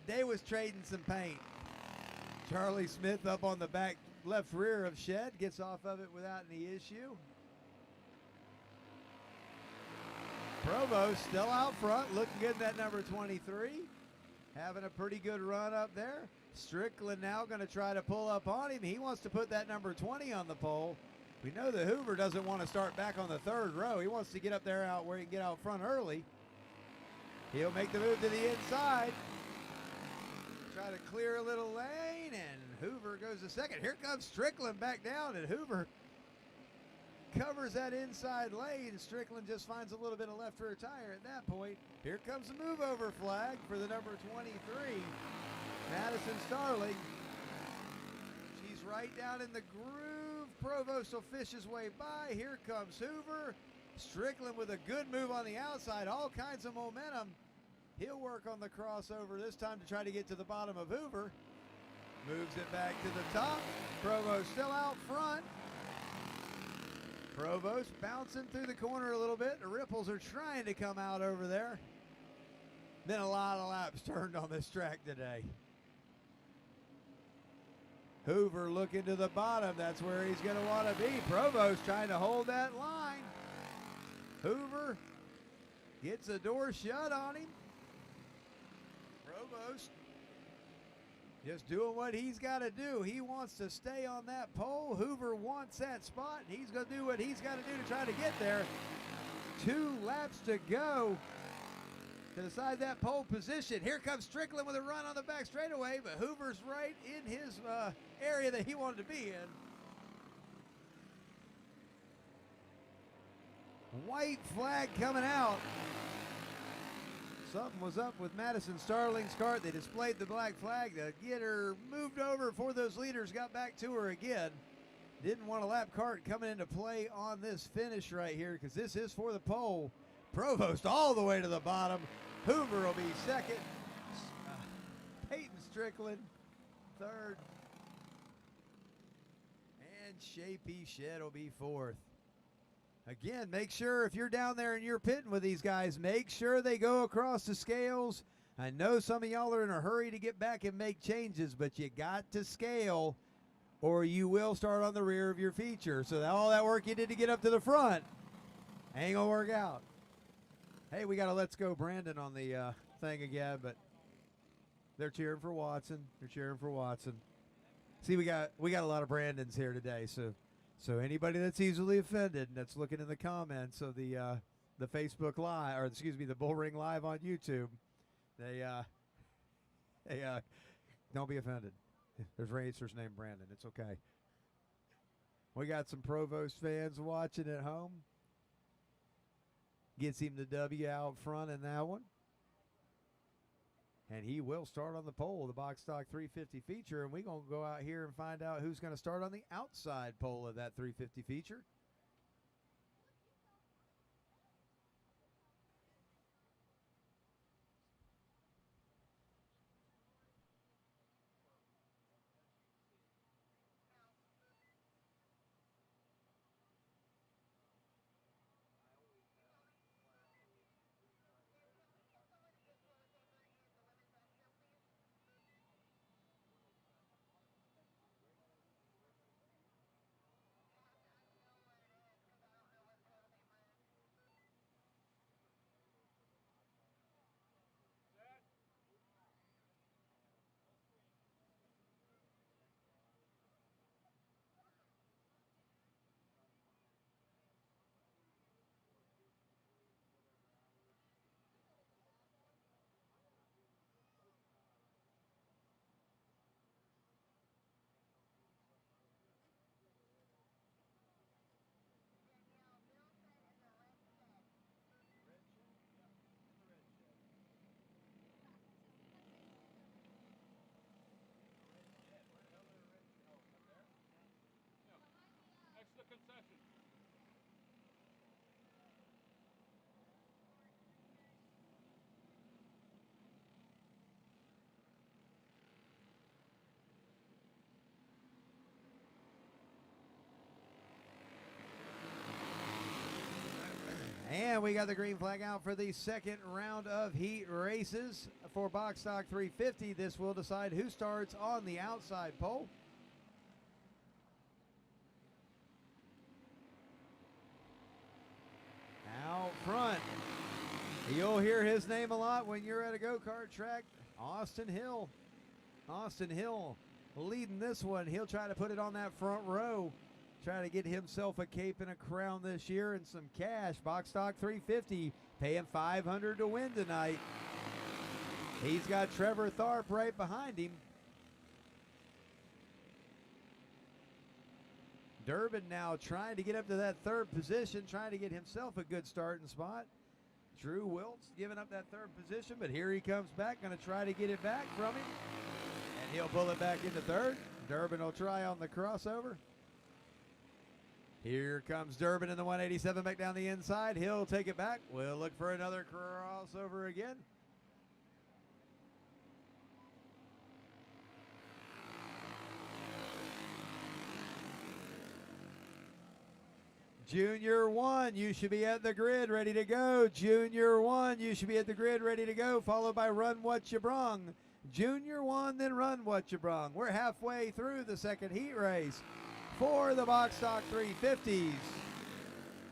they was trading some paint. Charlie Smith up on the back left rear of Shed, gets off of it without any issue. Provost still out front, looking good in that number 23. Having a pretty good run up there. Strickland now going to try to pull up on him. He wants to put that number 20 on the pole. We know that Hoover doesn't want to start back on the 3rd row. He wants to get up there out where he can get out front early. He'll make the move to the inside. Try to clear a little lane, and Hoover goes to 2nd. Here comes Strickland back down, and Hoover covers that inside lane. Strickland just finds a little bit of left rear tire at that point. Here comes the move over flag for the number 23, Madison Starling. She's right down in the groove. Provost will fish his way by. Here comes Hoover. Strickland with a good move on the outside. All kinds of momentum. He'll work on the crossover this time to try to get to the bottom of Hoover. Moves it back to the top. Provost still out front. Provost bouncing through the corner a little bit. The ripples are trying to come out over there. Been a lot of laps turned on this track today. Hoover looking to the bottom. That's where he's going to want to be. Provost trying to hold that line. Hoover gets the door shut on him. Provost just doing what he's got to do. He wants to stay on that pole. Hoover wants that spot, and he's going to do what he's got to do to try to get there. 2 laps to go to decide that pole position. Here comes Strickland with a run on the back straightaway, but Hoover's right in his area that he wanted to be in. White flag coming out. Something was up with Madison Starling's cart. They displayed the black flag to get her moved over before those leaders got back to her again. Didn't want a lap cart coming into play on this finish right here because this is for the pole. Provost all the way to the bottom. Hoover will be 2nd. Peyton Strickland 3rd. And Shapey Shed will be 4th. Again, make sure if you're down there and you're pitting with these guys, make sure they go across the scales. I know some of y'all are in a hurry to get back and make changes, but you got to scale or you will start on the rear of your feature. So all that work you did to get up to the front ain't going to work out. Hey, we got a Let's Go Brandon on the thing again, but they're cheering for Watson. They're cheering for Watson. See, we got a lot of Brandons here today, so anybody that's easily offended that's looking in the comments of the Facebook Live, or excuse me, the Bullring Live on YouTube, they don't be offended. There's racers named Brandon. It's okay. We got some Provost fans watching at home. Gets him the W out front in that one. And he will start on the pole, the box stock 350 feature. And we're going to go out here and find out who's going to start on the outside pole of that 350 feature. And we got the green flag out for the second round of heat races for box stock 350. This will decide who starts on the outside pole. Out front, you'll hear his name a lot when you're at a go-kart track. Austin Hill. Austin Hill leading this one. He'll try to put it on that front row. Try to get himself a cape and a crown this year and some cash. Box stock 350, paying $500 to win tonight. He's got Trevor Tharp right behind him. Durbin now trying to get up to that third position, trying to get himself a good starting spot. Drew Wiltz giving up that third position, but here he comes back, going to try to get it back from him. And he'll pull it back into third. Durbin will try on the crossover. Here comes Durbin in the 187 back down the inside. He'll take it back. We'll look for another crossover again. Junior 1, you should be at the grid ready to go. Junior 1, you should be at the grid ready to go, followed by Run What You Brung. Junior 1, then Run What You Brung. We're halfway through the second heat race for the box stock 350s.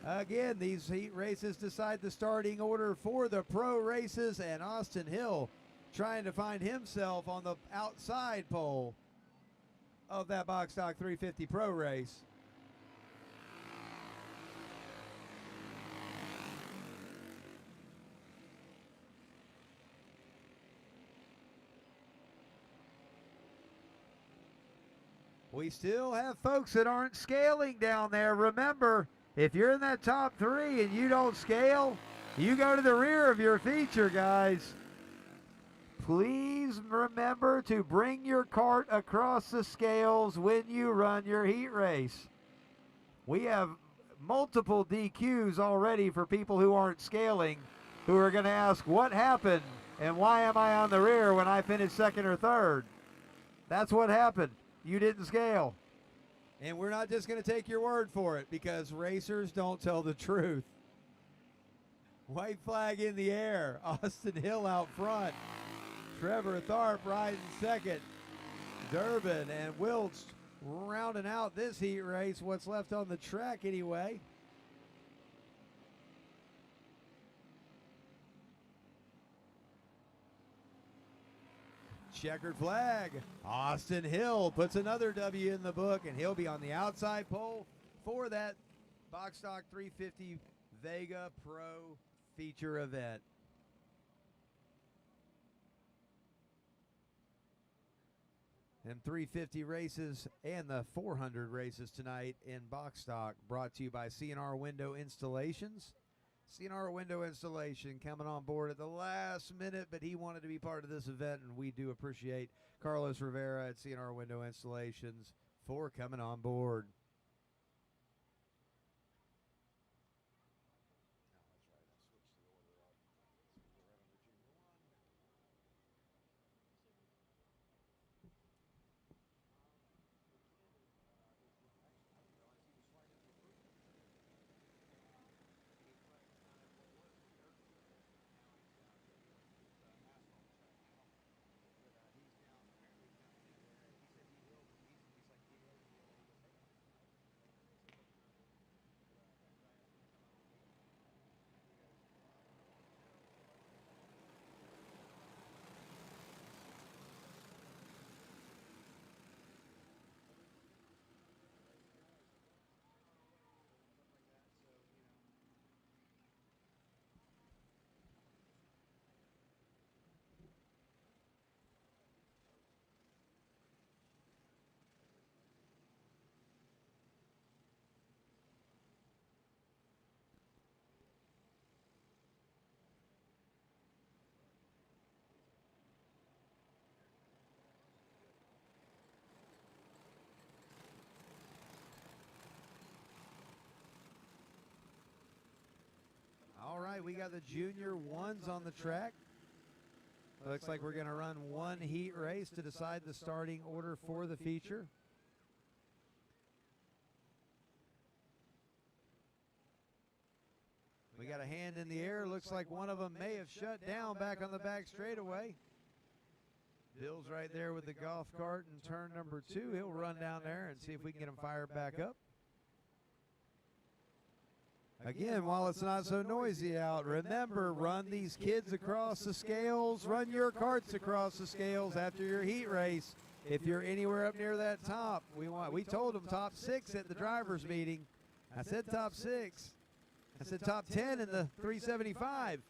Again, these heat races decide the starting order for the pro races, and Austin Hill trying to find himself on the outside pole of that box stock 350 pro race. We still have folks that aren't scaling down there. Remember, if you're in that top three and you don't scale, you go to the rear of your feature, guys. Please remember to bring your cart across the scales when you run your heat race. We have multiple DQs already for people who aren't scaling, who are going to ask, what happened and why am I on the rear when I finished second or third? That's what happened. You didn't scale. And we're not just going to take your word for it, because racers don't tell the truth. White flag in the air. Austin Hill out front. Trevor Tharp riding second. Durbin and Wiltz rounding out this heat race, what's left on the track anyway. Checkered flag. Austin Hill puts another W in the book, and he'll be on the outside pole for that box stock 350 Vega Pro feature event. And 350 races and the 400 races tonight in box stock, brought to you by C&R Window Installations. CNR window installation coming on board at the last minute, but he wanted to be part of this event, and we do appreciate Carlos Rivera at CNR Window Installations for coming on board. All right, we got the junior ones on the track. Looks like we're going to run one heat race to decide the starting order for the feature. We got a hand in the air. Looks like one of them may have shut down back on the back straightaway. Bill's right there with the golf cart in turn number 2. He'll run down there and see if we can get him fired back up. Again, while it's not so noisy out, remember, run these kids across the scales. Run your carts across the scales after your heat race. If you're anywhere up near that top, we told them top 6 at the drivers' meeting. I said top 6. I said top 10 in the 375.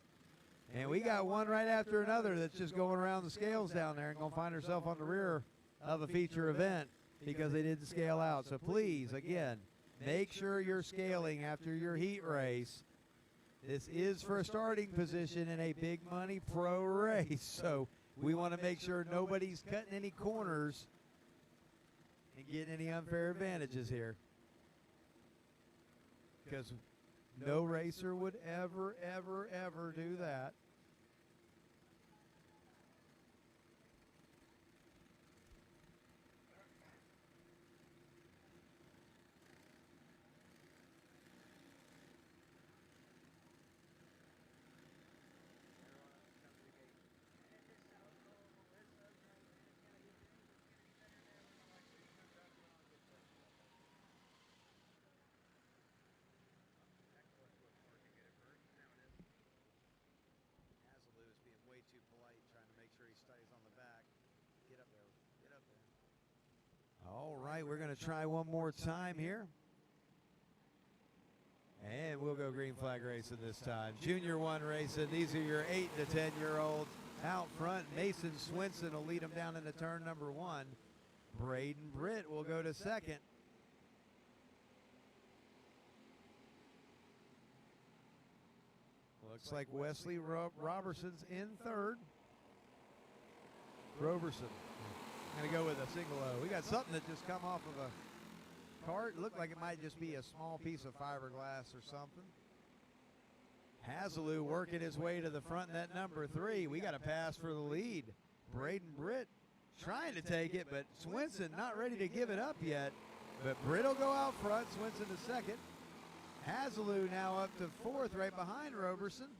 And we got one right after another that's just going around the scales down there and going to find herself on the rear of a feature event because they didn't scale out. So please, again, make sure you're scaling after your heat race. This is for a starting position in a big money pro race. So we want to make sure nobody's cutting any corners and getting any unfair advantages here. Because no racer would ever, ever, ever do that. All right, we're going to try one more time here. And we'll go green flag racing this time. Junior 1 racing. These are your 8 to 10-year-olds out front. Mason Swinson will lead them down into turn number 1. Braden Britt will go to second. Looks like Wesley Robertson's in third. Roberson. I'm going to go with a single O. We got something that just come off of a cart. Looked like it might just be a small piece of fiberglass or something. Hazelou working his way to the front net number 3. We got a pass for the lead. Braden Britt trying to take it, but Swinson not ready to give it up yet. But Britt will go out front, Swinson to second. Hazelou now up to 4th right behind Roberson.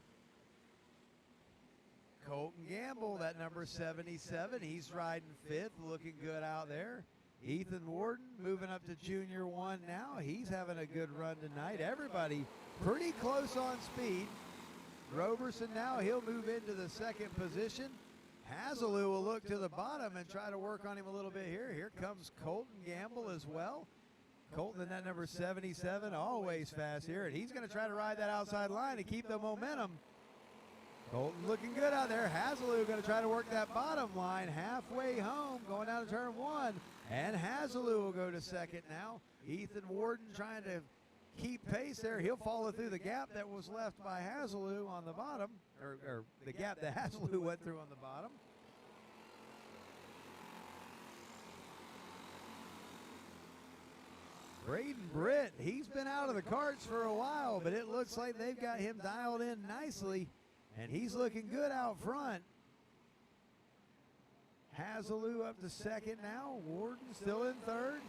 Colton Gamble, that number 77, he's riding 5th, looking good out there. Ethan Warden moving up to junior 1 now. He's having a good run tonight. Everybody pretty close on speed. Roberson now, he'll move into the 2nd position. Hazelou will look to the bottom and try to work on him a little bit here. Here comes Colton Gamble as well. Colton in that number 77, always fast here, and he's going to try to ride that outside line to keep the momentum. Colton looking good out there. Hazelou going to try to work that bottom line halfway home, going down to turn 1. And Hazelou will go to 2nd now. Ethan Warden trying to keep pace there. He'll follow through the gap that was left by Hazelou on the bottom, or the gap that Hazelou went through on the bottom. Braden Britt, he's been out of the karts for a while, but it looks like they've got him dialed in nicely, and he's looking good out front. Hazelou up to second now. Warden still in third.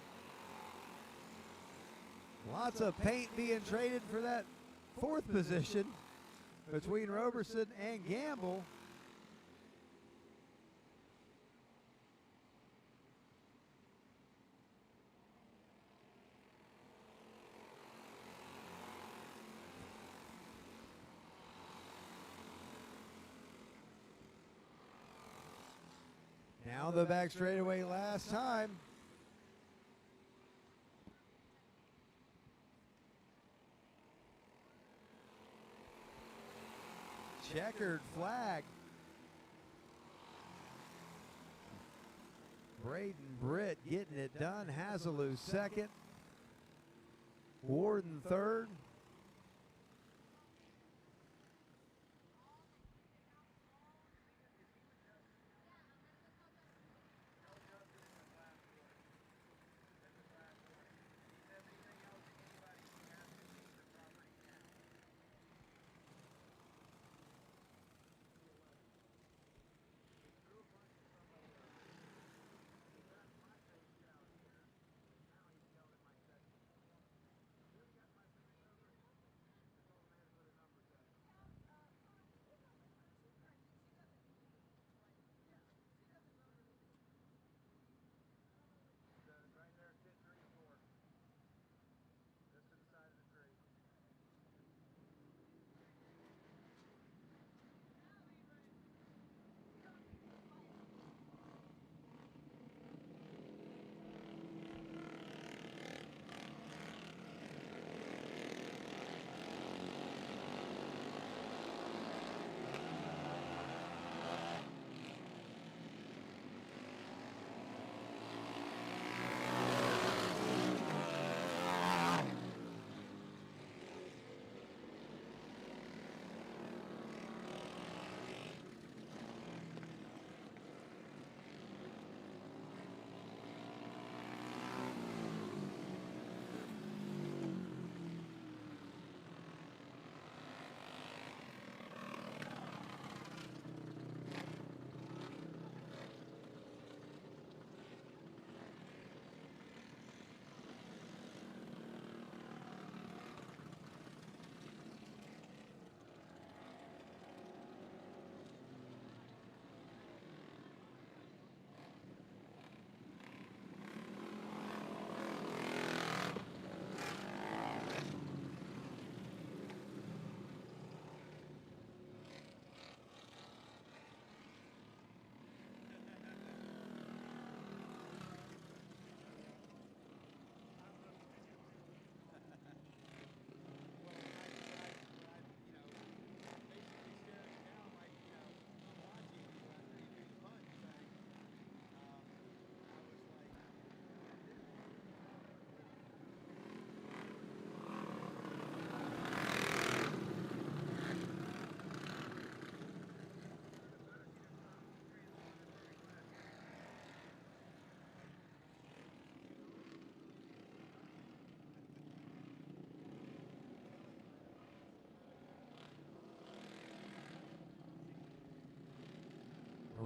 Lots of paint being traded for that fourth position between Roberson and Gamble. Now the back straightaway last time. Checkered flag. Braden Britt getting it done. Hazelou second. Warden third.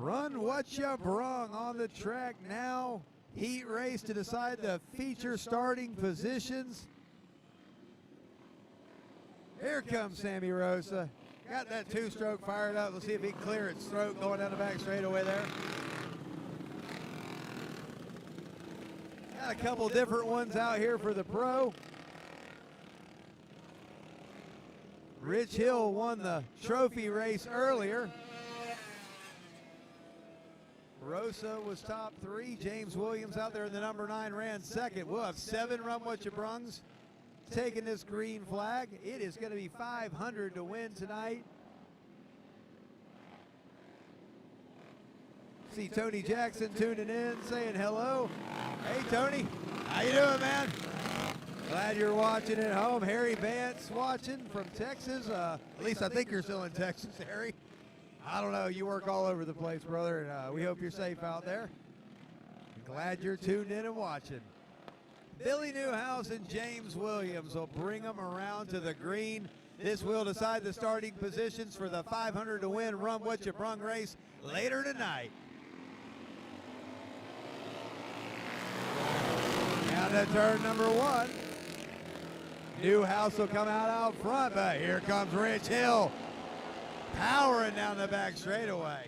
Run what you brung on the track now. Heat race to decide the feature starting positions. Here comes Sammy Rosa. Got that two-stroke fired up. Let's see if he can clear its throat going down the back straightaway there. Got a couple different ones out here for the pro. Rich Hill won the trophy race earlier. Rosa was top three. James Williams out there in the number 9 ran second. We'll have 7 Run What You Brungs taking this green flag. It is going to be 500 to win tonight. See Tony Jackson tuning in, saying hello. Hey Tony, how you doing, man? Glad you're watching at home. Harry Vance watching from Texas. At least I think you're still in Texas, Harry. I don't know. You work all over the place, brother, and we hope you're safe out there. Glad you're tuned in and watching. Billy Newhouse and James Williams will bring them around to the green. This will decide the starting positions for the 500 to win Run What You Brung race later tonight. Down to turn number 1. Newhouse will come out front, but here comes Rich Hill, powering down the back straightaway.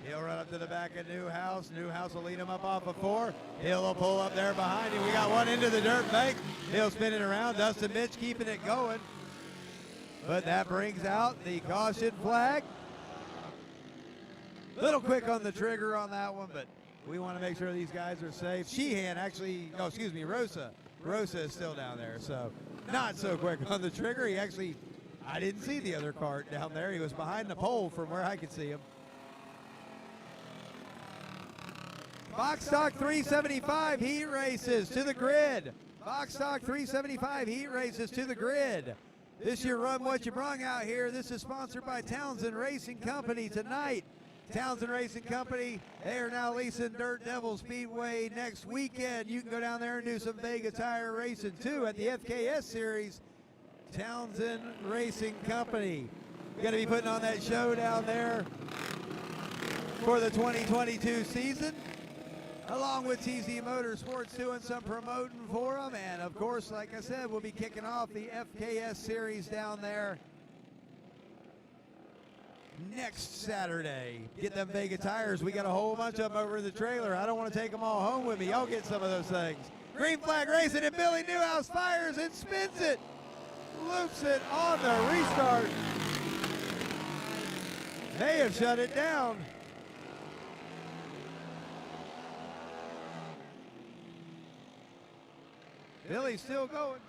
He'll run up to the back of Newhouse. Newhouse will lead him up off of 4. Hill will pull up there behind him. We got one into the dirt bank. Hill spinning around. Dustin Mitch keeping it going. But that brings out the caution flag. Little quick on the trigger on that one, but we want to make sure these guys are safe. Sheehan actually, oh, excuse me, Rosa. Rosa is still down there, so not so quick on the trigger. He actually, I didn't see the other cart down there. He was behind the pole from where I could see him. Box Stock 375 heat races to the grid. Box Stock 375 heat races to the grid. This year Run What You Brung out here. This is sponsored by Townsend Racing Company tonight. Townsend Racing Company, they are now leasing Dirt Devil Speedway next weekend. You can go down there and do some Vega tire racing too at the FKS Series. Townsend Racing Company. Going to be putting on that show down there for the 2022 season, along with TZ Motorsports doing some promoting for them. And of course, like I said, we'll be kicking off the FKS Series down there next Saturday. Get them Vega tires. We got a whole bunch of them over in the trailer. I don't want to take them all home with me. Y'all get some of those things. Green flag racing, and Billy Newhouse fires and spins it. Loops it on the restart. They have shut it down. Billy's still going.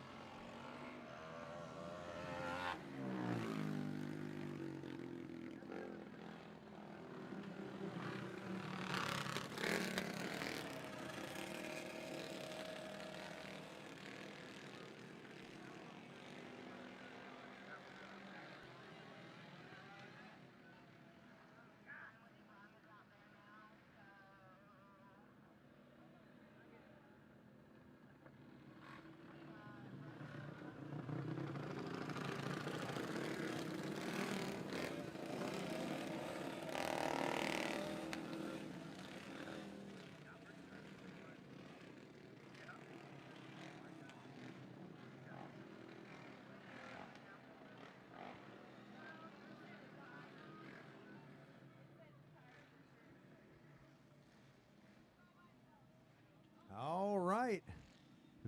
All right.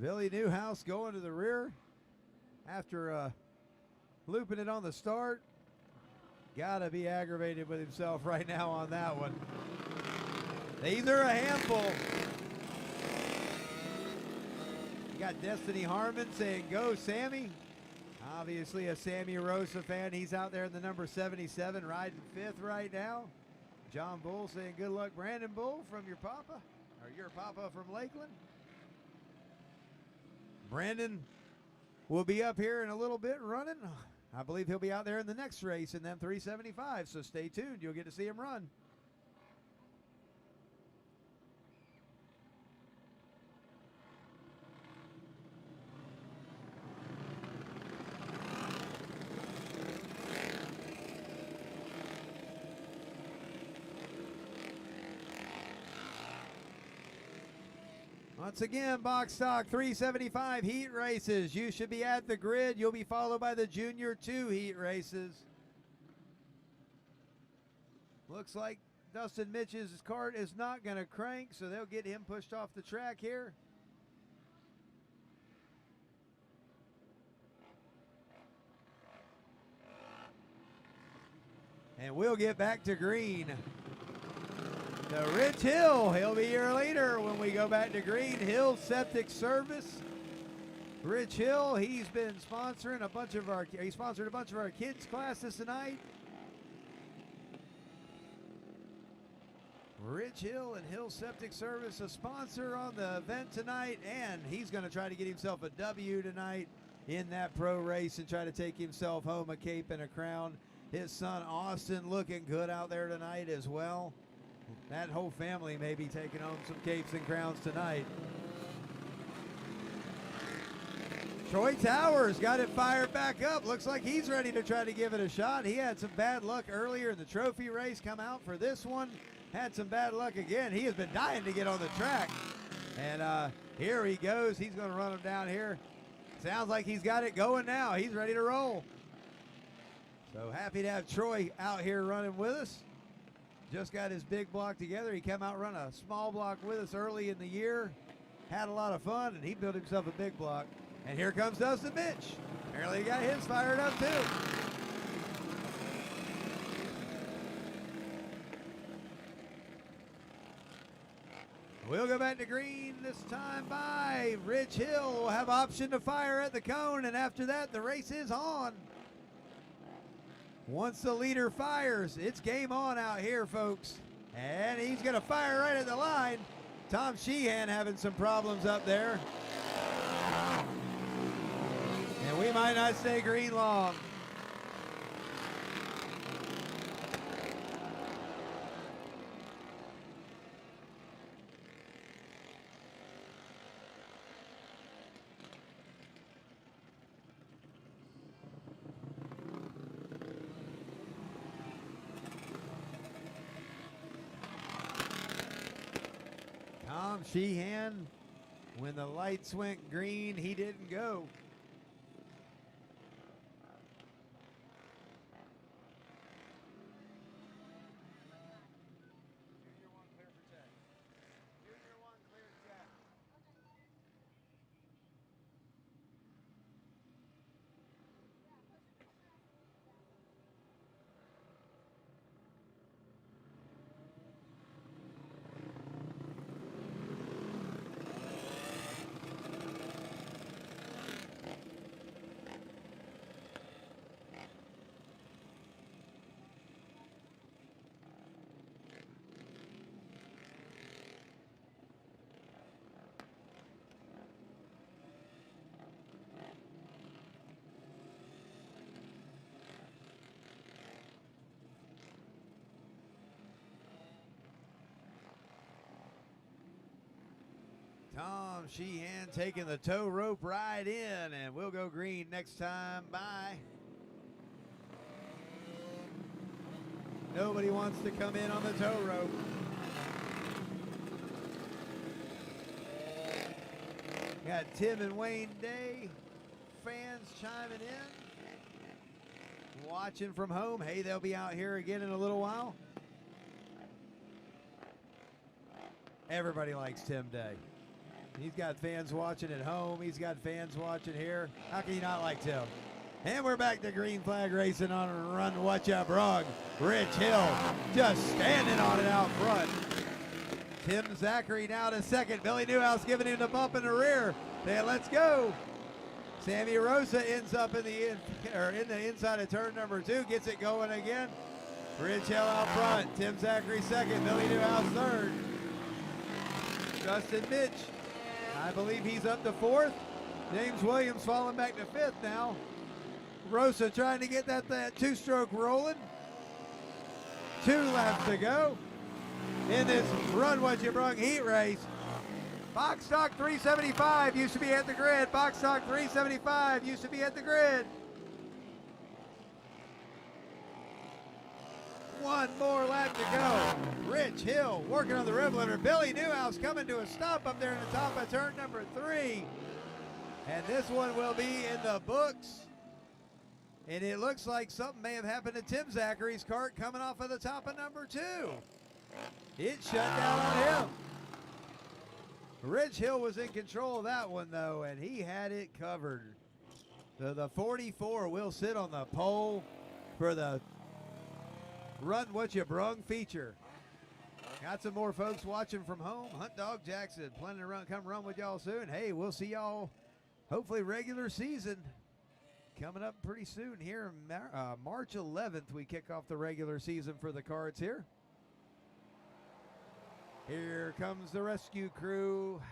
Billy Newhouse going to the rear after looping it on the start. Gotta be aggravated with himself right now on that one. These are a handful. You got Destiny Harmon saying, "Go, Sammy." Obviously a Sammy Rosa fan. He's out there in the number 77 riding 5th right now. John Bull saying, "Good luck, Brandon Bull," from your papa, or your papa from Lakeland. Brandon will be up here in a little bit running. I believe he'll be out there in the next race in them 375, so stay tuned. You'll get to see him run. Once again, Box Stock 375 heat races. You should be at the grid. You'll be followed by the Junior 2 heat races. Looks like Dustin Mitch's cart is not going to crank, so they'll get him pushed off the track here. And we'll get back to green. To Rich Hill, he'll be here later when we go back to green. Hill Septic Service. Rich Hill, he's been sponsoring a bunch of our, he sponsored a bunch of our kids' classes tonight. Rich Hill and Hill Septic Service, a sponsor on the event tonight, and he's going to try to get himself a W tonight in that pro race and try to take himself home a cape and a crown. His son Austin looking good out there tonight as well. That whole family may be taking home some capes and crowns tonight. Troy Towers got it fired back up. Looks like he's ready to try to give it a shot. He had some bad luck earlier in the trophy race. Come out for this one. Had some bad luck again. He has been dying to get on the track. And here he goes. He's going to run him down here. Sounds like he's got it going now. He's ready to roll. So happy to have Troy out here running with us. Just got his big block together. He came out run a small block with us early in the year. Had a lot of fun, and he built himself a big block. And here comes Dustin Mitch. Apparently he got his fired up too. We'll go back to green this time by Rich Hill. Will have option to fire at the cone, and after that, the race is on. Once the leader fires, it's game on out here, folks. And he's going to fire right at the line. Tom Sheehan having some problems up there. And we might not stay green long. Tom Sheehan, when the lights went green, he didn't go. Tom Sheehan taking the tow rope right in, and we'll go green next time by. Nobody wants to come in on the tow rope. Got Tim and Wayne Day fans chiming in, watching from home. Hey, they'll be out here again in a little while. Everybody likes Tim Day. He's got fans watching at home. He's got fans watching here. How can you not like Tim? And we're back to green flag racing on a run. Watch out, brung. Rich Hill just standing on it out front. Tim Zachary now to second. Billy Newhouse giving him the bump in the rear. Saying, let's go. Sammy Rosa ends up in the inside of turn number 2. Gets it going again. Rich Hill out front. Tim Zachary second. Billy Newhouse third. Justin Mitch, I believe he's up to 4th. James Williams falling back to 5th now. Rosa trying to get that two-stroke rolling. 2 laps to go in this Run What You Brung heat race. Box stock 375 used to be at the grid. Box stock 375 used to be at the grid. One more lap to go. Rich Hill working on the rev limiter. Billy Newhouse coming to a stop up there in the top of turn number 3. And this one will be in the books. And it looks like something may have happened to Tim Zachary's cart coming off of the top of number 2. It shut down on him. Rich Hill was in control of that one, though, and he had it covered. So the 44 will sit on the pole for the Run What You Brung feature. Got some more folks watching from home. Hunt Dog Jackson planning to come run with y'all soon. Hey, we'll see y'all hopefully regular season coming up pretty soon here. March 11th, we kick off the regular season for the cards here. Here comes the rescue crew.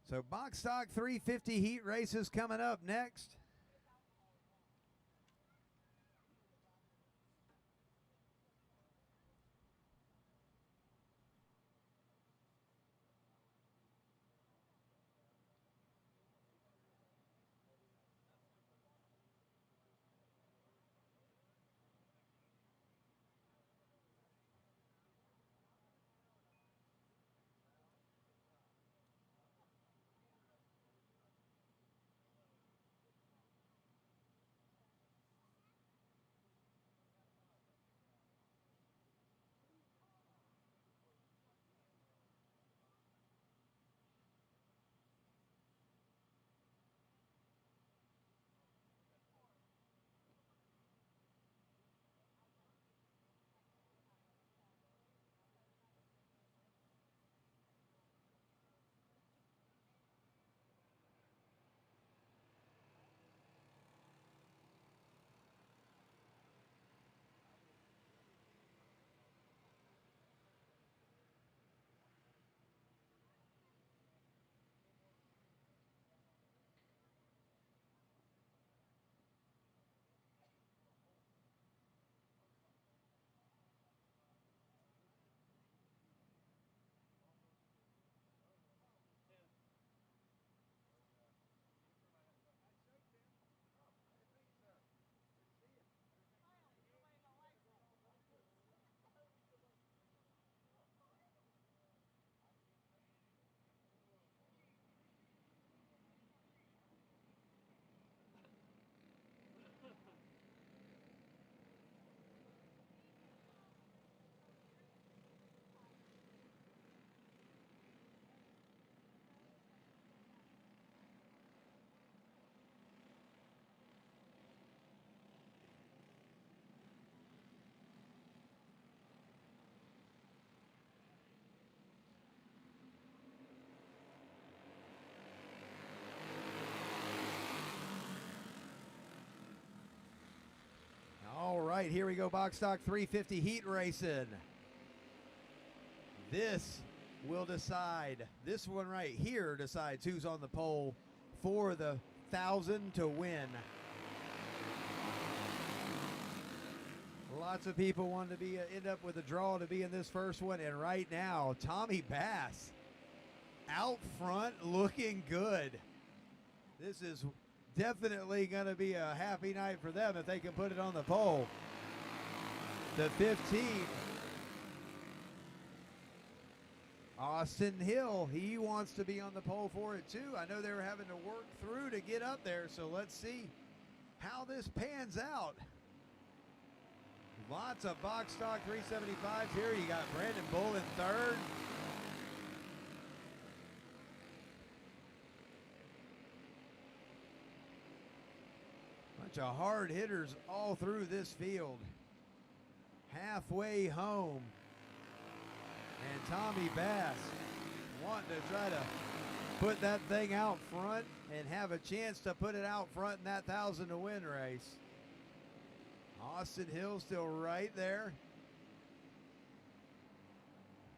So box stock 350 heat races coming up next. All right, here we go, box stock 350 heat racing. This will decide, this one right here decides who's on the pole for the 1,000 to win. Lots of people want to be end up with a draw to be in this first one, and right now, Tommy Bass out front looking good. This is definitely going to be a happy night for them if they can put it on the pole. The 15. Austin Hill, he wants to be on the pole for it too. I know they were having to work through to get up there, so let's see how this pans out. Lots of box stock 375s here. You got Brandon Bull in third. Bunch of hard hitters all through this field. Halfway home. And Tommy Bass wanting to try to put that thing out front and have a chance to put it out front in that 1,000 to win race. Austin Hill still right there.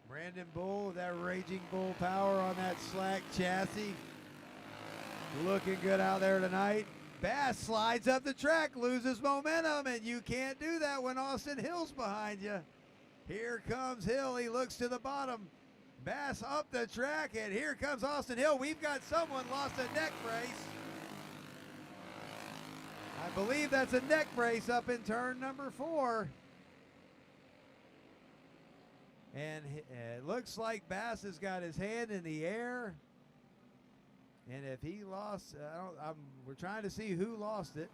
Brandon Bull, that Raging Bull power on that slack chassis. Looking good out there tonight. Bass slides up the track, loses momentum, and you can't do that when Austin Hill's behind you. Here comes Hill, he looks to the bottom. Bass up the track, and here comes Austin Hill. We've got someone lost a neck brace. I believe that's a neck brace up in turn number 4. And it looks like Bass has got his hand in the air. And if he lost, we're trying to see who lost it.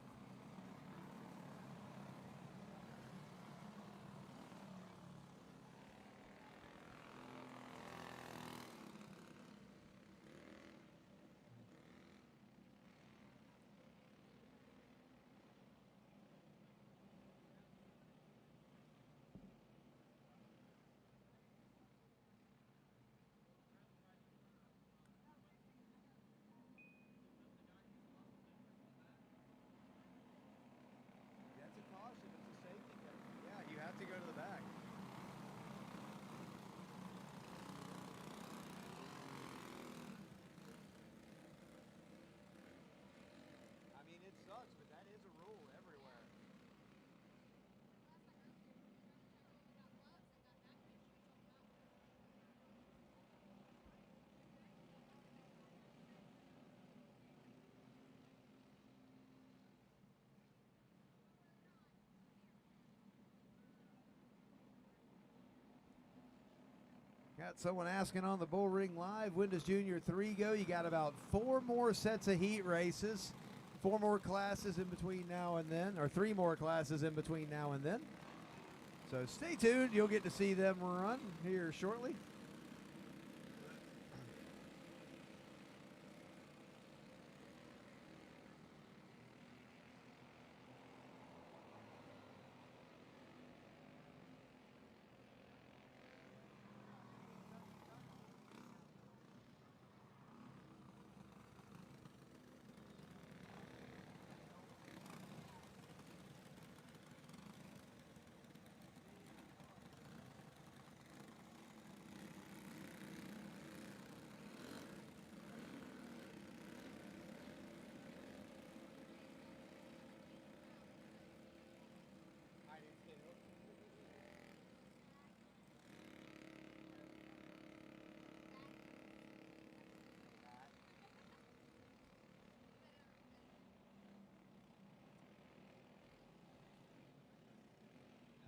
Got someone asking on the Bullring Live, when does Junior 3 go? You got about 4 more sets of heat races, 4 more classes in between now and then, or 3 more classes in between now and then. So stay tuned. You'll get to see them run here shortly.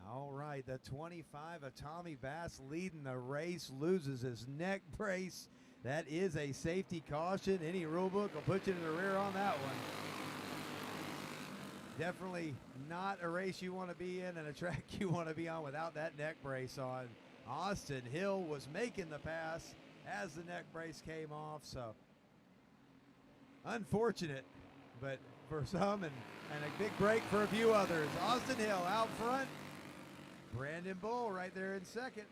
All right, the 25 of Tommy Bass leading the race, loses his neck brace. That is a safety caution. Any rule book will put you to the rear on that one. Definitely not a race you want to be in and a track you want to be on without that neck brace on. Austin Hill was making the pass as the neck brace came off, so unfortunate, but for some and a big break for a few others. Austin Hill out front. Brandon Bull right there in second.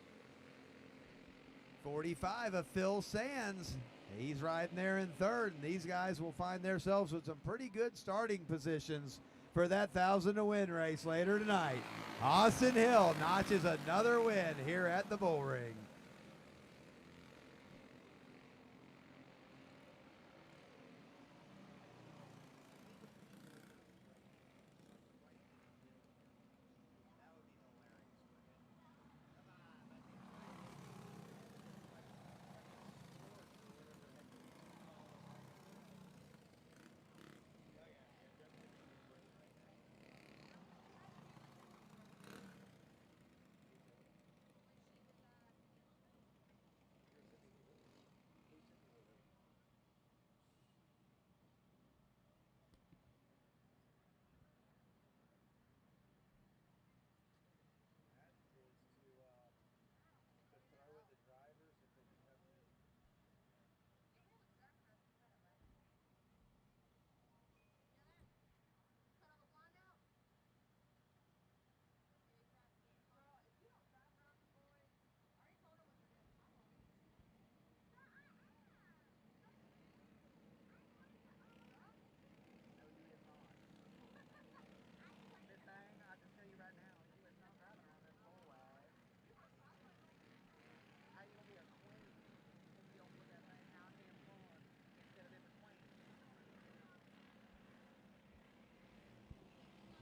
45 of Phil Sands. He's riding there in third, and these guys will find themselves with some pretty good starting positions for that 1,000 to win race later tonight. Austin Hill notches another win here at the Bullring.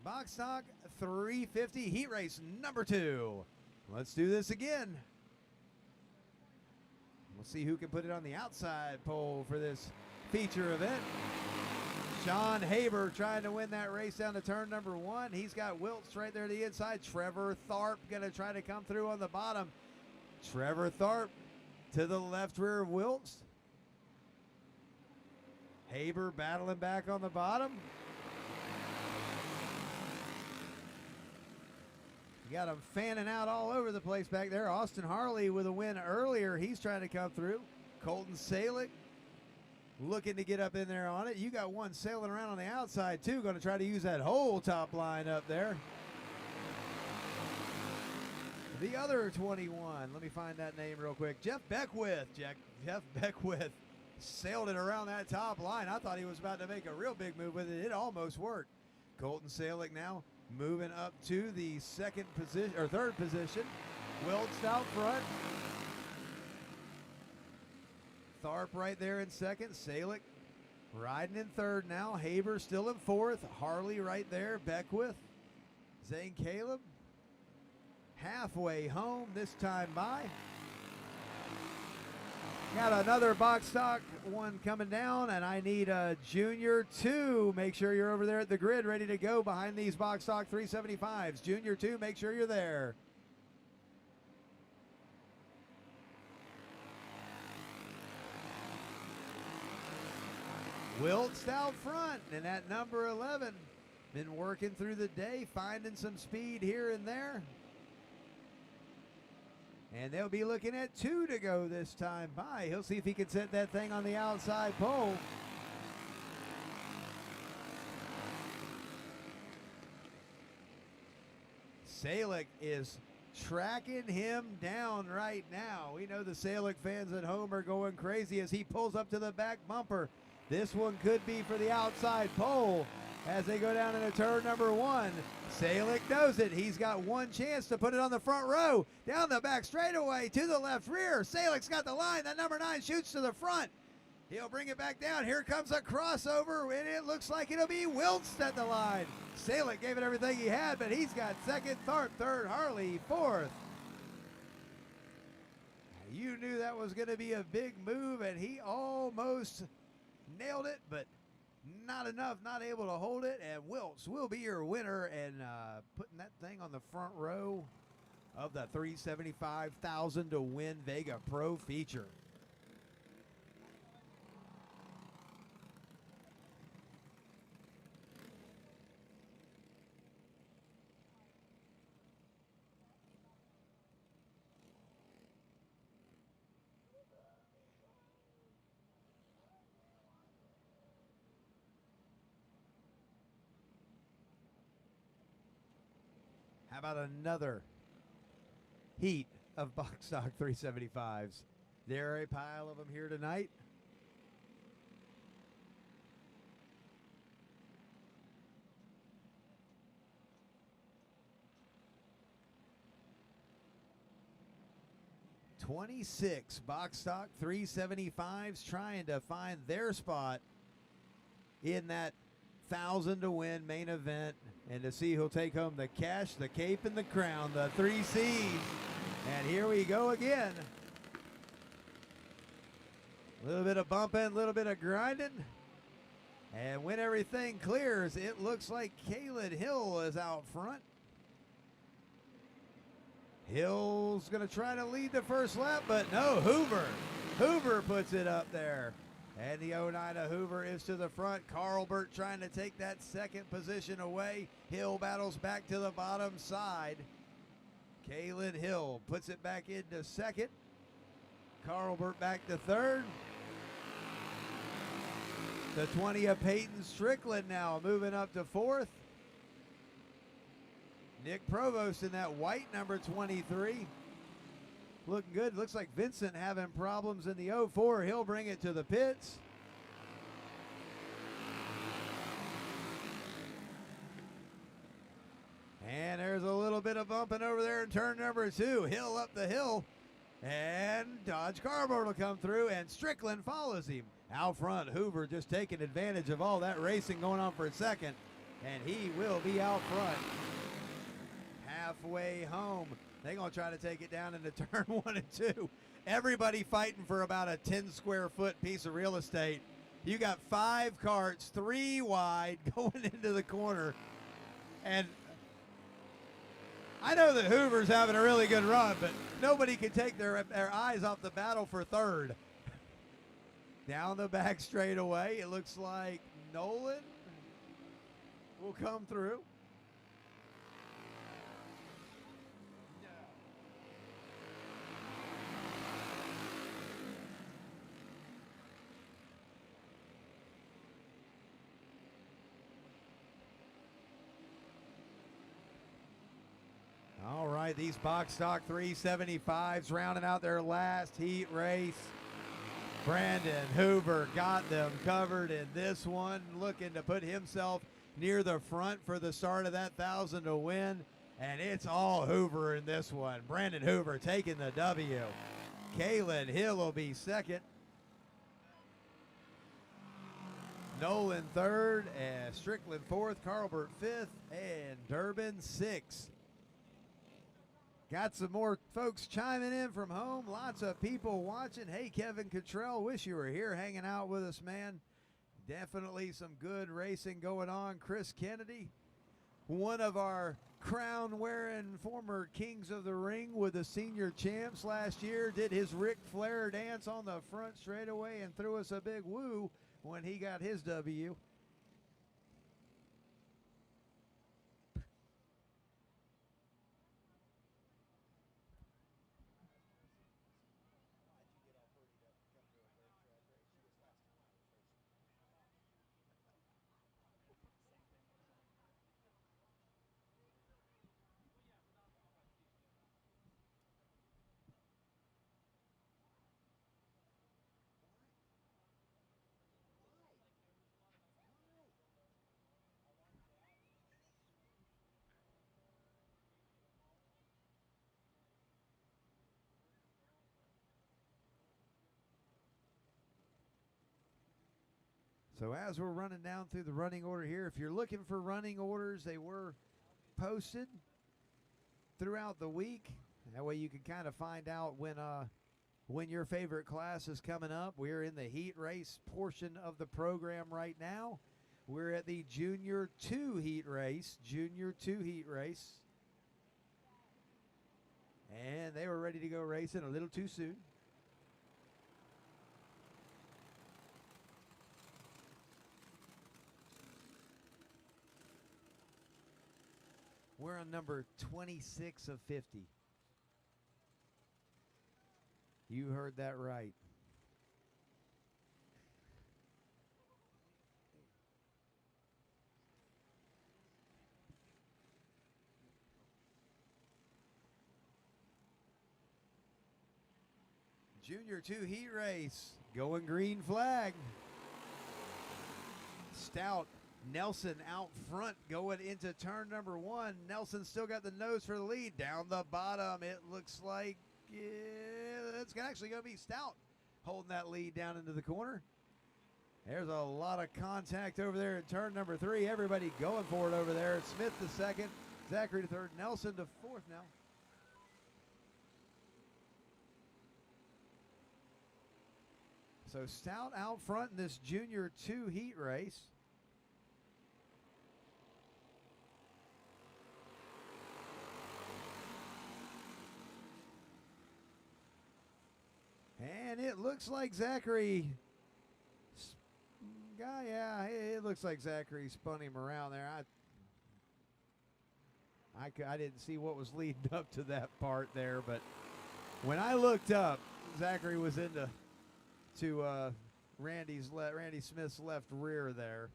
Box stock 350 heat race number 2. Let's do this again. We'll see who can put it on the outside pole for this feature event. Sean Haber trying to win that race down to turn number 1. He's got Wiltz right there to the inside. Trevor Tharp going to try to come through on the bottom. Trevor Tharp to the left rear of Wiltz. Haber battling back on the bottom. Got them fanning out all over the place back there. Austin Harley with a win earlier. He's trying to come through. Colton Salick looking to get up in there on it. You got one sailing around on the outside too. Going to try to use that whole top line up there. The other 21. Let me find that name real quick. Jeff Beckwith. Jeff Beckwith sailed it around that top line. I thought he was about to make a real big move with it. It almost worked. Colton Salick now moving up to the second position or third position. Wiltz out front. Tharp right there in second. Salick riding in third now. Haber still in fourth. Harley right there. Beckwith. Zane Caleb halfway home this time by. Got another box stock one coming down, and I need a Junior 2. Make sure you're over there at the grid ready to go behind these box stock 375s. Junior 2, make sure you're there. Wiltz out front, and at number 11, been working through the day, finding some speed here and there. And they'll be looking at 2 to go this time by. He'll see if he can set that thing on the outside pole. Salick is tracking him down right now. We know the Salick fans at home are going crazy as he pulls up to the back bumper. This one could be for the outside pole as they go down into turn number 1. Salick knows it. He's got one chance to put it on the front row. Down the back straightaway to the left rear. Salick's got the line. That number 9 shoots to the front. He'll bring it back down. Here comes a crossover, and it looks like it'll be Wiltz at the line. Salick gave it everything he had, but he's got second, third, Harley, fourth. You knew that was going to be a big move, and he almost nailed it, but not enough, not able to hold it, and Wiltz will be your winner and putting that thing on the front row of the $375,000 to win Vega Pro feature. How about another heat of box stock 375s? There are a pile of them here tonight. $26 box stock 375s trying to find their spot in that 1,000 to win main event, and to see who'll take home the cash, the cape, and the crown, the 3 C's. And here we go again. A little bit of bumping, a little bit of grinding. And when everything clears, it looks like Caleb Hill is out front. Hill's going to try to lead the first lap, but no, Hoover. Hoover puts it up there. And the 09 of Hoover is to the front. Carlbert trying to take that second position away. Hill battles back to the bottom side. Caleb Hill puts it back into second. Carlbert back to third. The 20 of Peyton Strickland now moving up to fourth. Nick Provost in that white number 23. Looking good. Looks like Vincent having problems in the 04. He'll bring it to the pits. And there's a little bit of bumping over there in turn number 2. Hill up the hill. And Dodge Cardboard will come through, and Strickland follows him. Out front, Hoover just taking advantage of all that racing going on for a second. And he will be out front. Halfway home. They're going to try to take it down into turn 1 and 2. Everybody fighting for about a 10 square foot piece of real estate. You got 5 carts, 3 wide, going into the corner. And I know that Hoover's having a really good run, but nobody can take their eyes off the battle for third. Down the back straightaway, it looks like Nolan will come through. All right, these box stock 375s rounding out their last heat race. Brandon Hoover got them covered in this one, looking to put himself near the front for the start of that 1,000 to win. And it's all Hoover in this one. Brandon Hoover taking the W. Kalen Hill will be second. Nolan third, and Strickland fourth, Carlbert fifth, and Durbin sixth. Got some more folks chiming in from home. Lots of people watching. Hey, Kevin Cottrell, wish you were here hanging out with us, man. Definitely some good racing going on. Chris Kennedy, one of our crown-wearing former Kings of the Ring with the senior champs last year, did his Ric Flair dance on the front straightaway and threw us a big woo when he got his W. So as we're running down through the running order here, if you're looking for running orders, they were posted throughout the week. That way you can kind of find out when your favorite class is coming up. We're in the heat race portion of the program right now. We're at the Junior 2 heat race. Junior 2 heat race. And they were ready to go racing a little too soon. We're on number 26 of 50. You heard that right. Junior 2 heat race. Going green flag. Stout Nelson out front going into turn number 1. Nelson still got the nose for the lead. Down the bottom, it looks like it's actually going to be Stout holding that lead down into the corner. There's a lot of contact over there in turn number 3. Everybody going for it over there. Smith to second, Zachary to third, Nelson to fourth now. So Stout out front in this Junior 2 heat race. And it looks like Zachary, it looks like Zachary spun him around there. I didn't see what was leading up to that part there, but when I looked up, Zachary was into Randy Smith's left rear there.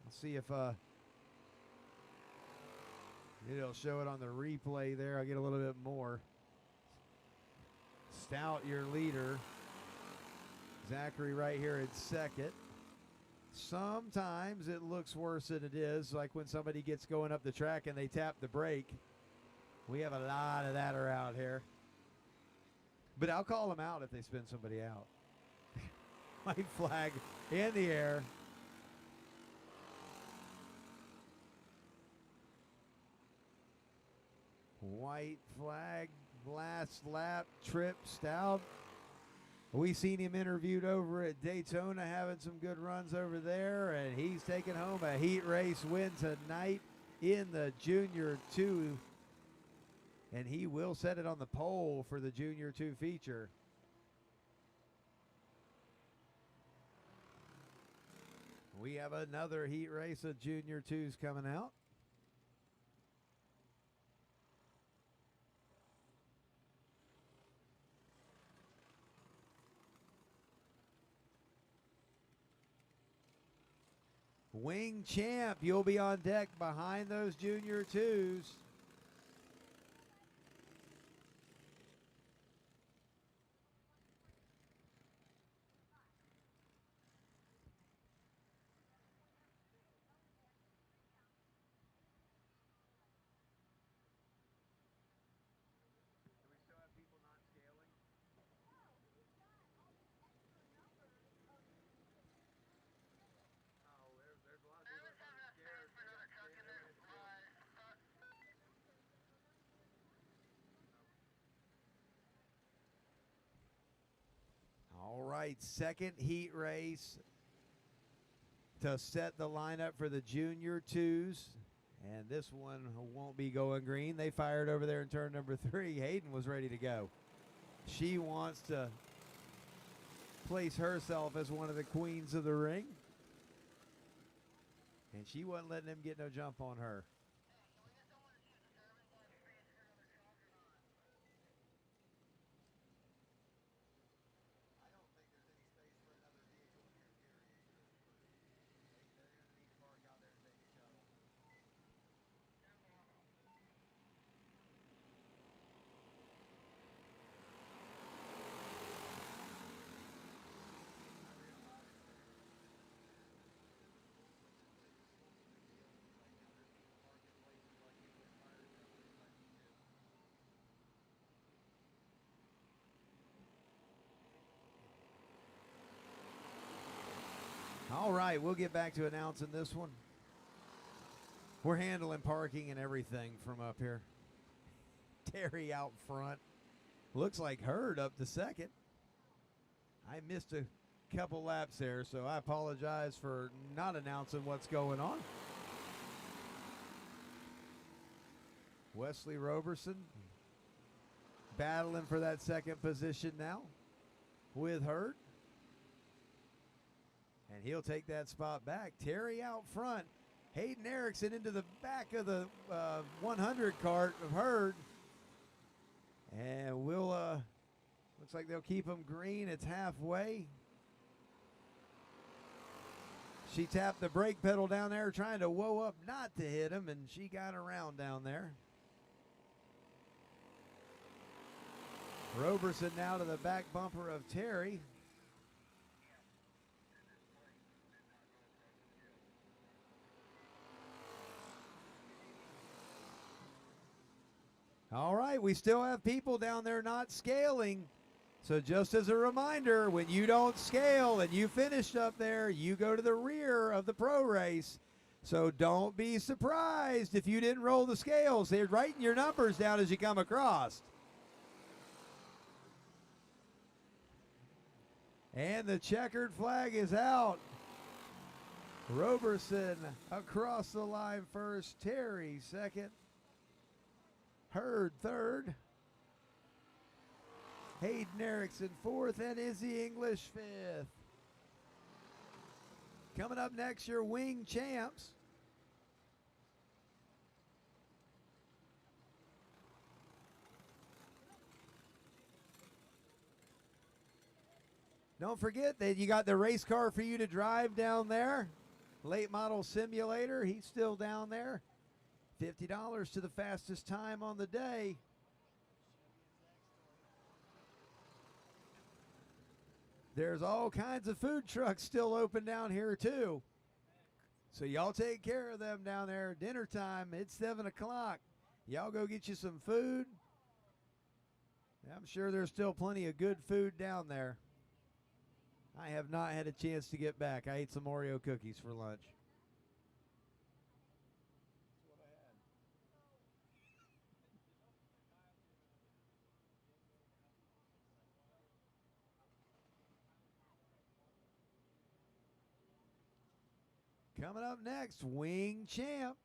Let's see if it'll show it on the replay there. I'll get a little bit more. Stout, your leader. Zachary right here in second. Sometimes it looks worse than it is, like when somebody gets going up the track and they tap the brake. We have a lot of that around here. But I'll call them out if they spin somebody out. White flag in the air. White flag. Last lap, trip, Stout. We seen him interviewed over at Daytona, having some good runs over there, and he's taking home a heat race win tonight in the Junior 2, and he will set it on the pole for the Junior 2 feature. We have another heat race of Junior 2s coming out. Wing Champ, you'll be on deck behind those Junior 2s. All right, second heat race to set the lineup for the Junior 2s. And this one won't be going green. They fired over there in turn number 3. Hayden was ready to go. She wants to place herself as one of the queens of the ring. And she wasn't letting them get no jump on her. All right, we'll get back to announcing this one. We're handling parking and everything from up here. Terry out front. Looks like Hurd up to second. I missed a couple laps there, so I apologize for not announcing what's going on. Wesley Roberson battling for that second position now with Hurd. And he'll take that spot back. Terry out front. Hayden Erickson into the back of the 100 cart of Hurd. And we'll, looks like they'll keep him green. It's halfway. She tapped the brake pedal down there trying to whoa up not to hit him, and she got around down there. Roberson now to the back bumper of Terry. All right, we still have people down there not scaling. So just as a reminder, when you don't scale and you finished up there, you go to the rear of the pro race. So don't be surprised if you didn't roll the scales. They're writing your numbers down as you come across. And the checkered flag is out. Roberson across the line first. Terry second. Hurd third. Hayden Erickson fourth, and Izzy English fifth. Coming up next, your wing champs. Don't forget that you got the race car for you to drive down there. Late model simulator, he's still down there. $50 to the fastest time on the day. There's all kinds of food trucks still open down here too. So y'all take care of them down there. Dinner time, it's 7 o'clock. Y'all go get you some food. I'm sure there's still plenty of good food down there. I have not had a chance to get back. I ate some Oreo cookies for lunch. Coming up next, wing champ.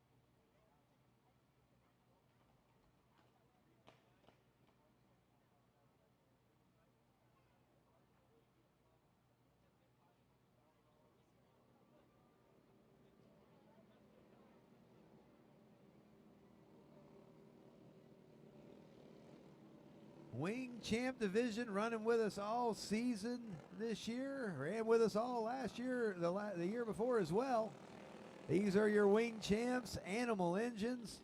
Wing champ division running with us all season this year, ran with us all last year, the year before as well. These are your wing champs, Animal Engines.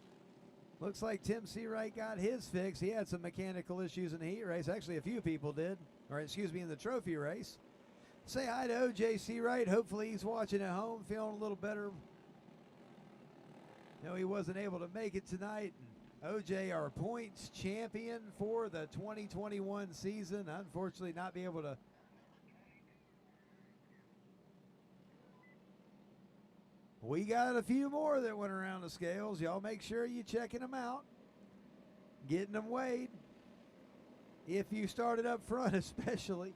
Looks like Tim Seawright got his fix. He had some mechanical issues in the heat race. Actually, a few people did, or excuse me, in the trophy race. Say hi to OJ Seawright. Hopefully he's watching at home, feeling a little better. No, he wasn't able to make it tonight. OJ, our points champion for the 2021 season, unfortunately not be able to. We got a few more that went around the scales. Y'all make sure you checking them out, getting them weighed. If you started up front especially.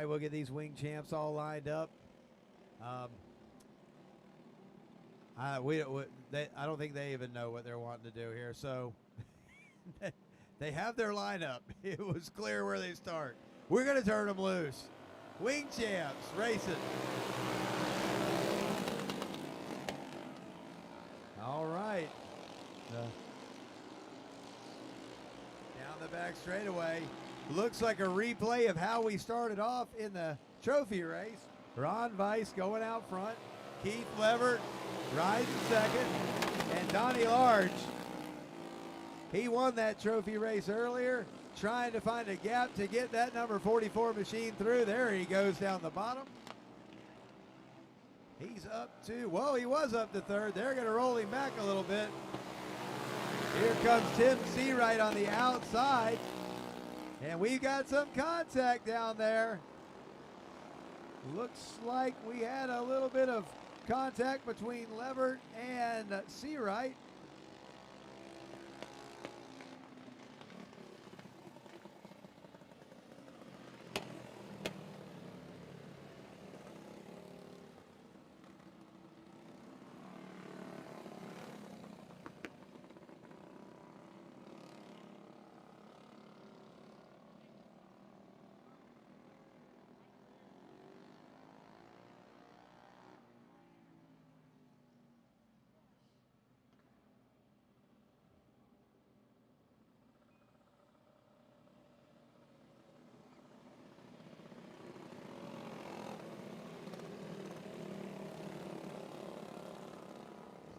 we'll get these wing champs all lined up. I don't think they even know what they're wanting to do here. So they have their lineup. It was clear where they start. We're going to turn them loose. Wing champs racing. All right. Down the back straightaway. Looks like a replay of how we started off in the trophy race. Ron Weiss going out front. Keith Levert riding second. And Donnie Large. He won that trophy race earlier, trying to find a gap to get that number 44 machine through. There he goes down the bottom. He's up to, well, he was up to third. They're going to roll him back a little bit. Here comes Tim Seawright on the outside. And we've got some contact down there. Looks like we had a little bit of contact between Levert and Seawright.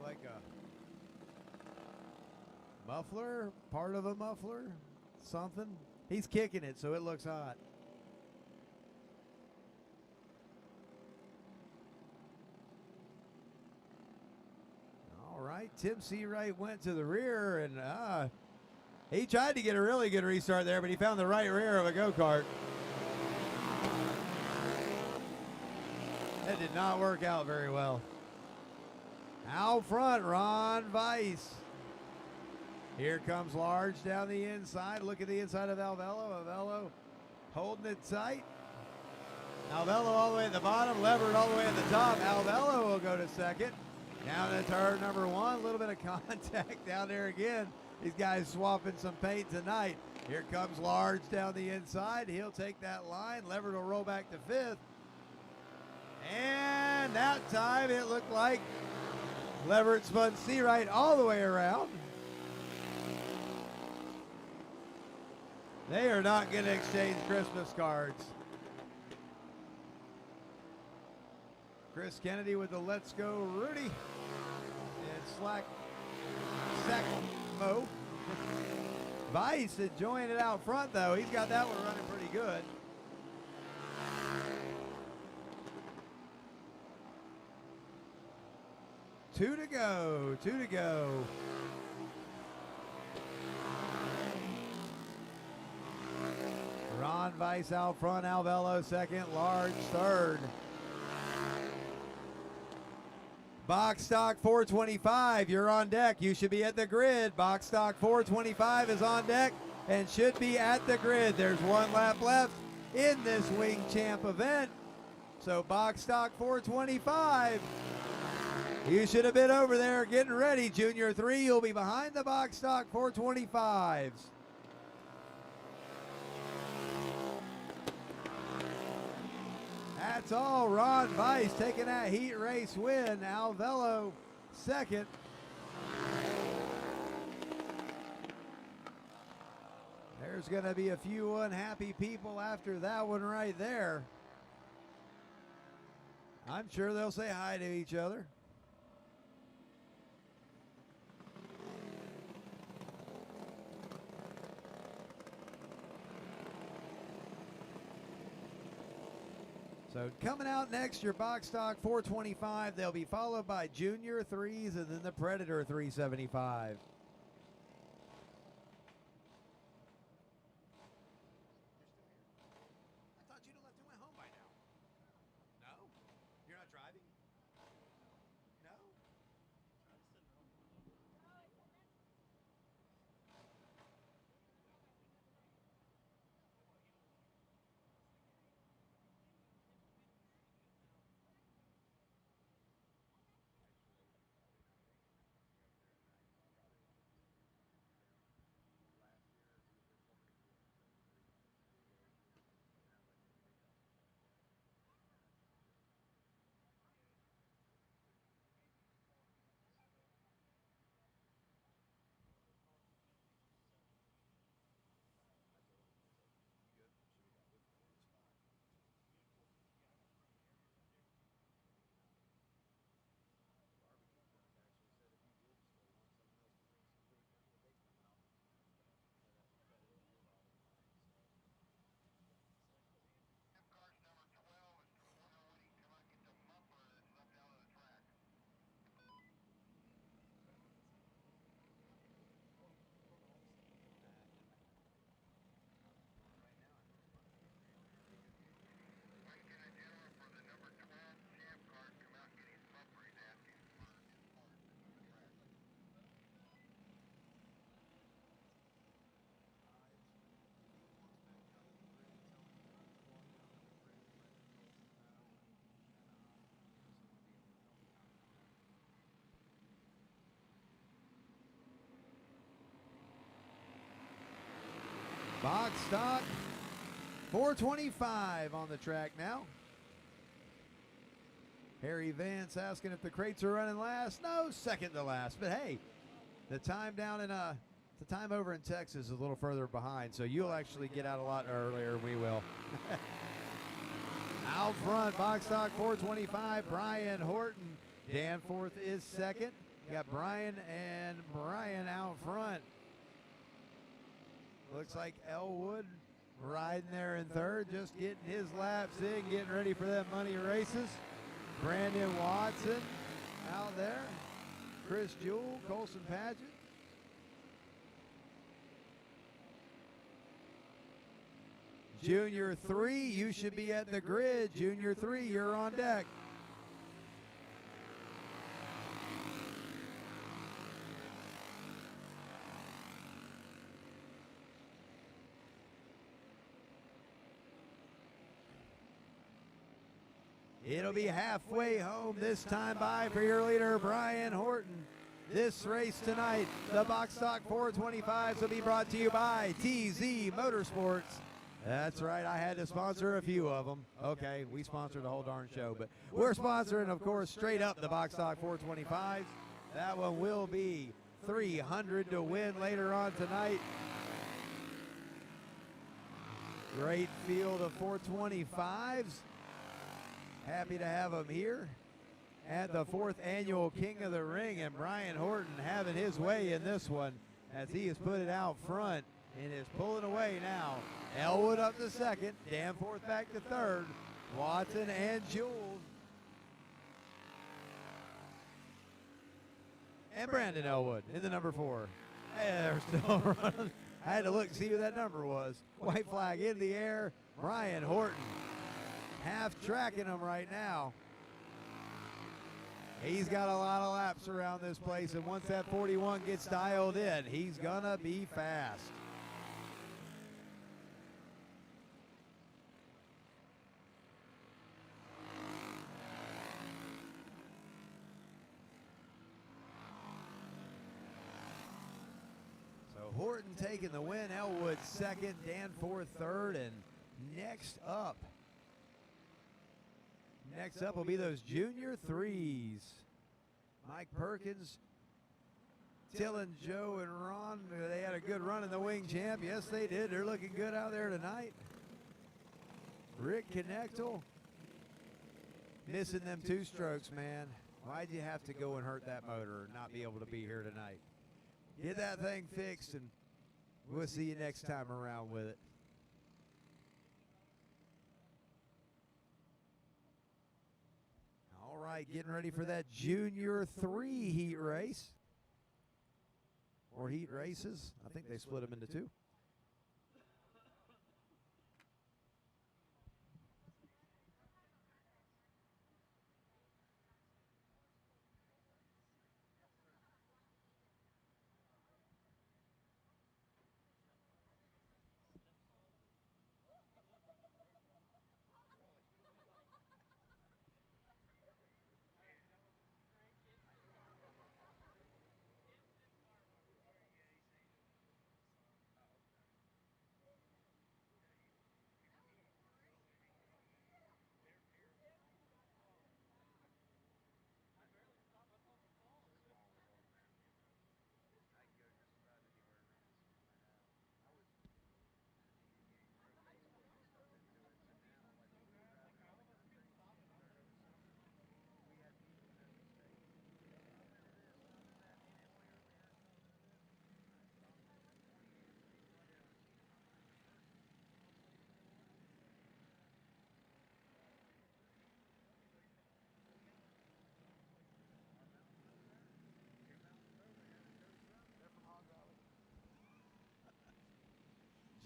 Like a muffler, part of a muffler, something. He's kicking it, so it looks hot. All right, Tim Seawright went to the rear, and he tried to get a really good restart there, but he found the right rear of a go-kart. That did not work out very well. Out front, Ron Weiss. Here comes Large down the inside. Look at the inside of Alvello. Alvello holding it tight. Alvello all the way at the bottom. Levert all the way at the top. Alvello will go to second. Down to turn number one. A little bit of contact down there again. These guys swapping some paint tonight. Here comes Large down the inside. He'll take that line. Levert will roll back to fifth. And that time it looked like Levert spun Seawright all the way around. They are not going to exchange Christmas cards. Chris Kennedy with the Let's Go Rudy. And Sack Mo. Weiss enjoying it out front, though. He's got that one running pretty good. Two to go. Ron Weiss out front, Alvello second, Large third. Box stock 425, you're on deck. You should be at the grid. Box stock 425 is on deck and should be at the grid. There's one lap left in this Wing Champ event. So box stock 425. You should have been over there getting ready. Junior 3, you'll be behind the box stock 425s. That's all. Ron Weiss taking that heat race win. Alvello second. There's going to be a few unhappy people after that one right there. I'm sure they'll say hi to each other. So coming out next, your box stock 425. They'll be followed by Junior 3s and then the Predator 375. I thought you'd have left and went home by now. No? You're not driving? No? Box stock 425 on the track now. Harry Vance asking if the crates are running last. No, second to last. But hey, the time down in the time over in Texas is a little further behind, so you'll actually get out a lot earlier. We will. Out front, box stock 425, Brian Horton. Danforth is second. You got Brian and Brian out front. Looks like Elwood riding there in third, just getting his laps in, getting ready for them money races. Brandon Watson out there. Chris Jewell, Colson Paget. Junior 3, you should be at the grid. Junior 3, you're on deck. It'll be halfway home this time by for your leader, Brian Horton. This race tonight, the box stock 425s will be brought to you by TZ Motorsports. That's right, I had to sponsor a few of them. Okay, we sponsored the whole darn show, but we're sponsoring, of course, straight up the box stock 425s. That one will be $300 to win later on tonight. Great field of 425s. Happy to have him here at the 4th annual King of the Ring, and Brian Horton having his way in this one as he has put it out front and is pulling away now. Elwood up to second, Danforth back to third, Watson and Jewell. And Brandon Elwood in the number 4. Hey, they're still running. I had to look and see who that number was. White flag in the air, Brian Horton. Half tracking him right now. He's got a lot of laps around this place, and once that 41 gets dialed in, he's gonna be fast. So Horton taking the win, Elwood second, Danforth third, and next up will be those Junior 3s. Mike Perkins, Tillin, Joe, and Ron. They had a good run in the Wing Champ. Yes, they did. They're looking good out there tonight. Rick Connectal, missing them 2 strokes, man. Why'd you have to go and hurt that motor and not be able to be here tonight? Get that thing fixed, and we'll see you next time around with it. All right, getting ready for that Junior 3 heat race. Or heat races. I think they split them into 2.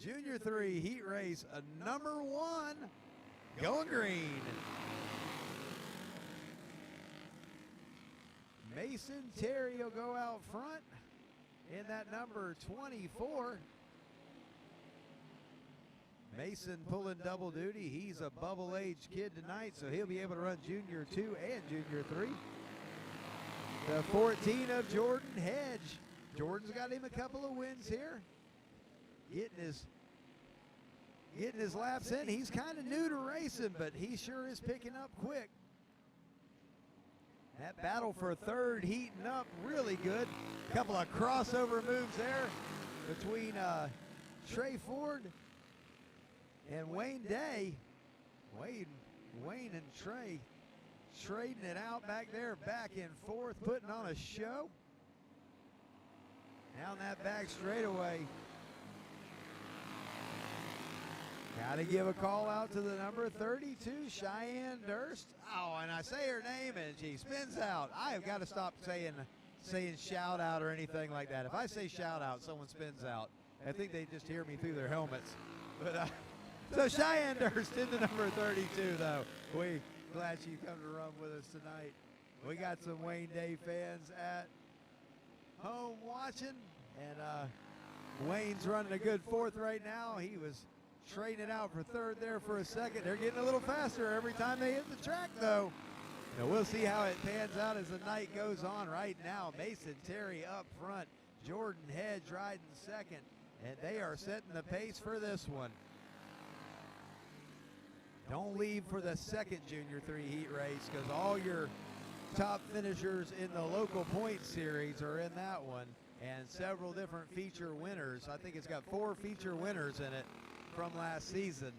Junior 3 heat race, number 1, going green. Mason Terry will go out front in that number 24. Mason pulling double duty. He's a bubble-age kid tonight, so he'll be able to run Junior 2 and Junior 3. The 14 of Jordan Hedge. Jordan's got him a couple of wins here. Getting his getting his laps in. He's kind of new to racing, but he sure is picking up quick. That battle for third heating up really good. Couple of crossover moves there between Trey Ford and Wayne Day. Wayne and Trey trading it out back there, back and forth, putting on a show. Down that back straightaway. Got to give a call out to the number 32, Cheyenne Durst. Oh, and I say her name and she spins out. I have got to stop saying shout out or anything like that. If I say shout out, someone spins out. I think they just hear me through their helmets. But so Cheyenne Durst in the number 32, though. We glad you come to run with us tonight. We got some Wayne Day fans at home watching, and Wayne's running a good fourth right now. He was trading it out for third there for a second. They're getting a little faster every time they hit the track, though. Now we'll see how it pans out as the night goes on. Right now, Mason Terry up front, Jordan Hedge riding second, and they are setting the pace for this one. Don't leave for the second Junior 3 heat race, because all your top finishers in the local point series are in that one, and several different feature winners. I think it's got 4 feature winners in it from last season.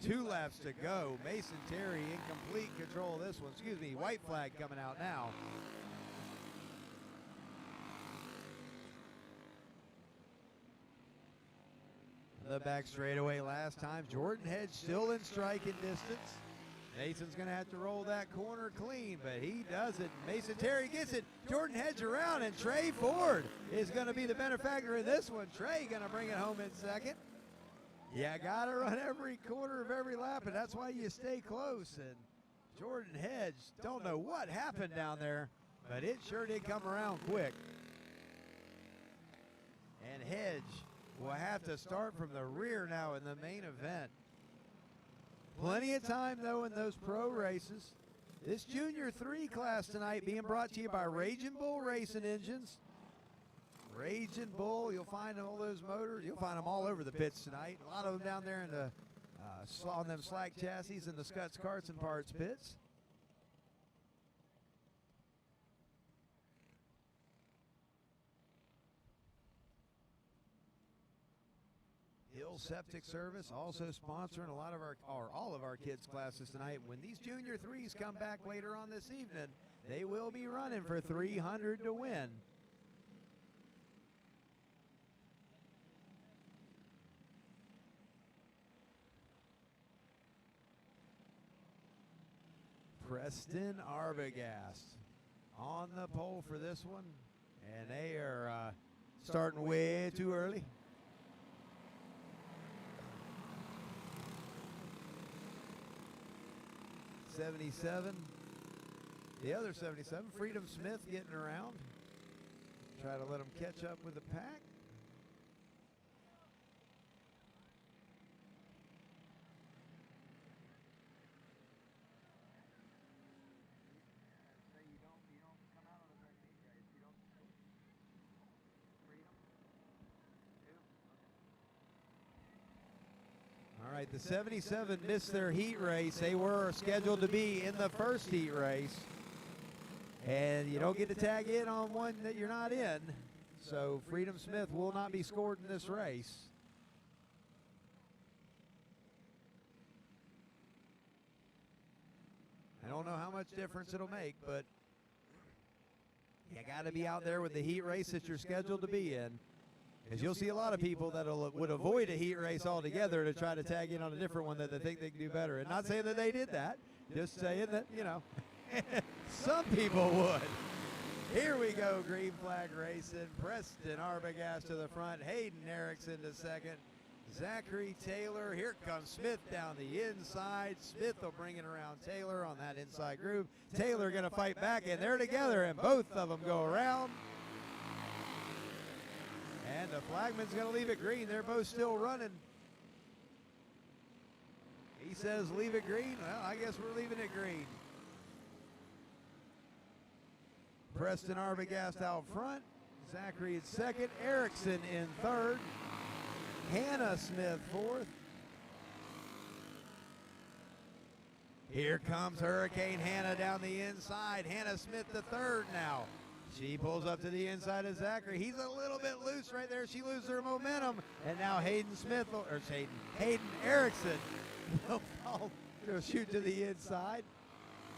2 laps to go. Mason Terry in complete control of this one. Excuse me, white flag coming out now. The back straightaway last time. Jordan Hedge still in striking distance. Mason's going to have to roll that corner clean, but he doesn't. Mason Terry gets it. Jordan Hedge around, and Trey Ford is going to be the benefactor in this one. Trey going to bring it home in second. Yeah, got to run every quarter of every lap, and that's why you stay close. And Jordan Hedge, don't know what happened down there, but it sure did come around quick. And Hedge will have to start from the rear now in the main event. Plenty of time, though, in those pro races. This Junior 3 class tonight being brought to you by Raging Bull Racing Engines. Raging Bull, you'll find all those motors. You'll find them all over the pits tonight. A lot of them down there in the on them slack chassis in the Scuts Karts and Parts pits. Hill Septic Service also sponsoring a lot of all of our kids' classes tonight. When these Junior 3s come back later on this evening, they will be running for $300 to win. Preston Arbogast on the pole for this one, and they are starting way too early. '77, the other '77, Freedom Smith getting around. Try to let them catch up with the pack. All right, the '77 missed their heat race. They were scheduled to be in the first heat race. And you don't get to tag in on one that you're not in. So Freedom Smith will not be scored in this race. I don't know how much difference it'll make, but you got to be out there with the heat race that you're scheduled to be in. Because you'll see a lot of people that would avoid a heat race altogether to try to tag in on a different one that they think they can do better. And not saying that they did that, just saying that, you know, some people would. Here we go, green flag racing. Preston Arbogast to the front. Hayden Erickson to second. Zachary Taylor. Here comes Smith down the inside. Smith will bring it around Taylor on that inside groove. Taylor going to fight back, and they're together, and both of them go around. And the flagman's going to leave it green. They're both still running. He says leave it green. Well, I guess we're leaving it green. Preston Arbogast out front. Zachary in second. Erickson in third. Hannah Smith fourth. Here comes Hurricane Hannah down the inside. Hannah Smith the third now. She pulls up to the inside of Zachary. He's a little bit loose right there. She loses her momentum. And now Hayden Erickson will shoot to the inside.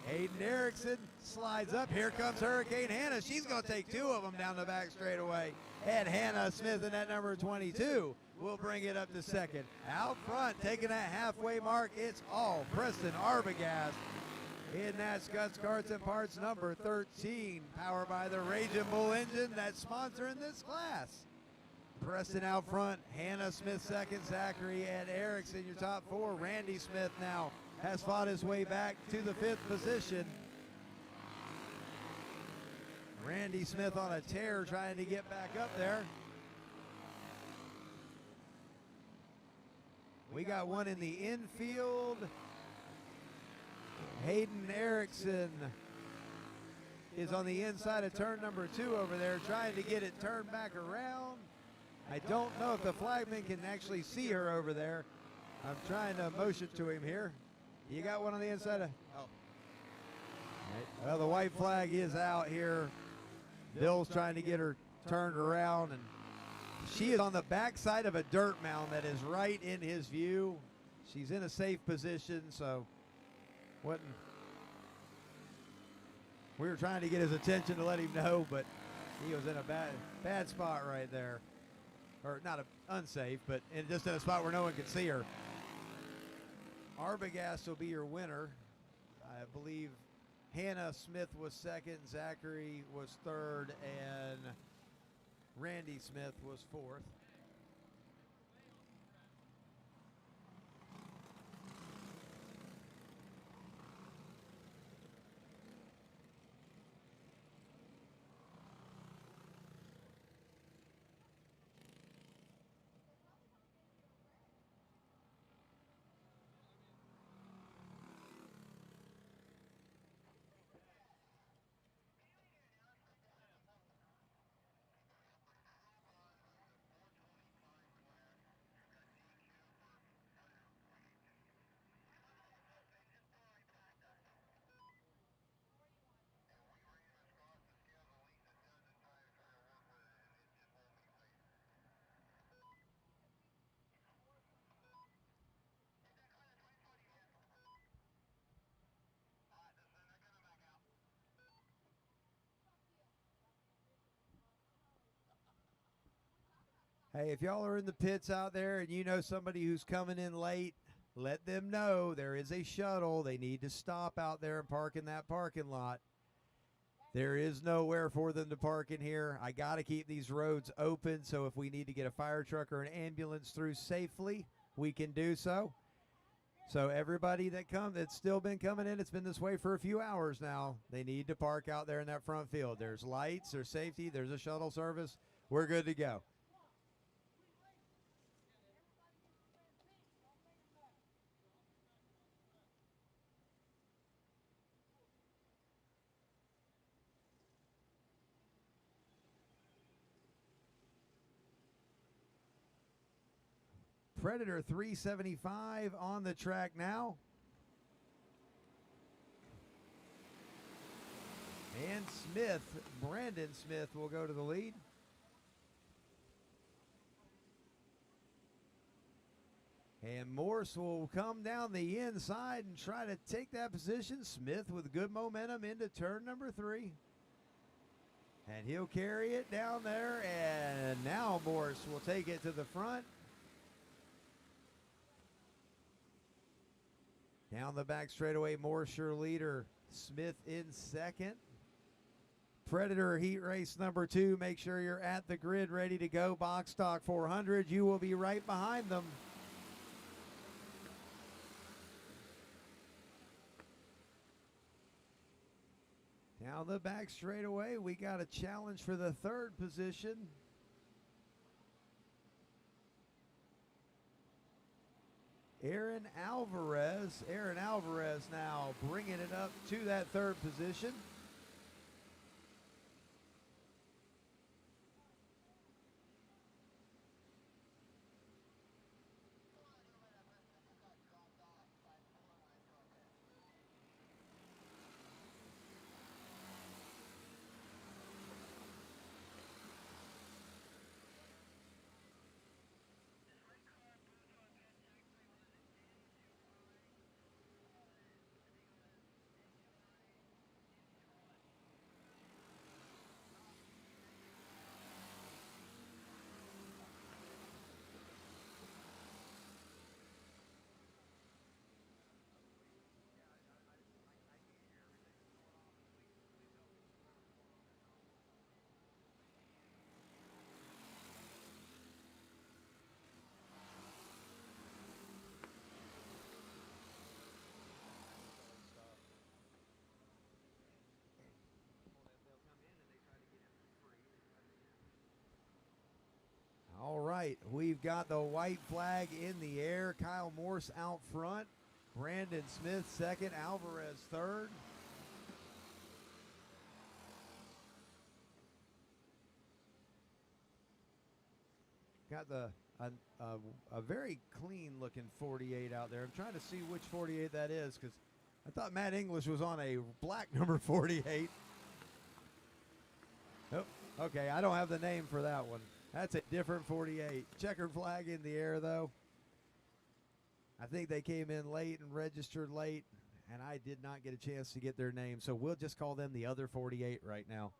Hayden Erickson slides up. Here comes Hurricane Hannah. She's going to take two of them down the back straightaway. And Hannah Smith in that number 22 will bring it up to second. Out front, taking that halfway mark, it's all Preston Arbogast in that Scuds Carts and Parts number 13, powered by the Raging Bull engine that's sponsoring this class. Preston out front, Hannah Smith second, Zachary and Erickson your top four. Randy Smith now has fought his way back to the fifth position. Randy Smith on a tear trying to get back up there. We got one in the infield. Hayden Erickson is on the inside of turn number 2 over there, trying to get it turned back around. I don't know if the flagman can actually see her over there. I'm trying to motion to him here. You got one on the inside of, oh. Right. Well, the white flag is out here. Bill's trying to get her turned around, and she is on the backside of a dirt mound that is right in his view. She's in a safe position, so we were trying to get his attention to let him know, but he was in a bad spot right there. Or not unsafe, but just in a spot where no one could see her. Arbogast will be your winner. I believe Hannah Smith was second, Zachary was third, and Randy Smith was fourth. Hey, if y'all are in the pits out there and you know somebody who's coming in late, let them know there is a shuttle. They need to stop out there and park in that parking lot. There is nowhere for them to park in here. I got to keep these roads open, so if we need to get a fire truck or an ambulance through safely, we can do so. So everybody that's still been coming in, it's been this way for a few hours now, they need to park out there in that front field. There's lights, there's safety, there's a shuttle service. We're good to go. Predator 375 on the track now. And Brandon Smith will go to the lead. And Morse will come down the inside and try to take that position. Smith with good momentum into turn number 3. And he'll carry it down there, and now Morse will take it to the front. Down the back straightaway, Morse your leader. Smith in second. Predator heat race number 2. Make sure you're at the grid ready to go. Box stock 400. You will be right behind them. Down the back straightaway, we got a challenge for the 3rd position. Aaron Alvarez now bringing it up to that 3rd position. right, we've got the white flag in the air. Kyle Morse out front. Brandon Smith second. Alvarez third. Got a very clean looking 48 out there. I'm trying to see which 48 that is because I thought Matt English was on a black number 48. Oh, okay, I don't have the name for that one. That's a different 48. Checkered flag in the air, though. I think they came in late and registered late, and I did not get a chance to get their name, so we'll just call them the other 48 right now.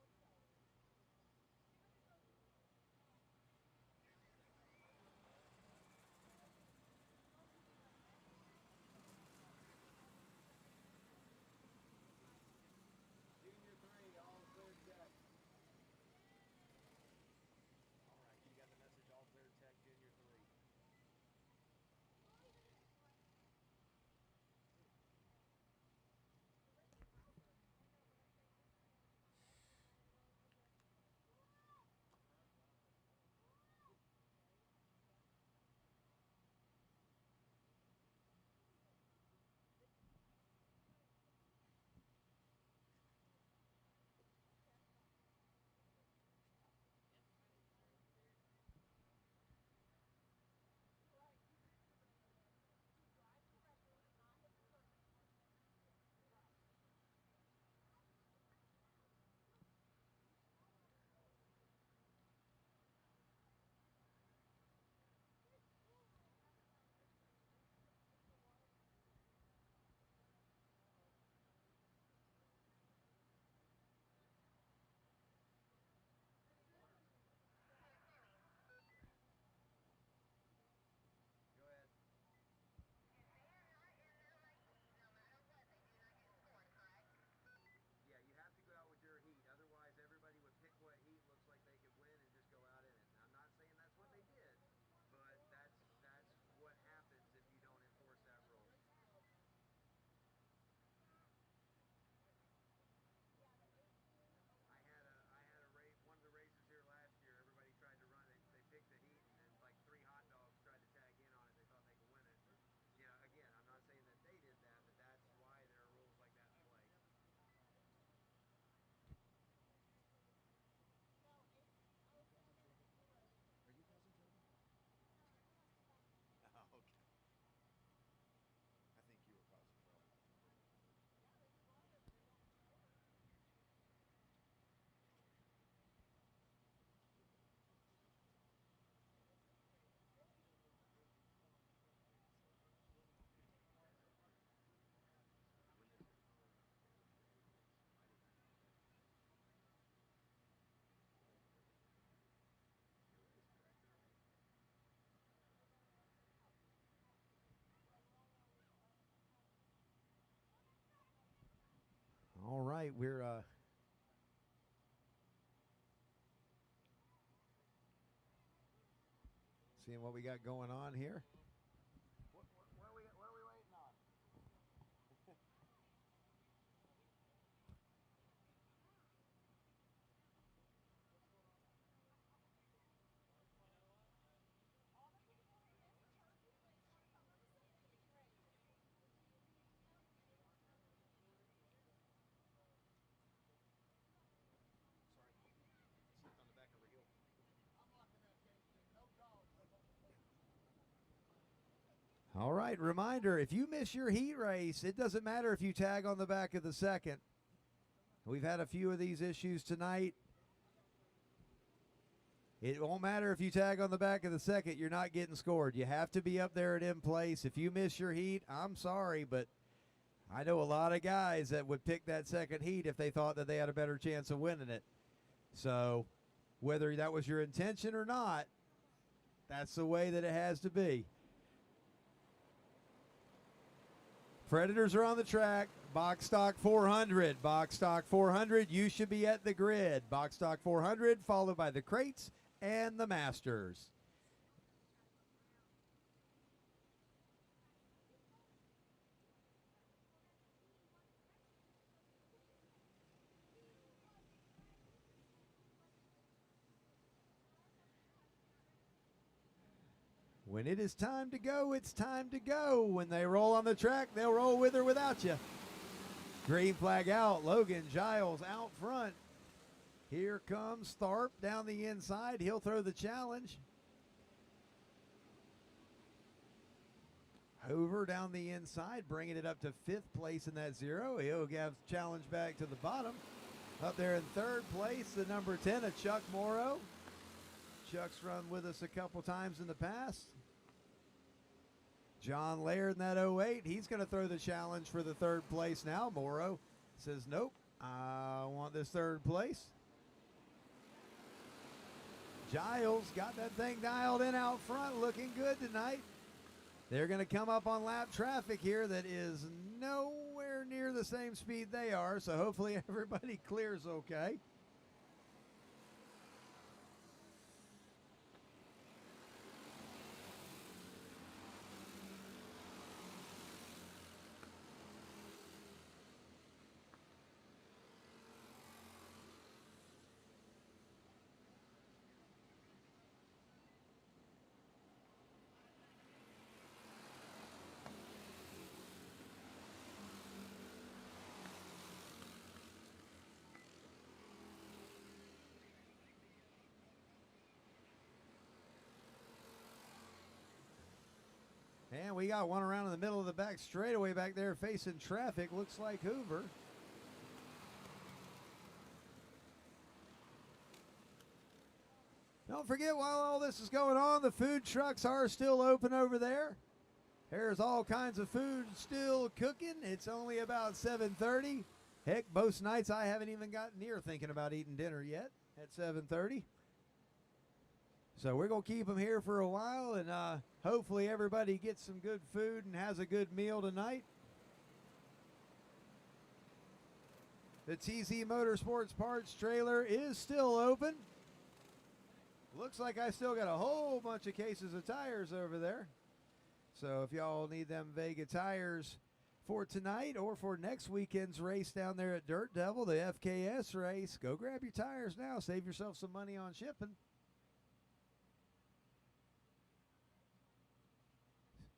All right, we're seeing what we got going on here. What are we waiting on? All right, reminder, if you miss your heat race, it doesn't matter if you tag on the back of the second. We've had a few of these issues tonight. It won't matter if you tag on the back of the second, you're not getting scored. You have to be up there at in place. If you miss your heat, I'm sorry, but I know a lot of guys that would pick that second heat if they thought that they had a better chance of winning it. So whether that was your intention or not, that's the way that it has to be. Predators are on the track. Box stock 400. Box stock 400. You should be at the grid. Box stock 400 followed by the crates and the masters. When it is time to go, it's time to go. When they roll on the track, they'll roll with or without you. Green flag out. Logan Giles out front. Here comes Tharp down the inside. He'll throw the challenge. Hoover down the inside, bringing it up to 5th place in that 0. He'll give challenge back to the bottom. Up there in 3rd place, the number 10, a Chuck Morrow. Chuck's run with us a couple times in the past. John Laird in that 08. He's going to throw the challenge for the 3rd place now. Morrow says, nope, I want this 3rd place. Giles got that thing dialed in out front, looking good tonight. They're going to come up on lap traffic here that is nowhere near the same speed they are, so hopefully everybody clears okay. And we got one around in the middle of the back straightaway back there facing traffic. Looks like Hoover. Don't forget, while all this is going on, the food trucks are still open over there. There's all kinds of food still cooking. It's only about 7:30. Heck, most nights I haven't even gotten near thinking about eating dinner yet at 7:30. So we're going to keep them here for a while, and hopefully everybody gets some good food and has a good meal tonight. The TZ Motorsports Parts trailer is still open. Looks like I still got a whole bunch of cases of tires over there. So if y'all need them Vega tires for tonight or for next weekend's race down there at Dirt Devil, the FKS race, go grab your tires now. Save yourself some money on shipping.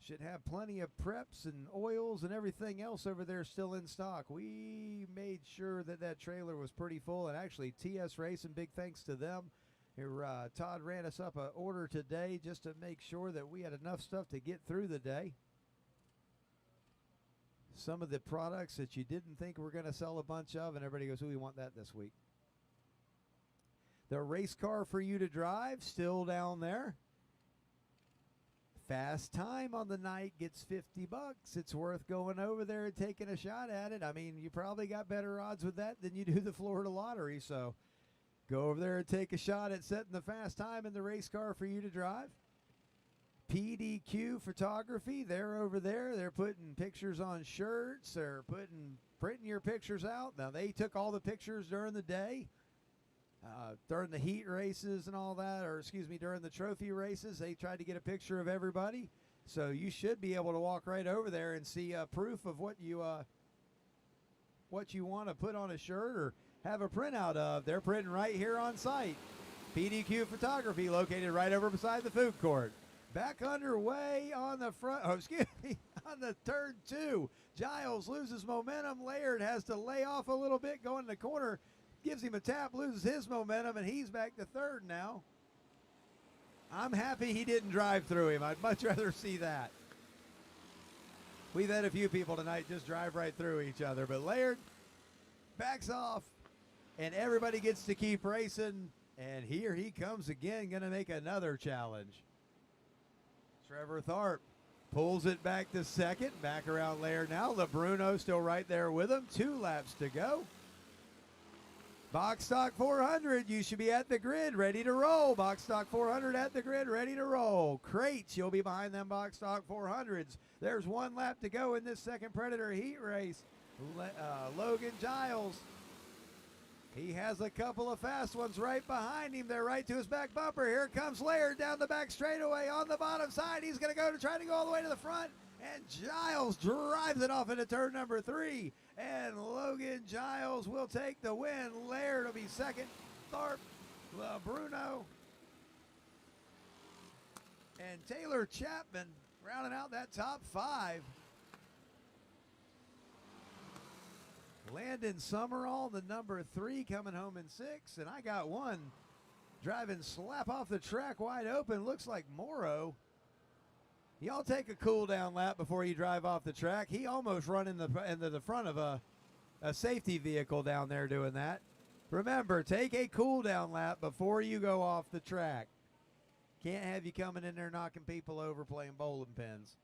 Should have plenty of preps and oils and everything else over there still in stock. We made sure that that trailer was pretty full, and actually TS Racing, big thanks to them. Here, Todd ran us up an order today just to make sure that we had enough stuff to get through the day. Some of the products that you didn't think we're going to sell a bunch of, and everybody goes, "Ooh, we want that this week." The race car for you to drive, still down there. Fast time on the night gets $50. It's worth going over there and taking a shot at it. I mean, you probably got better odds with that than you do the Florida Lottery. So go over there and take a shot at setting the fast time in the race car for you to drive. PDQ Photography, they're over there. They're putting pictures on shirts. They're printing your pictures out. Now, they took all the pictures during the day. During the heat races and all that, or excuse me, during the trophy races, they tried to get a picture of everybody. So you should be able to walk right over there and see proof of what you want to put on a shirt or have a printout of. They're printing right here on site. PDQ Photography, located right over beside the food court. Back underway on the front, on the turn 2. Giles loses momentum. Laird has to lay off a little bit going in the corner. Gives him a tap, loses his momentum, and he's back to 3rd now. I'm happy he didn't drive through him. I'd much rather see that. We've had a few people tonight just drive right through each other, but Laird backs off, and everybody gets to keep racing, and here he comes again, going to make another challenge. Trevor Tharp pulls it back to 2nd, back around Laird now. LeBruno still right there with him, 2 laps to go. Box Stock 400, you should be at the grid, ready to roll. Box Stock 400 at the grid, ready to roll. Crates, you'll be behind them Box Stock 400s. There's 1 lap to go in this second Predator heat race. Logan Giles, he has a couple of fast ones right behind him. They're right to his back bumper. Here comes Laird down the back straightaway on the bottom side. He's going to try to go all the way to the front. And Giles drives it off into turn number 3. And Logan Giles will take the win. Laird will be 2nd. Tharp, Bruno, and And Taylor Chapman rounding out that top 5. Landon Summerall, the number 3, coming home in 6. And I got one driving slap off the track wide open. Looks like Morrow. Y'all take a cool down lap before you drive off the track. He almost run into the front of a safety vehicle down there doing that. Remember, take a cool down lap before you go off the track. Can't have you coming in there knocking people over playing bowling pins.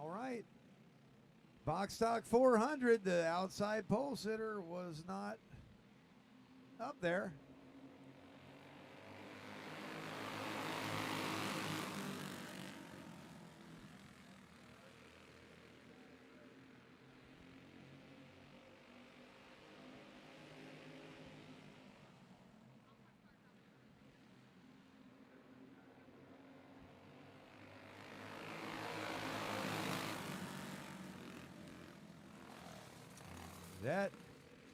All right. Box stock 400, the outside pole sitter was not up there. That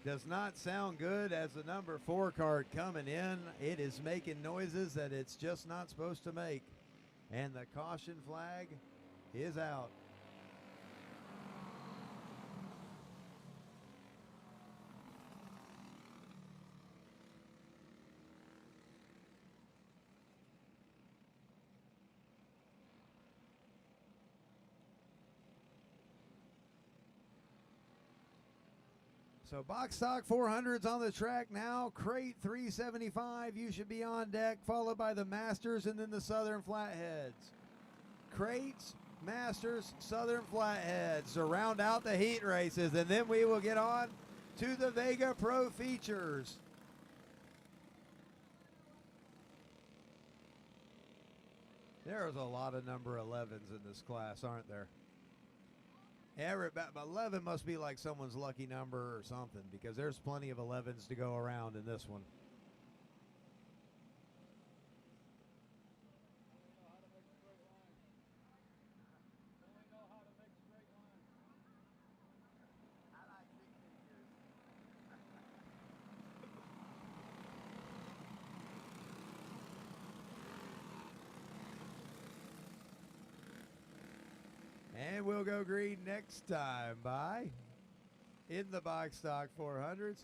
does not sound good as the number 4 cart coming in. It is making noises that it's just not supposed to make. And the caution flag is out. So box stock 400s on the track now. Crate 375, you should be on deck, followed by the Masters and then the Southern Flatheads. Crates, Masters, Southern Flatheads to round out the heat races, and then we will get on to the Vega Pro Features. There's a lot of number 11s in this class, aren't there? 11 must be like someone's lucky number or something, because there's plenty of 11s to go around in this one. And we'll go green next time by in the box stock 400s.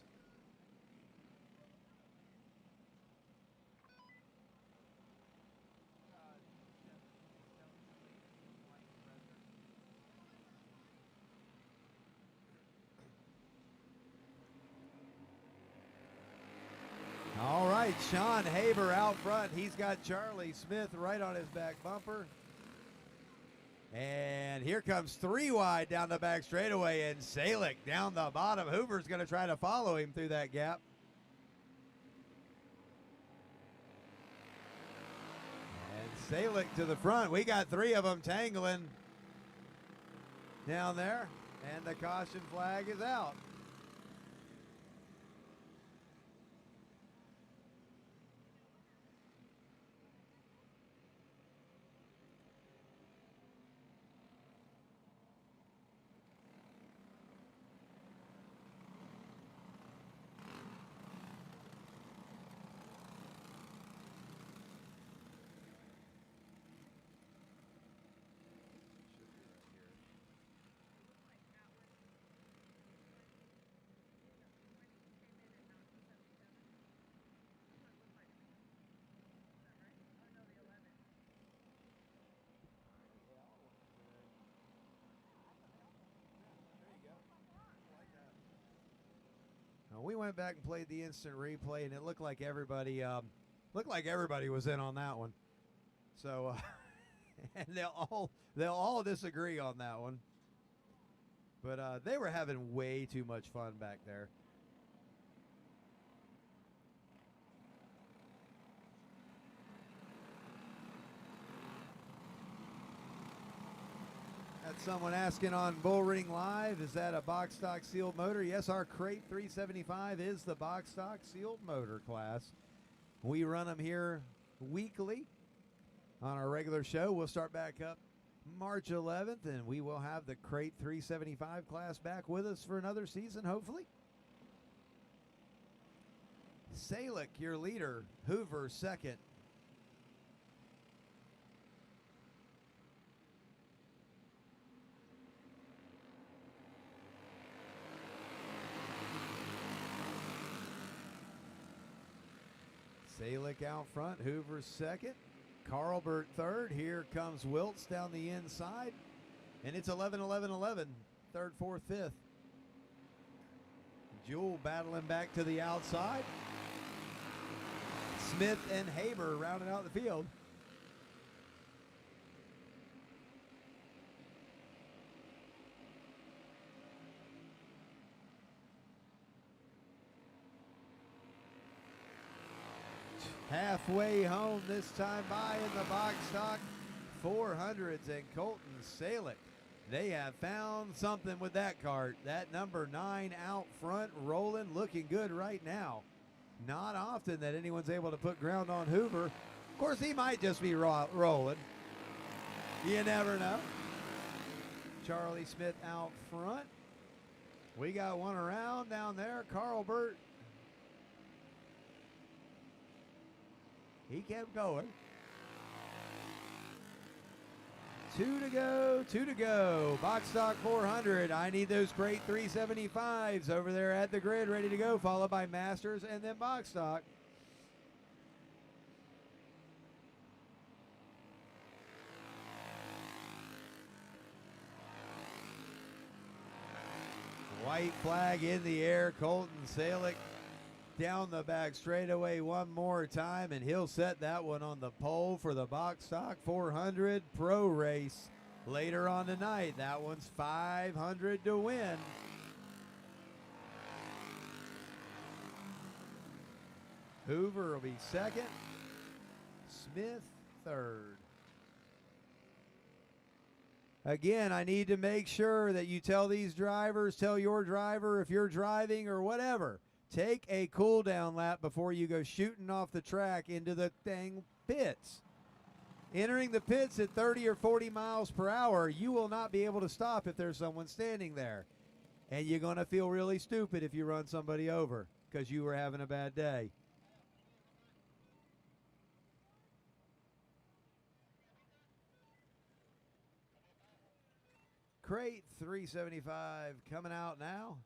All right, Sean Haber out front. He's got Charlie Smith right on his back bumper. And here comes 3 wide down the back straightaway, and Salick down the bottom. Hoover's going to try to follow him through that gap. And Salick to the front. We got 3 of them tangling down there, and the caution flag is out. We went back and played the instant replay, and it looked like everybody was in on that one. So, and they'll all disagree on that one. But they were having way too much fun back there. That's someone asking on Bullring Live, is that a box stock sealed motor? Yes, our Crate 375 is the box stock sealed motor class. We run them here weekly on our regular show. We'll start back up March 11th, and we will have the Crate 375 class back with us for another season, hopefully. Salick, your leader. Hoover, second. Salick out front, Hoover second, Carlbert third. Here comes Wiltz down the inside, and it's 11-11-11, third, fourth, fifth. Jewell battling back to the outside. Smith and Haber rounding out the field. Halfway home this time by in the box stock 400s, and Colton Salick. They have found something with that cart. That number 9 out front rolling, looking good right now. Not often that anyone's able to put ground on Hoover. Of course, he might just be rolling. You never know. Charlie Smith out front. We got one around down there. Carlbert. He kept going. 2 to go, 2 to go. Box stock 400. I need those Crate 375s over there at the grid ready to go, followed by Masters and then box stock. White flag in the air. Colton Salick down the back straightaway one more time, and he'll set that one on the pole for the box stock 400 pro race later on tonight. That one's 500 to win. Hoover will be second, Smith third. Again, I need to make sure that you tell these drivers, tell your driver if you're driving or whatever, take a cool down lap before you go shooting off the track into the dang pits. Entering the pits at 30 or 40 miles per hour, you will not be able to stop if there's someone standing there. And you're going to feel really stupid if you run somebody over because you were having a bad day. Crate 375 coming out now.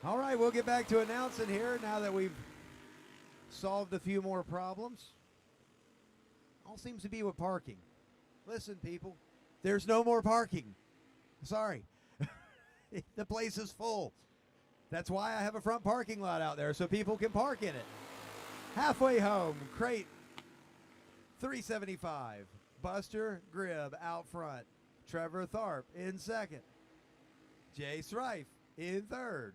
All right, we'll get back to announcing here now that we've solved a few more problems. All seems to be with parking. Listen, people, there's no more parking. Sorry. The place is full. That's why I have a front parking lot out there so people can park in it. Halfway home, crate 375. Buster Gribb out front. Trevor Tharp in second. Jay Strife in third.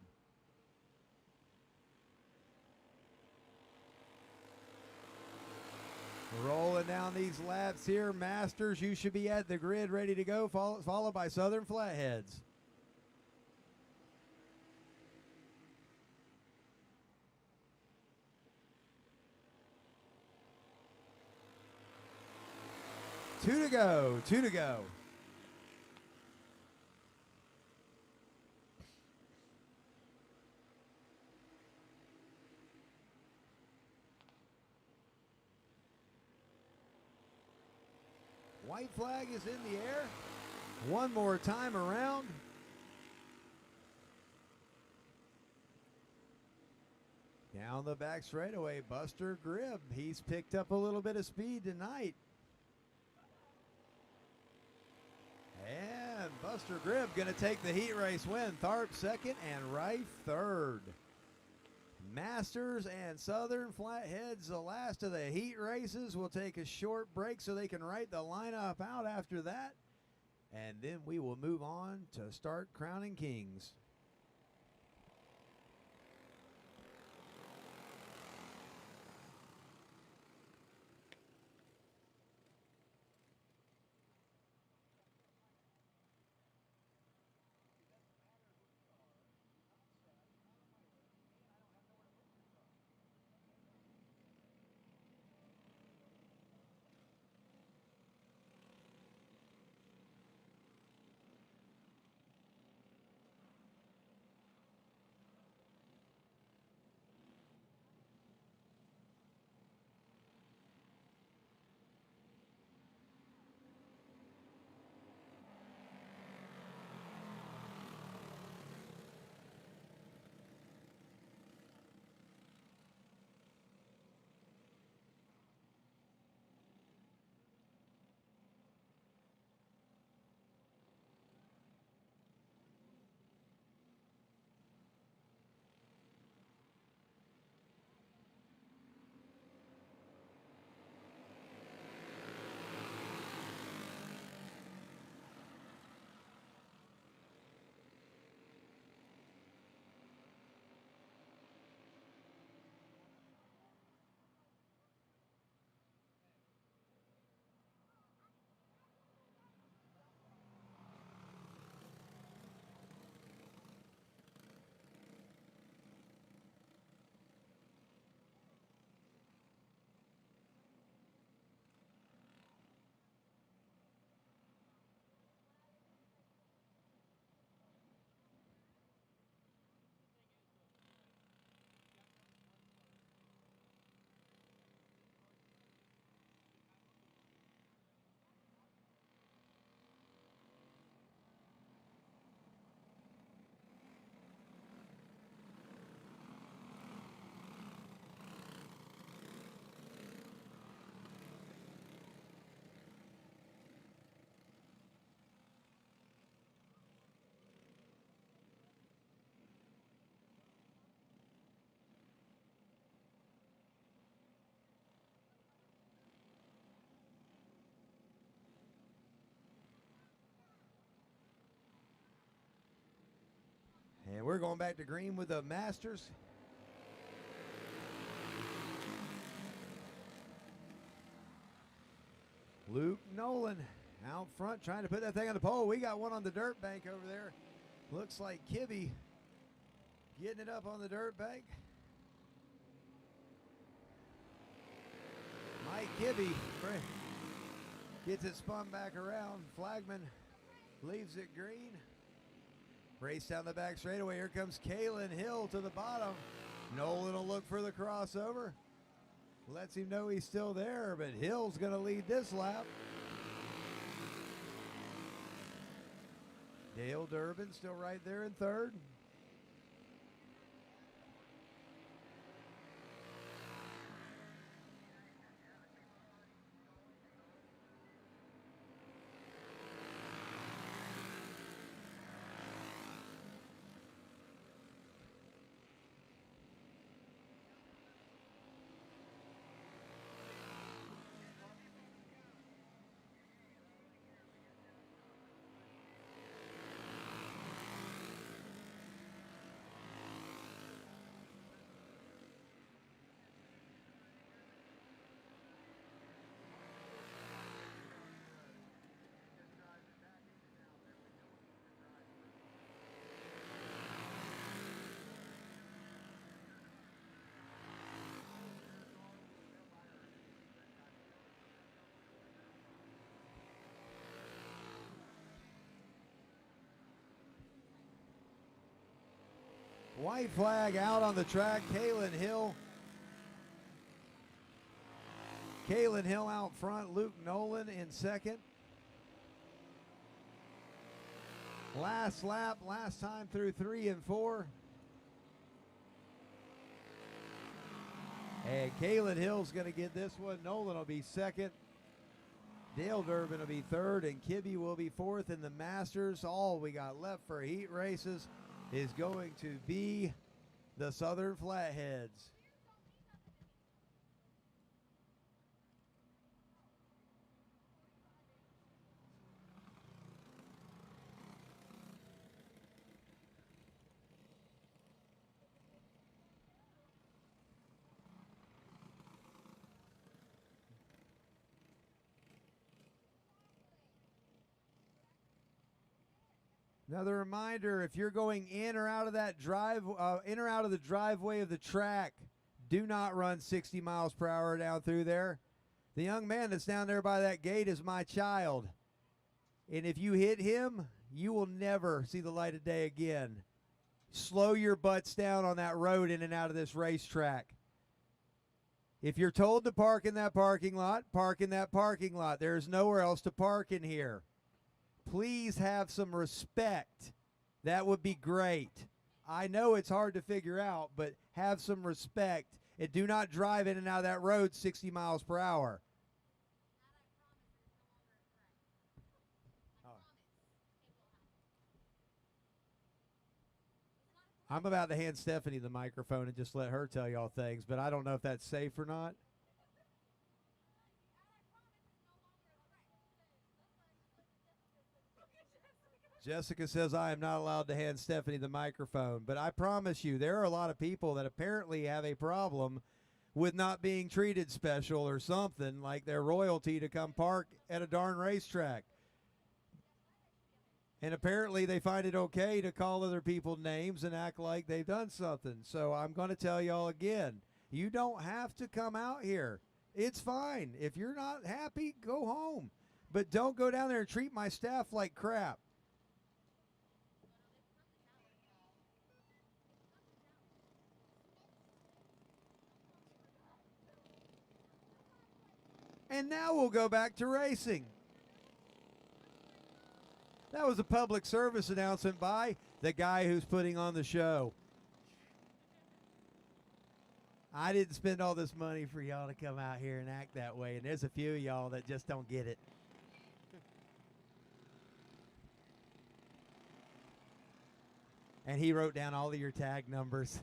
Rolling down these laps here. Masters, you should be at the grid ready to go, followed by Southern Flatheads. Two to go, two to go. White flag is in the air. One more time around. Down the back straightaway, Buster Gribb. He's picked up a little bit of speed tonight. And Buster Gribb going to take the heat race win. Tharp second and Rife third. Masters and Southern Flatheads, the last of the heat races. We'll take a short break so they can write the lineup out after that. And then we will move on to start crowning kings. And we're going back to green with the Masters. Luke Nolan out front trying to put that thing on the pole. We got one on the dirt bank over there. Looks like Kibbe getting it up on the dirt bank. Mike Kibbe gets it spun back around. Flagman leaves it green. Race down the back straightaway. Here comes Kalen Hill to the bottom. Nolan will look for the crossover. Lets him know he's still there, but Hill's going to lead this lap. Dale Durbin still right there in third. White flag out on the track. Kalen Hill out front. Luke Nolan in second. Last lap, last time through 3 and 4. And Kalen Hill's going to get this one. Nolan will be second. Dale Durbin will be third, and Kibbe will be fourth in the Masters. All we got left for heat races is going to be the Southern Flatheads. Another reminder, if you're going in or out of that in or out of the driveway of the track, do not run 60 miles per hour down through there. The young man that's down there by that gate is my child. And if you hit him, you will never see the light of day again. Slow your butts down on that road in and out of this racetrack. If you're told to park in that parking lot, park in that parking lot. There's nowhere else to park in here. Please have some respect. That would be great. I know it's hard to figure out, but have some respect and do not drive in and out of that road 60 miles per hour. I'm about to hand Stephanie the microphone and just let her tell y'all things, but I don't know if that's safe or not. Jessica says I am not allowed to hand Stephanie the microphone, but I promise you there are a lot of people that apparently have a problem with not being treated special or something, like they're royalty to come park at a darn racetrack. And apparently they find it okay to call other people names and act like they've done something. So I'm going to tell y'all again, you don't have to come out here. It's fine. If you're not happy, go home. But don't go down there and treat my staff like crap. And now we'll go back to racing. That was a public service announcement by the guy who's putting on the show. I didn't spend all this money for y'all to come out here and act that way, and there's a few of y'all that just don't get it. And he wrote down all of your tag numbers.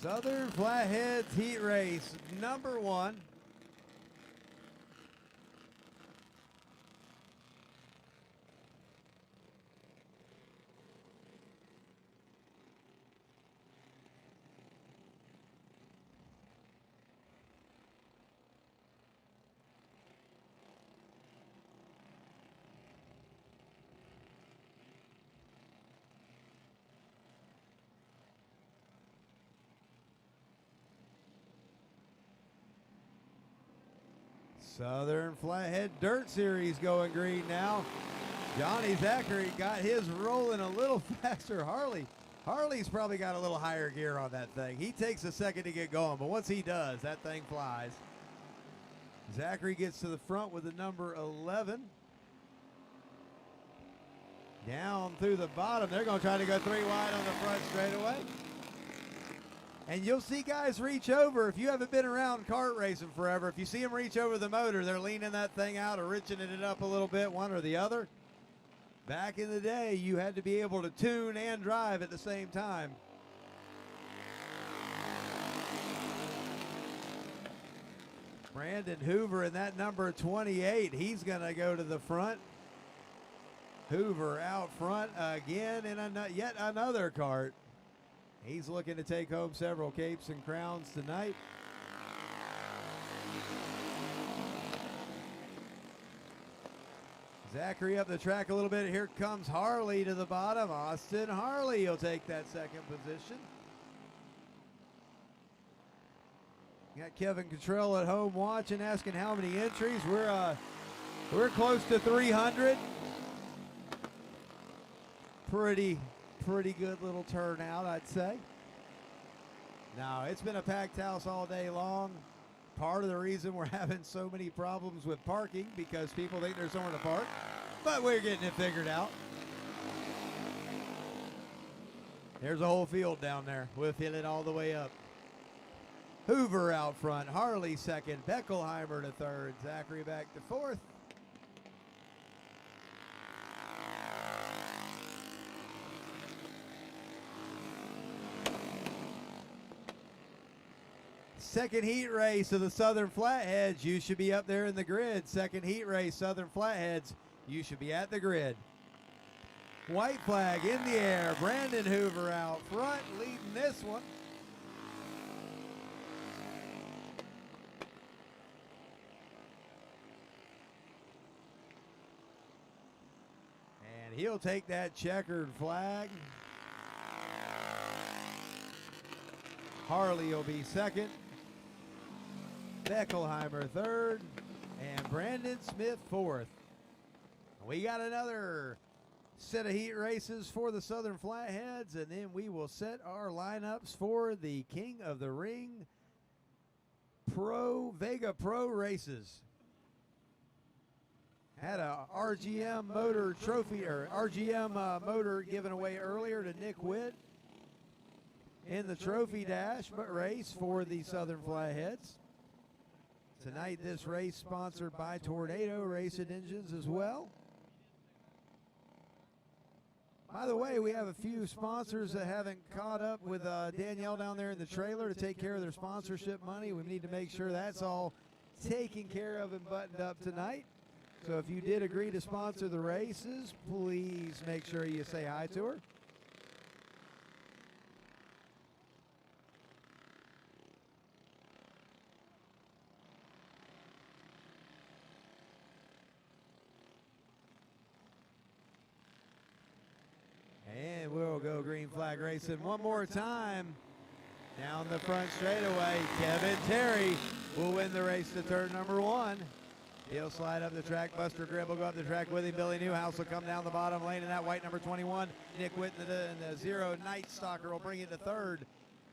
Southern Flatheads Heat Race number 1. Southern Flathead Dirt Series going green now. Johnny Zachary got his rolling a little faster. Harley's probably got a little higher gear on that thing. He takes a second to get going, but once he does, that thing flies. Zachary gets to the front with the number 11. Down through the bottom. They're going to try to go 3 wide on the front straightaway. And you'll see guys reach over. If you haven't been around kart racing forever, if you see them reach over the motor, they're leaning that thing out or richening it up a little bit, one or the other. Back in the day, you had to be able to tune and drive at the same time. Brandon Hoover in that number 28. He's going to go to the front. Hoover out front again in yet another kart. He's looking to take home several capes and crowns tonight. Zachary up the track a little bit. Here comes Harley to the bottom. Austin Harley will take that second position. Got Kevin Cottrell at home watching, asking how many entries. We're close to 300. Pretty good little turnout, I'd say. Now, it's been a packed house all day long. Part of the reason we're having so many problems with parking because people think there's somewhere to park, but we're getting it figured out. There's a whole field down there. We'll fill it all the way up. Hoover out front, Harley second, Beckelheimer to third, Zachary back to fourth. Second heat race of the Southern Flatheads. You should be up there in the grid. Second heat race, Southern Flatheads. You should be at the grid. White flag in the air. Brandon Hoover out front, leading this one. And he'll take that checkered flag. Harley will be second. Beckelheimer third, and Brandon Smith fourth. We got another set of heat races for the Southern Flatheads, and then we will set our lineups for the King of the Ring Vega Pro Races. Had a RGM motor trophy, or RGM motor given away earlier to Nick Witt in the trophy dash race for the Southern Flatheads. Tonight, this race sponsored by Tornado Racing Engines as well. By the way, we have a few sponsors that haven't caught up with Danielle down there in the trailer to take care of their sponsorship money. We need to make sure that's all taken care of and buttoned up tonight. So if you did agree to sponsor the races, please make sure you say hi to her. And we'll go green flag racing one more time. Down the front straightaway, Kevin Terry will win the race to turn number one. He'll slide up the track. Buster Gribb will go up the track with him. Billy Newhouse will come down the bottom lane in that white number 21. Nick Witt in the zero. Night Stalker will bring it to third.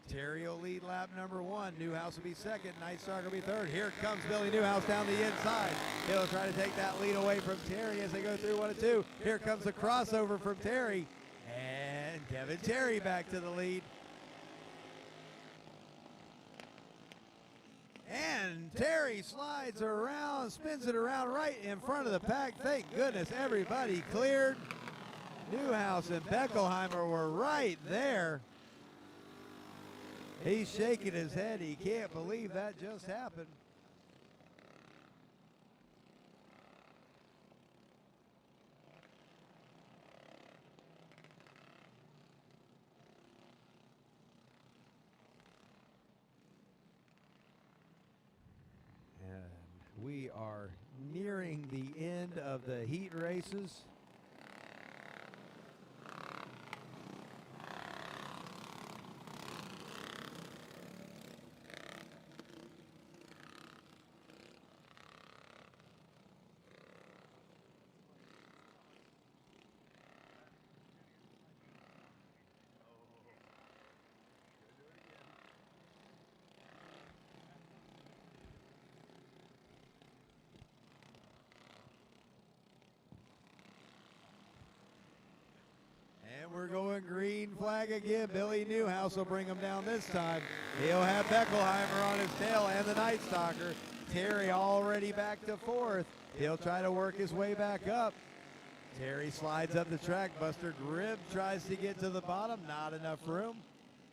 Terry will lead lap number one. Newhouse will be second. Night Stalker will be third. Here comes Billy Newhouse down the inside. He'll try to take that lead away from Terry as they go through 1 and 2. Here comes the crossover from Terry. And Kevin Terry back to the lead. And Terry slides around, spins it around right in front of the pack. Thank goodness everybody cleared. Newhouse and Beckelheimer were right there. He's shaking his head. He can't believe that just happened. We are nearing the end of the heat races. We're going green flag again. Billy Newhouse will bring him down this time. He'll have Beckelheimer on his tail and the Night Stalker. Terry already back to fourth. He'll try to work his way back up. Terry slides up the track. Buster Gribb tries to get to the bottom. Not enough room.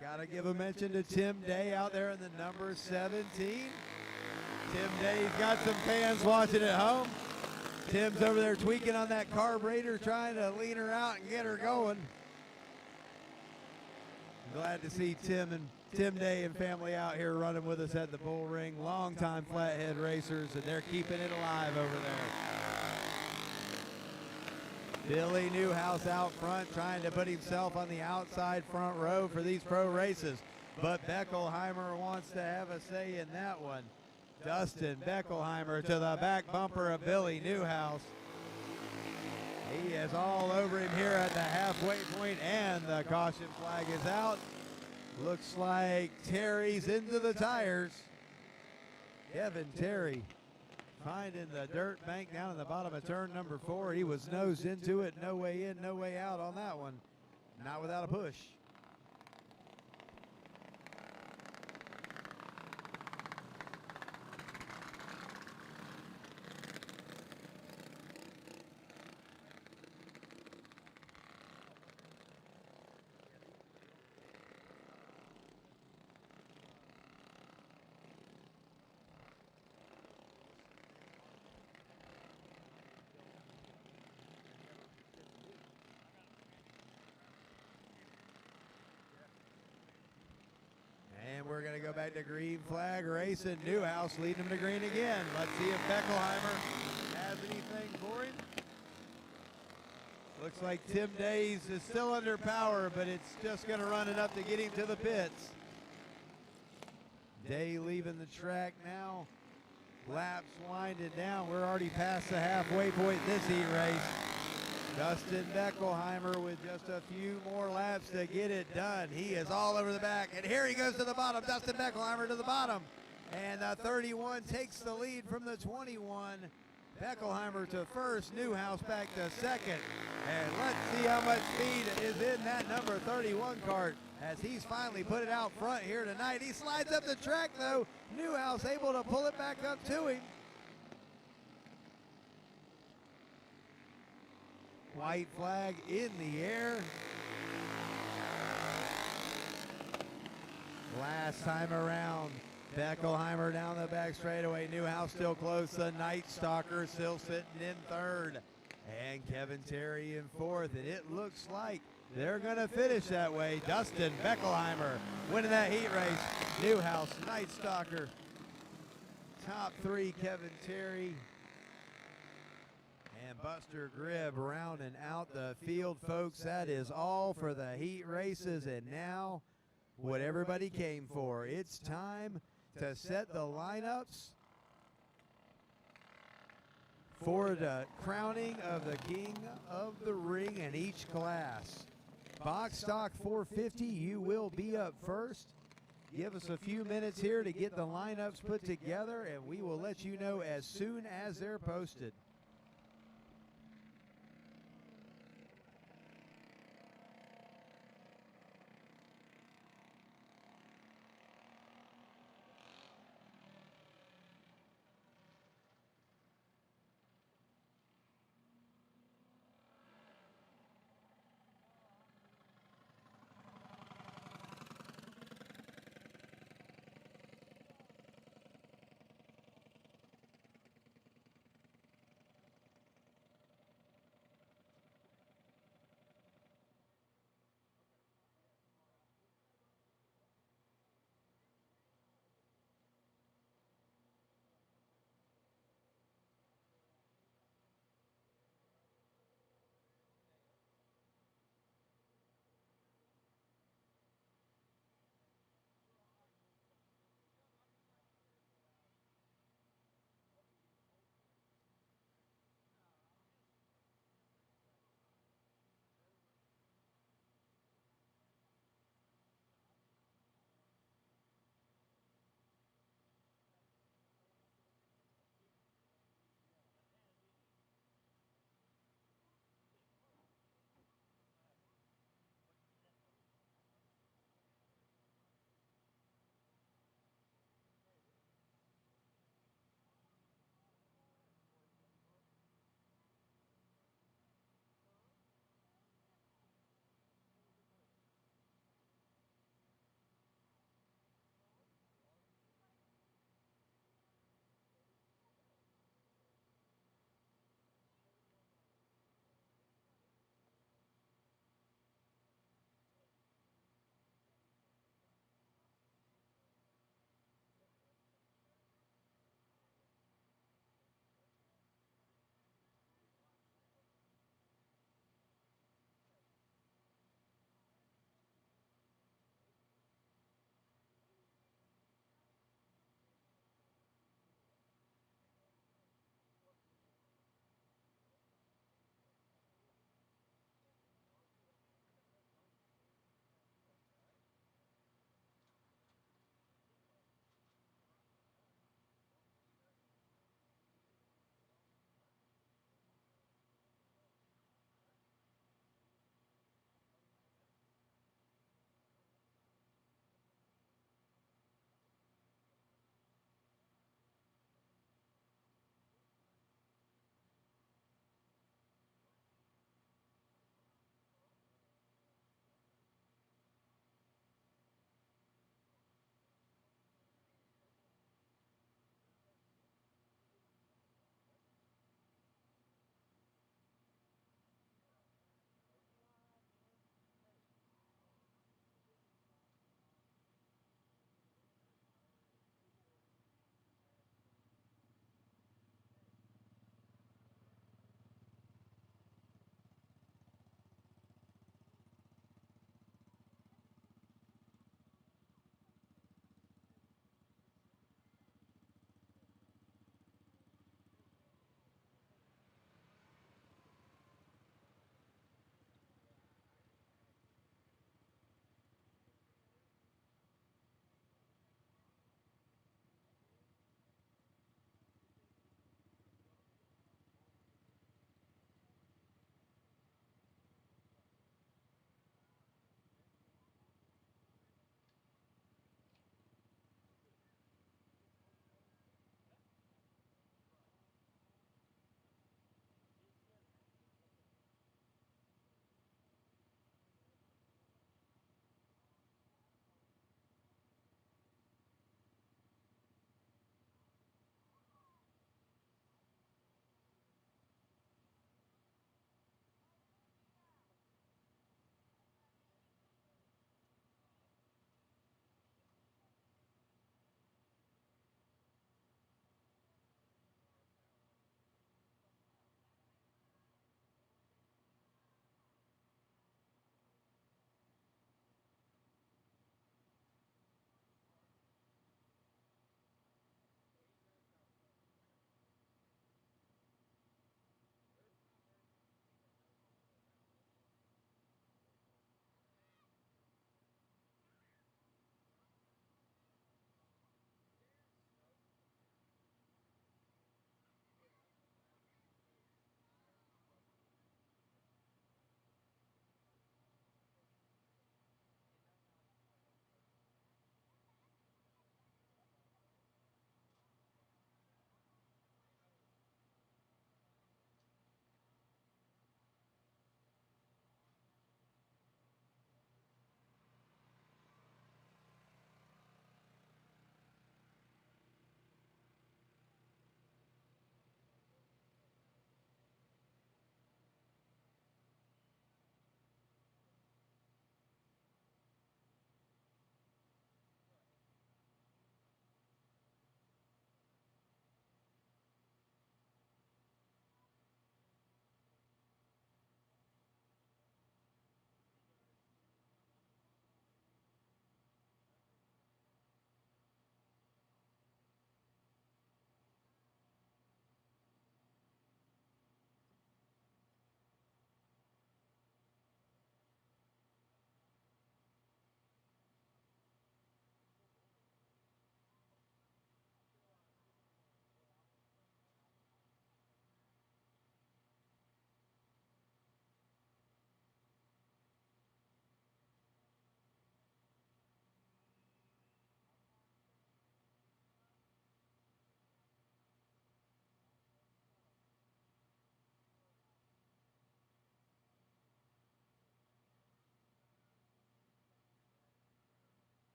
Got to give a mention to Tim Day out there in the number 17. Tim Day's got some fans watching at home. Tim's over there tweaking on that carburetor, trying to lean her out and get her going. Glad to see Tim Day and family out here running with us at the Bullring. Longtime Flathead racers, and they're keeping it alive over there. Billy Newhouse out front trying to put himself on the outside front row for these pro races. But Beckelheimer wants to have a say in that one. Dustin Beckelheimer to the back bumper of Billy Newhouse. He is all over him here at the halfway point, and the caution flag is out. Looks like Terry's into the tires. Kevin Terry finding the dirt bank down in the bottom of turn number 4. He was nosed into it. No way in, no way out on that one. Not without a push. We're going to go back to green flag racing. Newhouse leading him to green again. Let's see if Beckelheimer has anything for him. Looks like Tim Days is still under power, but it's just going to run enough to get him to the pits. Day leaving the track now. Laps winding down. We're already past the halfway point in this heat race. Dustin Beckelheimer with just a few more laps to get it done. He is all over the back, and here he goes to the bottom. Dustin Beckelheimer to the bottom, and the 31 takes the lead from the 21. Beckelheimer to first, Newhouse back to second, and let's see how much speed is in that number 31 cart as he's finally put it out front here tonight. He slides up the track though. Newhouse able to pull it back up to him. White flag in the air. Last time around, Beckelheimer down the back straightaway. Newhouse still close. The Night Stalker still sitting in third. And Kevin Terry in fourth. And it looks like they're going to finish that way. Dustin Beckelheimer winning that heat race. Newhouse, Night Stalker. Top 3, Kevin Terry. And Buster Gribb rounding out the field, folks. That is all for the heat races. And now, what everybody came for. It's time to set the lineups for the crowning of the King of the Ring in each class. Box stock 450, you will be up first. Give us a few minutes here to get the lineups put together, and we will let you know as soon as they're posted.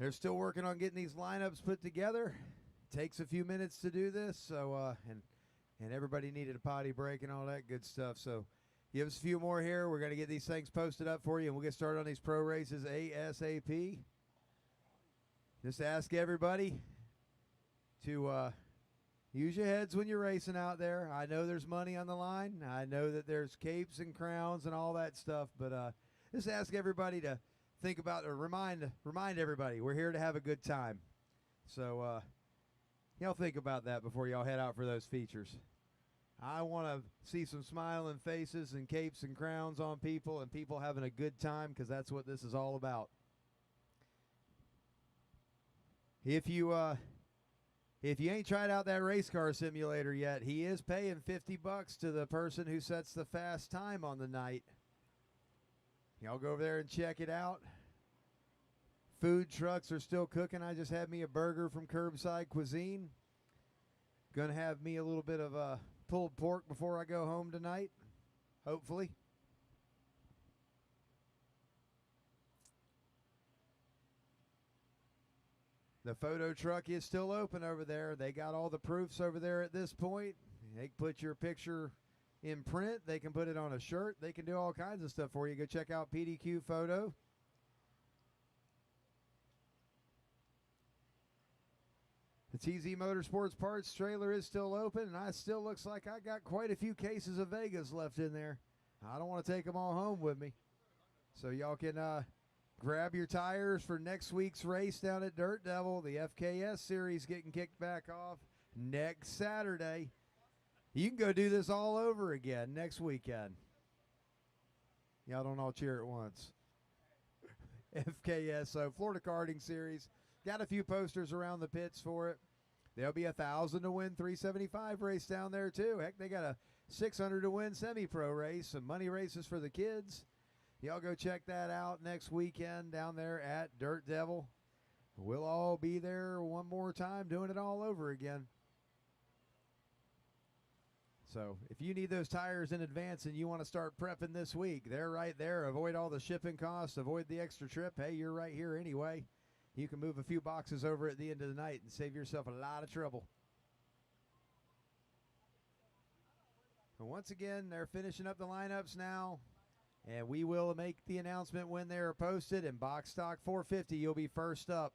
They're still working on getting these lineups put together. Takes a few minutes to do this, so and everybody needed a potty break and all that good stuff. So give us a few more here. We're going to get these things posted up for you, and we'll get started on these pro races ASAP. Just ask everybody to use your heads when you're racing out there. I know there's money on the line. I know that there's capes and crowns and all that stuff, but just ask everybody to think about or remind everybody we're here to have a good time. So y'all think about that before y'all head out for those features. I want to see some smiling faces and capes and crowns on people and people having a good time, because that's what this is all about. If you ain't tried out that race car simulator yet, he is paying $50 to the person who sets the fast time on the night. Y'all go over there and check it out. Food trucks are still cooking. I just had me a burger from Curbside Cuisine. Gonna have me a little bit of pulled pork before I go home tonight, hopefully. The photo truck is still open over there. They got all the proofs over there at this point. They can put your picture in print. They can put it on a shirt. They can do all kinds of stuff for you. Go check out PDQ Photo. The TZ Motorsports Parts trailer is still open, and it still looks like I got quite a few cases of Vegas left in there. I don't want to take them all home with me. So y'all can grab your tires for next week's race down at Dirt Devil. The FKS series getting kicked back off next Saturday. You can go do this all over again next weekend. Y'all don't all cheer at once. FKS, so Florida Karting Series. Got a few posters around the pits for it. There'll be a 1,000 to win 375 race down there too. Heck, they got a 600 to win semi-pro race, some money races for the kids. Y'all go check that out next weekend down there at Dirt Devil. We'll all be there one more time doing it all over again. So if you need those tires in advance and you want to start prepping this week, they're right there. Avoid all the shipping costs, avoid the extra trip. Hey, you're right here anyway. You can move a few boxes over at the end of the night and save yourself a lot of trouble. And once again, they're finishing up the lineups now, and we will make the announcement when they're posted. And box stock 450, you'll be first up.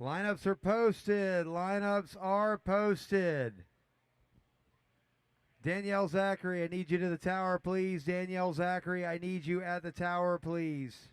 Lineups are posted. Lineups are posted. Danielle Zachary, I need you to the tower, please. Danielle Zachary, I need you at the tower, please.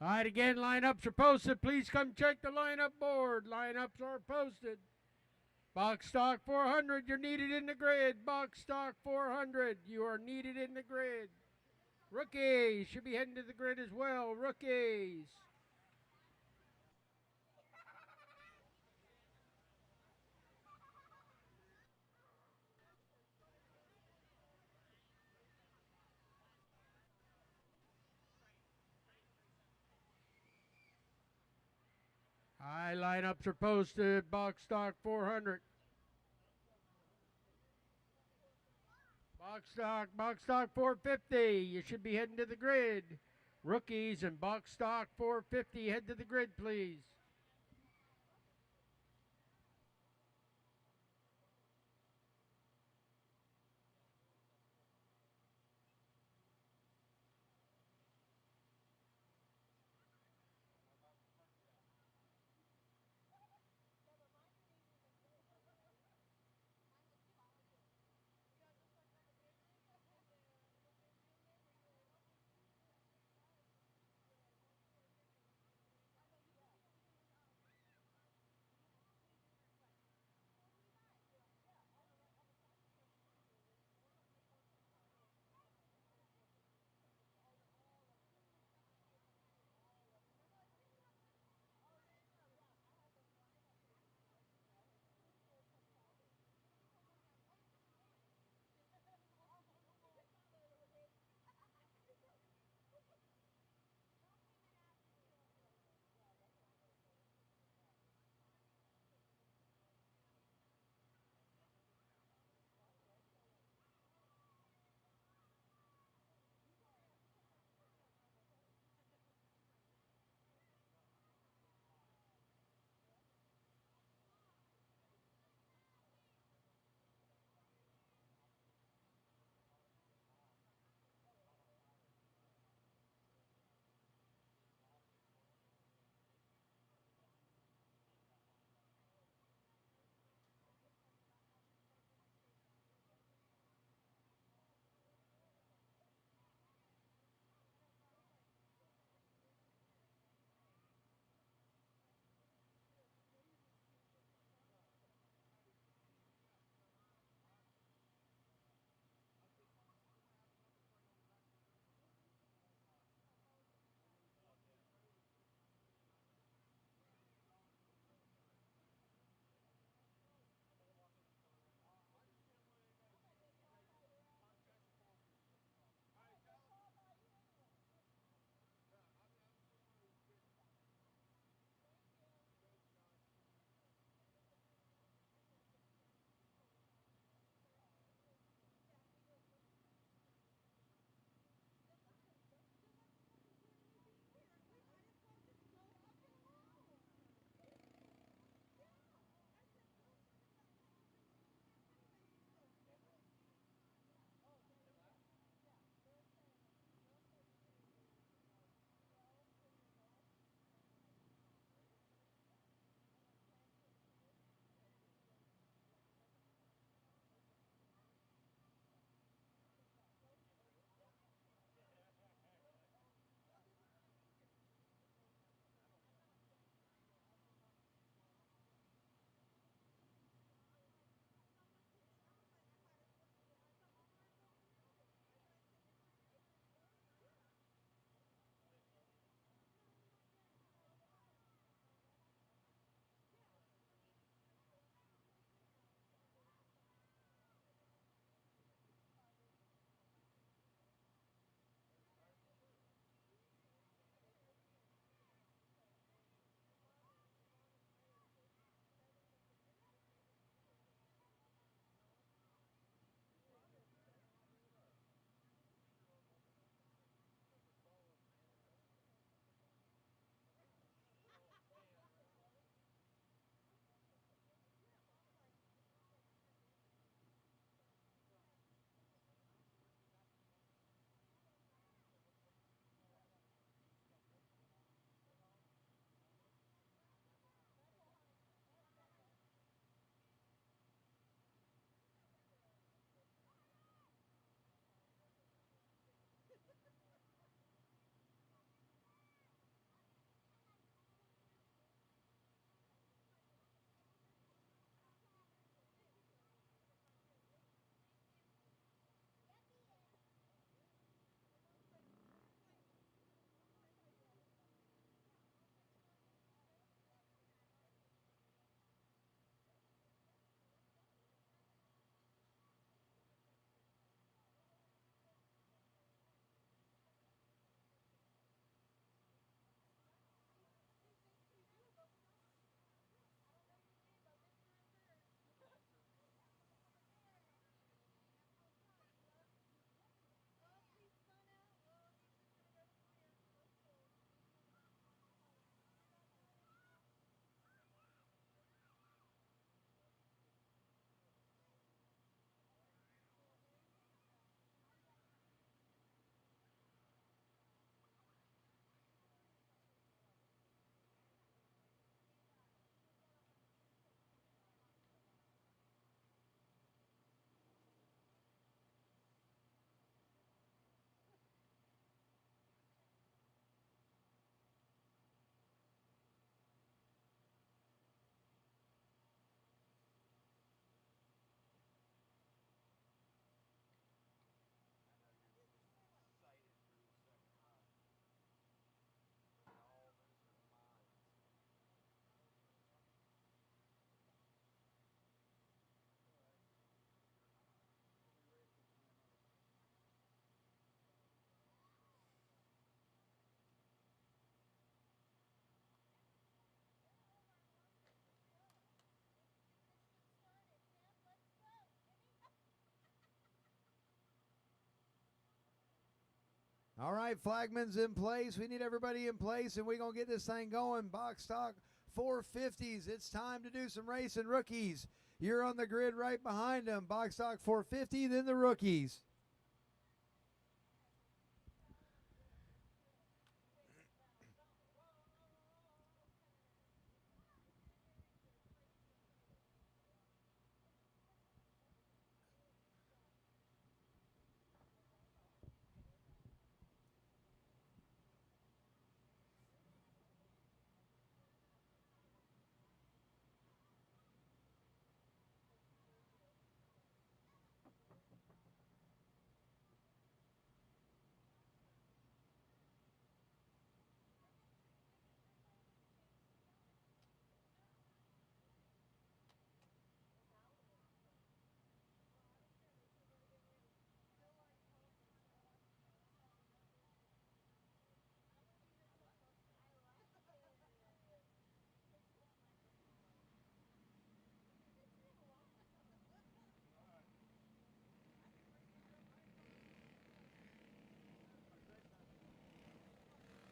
All right, again, lineups are posted. Please come check the lineup board. Lineups are posted. Box stock 400, you're needed in the grid. Box stock 400, you are needed in the grid. Rookies should be heading to the grid as well. Rookies. High lineups are posted. Box stock 400. Box stock 450. You should be heading to the grid. Rookies and box stock 450. Head to the grid, please. All right, flagman's in place. We need everybody in place, and we're going to get this thing going. Box stock 450s. It's time to do some racing. Rookies, you're on the grid right behind them. Box stock 450, then the rookies.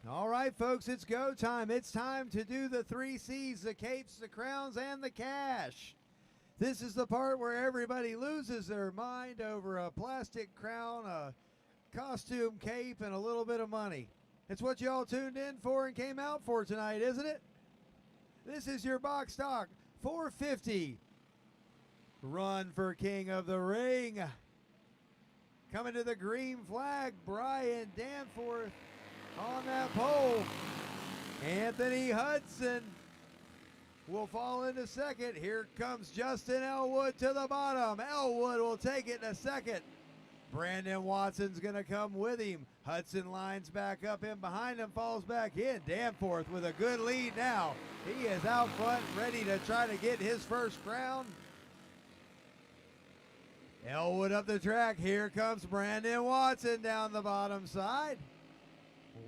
All right, folks, it's go time. It's time to do the 3 C's, the capes, the crowns, and the cash. This is the part where everybody loses their mind over a plastic crown, a costume cape, and a little bit of money. It's what you all tuned in for and came out for tonight, isn't it? This is your box stock 450. Run for King of the Ring. Coming to the green flag, Brian Danforth. On that pole, Anthony Hudson will fall into second. Here comes Justin Elwood to the bottom. Elwood will take it in a second. Brandon Watson's going to come with him. Hudson lines back up in behind him, falls back in. Danforth with a good lead now. He is out front, ready to try to get his first crown. Elwood up the track. Here comes Brandon Watson down the bottom side.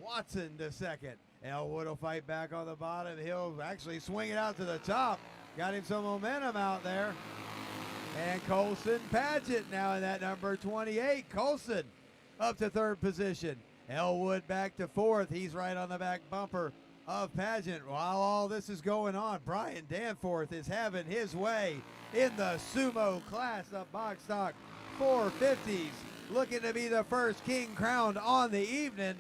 Watson to second. Elwood will fight back on the bottom. He'll actually swing it out to the top. Got him some momentum out there. And Colson Paget now in that number 28. Colson up to third position. Elwood back to fourth. He's right on the back bumper of Pageant. While all this is going on, Brian Danforth is having his way in the sumo class of box stock 450s. Looking to be the first king crowned on the evening.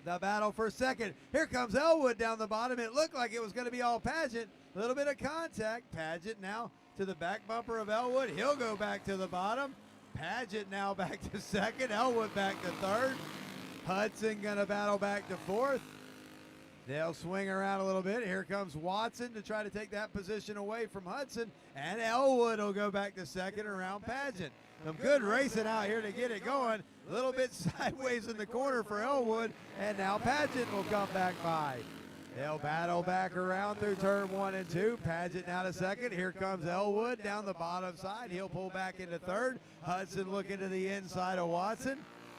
The battle for second. Here comes Elwood down the bottom. It looked like it was going to be all Pageant. A little bit of contact. Pageant now to the back bumper of Elwood. He'll go back to the bottom. Pageant now back to second. Elwood back to third. Hudson going to battle back to fourth. They'll swing around a little bit. Here comes Watson to try to take that position away from Hudson. And Elwood will go back to second around Pageant. Some good racing out here to get it going. A little bit sideways in the corner for Elwood. And now Pageant will come back by. They'll battle back around through turn 1 and 2. Pageant now to second. Here comes Elwood down the bottom side. He'll pull back into third. Hudson looking to the inside of Watson.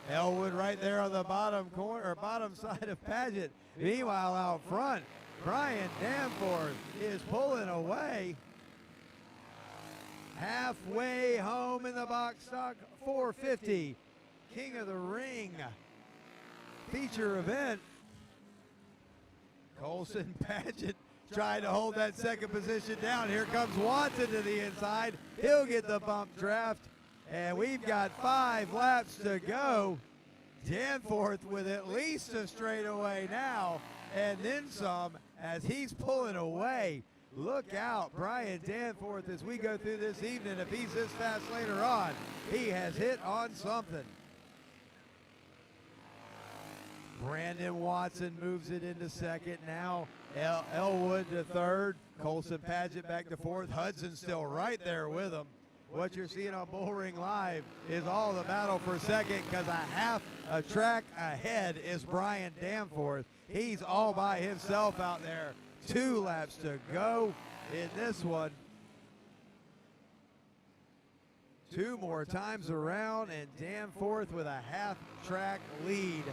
Elwood right there on the bottom corner or bottom side of Pageant. Meanwhile, out front, Brian Danforth is pulling away. Halfway home in the box stock 450. King of the Ring feature event. Colson Pageant trying to hold that second position down. Here comes Watson to the inside. He'll get the bump draft. And we've got 5 laps to go. Danforth with at least a straightaway now, and then some as he's pulling away. Look out, Brian Danforth, as we go through this evening. If he's this fast later on, he has hit on something. Brandon Watson moves it into second. Now Elwood to third. Colson Pageant back to fourth. Hudson still right there with him. What you're seeing on Bullring Live is all the battle for second, because a half a track ahead is Brian Danforth. He's all by himself out there. 2 laps to go in this one. 2 more times around, and Danforth with a half track lead.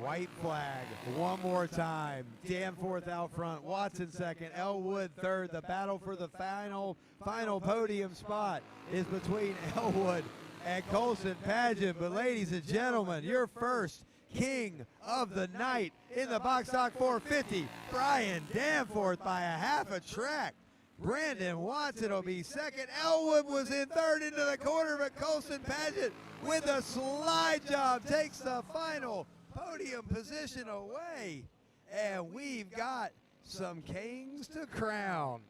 White flag one more time. Danforth out front. Watson second. Elwood third. The battle for the final podium spot is between Elwood and Colson Pageant. But ladies and gentlemen, your first king of the night in the Box Stock 450, Brian Danforth by a half a track. Brandon Watson will be second. Elwood was in third into the corner, but Colson Pageant with a slide job takes the final podium position away. And we've got some kings to crown.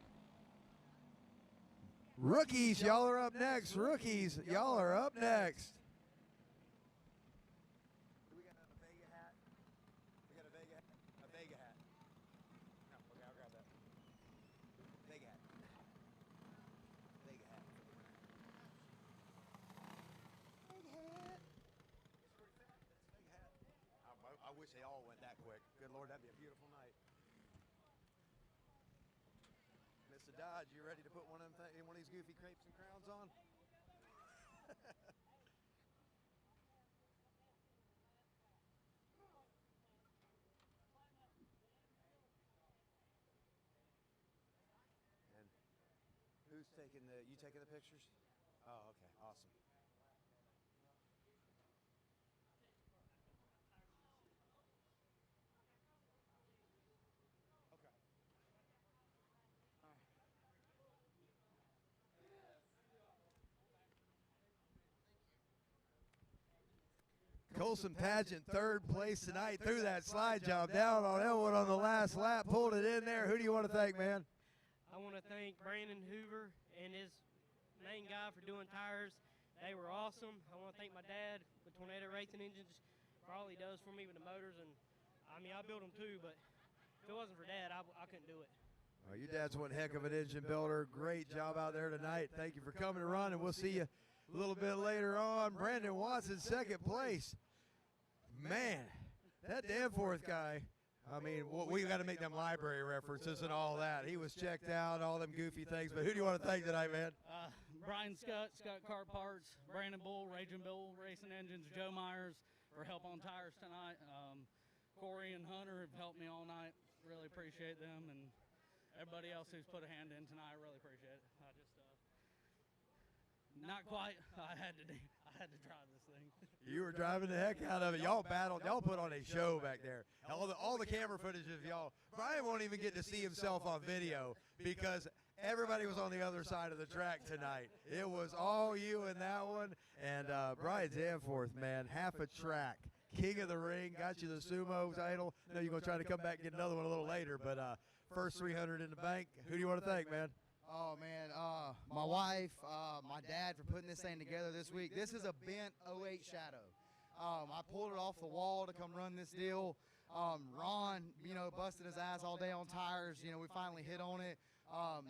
Rookies, y'all are up next. Rookies, y'all are up next. Do we got a Vega hat? We got a Vega hat? A Vega hat. No, okay, I'll grab that. Vega hat. Vega hat. Vega hat. Vega hat. I wish they all went that quick. Good Lord, that'd be a beautiful night. Mr. Dodge, you ready to put one of these goofy crepes and crowns on? And who's taking you taking the pictures? Oh, okay, awesome. Colson Pageant third place tonight, threw that slide job down on Elwood on the last lap, pulled it in there. Who do you want to thank, man? I want to thank Brandon Hoover and his main guy for doing tires. They were awesome. I want to thank my dad with Tornado Racing Engines for all he does for me with the motors. And I mean, I built them too, but if it wasn't for Dad, I couldn't do it. Well, your dad's one heck of an engine builder. Great job out there tonight. Thank you for coming to run, and we'll see you a little bit later on. Brandon Watson, second place. Man, that Danforth guy, I mean, we got to make them library references and all that. He was checked out, all them goofy things. But who do you want to thank tonight, man? Brian Scott Kart Parts, Brandon Bull, Raging Bull Racing Engines, Joe Myers for help on tires tonight. Corey and Hunter have helped me all night. Really appreciate them, and everybody else who's put a hand in tonight. I really appreciate it. I just not quite. I had to drive this thing. You were driving the heck out of it. Y'all battled. Y'all put on a show back there. All the camera footage of y'all. Brian won't even get to see himself on video because everybody was on the other side of the track tonight. It was all you in that one. And Brian Danforth, man, half a track. King of the ring, got you the sumo title. I know you're going to try to come back and get another one a little later, but first 300 in the bank. Who do you want to thank, man? Oh, man, my wife, my dad for putting this thing together this week. This is a bent 08 Shadow. I pulled it off the wall to come run this deal. Ron, busted his ass all day on tires. We finally hit on it.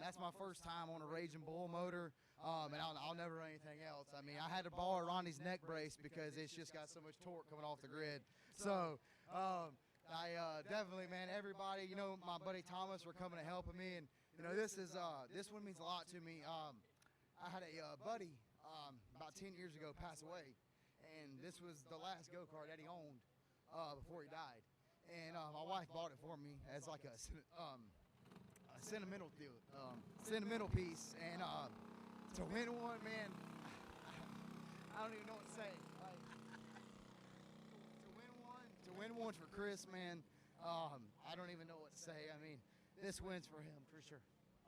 That's my first time on a Raging Bull motor, and I'll never run anything else. I mean, I had to borrow Ronnie's neck brace because it's just got so much torque coming off the grid. So I definitely, man, everybody, my buddy Thomas were coming and helping me, and this one means a lot to me. I had a buddy about 10 years ago pass away, and this was the last go-kart that he owned before he died. And my wife bought it for me as like a sentimental deal, sentimental piece. And to win one, man, I don't even know what to say. Like, to win one for Chris, man, I don't even know what to say. I mean, this wins for him for sure.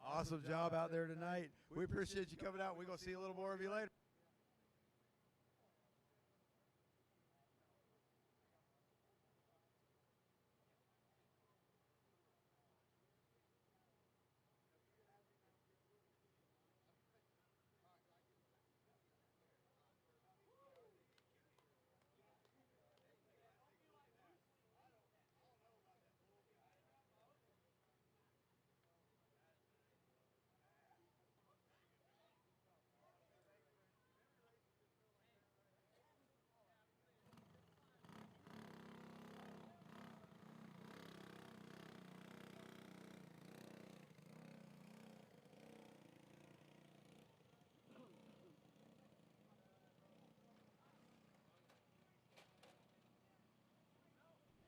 Awesome job out there tonight. We appreciate you coming out. We're going to see a little more of you later.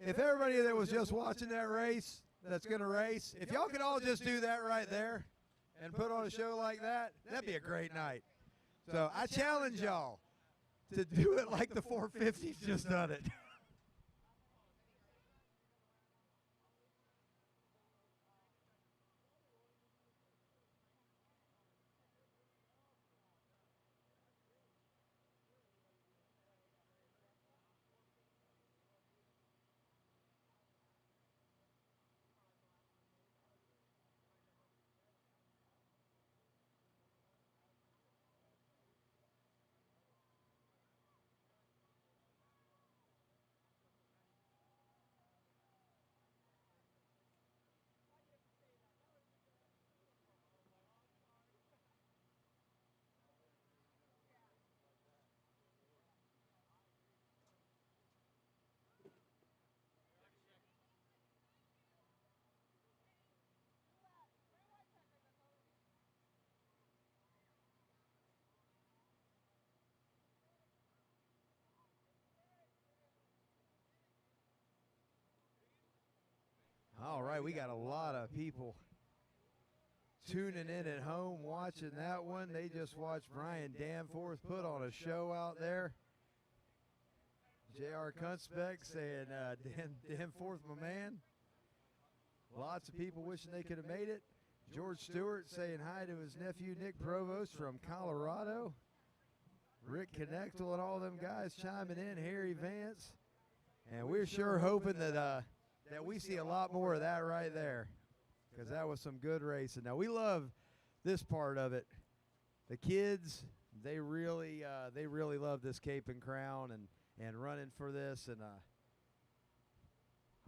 if everybody that was just watching that race that's going to race, if y'all could all just do that right there and put on a show like that, that'd be a great night. So I challenge y'all to do it like the 450's just done it. All right, we got a lot of people tuning in at home watching that one. They just watched Brian Danforth put on a show out there. J.R. Kunzbeck saying, Danforth, my man. Lots of people wishing they could have made it. George Stewart saying hi to his nephew, Nick Provost from Colorado. Rick Connectal and all them guys chiming in, Harry Vance. And we're sure hoping that we see a lot more of that right there, because that was some good racing. Now, we love this part of it. The kids, they really love this Cape and Crown and running for this. And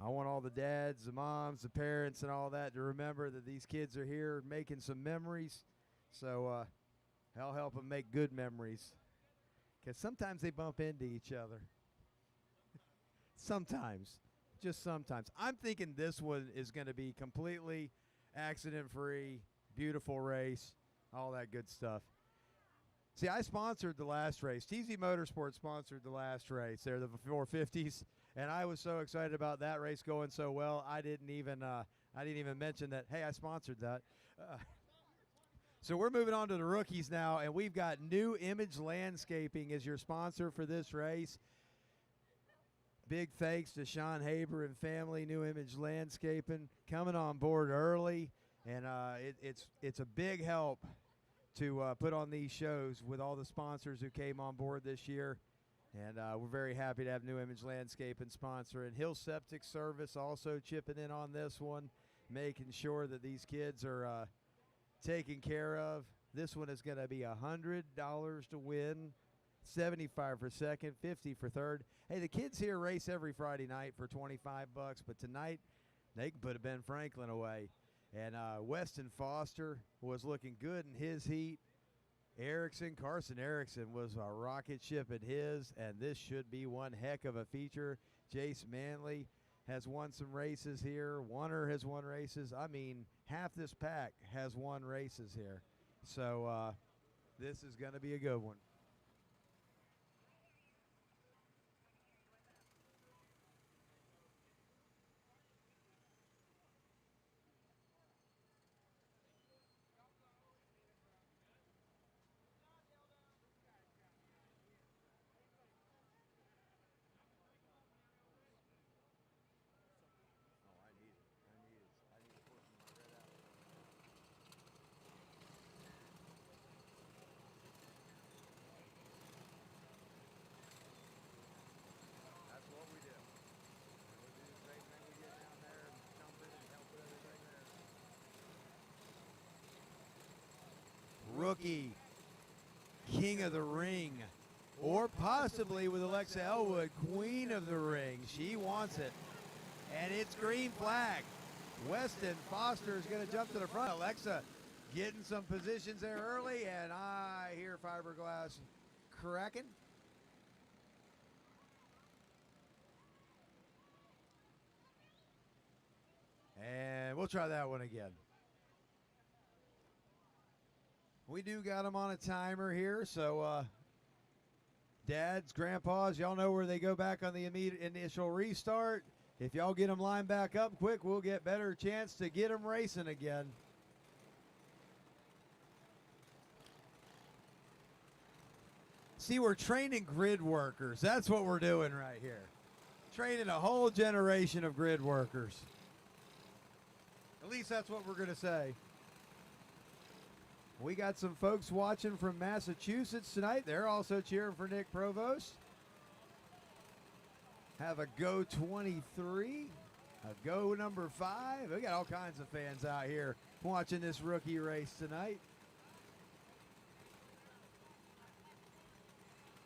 I want all the dads, the moms, the parents, and all that to remember that these kids are here making some memories. So I'll help them make good memories, because sometimes they bump into each other. Sometimes. Just sometimes. I'm thinking this one is going to be completely accident-free, beautiful race, all that good stuff. See, I sponsored the last race. TZ Motorsports sponsored the last race. They're the 450s, and I was so excited about that race going so well. I didn't even mention that. Hey, I sponsored that. So we're moving on to the rookies now, and we've got New Image Landscaping as your sponsor for this race. Big thanks to Sean Haber and family, New Image Landscaping, coming on board early, and it's a big help to put on these shows with all the sponsors who came on board this year, and we're very happy to have New Image Landscaping sponsor, and Hill Septic Service also chipping in on this one, making sure that these kids are taken care of. This one is going to be $100 to win. 75 for second, 50 for third. Hey, the kids here race every Friday night for $25, but tonight they can put a Ben Franklin away. And Weston Foster was looking good in his heat. Carson Erickson was a rocket ship in his, and this should be one heck of a feature. Jace Manley has won some races here. Warner has won races. I mean, half this pack has won races here. So this is going to be a good one. Rookie, King of the Ring, or possibly with Alexa Elwood, Queen of the Ring. She wants it. And it's green flag. Weston Foster is going to jump to the front. Alexa getting some positions there early, and I hear fiberglass cracking. And we'll try that one again. We do got them on a timer here, so dads, grandpas, y'all know where they go back on the immediate initial restart. If y'all get them lined back up quick, we'll get better chance to get them racing again. See, we're training grid workers. That's what we're doing right here. Training a whole generation of grid workers. At least that's what we're going to say. We got some folks watching from Massachusetts tonight. They're also cheering for Nick Provost. Have a go 23, a go number 5. We got all kinds of fans out here watching this rookie race tonight.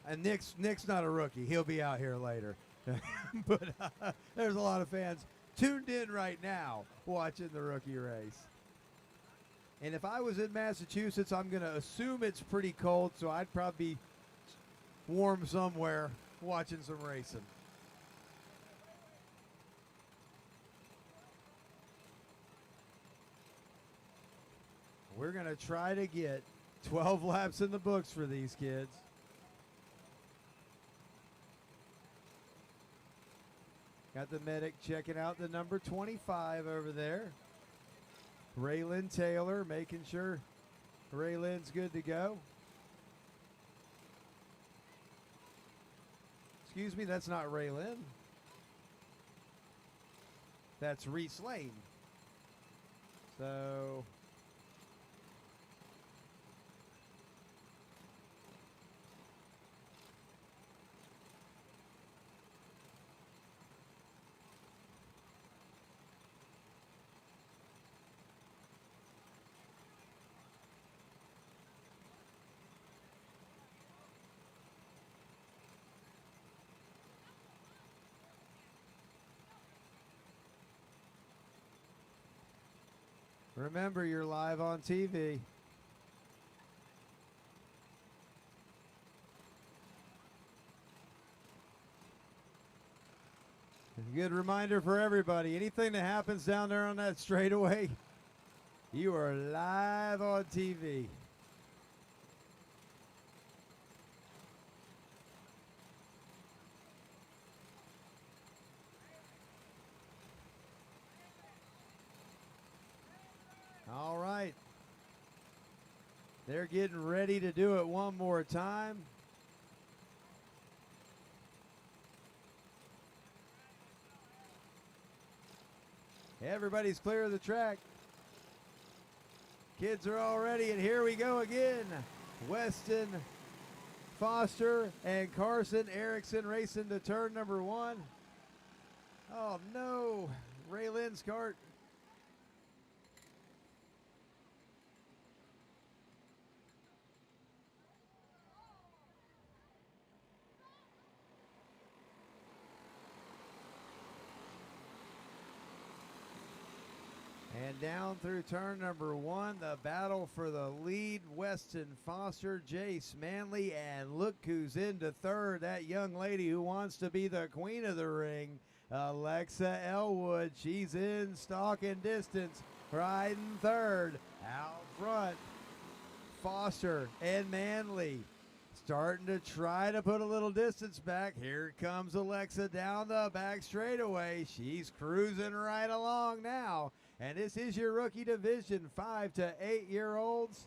And Nick's not a rookie. He'll be out here later. But there's a lot of fans tuned in right now watching the rookie race. And if I was in Massachusetts, I'm going to assume it's pretty cold, so I'd probably be warm somewhere watching some racing. We're going to try to get 12 laps in the books for these kids. Got the medic checking out the number 25 over there. Raylyn Taylor making sure Raylyn's good to go. Excuse me, that's not Raylyn. That's Reese Lane. So remember, you're live on TV. A good reminder for everybody, anything that happens down there on that straightaway, you are live on TV. All right. They're getting ready to do it one more time. Everybody's clear of the track. Kids are all ready, and here we go again. Weston Foster and Carson Erickson racing to turn number 1. Oh no, Raylyn's cart. And down through turn number 1, the battle for the lead. Weston Foster, Jace Manley, and look who's into third. That young lady who wants to be the queen of the ring, Alexa Elwood. She's in stalking distance, riding third. Out front, Foster and Manley starting to try to put a little distance back. Here comes Alexa down the back straightaway. She's cruising right along now. And this is your rookie division, 5 to 8-year-olds.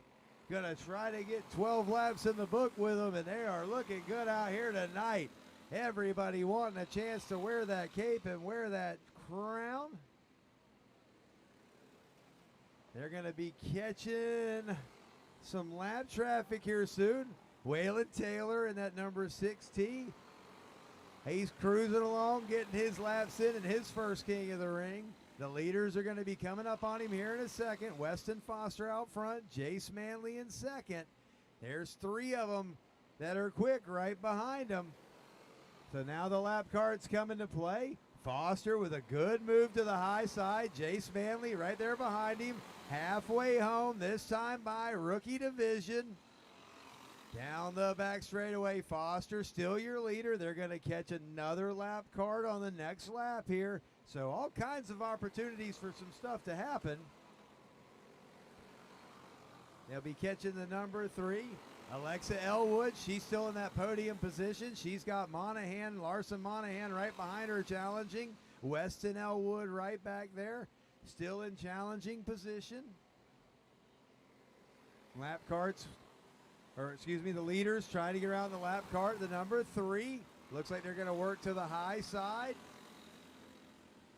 Gonna try to get 12 laps in the book with them, and they are looking good out here tonight. Everybody wanting a chance to wear that cape and wear that crown. They're gonna be catching some lap traffic here soon. Waylon Taylor in that number 6T. He's cruising along, getting his laps in his first king of the ring. The leaders are going to be coming up on him here in a second. Weston Foster out front, Jace Manley in second. There's 3 of them that are quick right behind him. So now the lap cart's come into play. Foster with a good move to the high side. Jace Manley right there behind him. Halfway home, this time by rookie division. Down the back straightaway, Foster still your leader. They're going to catch another lap cart on the next lap here. So all kinds of opportunities for some stuff to happen. They'll be catching the number 3, Alexa Elwood. She's still in that podium position. She's got Larson Monahan right behind her challenging. Weston Elwood right back there, still in challenging position. Lap carts, or excuse me, the leaders trying to get around the lap cart. The number 3 looks like they're going to work to the high side.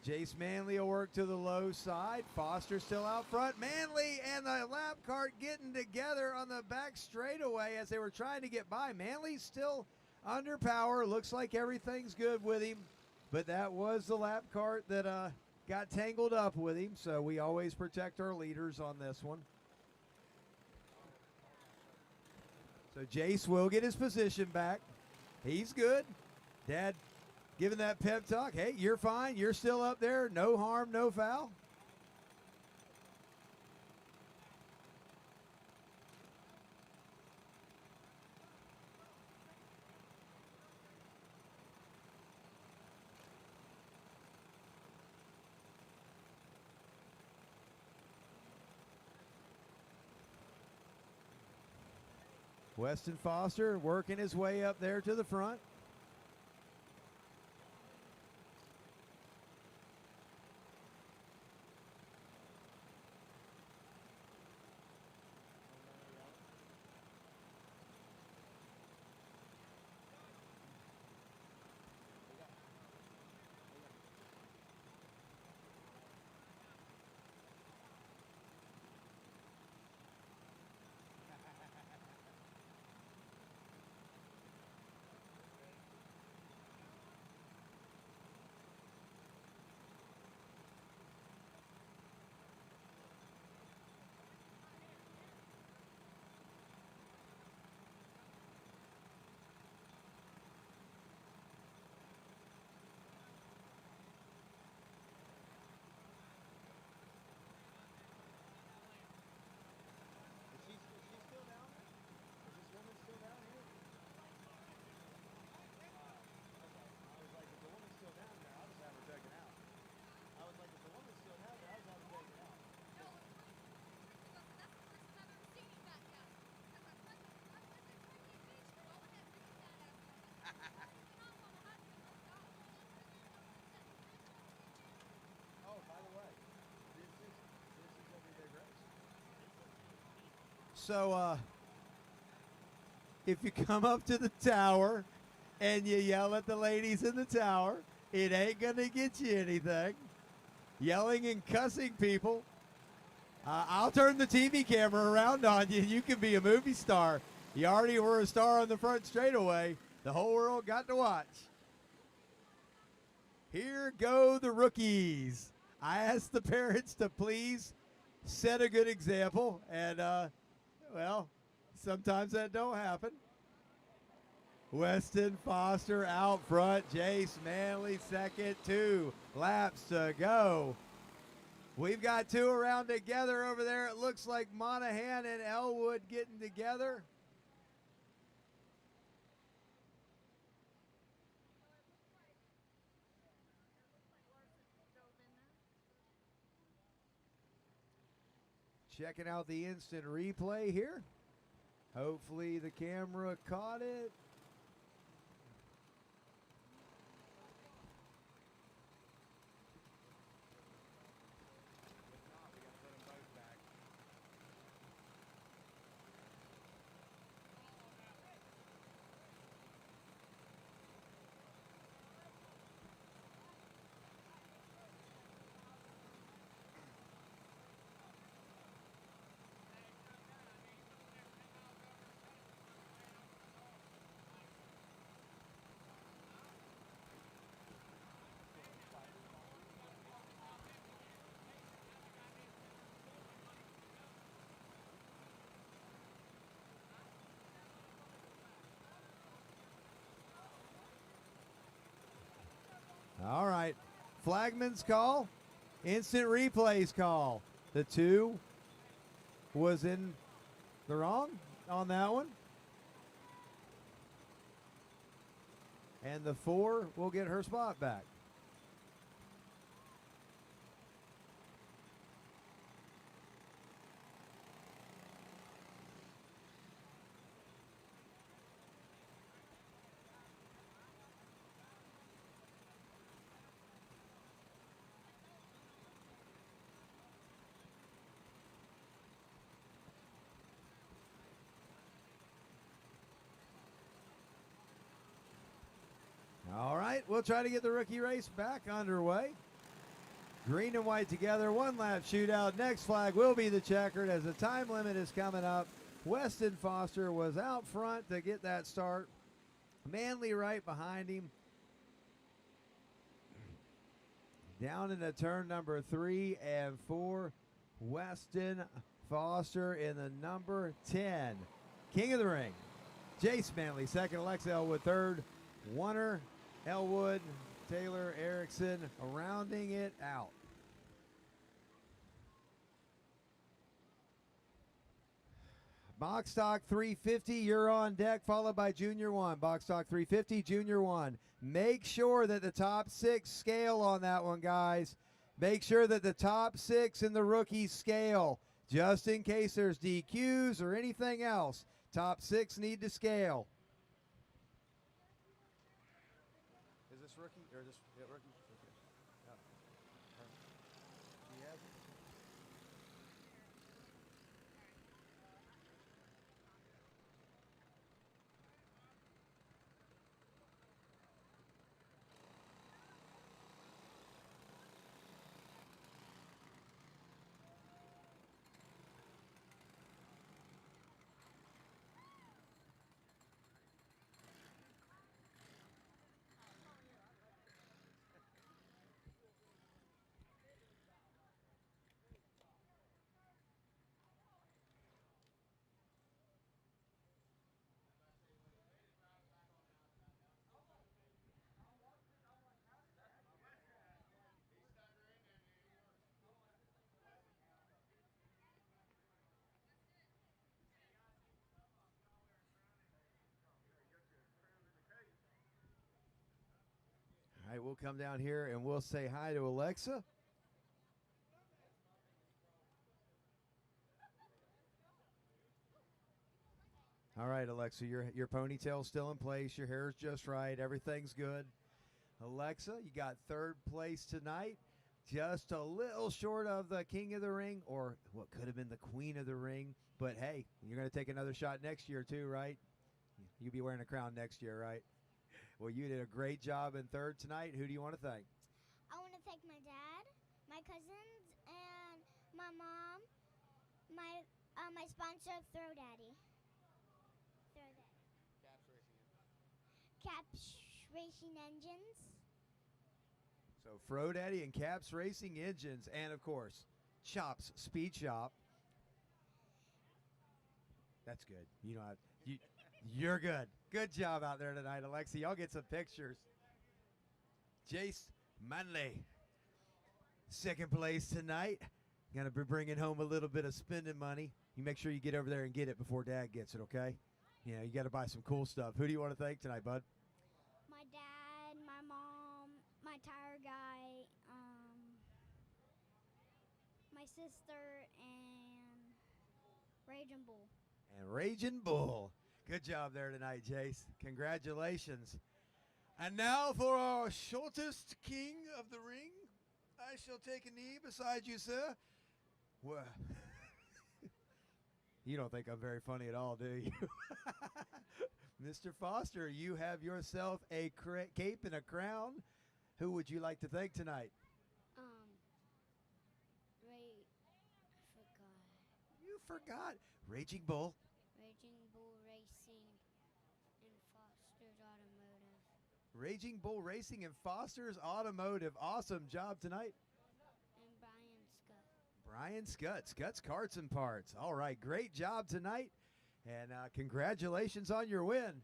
Jace Manley will work to the low side. Foster still out front. Manley and the lap cart getting together on the back straightaway as they were trying to get by. Manley's still under power. Looks like everything's good with him. But that was the lap cart that got tangled up with him. So we always protect our leaders on this one. So Jace will get his position back. He's good. Dad giving that pep talk. Hey, you're fine. You're still up there. No harm, no foul. Weston Foster working his way up there to the front. So if you come up to the tower and you yell at the ladies in the tower, it ain't going to get you anything. Yelling and cussing people. I'll turn the TV camera around on you. You can be a movie star. You already were a star on the front straightaway. The whole world got to watch. Here go the rookies. I asked the parents to please set a good example, and well, sometimes that don't happen. Weston Foster out front. Jace Manley second. 2 laps to go. We've got 2 around together over there. It looks like Monahan and Elwood getting together. Checking out the instant replay here. Hopefully the camera caught it. All right. Flagman's call. Instant replays call. The 2 was in the wrong on that one. And the 4 will get her spot back. right, we'll try to get the rookie race back underway. Green and white together, one lap shootout. Next flag will be the checkered as the time limit is coming up. Weston Foster was out front to get that start. Manley right behind him. Down into turn number 3 and 4. Weston Foster in the number 10. King of the Ring. Jace Manley second, Alexa Elwood third. Warner, Elwood, Taylor, Erickson rounding it out. Box stock 350, you're on deck, followed by Junior 1. Box stock 350, Junior 1. Make sure that the top 6 scale on that one, guys. Make sure that the top 6 in the rookies scale, just in case there's DQs or anything else. Top 6 need to scale. Is this rookie or this rookie? Okay. Yeah. He has it. All right, we'll come down here and we'll say hi to Alexa. All right, Alexa, your ponytail's still in place. Your hair's just right. Everything's good. Alexa, you got third place tonight. Just a little short of the King of the Ring, or what could have been the Queen of the Ring. But, hey, you're going to take another shot next year too, right? You'll be wearing a crown next year, right? Well, you did a great job in third tonight. Who do you want to thank? I want to thank my dad, my cousins, and my mom, my sponsor, Throw Daddy. Caps Racing Engines. So Fro Daddy and Caps Racing Engines, and of course, Chops Speed Shop. That's good. You know, you're good. Good job out there tonight, Alexi. Y'all get some pictures. Jace Manley, second place tonight. Gonna be bringing home a little bit of spending money. You make sure you get over there and get it before Dad gets it, okay? Yeah, you got to buy some cool stuff. Who do you want to thank tonight, bud? My dad, my mom, my tire guy, my sister, and Raging Bull. And Raging Bull. Good job there tonight, Jace. Congratulations. And now for our shortest king of the ring, I shall take a knee beside you, sir. Well, you don't think I'm very funny at all, do you? Mr. Foster, you have yourself a cape and a crown. Who would you like to thank tonight? You forgot. Raging Bull. Raging Bull Racing and Foster's Automotive. Raging Bull Racing and Foster's Automotive. Awesome job tonight. And Brian Scott. Brian Scott. Scott's Carts and Parts. All right, great job tonight. And congratulations on your win.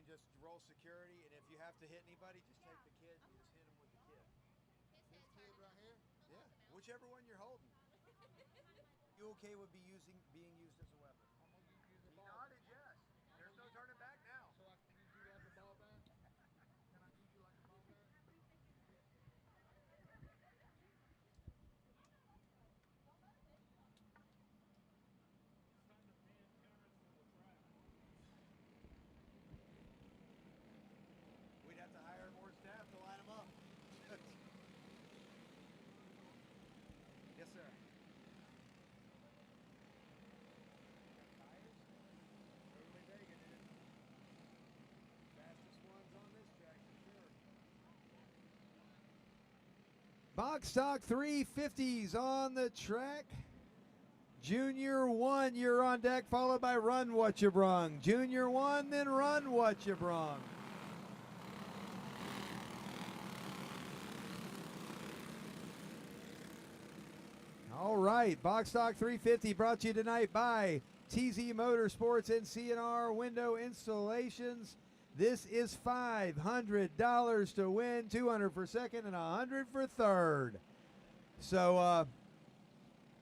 Just roll security, and if you have to hit anybody, just take the kid and just hit him with the kid. This kid right here? Yeah, whichever one you're holding. UK would be being used as a weapon. He nodded yes. There's no turning back now. So I can use you like a ball bat? Can I use you like a ball bat? We'd have to hire more staff to line them up. Yes, sir. Tires? Totally vegan, dude. Fastest ones on this track for sure. Box stock 350s on the track. Junior 1, you're on deck, followed by Run What You Brung. Junior 1, then Run What You Brung. All right, Box Stock 350 brought to you tonight by TZ Motorsports and CNR Window Installations. This is $500 to win, $200 for second, and $100 for third. So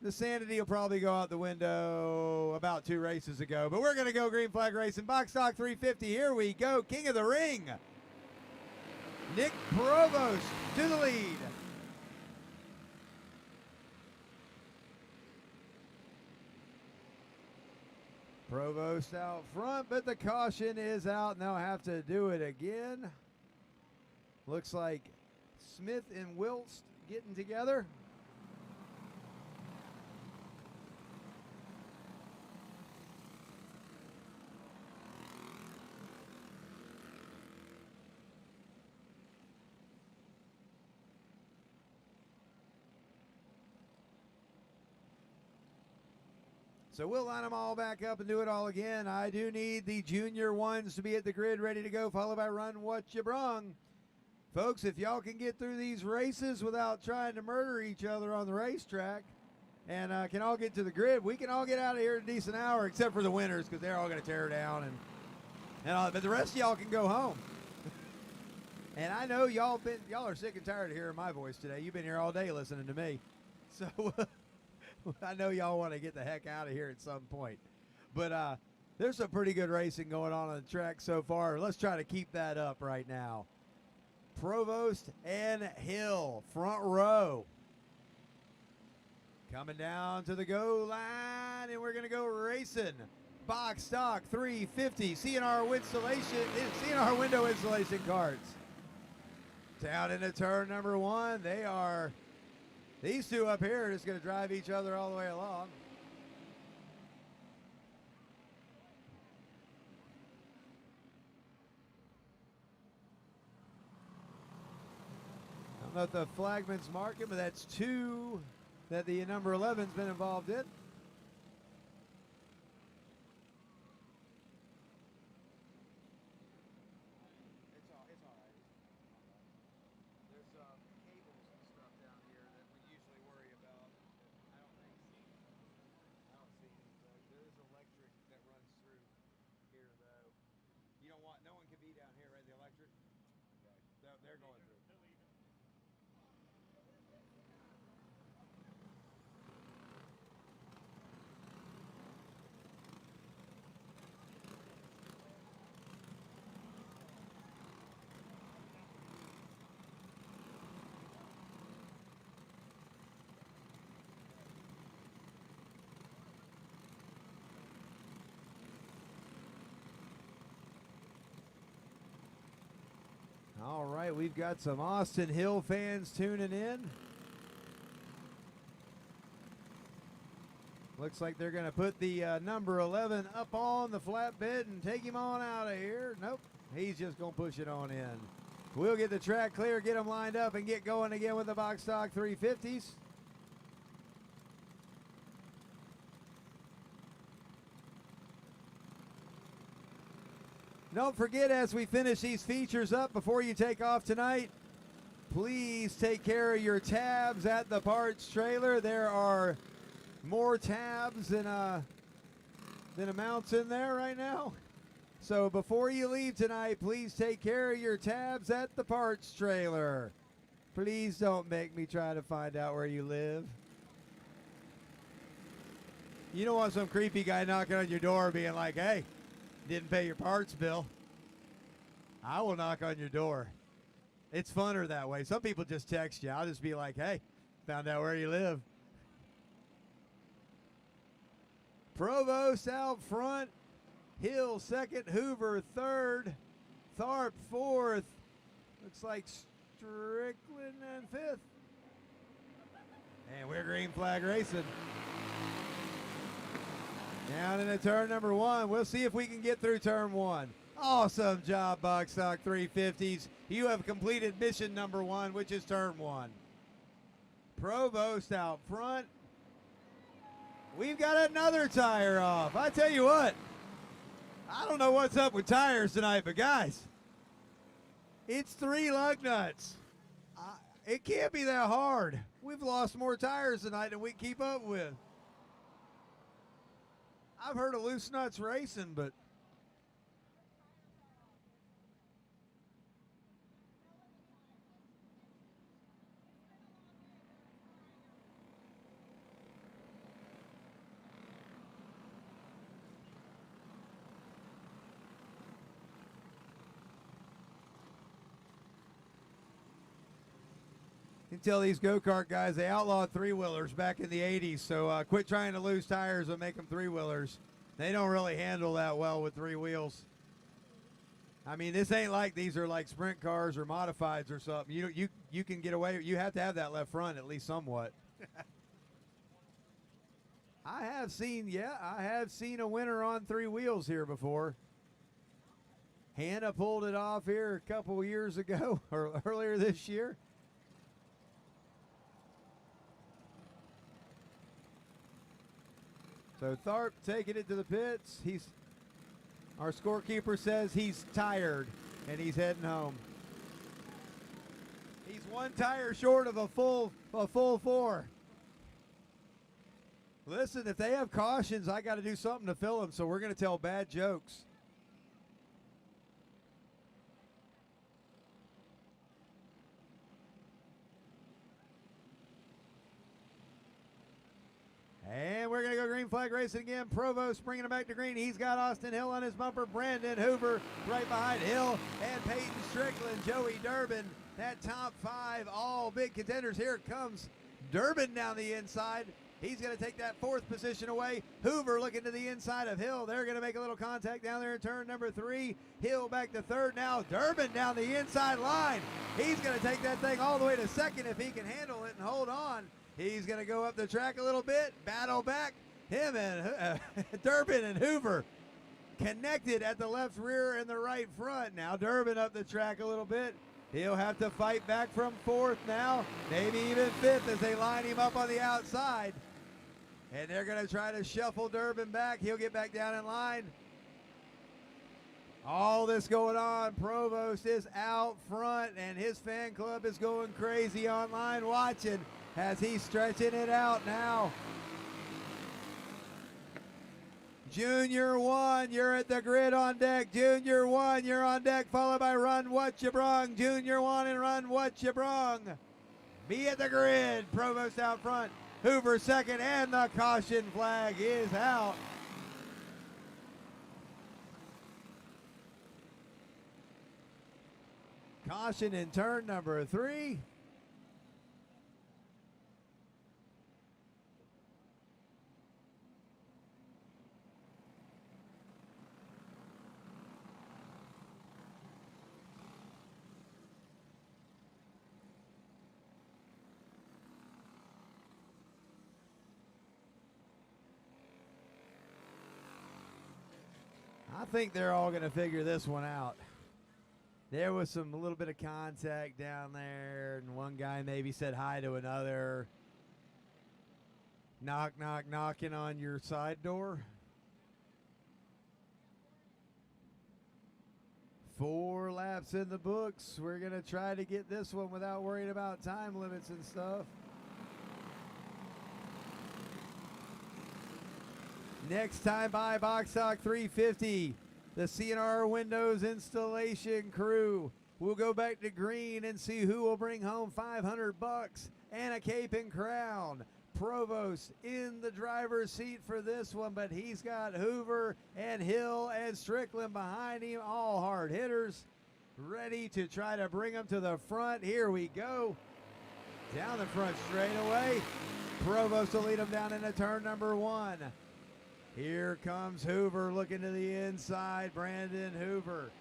the sanity will probably go out the window about 2 races ago. But we're going to go green flag racing. Box Stock 350, here we go. King of the ring, Nick Provost to the lead. Provost out front, but the caution is out. Now have to do it again. Looks like Smith and Wiltz getting together. So we'll line them all back up and do it all again. I do need the junior ones to be at the grid ready to go, followed by Run What You Brung. Folks, if y'all can get through these races without trying to murder each other on the racetrack and can all get to the grid, we can all get out of here in a decent hour, except for the winners, because they're all going to tear down. But the rest of y'all can go home. And I know y'all are sick and tired of hearing my voice today. You've been here all day listening to me. So I know y'all want to get the heck out of here at some point. But there's some pretty good racing going on the track so far. Let's try to keep that up right now. Provost and Hill, front row. Coming down to the go line, and we're going to go racing. Box Stock 350, CNR window installation carts. Down into turn number 1, these two up here are just going to drive each other all the way along. I don't know if the flagman's marking, but that's 2 that the number 11's been involved in. They're going through. All right, we've got some Austin Hill fans tuning in. Looks like they're going to put the number 11 up on the flatbed and take him on out of here. Nope, he's just going to push it on in. We'll get the track clear, get them lined up, and get going again with the Box Stock 350s. Don't forget, as we finish these features up before you take off tonight, please take care of your tabs at the parts trailer. There are more tabs than amounts in there right now. So before you leave tonight, please take care of your tabs at the parts trailer. Please don't make me try to find out where you live. You don't want some creepy guy knocking on your door being like, hey, didn't pay your parts bill. I will knock on your door. It's funner that way. Some people just text you. I'll just be like, hey, found out where you live. Provost out front. Hill second. Hoover third. Tharp fourth. Looks like Strickland in fifth. And we're green flag racing. Down into turn number one. We'll see if we can get through turn one. Awesome job, Box Stock 350s. You have completed mission number one, which is turn one. Provost out front. We've got another tire off. I tell you what, I don't know what's up with tires tonight, but guys, it's 3 lug nuts. It can't be that hard. We've lost more tires tonight than we can keep up with. I've heard of loose nuts racing, but you can tell these go-kart guys, they outlawed 3-wheelers back in the 80s, so quit trying to lose tires and make them 3-wheelers. They don't really handle that well with 3 wheels. I mean, this ain't like these are like sprint cars or modifieds or something. You can get away. You have to have that left front at least somewhat. I have seen a winner on 3 wheels here before. Hannah pulled it off here a couple years ago or earlier this year. So Tharp taking it to the pits. Our scorekeeper says he's tired and he's heading home. He's 1 tire short of a full 4. Listen, if they have cautions, I got to do something to fill them, so we're going to tell bad jokes. And we're going to go green flag racing again. Provost bringing it back to green. He's got Austin Hill on his bumper. Brandon Hoover right behind Hill. And Peyton Strickland, Joey Durbin. That top 5, all big contenders. Here comes Durbin down the inside. He's going to take that 4th position away. Hoover looking to the inside of Hill. They're going to make a little contact down there in turn number 3. Hill back to 3rd now. Durbin down the inside line. He's going to take that thing all the way to 2nd if he can handle it and hold on. He's going to go up the track a little bit, battle back. Him and Durbin and Hoover connected at the left rear and the right front. Now Durbin up the track a little bit. He'll have to fight back from 4th now, maybe even 5th as they line him up on the outside. And they're going to try to shuffle Durbin back. He'll get back down in line. All this going on. Provost is out front, and his fan club is going crazy online watching as he's stretching it out now. Junior 1, you're at the grid on deck. Junior 1, you're on deck, followed by Run What You Brung. Junior 1 and Run What You Brung. Be at the grid. Provost out front. Hoover 2nd, and the caution flag is out. Caution in turn number 3. I think they're all going to figure this one out. There was a little bit of contact down there, and one guy maybe said hi to another. Knock, knock, knocking on your side door. 4 laps in the books. We're going to try to get this one without worrying about time limits and stuff. Next time by Box Stock 350, the CNR Windows installation crew will go back to green and see who will bring home $500 and a cape and crown. Provost in the driver's seat for this one, but he's got Hoover and Hill and Strickland behind him, all hard hitters, ready to try to bring them to the front. Here we go. Down the front straightaway. Provost will lead them down into turn number 1. Here comes Hoover looking to the inside. Brandon Hoover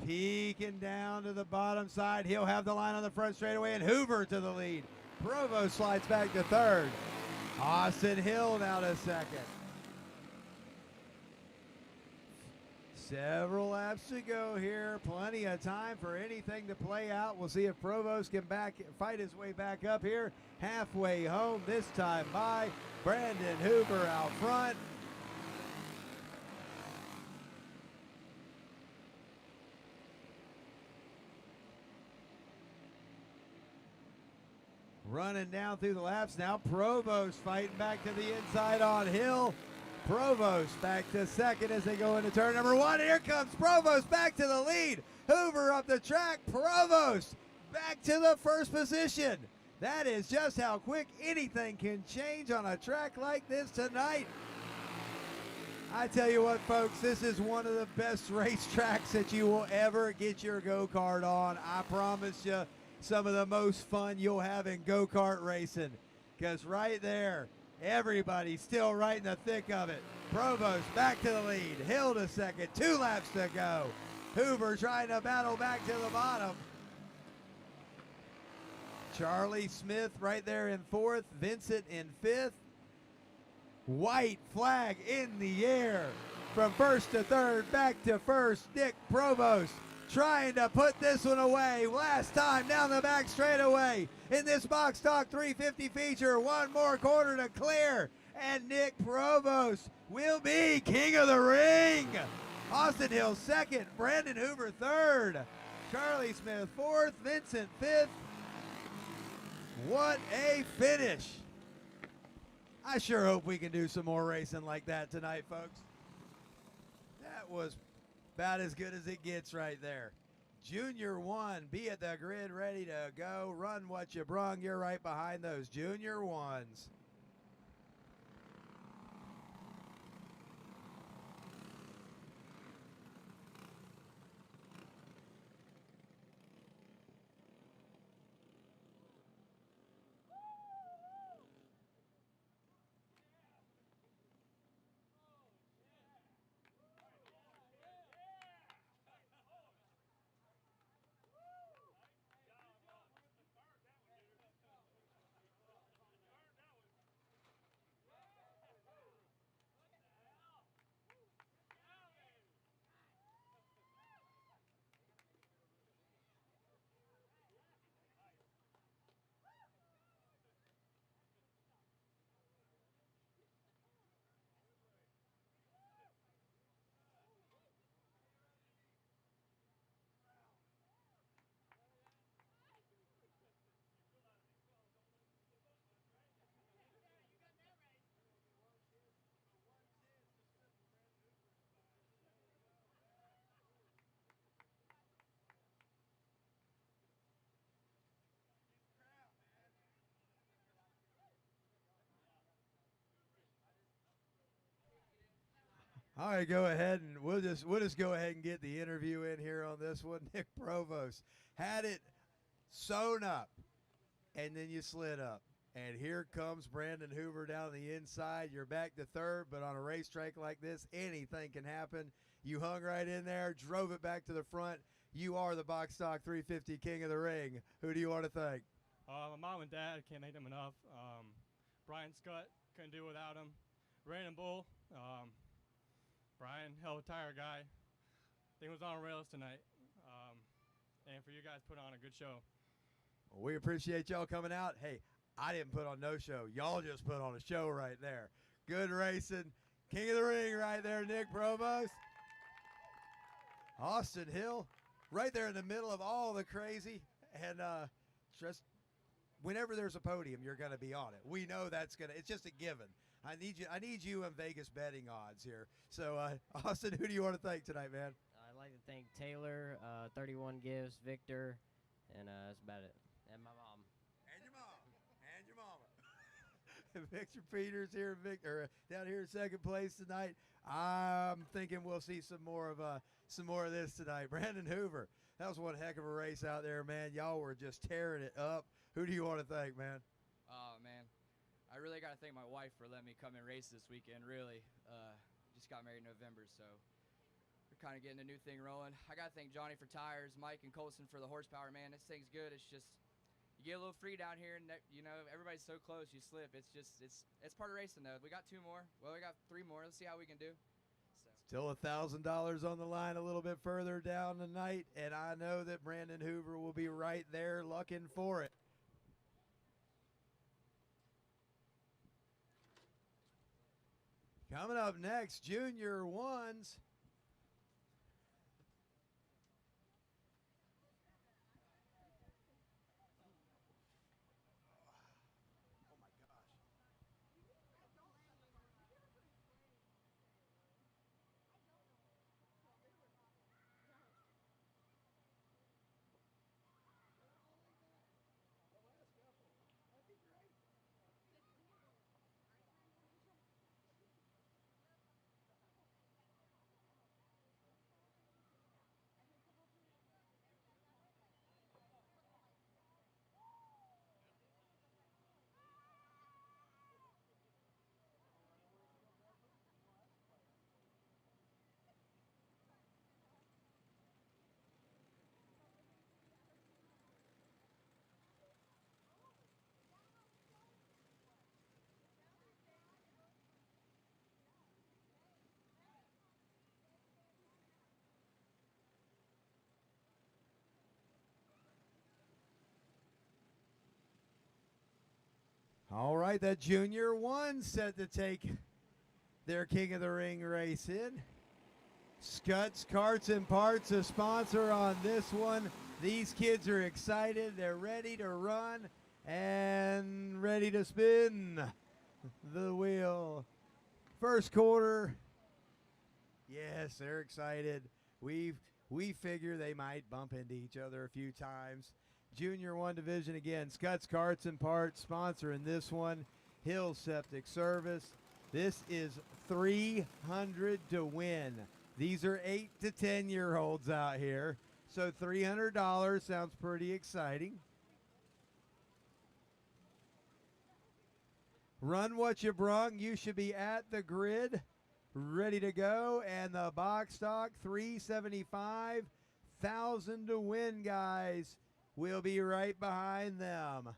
peeking down to the bottom side. He'll have the line on the front straightaway, and Hoover to the lead. Provost slides back to third. Austin Hill now to second. Several laps to go here. Plenty of time for anything to play out. We'll see if Provost can fight his way back up here. Halfway home this time by Brandon Hoover out front. Running down through the laps now. Provost fighting back to the inside on Hill. Provost back to second as they go into turn number 1. Here comes Provost back to the lead. Hoover up the track. Provost back to the first position. That is just how quick anything can change on a track like this tonight. I tell you what, folks, this is one of the best racetracks that you will ever get your go-kart on. I promise you, some of the most fun you'll have in go-kart racing. Because right there, everybody's still right in the thick of it. Provost back to the lead. Hill to second. 2 laps to go. Hoover trying to battle back to the bottom. Charlie Smith right there in 4th. Vincent in 5th. White flag in the air. From 1st to 3rd, back to 1st. Nick Provost trying to put this one away. Last time down the back straightaway in this Box Talk 350 feature. One more quarter to clear, and Nick Provost will be king of the ring. Austin Hill 2nd, Brandon Hoover 3rd, Charlie Smith 4th, Vincent 5th. What a finish. I sure hope we can do some more racing like that tonight, folks. That was about as good as it gets right there. Junior 1, be at the grid, ready to go. Run what you brung. You're right behind those Junior 1s. All right, go ahead and we'll just go ahead and get the interview in here on this one. Nick Provost had it sewn up, and then you slid up. And here comes Brandon Hoover down the inside. You're back to 3rd, but on a racetrack like this, anything can happen. You hung right in there, drove it back to the front. You are the Box Stock 350 King of the Ring. Who do you want to thank? My mom and dad, can't thank them enough. Brian Scott, couldn't do without him. Brandon Bull, Brian, hell of a tire guy. Thing was on rails tonight. And for you guys, put on a good show. Well, we appreciate y'all coming out. Hey, I didn't put on no show. Y'all just put on a show right there. Good racing. King of the Ring right there, Nick Provost. Austin Hill, right there in the middle of all the crazy. And just whenever there's a podium, you're going to be on it. We know that's going to, it's just a given. I need you in Vegas betting odds here. So, Austin, who do you want to thank tonight, man? I'd like to thank Taylor, 31 Gives, Victor, and that's about it. And my mom. And your mom. And your mama. Victor Peters here, down here in second place tonight. I'm thinking we'll see some more of this tonight. Brandon Hoover, that was one heck of a race out there, man. Y'all were just tearing it up. Who do you want to thank, man? Oh, man. I really got to thank my wife for letting me come and race this weekend, really. Just got married in November, so we're kind of getting a new thing rolling. I got to thank Johnny for tires, Mike and Colson for the horsepower, man. This thing's good. It's just, you get a little free down here, and you know, everybody's so close, you slip. It's just, it's part of racing, though. We got 2 more. Well, we got 3 more. Let's see how we can do. Still $1,000 on the line a little bit further down tonight, and I know that Brandon Hoover will be right there looking for it. Coming up next, Junior Ones. All right, that Junior One set to take their King of the Ring race in. Scuts, Karts, and Parts, a sponsor on this one. These kids are excited. They're ready to run and ready to spin the wheel. First quarter. Yes, they're excited. We figure they might bump into each other a few times. Junior One division again. Scuts, Karts, and Parts sponsoring this one. Hill Septic Service. This is $300 to win. These are 8 to 10-year-olds out here. So $300 sounds pretty exciting. Run what you brung. You should be at the grid, ready to go. And the box stock, $375,000 to win, guys. We'll be right behind them.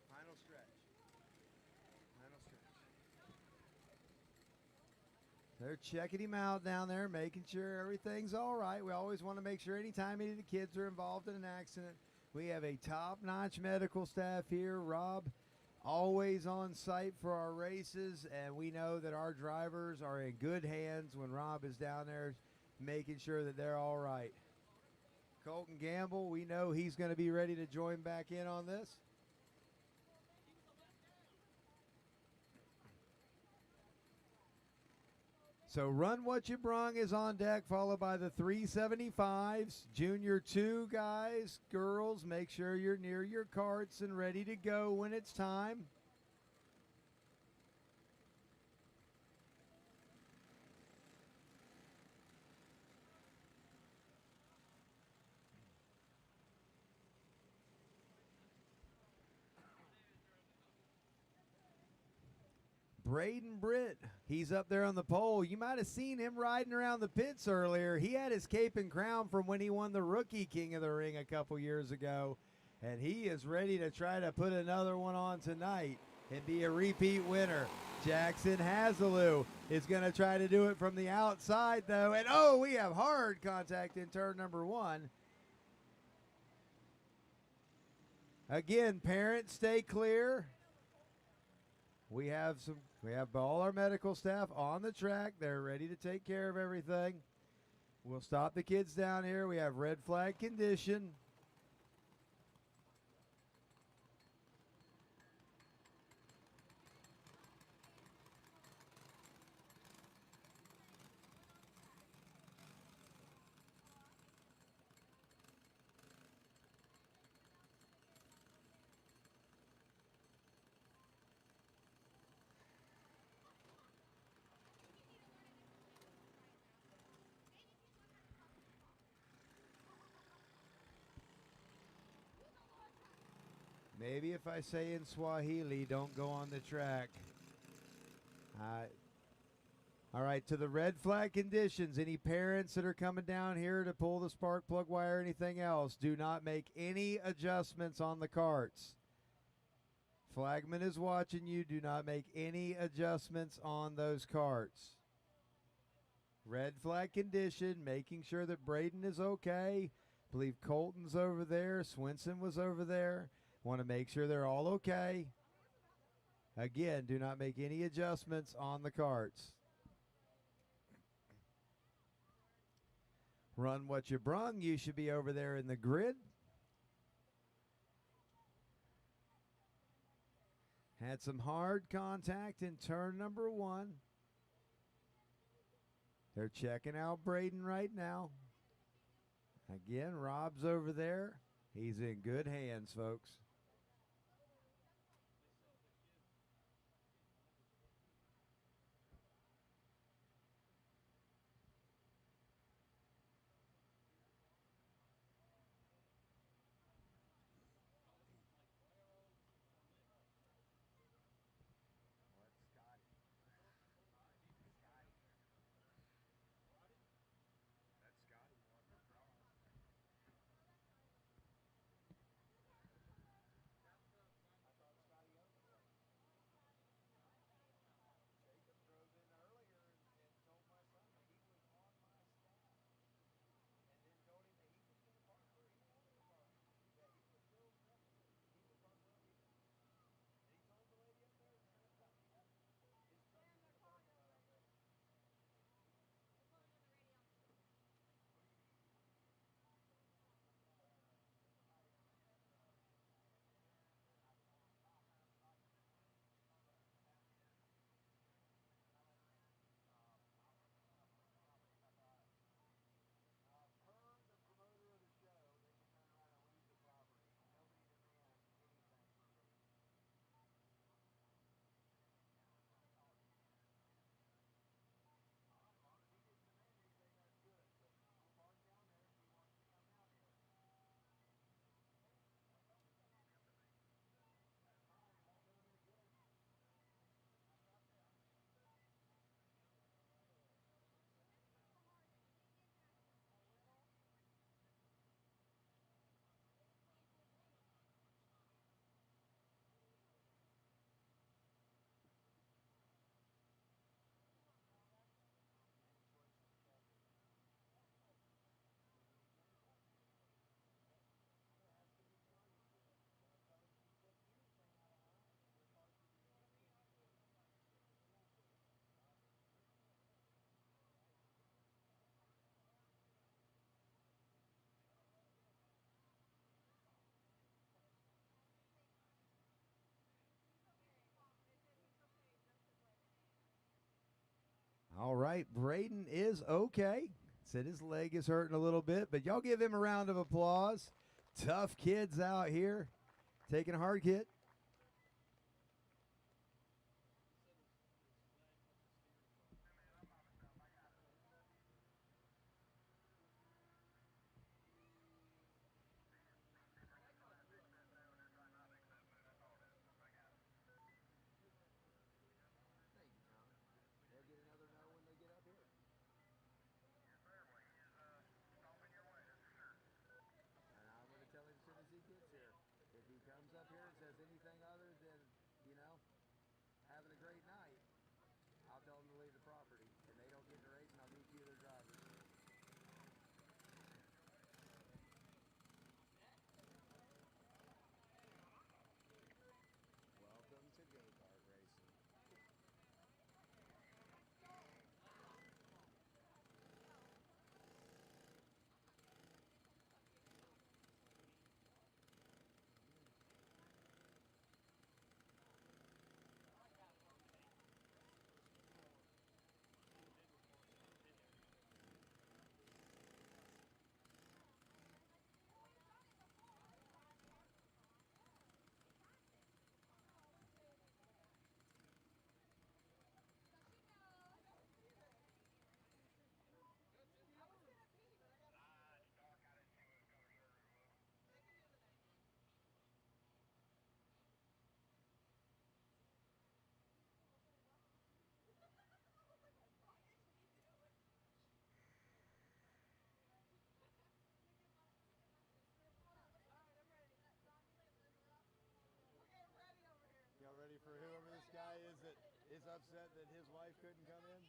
Final stretch. Final stretch. They're checking him out down there, making sure everything's all right. We always want to make sure anytime any of the kids are involved in an accident, we have a top-notch medical staff here. Rob, always on site for our races, and we know that our drivers are in good hands when Rob is down there making sure that they're all right. Colton Gamble, we know he's going to be ready to join back in on this. So Run What You Brung is on deck, followed by the 375s. Junior 2 guys, girls, make sure you're near your carts and ready to go when it's time. Braden Britt, he's up there on the pole. You might have seen him riding around the pits earlier. He had his cape and crown from when he won the Rookie King of the Ring a couple years ago, and he is ready to try to put another one on tonight and be a repeat winner. Jackson Hazelou is going to try to do it from the outside, though, and oh, we have hard contact in turn number 1. Again, parents, stay clear. We have all our medical staff on the track. They're ready to take care of everything. We'll stop the kids down here. We have red flag condition. Maybe if I say in Swahili, don't go on the track. All right, to the red flag conditions, any parents that are coming down here to pull the spark plug wire or anything else, do not make any adjustments on the carts. Flagman is watching you. Do not make any adjustments on those carts. Red flag condition, making sure that Braden is okay. I believe Colton's over there. Swinson was over there. Want to make sure they're all okay. Again, do not make any adjustments on the carts. Run what you brung. You should be over there in the grid. Had some hard contact in turn number 1. They're checking out Braden right now. Again, Rob's over there. He's in good hands, folks. All right, Braden is okay. Said his leg is hurting a little bit, but y'all give him a round of applause. Tough kids out here taking a hard hit. upset that his wife couldn't come in?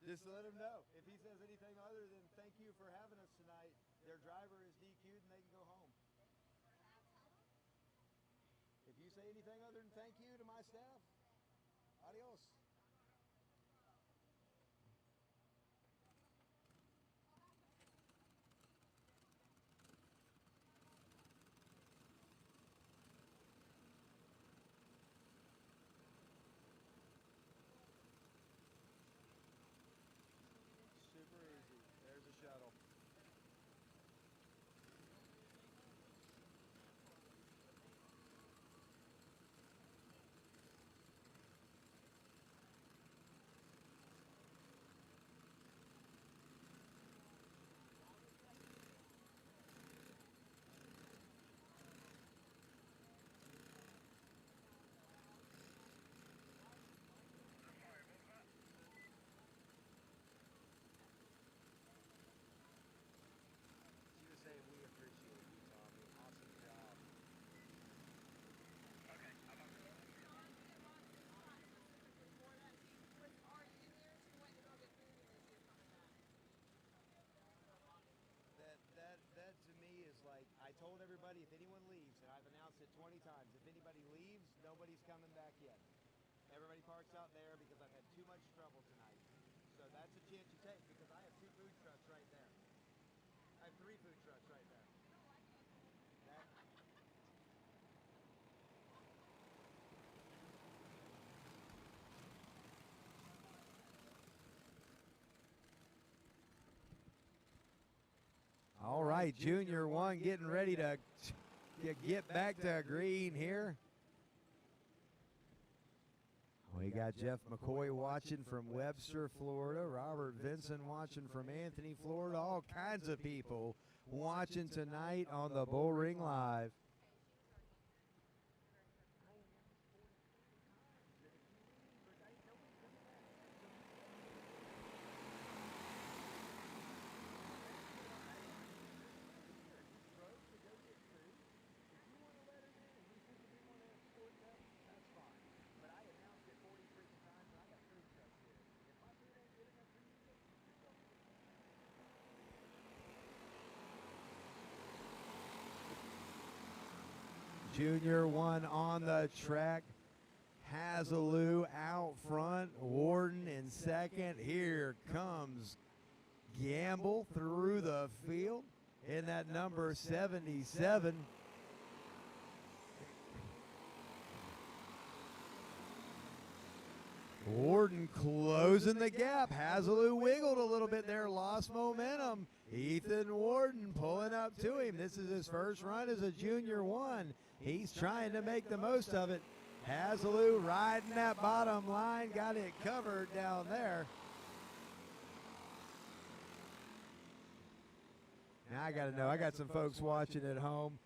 Just let him know. If he says anything other than thank you for having us tonight, their driver is DQ'd and they can go home. If you say anything other than thank you to my staff, adios. Super easy. There's a shuttle. She was saying we appreciate you, Tommy. Awesome job. That to me is like, I told everybody if anyone leaves, and I've announced it 20 times, if anybody leaves, nobody's coming back yet. Everybody parks out there because I've had too much trouble tonight. So that's a chance you take because I have 2 food trucks right there. I have 3 food trucks right there. That, all right, Junior 1 getting ready to get back to green here. We got Jeff McCoy watching from Webster, Florida. Robert Vinson watching from Anthony, Florida. All kinds of people watching tonight on the Bullring Live. Junior 1 on the track. Hazaloo out front. Warden in second. Here comes Gamble through the field in that number 77. Warden closing the gap. Hazaloo wiggled a little bit there, lost momentum. Ethan Warden pulling up to him. This is his first run as a Junior 1. He's trying to make the most of it. Hazaloo riding that bottom line, got it covered down there. Now I got to know, I got some folks watching at home.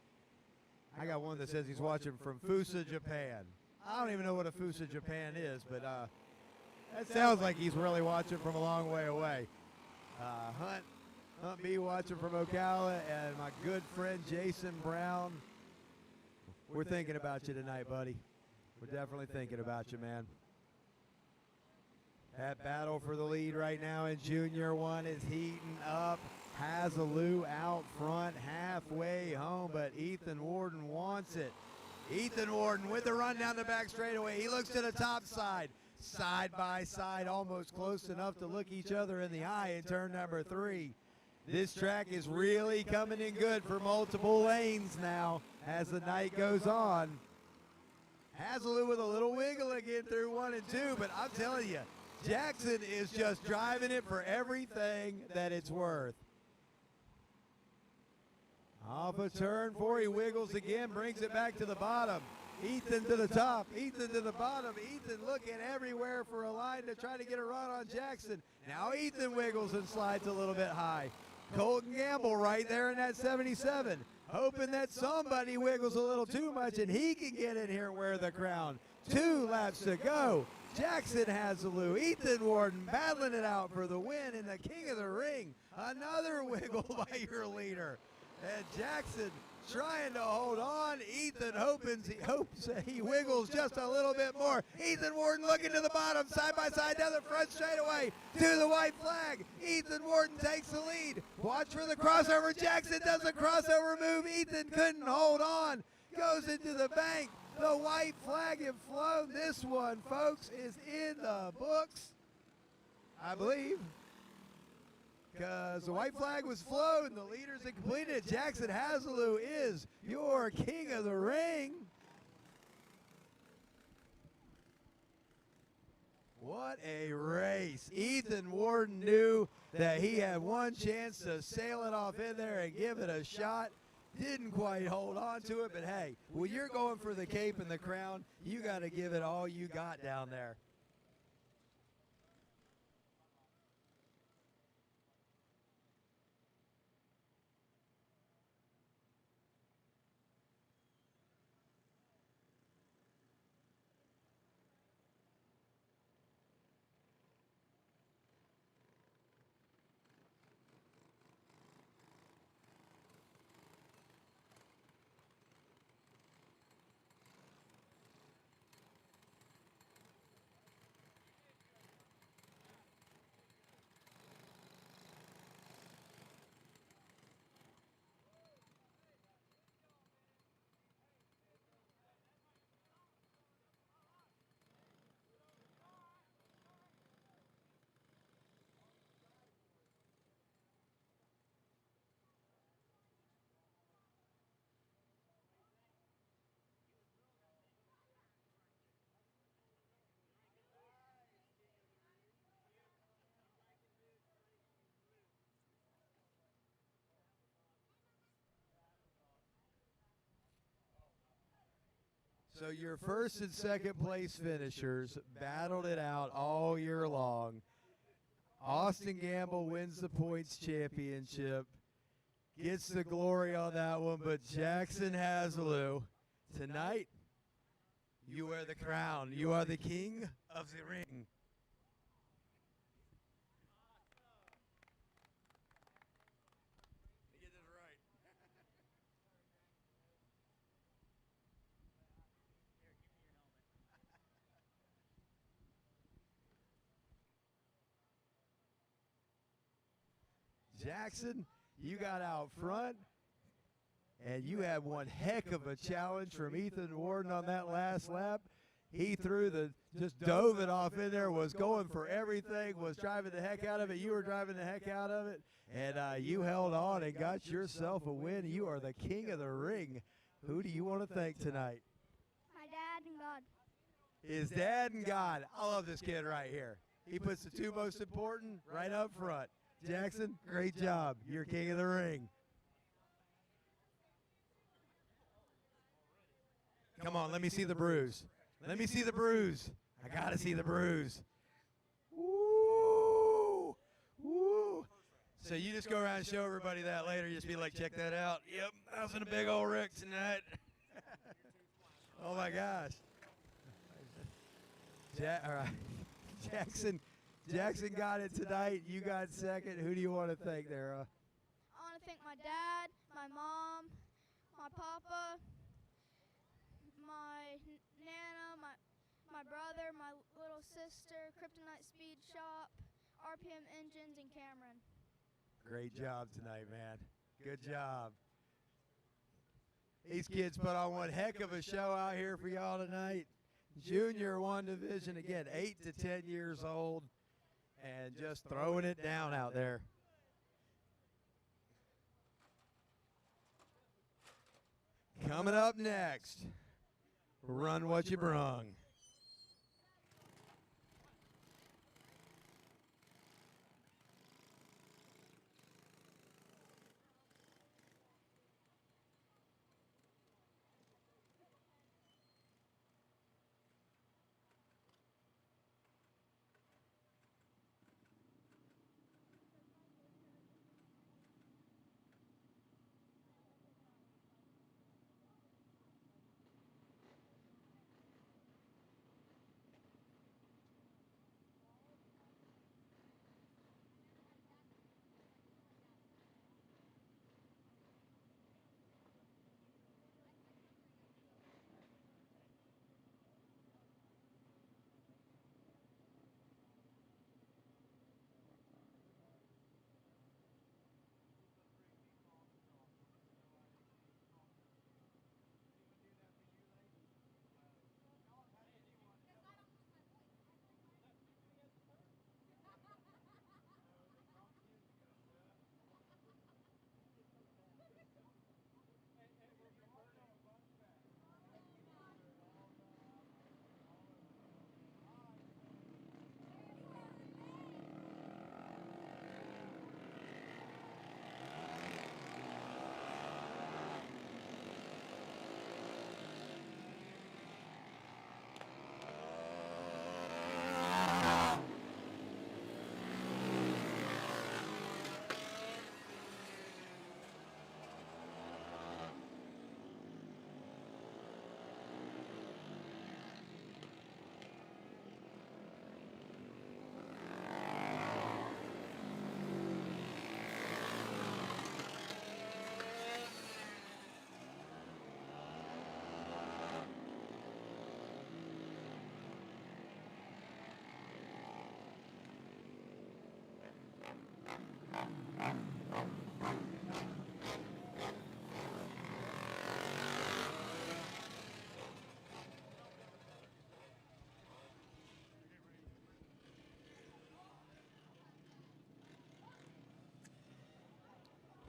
I got one that says he's watching from Fusa, Japan. I don't even know what a Fusa, Japan is, but that sounds like he's really watching from a long way away. Hunt B watching from Ocala, and my good friend Jason Brown. We're thinking about you tonight, buddy. We're definitely thinking about you, man. That battle for the lead right now in Junior 1 is heating up. Hazaloo out front, halfway home, but Ethan Warden wants it. Ethan Warden with the run down the back straightaway. He looks to the top side. Side by side, almost close enough to look each other in the eye in turn number 3. This track is really coming in good for multiple lanes now as the night goes on. Hazaloo with a little wiggle again through 1 and 2, but I'm telling you, Jackson is just driving it for everything that it's worth. Off a turn 4, he wiggles again, brings it back to the bottom. Ethan to the top, Ethan to the bottom. Ethan looking everywhere for a line to try to get a run on Jackson. Now Ethan wiggles and slides a little bit high. Colton Gamble right there in that 77, hoping that somebody wiggles a little too much and he can get in here and wear the crown. 2 laps to go. Jackson Hazaloo, Ethan Warden battling it out for the win in the King of the Ring. Another wiggle by your leader. And Jackson trying to hold on. Ethan hopes he wiggles just a little bit more. Ethan Warden looking to the bottom, side by side down the front straightaway to the white flag. Ethan Warden takes the lead. Watch for the crossover. Jackson does a crossover move. Ethan couldn't hold on. Goes into the bank. The white flag had flown. This one, folks, is in the books, I believe, because the white flag was flown. The leaders had completed. Jackson Hazelou is your king of the ring. What a race. Ethan Warden knew that he had one chance to sail it off in there and give it a shot. Didn't quite hold on to it, but hey, when you're going for the cape and the crown, you got to give it all you got down there. So your first and second place finishers battled it out all year long. Austin Gamble wins the points championship, gets the glory on that one, but Jackson Hazelou, tonight, you wear the crown. You are the king of the ring. Jackson, you got out front, and you had one heck of a challenge from Ethan Warden on that last lap. He just dove it off in there, was going for everything, was driving the heck out of it. You were driving the heck out of it, and you held on and got yourself a win. You are the king of the ring. Who do you want to thank tonight? My dad and God. His dad and God. I love this kid right here. He puts the two most important right up front. Jackson, great job. You're king of the ring. Come on, let me see the bruise. Let me see the bruise. I got to see the bruise. Woo! Woo! So you just go around and show everybody that later. Just be like, check that out. Yep, I was in a big old wreck tonight. Oh, my gosh. All right. Jackson got it tonight. You got second. Who do you want to thank there? I want to thank my dad, my mom, my papa, my nana, my brother, my little sister, Kryptonite Speed Shop, RPM Engines, and Cameron. Great job tonight, man. Good job. These kids put on one heck of a show out here for y'all tonight. Junior 1 division, again, 8 to 10 years old, and just throwing it down out there. Coming up next, Run What You Brung.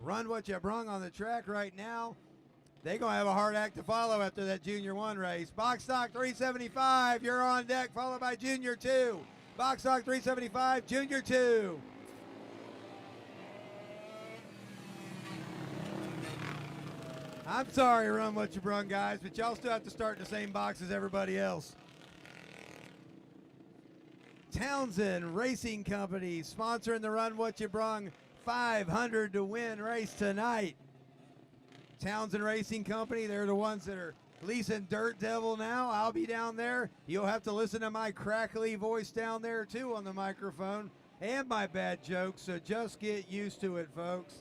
Run what you brung on the track right now. They're going to have a hard act to follow after that Junior 1 race. Box stock 375, you're on deck, followed by Junior 2. Box stock 375, Junior 2. I'm sorry, Run What You Brung, guys, but y'all still have to start in the same box as everybody else. Townsend Racing Company sponsoring the Run What You Brung 500 to win race tonight. Townsend Racing Company, they're the ones that are leasing Dirt Devil now. I'll be down there. You'll have to listen to my crackly voice down there too on the microphone and my bad jokes, so just get used to it, folks.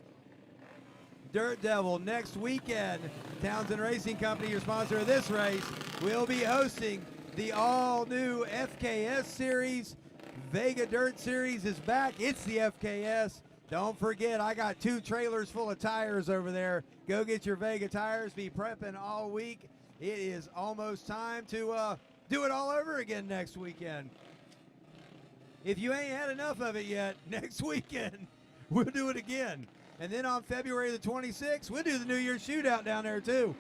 Dirt Devil next weekend. Townsend Racing Company, your sponsor of this race, will be hosting the all-new FKS Series. Vega Dirt Series is back. It's the FKS. Don't forget, I got 2 trailers full of tires over there. Go get your Vega tires. Be prepping all week. It is almost time to do it all over again next weekend. If you ain't had enough of it yet, next weekend we'll do it again. And then on February the 26th, we'll do the New Year's shootout down there too.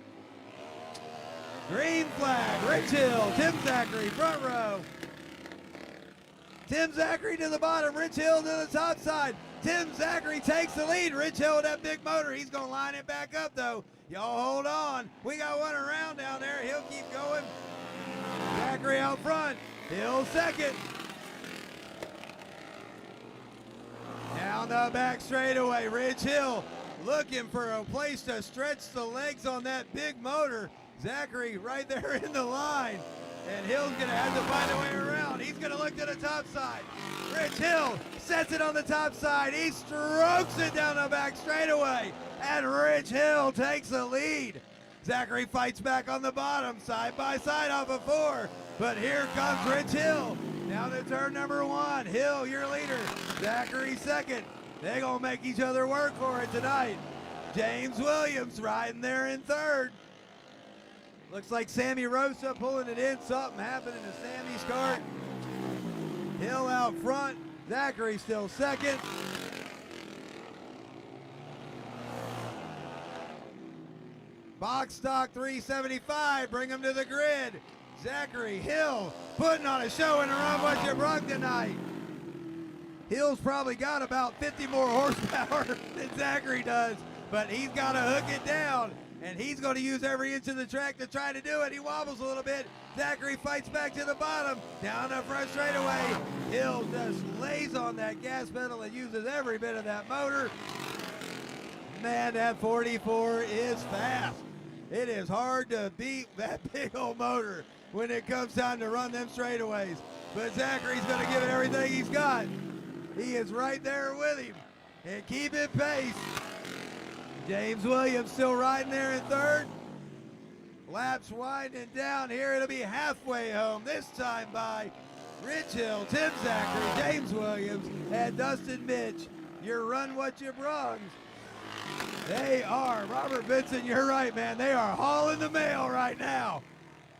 Green flag, Rich Hill, Tim Zachary, front row. Tim Zachary to the bottom, Rich Hill to the top side. Tim Zachary takes the lead. Rich Hill with that big motor. He's going to line it back up, though. Y'all hold on. We got one around down there. He'll keep going. Zachary out front. Hill second. Down the back straightaway. Rich Hill looking for a place to stretch the legs on that big motor. Zachary right there in the line. And Hill's going to have to find a way around. He's going to look to the top side. Rich Hill sets it on the top side. He strokes it down the back straightaway. And Rich Hill takes the lead. Zachary fights back on the bottom, side by side off of 4. But here comes Rich Hill. Down to turn number 1. Hill, your leader. Zachary second. They're going to make each other work for it tonight. James Williams riding there in third. Looks like Sammy Rosa pulling it in. Something happening to Sammy's cart. Hill out front. Zachary still second. Box stock 375. Bring him to the grid. Zachary Hill putting on a show in a Run What You Brung tonight. Hill's probably got about 50 more horsepower than Zachary does, but he's got to hook it down. And he's going to use every inch of the track to try to do it. He wobbles a little bit. Zachary fights back to the bottom. Down the front straightaway. Hill just lays on that gas pedal and uses every bit of that motor. Man, that 44 is fast. It is hard to beat that big old motor when it comes time to run them straightaways. But Zachary's going to give it everything he's got. He is right there with him and keeping pace. James Williams still riding there in third. Laps winding down here. It'll be halfway home. This time by Rich Hill, Tim Zachary, James Williams, and Dustin Mitch. Your Run What You Brung. They are, Robert Benson, you're right, man. They are hauling the mail right now.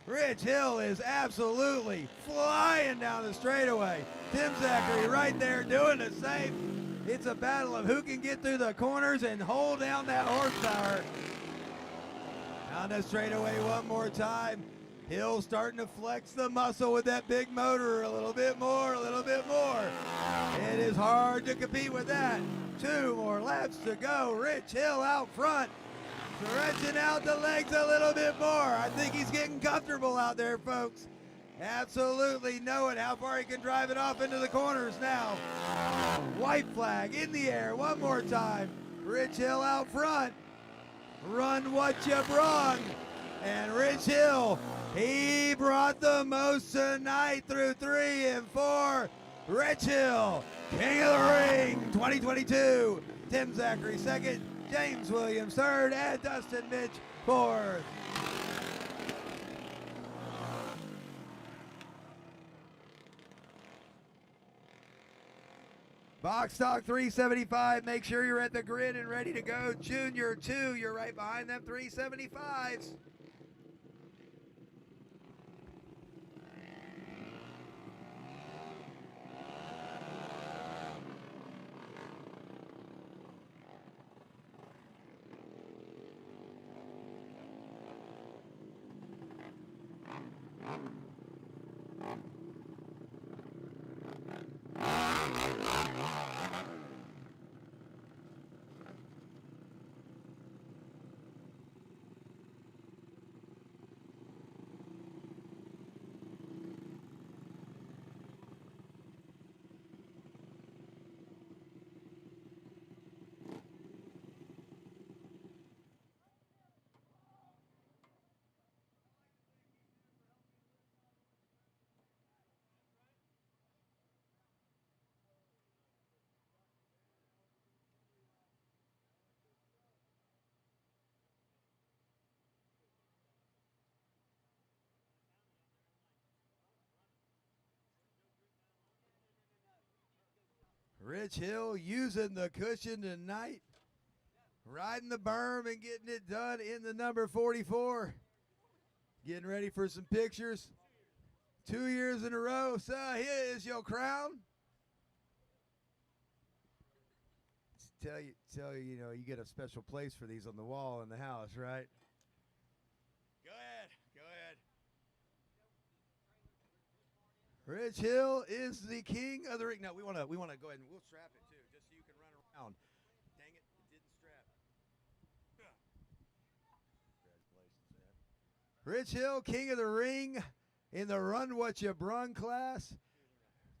Rich Hill is absolutely flying down the straightaway. Tim Zachary right there doing the same. It's a battle of who can get through the corners and hold down that horsepower. Down the straightaway one more time. Hill starting to flex the muscle with that big motor a little bit more, a little bit more. It is hard to compete with that. 2 more laps to go. Rich Hill out front, stretching out the legs a little bit more. I think he's getting comfortable out there, folks. Absolutely knowing how far he can drive it off into the corners now. White flag in the air one more time. Rich Hill out front. Run What You Brung. And Rich Hill, he brought the most tonight through 3 and 4. Rich Hill, King of the Ring 2022. Tim Zachary second, James Williams third, and Dustin Mitch fourth. Box stock 375. Make sure you're at the grid and ready to go. Junior 2, you're right behind them 375s. Rich Hill using the cushion tonight. Riding the berm and getting it done in the number 44. Getting ready for some pictures. 2 years in a row. So here is your crown. Tell you, you know, you get a special place for these on the wall in the house, right? Go ahead. Rich Hill is the king of the ring. No, we want to go ahead and we'll strap it too, just so you can run around. Dang it, it didn't strap. Congratulations, man. Rich Hill, king of the ring in the Run What You Brung class.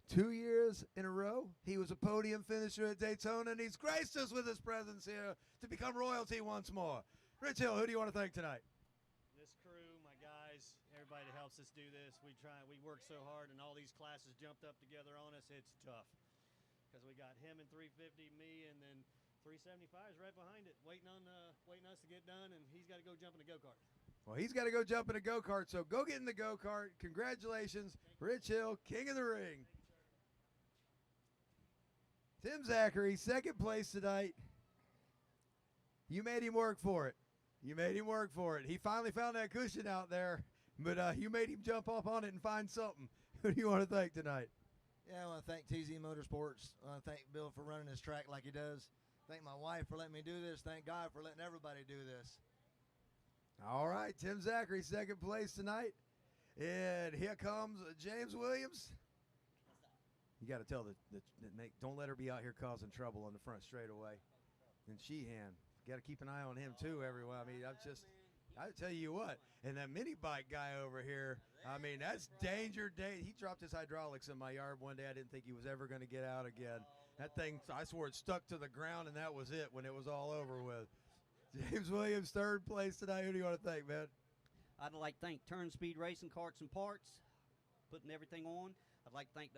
2 years in a row. He was a podium finisher at Daytona, and he's graced us with his presence here to become royalty once more. Rich Hill, who do you want to thank tonight? This crew, my guys, everybody that helps us do this. We work so hard, and all these classes jumped up together on us. It's tough because we got him in 350, me, and then 375 is right behind it, waiting on us to get done, and he's got to go jump in a go-kart. Well, he's got to go jump in a go-kart, so go get in the go-kart. Congratulations, Rich Hill, king of the ring. Tim Zachary, second place tonight. You made him work for it. He finally found that cushion out there, but you made him jump up on it and find something. Who do you want to thank tonight? Yeah, I want to thank TZ Motorsports. I want to thank Bill for running this track like he does. Thank my wife for letting me do this. Thank God for letting everybody do this. All right, Tim Zachary, second place tonight. And here comes James Williams. You got to tell don't let her be out here causing trouble on the front straightaway. And Sheehan, got to keep an eye on him too, everyone. I mean, I tell you what, and that mini bike guy over here, I mean, that's danger. He dropped his hydraulics in my yard one day. I didn't think he was ever going to get out again. That thing, I swore it stuck to the ground, and that was it when it was all over with. James Williams, third place tonight. Who do you want to thank, man? I'd like to thank Turn Speed Racing, Karts and Parts, putting everything on. I'd like to thank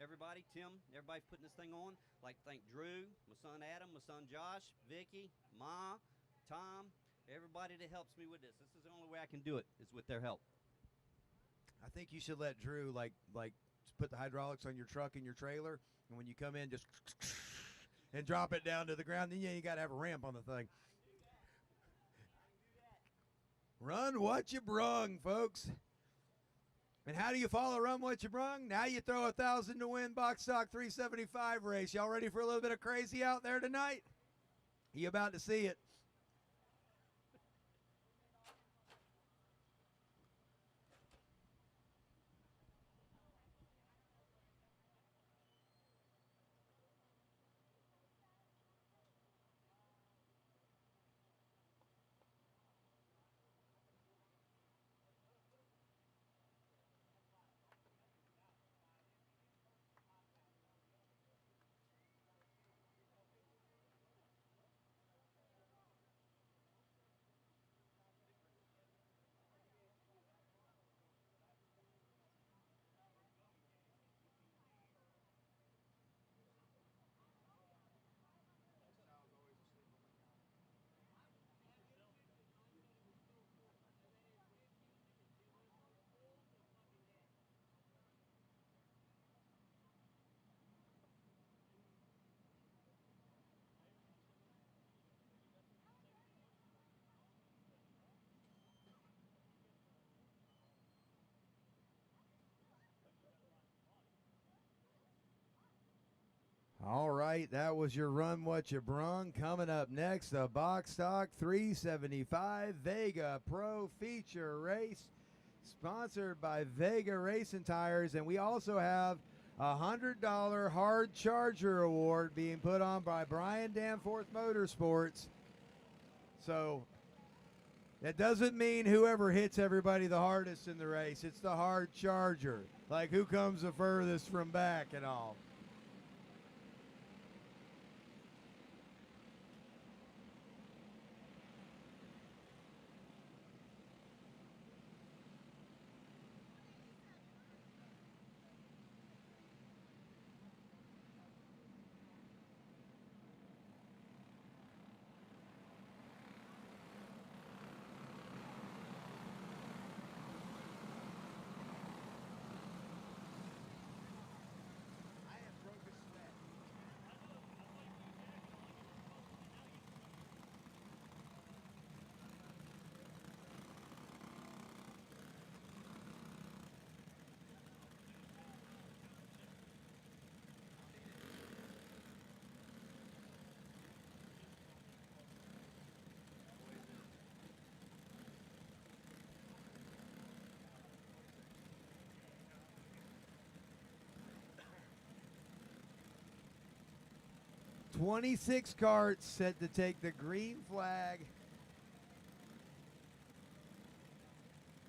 everybody, Tim, everybody putting this thing on. I'd like to thank Drew, my son Adam, my son Josh, Vicky, Ma, Tom, everybody that helps me with this. This is the only way I can do it, is with their help. I think you should let Drew like put the hydraulics on your truck and your trailer, and when you come in, just and drop it down to the ground. Then you got to have a ramp on the thing. Run What You Brung, folks. And how do you follow Run What You Brung? Now you throw 1,000 to win box stock 375 race. Y'all ready for a little bit of crazy out there tonight? You about to see it. All right, that was your Run What You Brung. Coming up next, the Box Stock 375 Vega Pro Feature Race, sponsored by Vega Racing Tires. And we also have a $100 hard charger award being put on by Brian Danforth Motorsports. So that doesn't mean whoever hits everybody the hardest in the race. It's the hard charger, like who comes the furthest from back and all. "26 carts set to take the green flag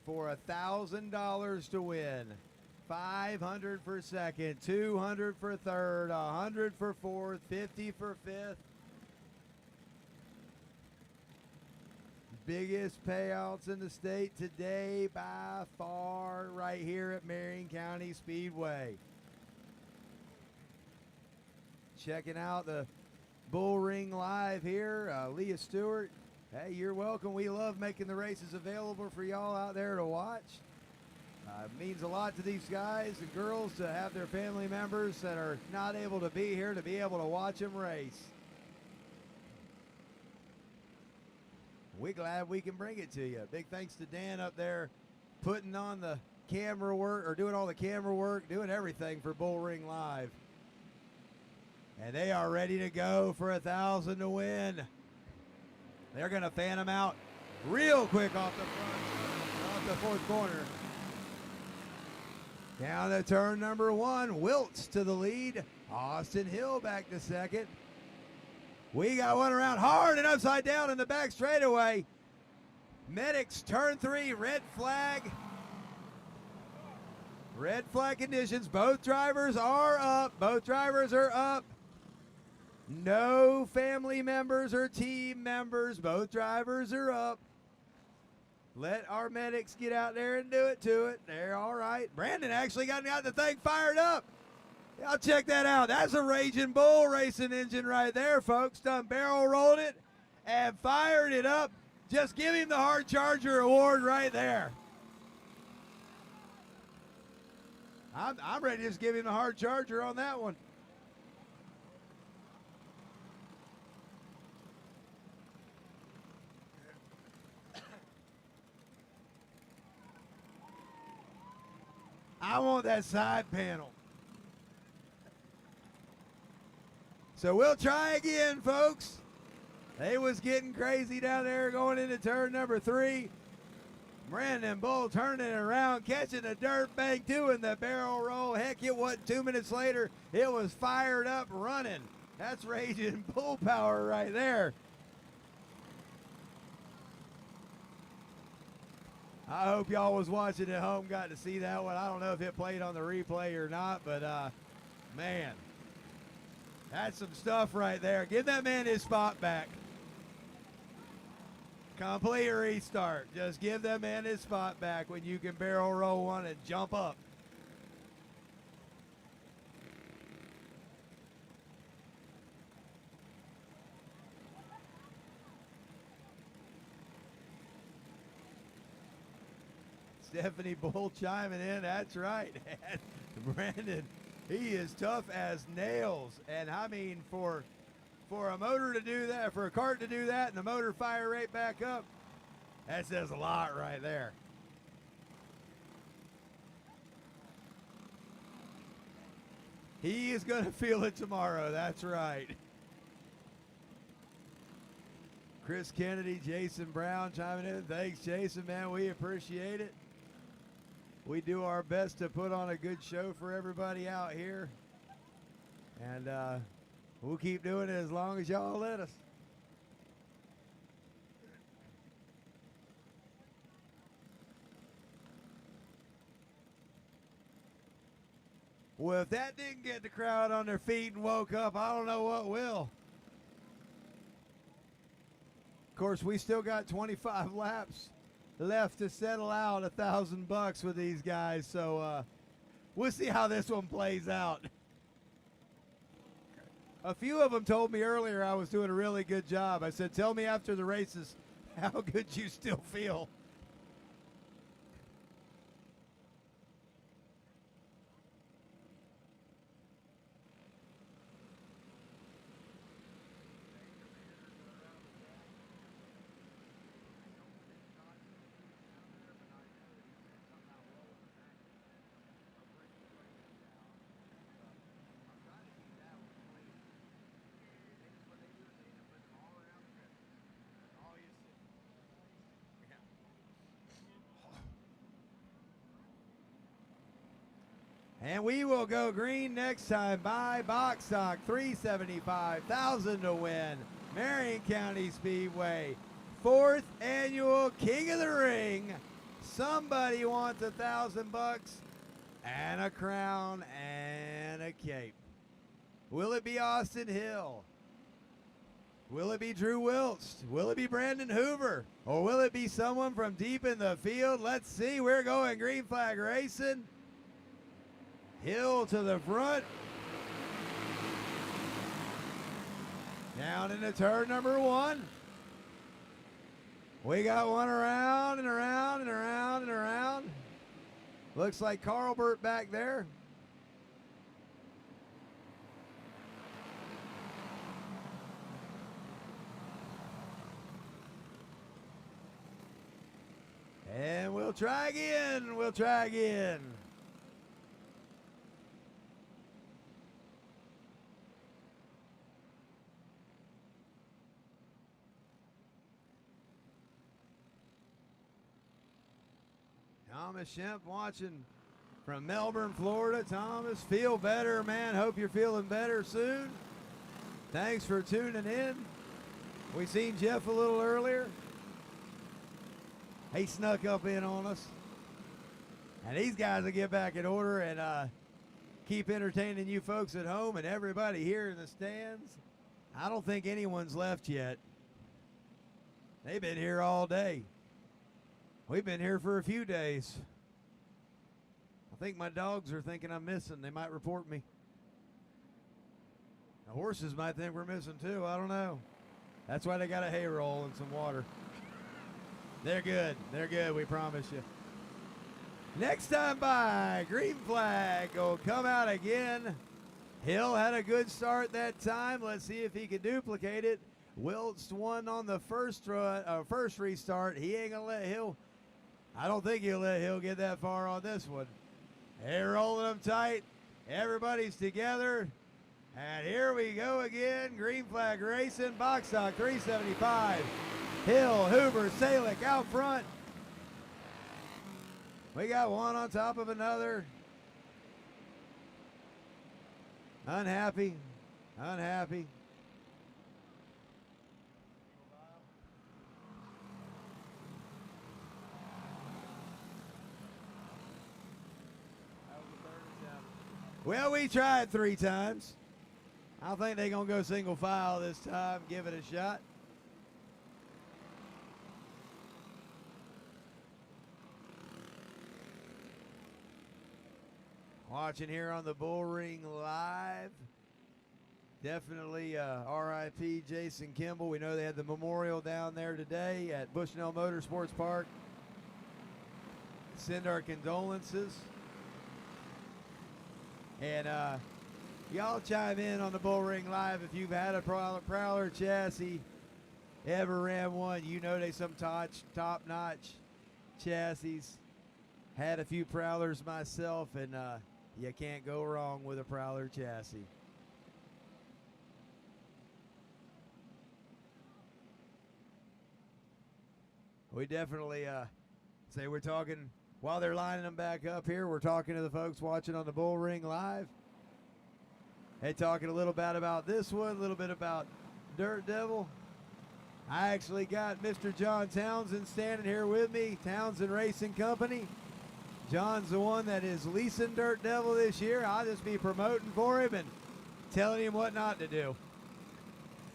for $1,000 to win. 500 for second, 200 for third, 100 for fourth, 50 for fifth. Biggest payouts in the state today by far, right here at Marion County Speedway. Checking out the Bullring live here, Leah Stewart. Hey, you're welcome. We love making the races available for y'all out there to watch. It means a lot to these guys and girls to have their family members that are not able to be here to be able to watch them race. We're glad we can bring it to you. Big thanks to Dan up there putting on the camera work, or doing all the camera work, doing everything for Bullring Live. And they are ready to go for $1,000 to win. They're going to fan them out real quick off the front, off the fourth corner. Down to turn number one, Wiltz to the lead. Austin Hill back to second. We got one around hard and upside down in the back straightaway. Medics turn three, red flag. Red flag conditions. Both drivers are up. Both drivers are up. No family members or team members. Both drivers are up. Let our medics get out there and do it to it. They're all right. Brandon actually got the thing fired up. Y'all check that out. That's a Raging Bull racing engine right there, folks. Done barrel rolled it and fired it up. Just give him the hard charger award right there. I'm ready to just give him the hard charger on that one. I want that side panel. So we'll try again, folks. They was getting crazy down there going into turn number three. Brandon Bull turning it around, catching the dirt bank, doing the barrel roll. Heck, it wasn't 2 minutes later. It was fired up running. That's Raging Bull power right there. I hope y'all was watching at home, got to see that one. I don't know if it played on the replay or not, but man, that's some stuff right there. Give that man his spot back. Complete restart. Just give that man his spot back when you can barrel roll one and jump up. Stephanie Bull chiming in. That's right. Brandon, he is tough as nails. And I mean, for a motor to do that, for a cart to do that and the motor fire right back up, that says a lot right there. He is going to feel it tomorrow. That's right. Chris Kennedy, Jason Brown chiming in. Thanks, Jason, man. We appreciate it. We do our best to put on a good show for everybody out here. And we'll keep doing it as long as y'all let us. Well, if that didn't get the crowd on their feet and woke up, I don't know what will. Of course, we still got 25 laps left to settle out $1,000 with these guys, so we'll see how this one plays out. A few of them told me earlier I was doing a really good job. I said, tell me after the races how good you still feel. And we will go green next time by Box Stock, $375,000 to win. Marion County Speedway, 4th annual King of the Ring. Somebody wants $1,000 and a crown and a cape. Will it be Austin Hill? Will it be Drew Wiltz? Will it be Brandon Hoover? Or will it be someone from deep in the field? Let's see. We're going green flag racing. Hill to the front. Down into turn number 1. We got one around and around and around and around. Looks like Carlbert back there. And we'll try again. We'll try again. Thomas Shemp watching from Melbourne, Florida. Thomas, feel better, man. Hope you're feeling better soon. Thanks for tuning in. We seen Jeff a little earlier. He snuck up in on us. And these guys will get back in order and keep entertaining you folks at home and everybody here in the stands. I don't think anyone's left yet. They've been here all day. We've been here for a few days. I think my dogs are thinking I'm missing. They might report me. The horses might think we're missing too. I don't know. That's why they got a hay roll and some water. They're good. They're good, we promise you. Next time by, green flag will come out again. Hill had a good start that time. Let's see if he can duplicate it. Wiltz won on the first restart. He ain't gonna let Hill. I don't think he'll let Hill get that far on this one. They're rolling them tight. Everybody's together. And here we go again. Green flag racing. Box stock 375. Hill, Hoover, Salick out front. We got one on top of another. Unhappy. Unhappy. Well, we tried 3 times. I think they're going to go single file this time. Give it a shot. Watching here on the Bullring Live. Definitely RIP Jason Kimball. We know they had the memorial down there today at Bushnell Motorsports Park. Send our condolences. And y'all chime in on the Bullring Live if you've had a Prowler chassis, ever ran one. You know they some top-notch chassis. Had a few Prowlers myself, and You can't go wrong with a Prowler chassis. We definitely say we're talking, while they're lining them back up here, we're talking to the folks watching on the Bullring Live. Hey, talking a little bit about this one, a little bit about Dirt Devil. I actually got Mr. John Townsend standing here with me, Townsend Racing Company. John's the one that is leasing Dirt Devil this year. I'll just be promoting for him and telling him what not to do.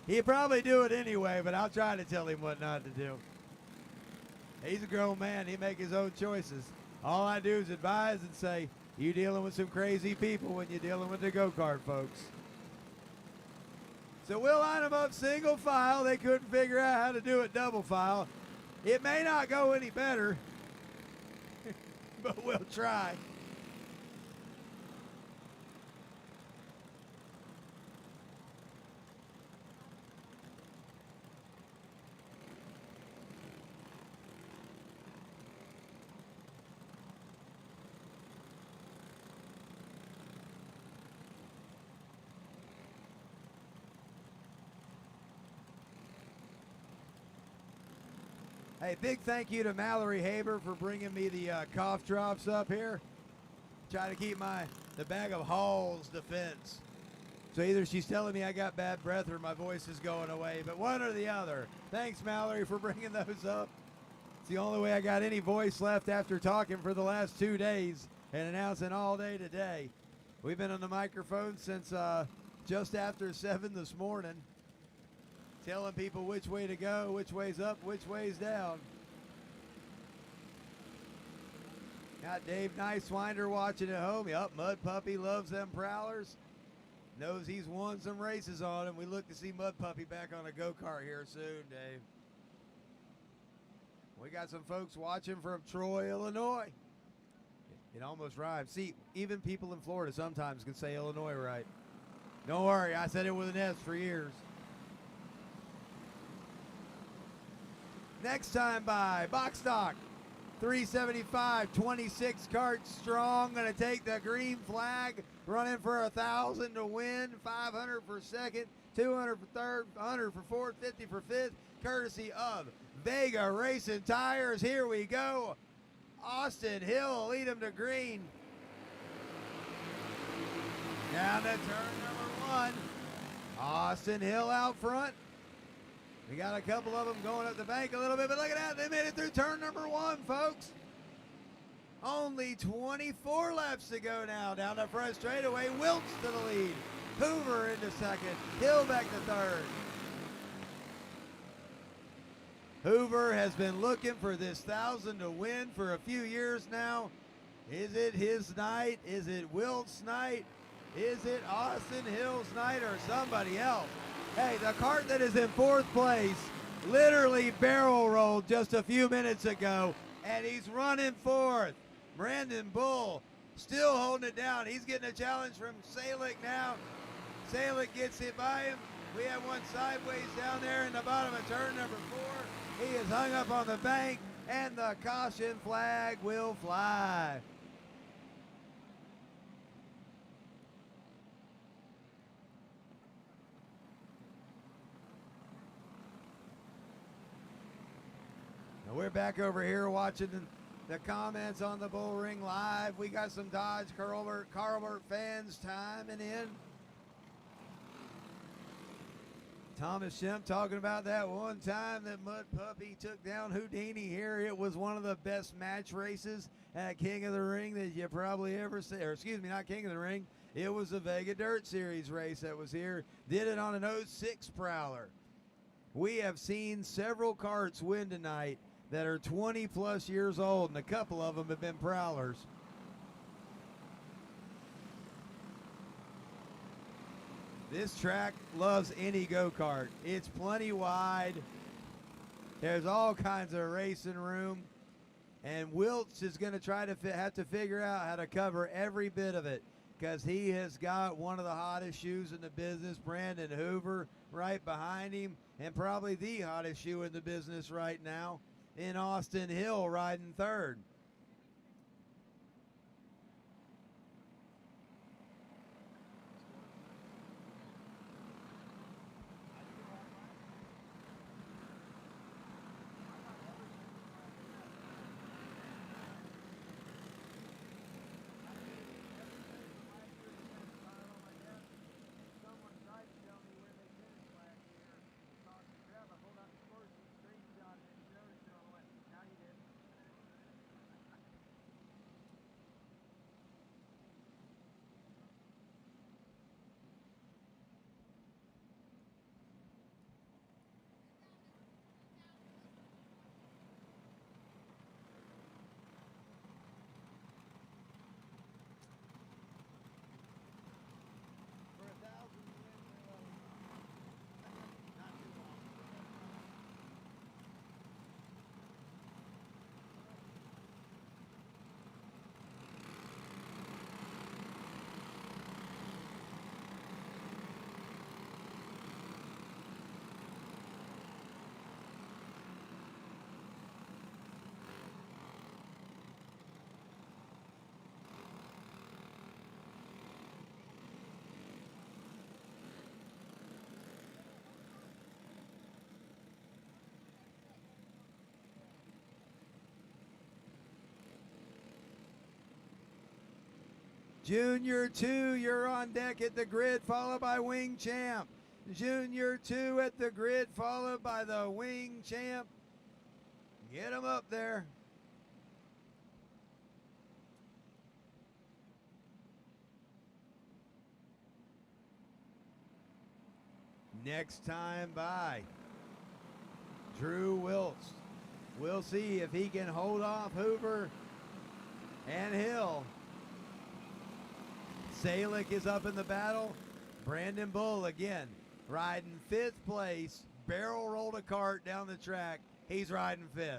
He'd probably do it anyway, but I'll try to tell him what not to do. He's a grown man. He make his own choices. All I do is advise and say, you dealing with some crazy people when you're dealing with the go-kart folks. So we'll line them up single file. They couldn't figure out how to do it double file. It may not go any better, but we'll try. Hey, big thank you to Mallory Haber for bringing me the cough drops up here. Try to keep the bag of Hall's defense. So either she's telling me I got bad breath or my voice is going away, but one or the other. Thanks, Mallory, for bringing those up. It's the only way I got any voice left after talking for the last 2 days and announcing all day today. We've been on the microphone since just after 7 this morning, telling people which way to go, which way's up, which way's down. Got Dave Nicewinder watching at home. Yup, Mud Puppy loves them Prowlers. Knows he's won some races on them. We look to see Mud Puppy back on a go-kart here soon, Dave. We got some folks watching from Troy, Illinois. It almost rhymes. See, even people in Florida sometimes can say Illinois right. Don't worry, I said it with an S for years. Next time by Box Stock, 375, 26 carts strong. Going to take the green flag, running for 1,000 to win, 500 for second, 200 for third, 100 for fourth, 50 for fifth, courtesy of Vega Racing Tires. Here we go. Austin Hill lead him to green. Down to turn number 1. Austin Hill out front. We got a couple of them going up the bank a little bit, but look at that. They made it through turn number 1, folks. Only 24 laps to go now. Down the front straightaway, Wiltz to the lead. Hoover into second. Hill back to third. Hoover has been looking for this 1,000 to win for a few years now. Is it his night? Is it Wilt's night? Is it Austin Hill's night or somebody else? Hey, the cart that is in 4th place literally barrel rolled just a few minutes ago, and he's running 4th. Brandon Bull still holding it down. He's getting a challenge from Salick now. Salick gets hit by him. We have one sideways down there in the bottom of turn number 4. He is hung up on the bank, and the caution flag will fly. We're back over here watching the comments on the Bullring Live. We got some Dodge Carlbert fans chiming in. Thomas Shemp talking about that one time that Mud Puppy took down Houdini here. It was one of the best match races at King of the Ring that you probably ever see. Or excuse me, not King of the Ring. It was the Vega Dirt Series race that was here. Did it on an 06 Prowler. We have seen several karts win tonight that are 20 plus years old, and a couple of them have been Prowlers. This track loves any go-kart. It's plenty wide. There's all kinds of racing room, and Wiltz is going to try to have to figure out how to cover every bit of it, because he has got one of the hottest shoes in the business, Brandon Hoover, right behind him, and probably the hottest shoe in the business right now in Austin Hill riding 3rd. Junior 2, you're on deck at the grid, followed by Wing Champ. Junior 2 at the grid, followed by the Wing Champ. Get him up there. Next time by, Drew Wiltz. We'll see if he can hold off Hoover and Hill. Salick is up in the battle. Brandon Bull again riding 5th place. Barrel rolled a cart down the track. He's riding 5th.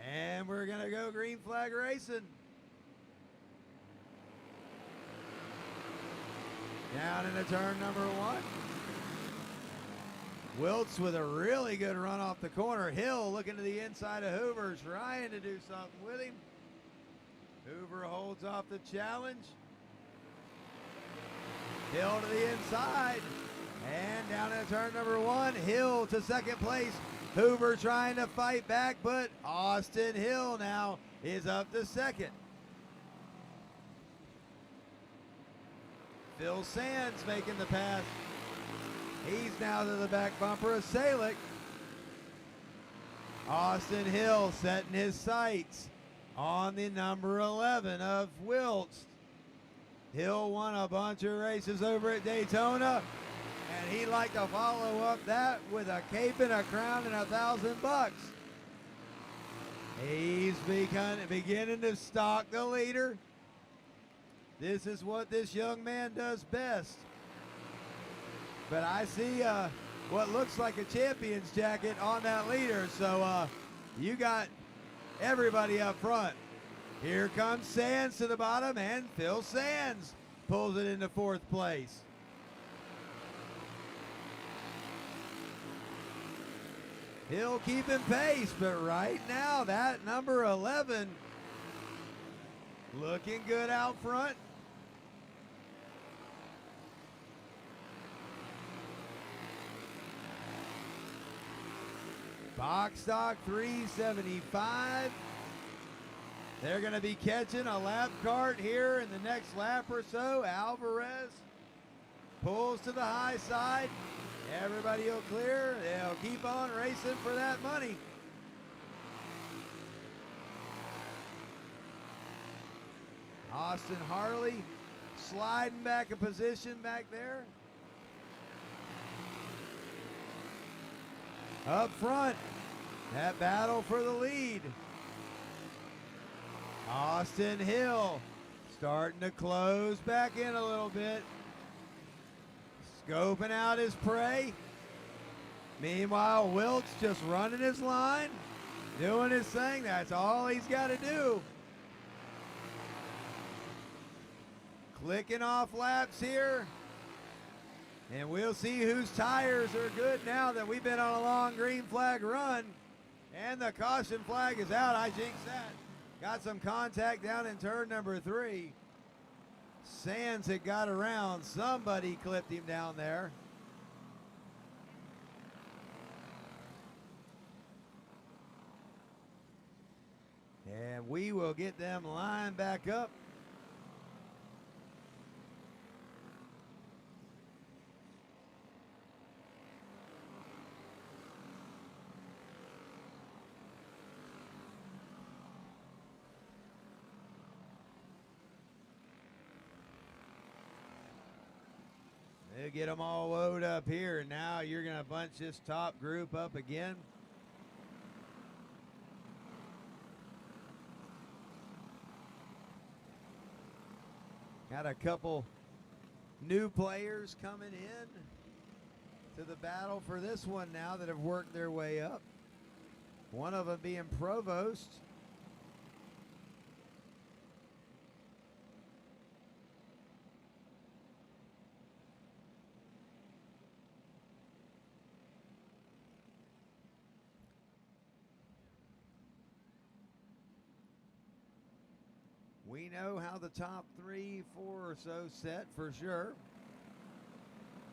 And we're going to go green flag racing. Down into turn number 1. Wiltz with a really good run off the corner. Hill looking to the inside of Hoover, trying to do something with him. Hoover holds off the challenge. Hill to the inside. And down into turn number 1. Hill to 2nd place. Hoover trying to fight back, but Austin Hill now is up to 2nd. Phil Sands making the pass. He's now to the back bumper of Salick. Austin Hill setting his sights on the number 11 of Wiltz. Hill won a bunch of races over at Daytona, and he'd like to follow up that with a cape and a crown and $1,000. He's beginning to stalk the leader. This is what this young man does best. But I see what looks like a champion's jacket on that leader. So you got everybody up front. Here comes Sands to the bottom, and Phil Sands pulls it into 4th place. Hill keeping pace, but right now that number 11 looking good out front. Box stock 375. They're going to be catching a lap cart here in the next lap or so. Alvarez pulls to the high side. Everybody will clear. They'll keep on racing for that money. Austin Harley sliding back a position back there. Up front, that battle for the lead. Austin Hill starting to close back in a little bit. Scoping out his prey. Meanwhile, Wiltz just running his line, doing his thing. That's all he's got to do. Clicking off laps here. And we'll see whose tires are good now that we've been on a long green flag run. And the caution flag is out. I jinxed that. Got some contact down in turn number 3. Sands had got around. Somebody clipped him down there. And we will get them lined back up. They'll get them all loaded up here. Now you're going to bunch this top group up again. Got a couple new players coming in to the battle for this one now that have worked their way up. One of them being Provost. We know how the top 3, 4 or so set for sure.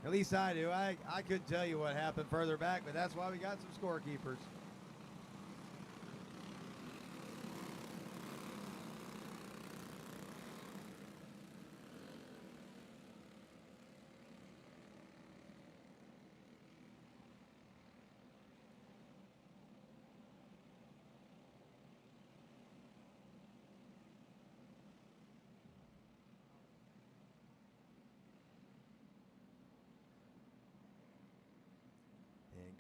At least I do. I couldn't tell you what happened further back, but that's why we got some scorekeepers.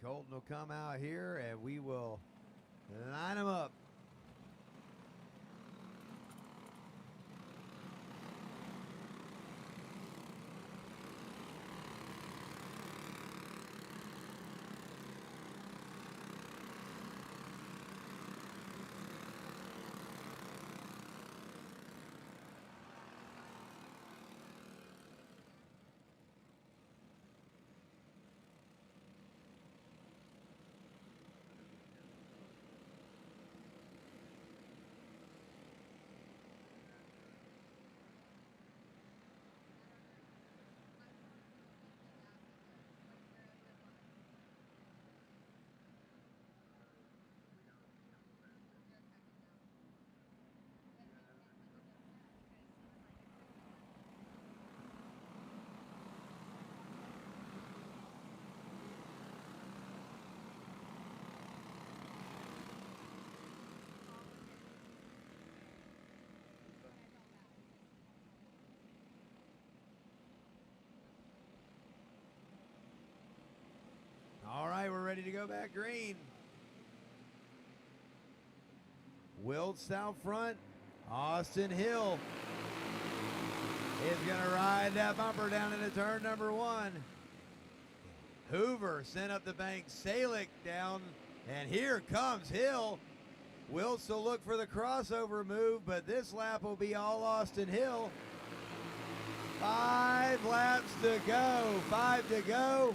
Colton will come out here and we will line them up. All right, we're ready to go back green. Wiltz out front. Austin Hill is going to ride that bumper down into turn number 1. Hoover sent up the bank. Salick down, and here comes Hill. Wiltz will look for the crossover move, but this lap will be all Austin Hill. 5 laps to go. 5 to go.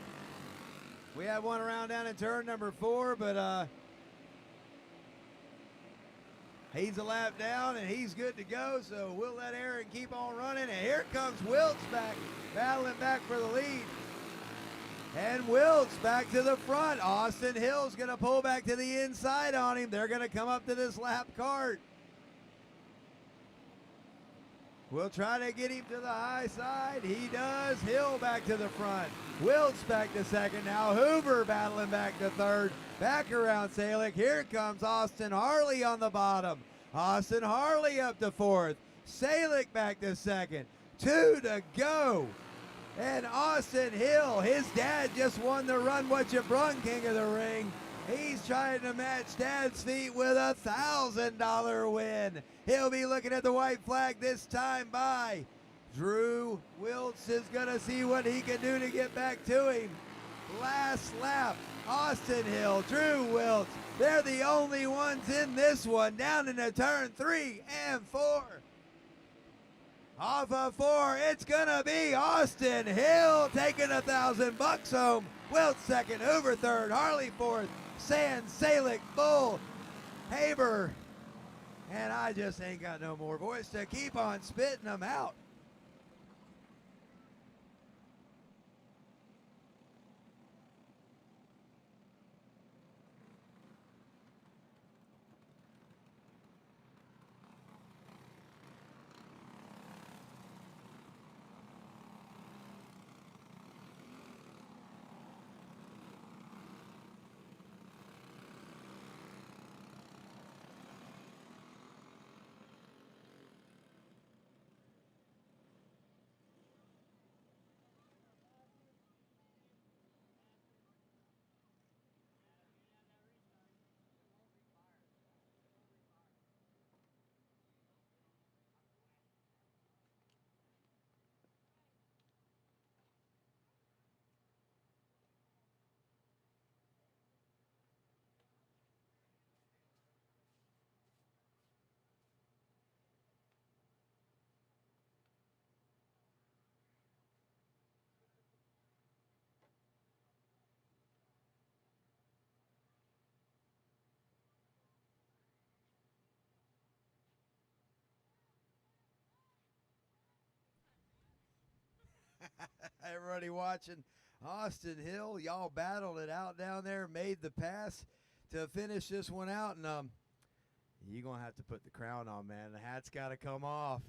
We have one around down in turn number 4, but he's a lap down and he's good to go, so we'll let Aaron keep on running. And here comes Wiltz back, battling back for the lead. And Wiltz back to the front. Austin Hill's going to pull back to the inside on him. They're going to come up to this lap cart. We'll try to get him to the high side. He does. Hill back to the front. Wiltz back to second. Now Hoover battling back to third. Back around Salick. Here comes Austin Harley on the bottom. Austin Harley up to fourth. Salick back to second. 2 to go. And Austin Hill, his dad just won the Run What You Brung King of the Ring. He's trying to match Dad's feet with a $1,000 win. He'll be looking at the white flag this time by Drew Wiltz. Is going to see what he can do to get back to him. Last lap, Austin Hill, Drew Wiltz. They're the only ones in this one. Down into turn 3 and 4. Off of 4, it's going to be Austin Hill taking $1,000 home. Wiltz second, Hoover third, Harley fourth, Sand, Salick, Bull, Haber. And I just ain't got no more voice to keep on spitting them out. Everybody watching Austin Hill, y'all battled it out down there, made the pass to finish this one out, and you're going to have to put the crown on, man. The hat's got to come off.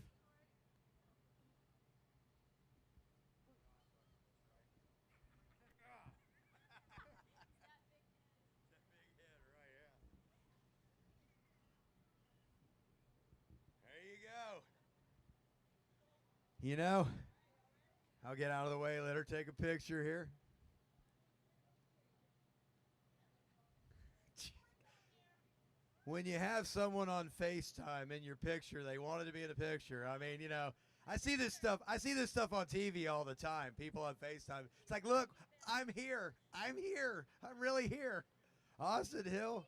There you go. You know, I'll get out of the way, let her take a picture here. when you have someone on FaceTime in your picture, they wanted to be in the picture. I mean, you know, I see this stuff on TV all the time. People on FaceTime. It's like, look, I'm here. I'm really here. Austin Hill,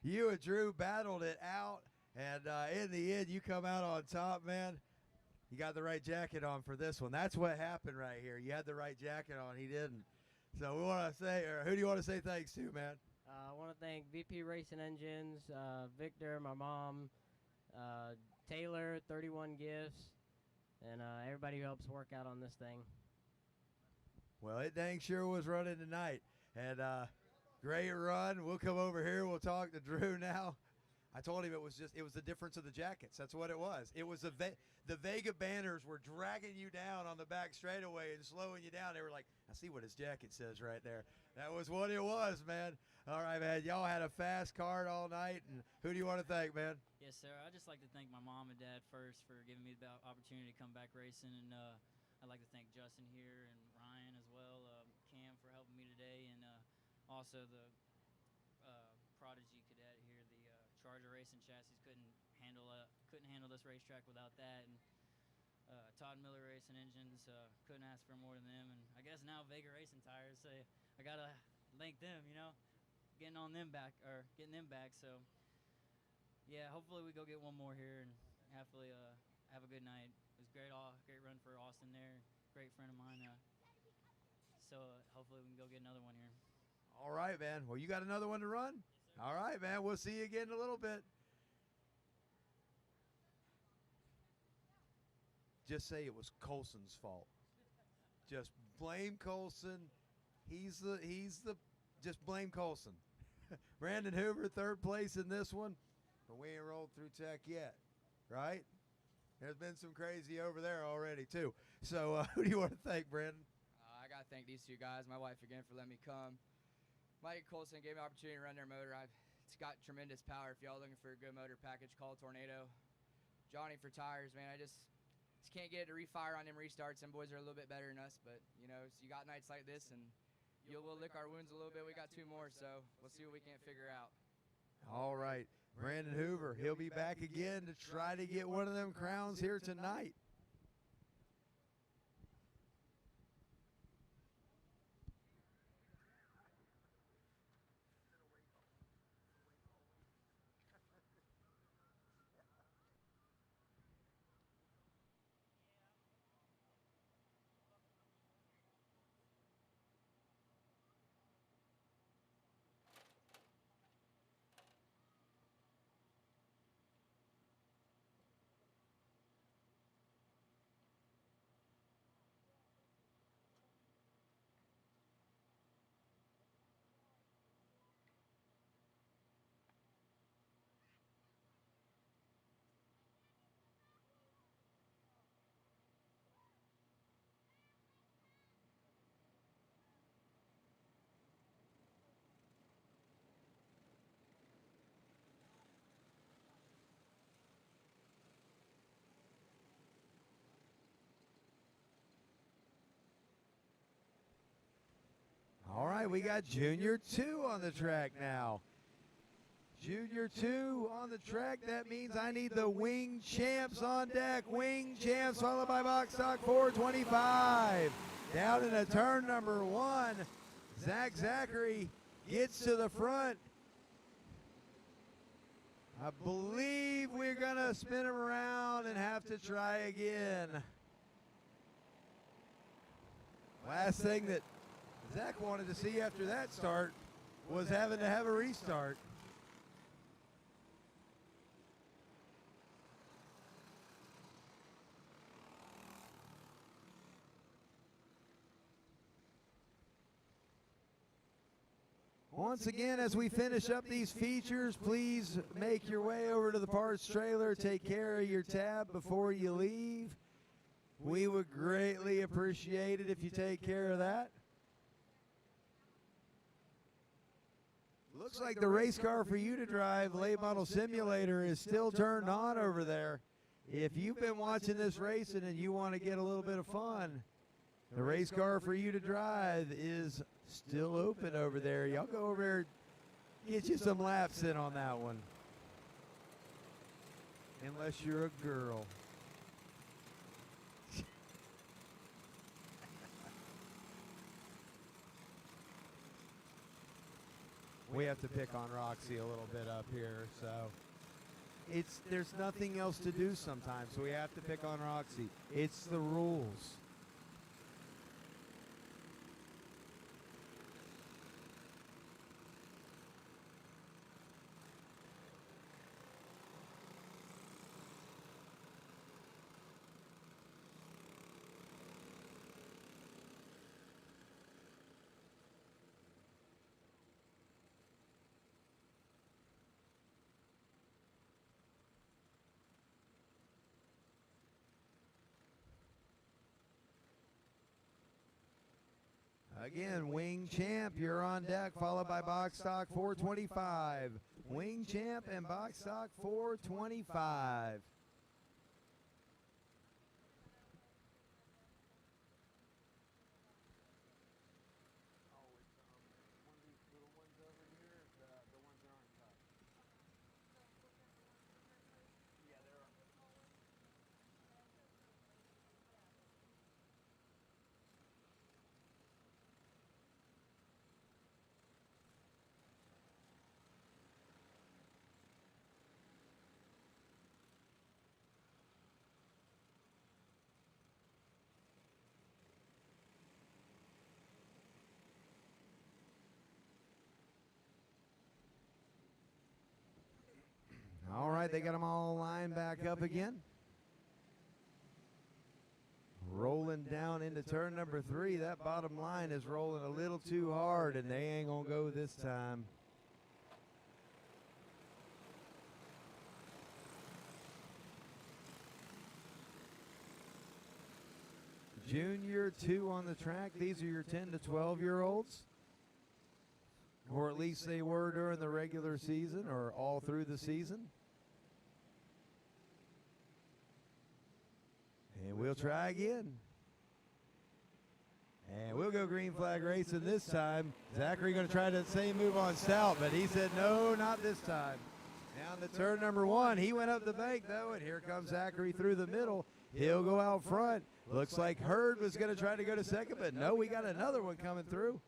you and Drew battled it out, and in the end, you come out on top, man. You got the right jacket on for this one. That's what happened right here. You had the right jacket on. He didn't. So we want to say, or who do you want to say thanks to, man? I want to thank VP Racing Engines, Victor, my mom, Taylor, 31 Gifts, and everybody who helps work out on this thing. Well, it dang sure was running tonight. And great run. We'll come over here. We'll talk to Drew now. I told him it was the difference of the jackets. That's what it was. It was the Vega banners were dragging you down on the back straightaway and slowing you down. They were like, I see what his jacket says right there. That was what it was, man. All right, man. Y'all had a fast card all night. And who do you want to thank, man? Yes, sir. I'd just like to thank my mom and dad first for giving me the opportunity to come back racing. And I'd like to thank Justin here and Ryan as well, Cam for helping me today, and also the Prodigy cadet here, the Charger Racing chassis couldn't handle this racetrack without that, and Todd Miller Racing Engines couldn't ask for more than them, and I guess now Vega Racing Tires say I gotta thank them, you know, getting them back. So yeah, hopefully we go get one more here and hopefully have a good night. It was great run for Austin there, great friend of mine. So hopefully we can go get another one here. All right, man. Well, you got another one to run? All right, man. We'll see you again in a little bit. Just say it was Colson's fault. Just blame Colson. Just blame Colson. Brandon Hoover, third place in this one, but we ain't rolled through tech yet, right? There's been some crazy over there already, too. So who do you want to thank, Brandon? I got to thank these two guys, my wife again, for letting me come. Mike Colson gave me an opportunity to run their motor. It's got tremendous power. If y'all looking for a good motor package, call Tornado. Johnny for tires, man. I just can't get it to refire on them restarts. Them boys are a little bit better than us, but you know, so you got nights like this, and we'll lick our wounds a little bit. We got two more, so we'll see what we can't figure out. All right, Brandon Hoover. He'll be back again to try to get one of them crowns here tonight. All right, we got Junior 2 on the track now. Junior 2 on the track. That means I need the Wing Champs on deck. Wing Champs followed by Box Stock 425. Down in a turn number 1. Zach Zachary gets to the front. I believe we're going to spin him around and have to try again. Last thing that Zach wanted to see after that start was having to have a restart. Once again, as we finish up these features, please make your way over to the parts trailer. Take care of your tab before you leave. We would greatly appreciate it if you take care of that. Looks like the race car for you to drive, Late Model Simulator, is still turned on over there. If you've been watching this racing and you want to get a little bit of fun, the race car for you to drive is still open over there. Y'all go over there, Get you some laps in on that one. Unless you're a girl. We have to pick on Roxy a little bit up here, so there's nothing else to do sometimes, so we have to pick on Roxy. It's the rules. Again, Wing Champ, you're on deck, followed by Box Stock 425. Wing Champ and Box Stock 425. All right, they got them all lined back up again. Rolling down into turn number 3. That bottom line is rolling a little too hard, and they ain't going to go this time. Junior 2 on the track. These are your 10 to 12-year-olds. Or at least they were during the regular season or all through the season. And we'll try again. And we'll go green flag racing this time. Zachary going to try the same move on Stout, but he said no, not this time. Down to turn number 1. He went up the bank, though, and here comes Zachary through the middle. He'll go out front. Looks like Hurd was going to try to go to second, but no, we got another one coming through.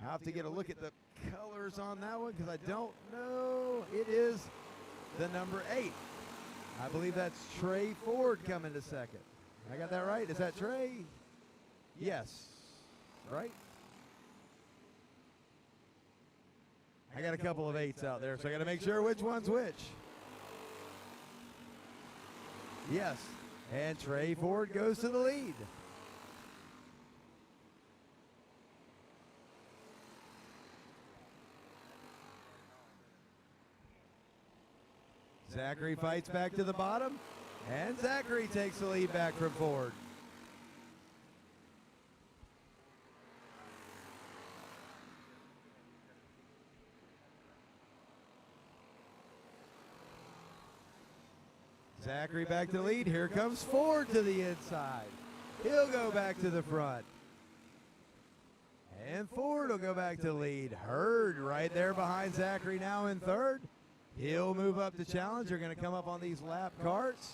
I'll have to get a look at the colors on that one because I don't know. It is the number 8. I believe that's Trey Ford coming to second. I got that right? Is that Trey? Yes. Right? I got a couple of 8s out there, so I got to make sure which one's which. Yes. And Trey Ford goes to the lead. Zachary fights back to the bottom, and Zachary takes the lead back from Ford. Zachary back to the lead. Here comes Ford to the inside. He'll go back to the front. And Ford will go back to the lead. Hurd right there behind Zachary now in third. He'll move up to challenge. They're going to come up on these lap carts.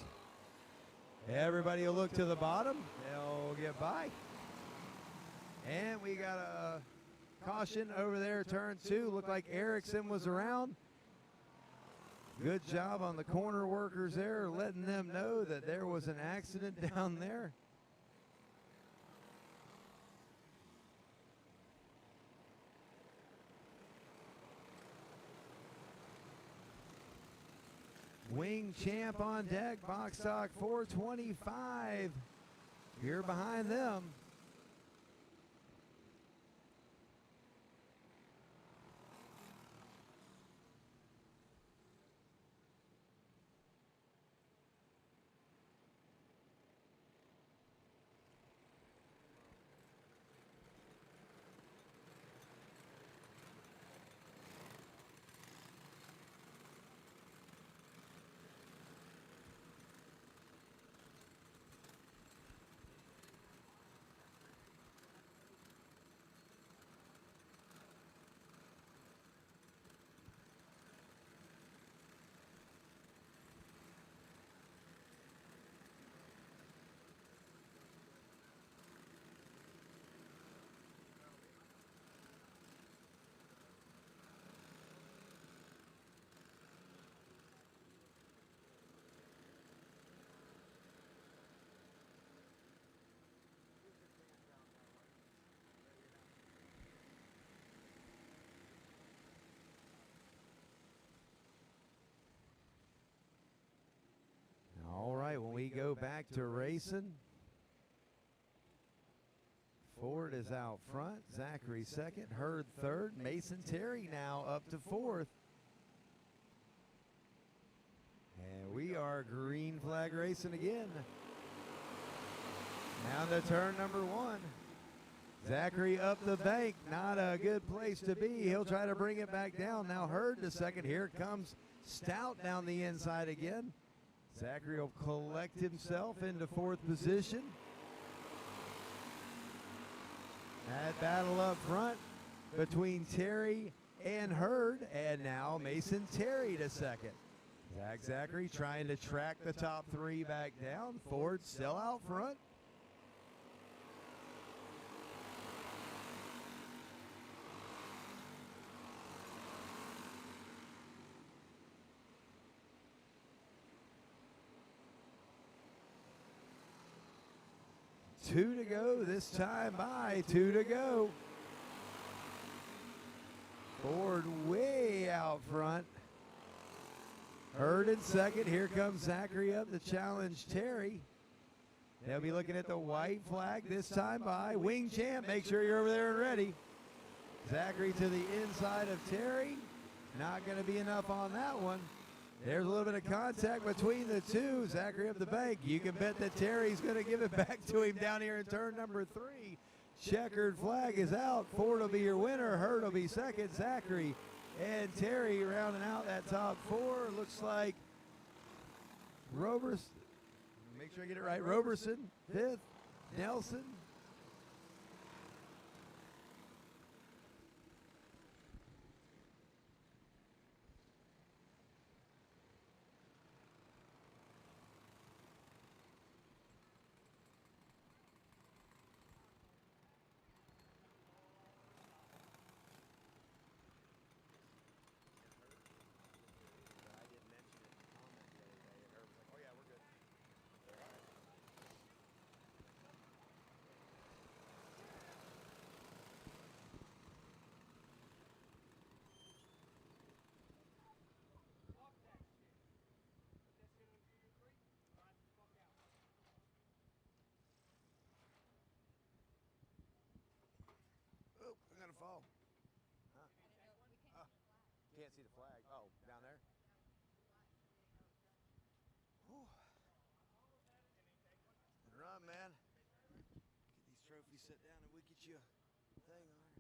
Everybody will look to the bottom. They'll get by. And we got a caution over there, turn 2. Looked like Erickson was around. Good job on the corner workers there, letting them know that there was an accident down there. Wing Champ on deck, box stock 425. You're behind them. go back to racing. Ford is out front. Zachary second. Hurd third. Mason Terry now up to fourth. And we are green flag racing again. Now to turn number one. Zachary up the bank. Not a good place to be. He'll try to bring it back down. Now Hurd to second. Here comes Stout down the inside again. Zachary will collect himself into fourth position. That battle up front between Terry and Hurd, and now Mason Terry to second. Zachary trying to track the top three back down. Ford still out front. Two to go this time by. Two to go. Ford way out front. Hurd in second. Here comes Zachary up to challenge Terry. They'll be looking at the white flag this time by. Wing champ, make sure you're over there and ready. Zachary to the inside of Terry. Not going to be enough on that one. There's a little bit of contact between the two. Zachary up the bank. You can bet that Terry's going to give it back to him down here in turn number three. Checkered flag is out. Ford will be your winner. Hurd will be second. Zachary and Terry rounding out that top four. Looks like Roberson. Make sure I get it right. Roberson, fifth. Nelson. Fall. Huh? Oh, can't see the flag. Oh, down there? Whew. Run, man. Get these trophies set down and we'll get you a thing on her.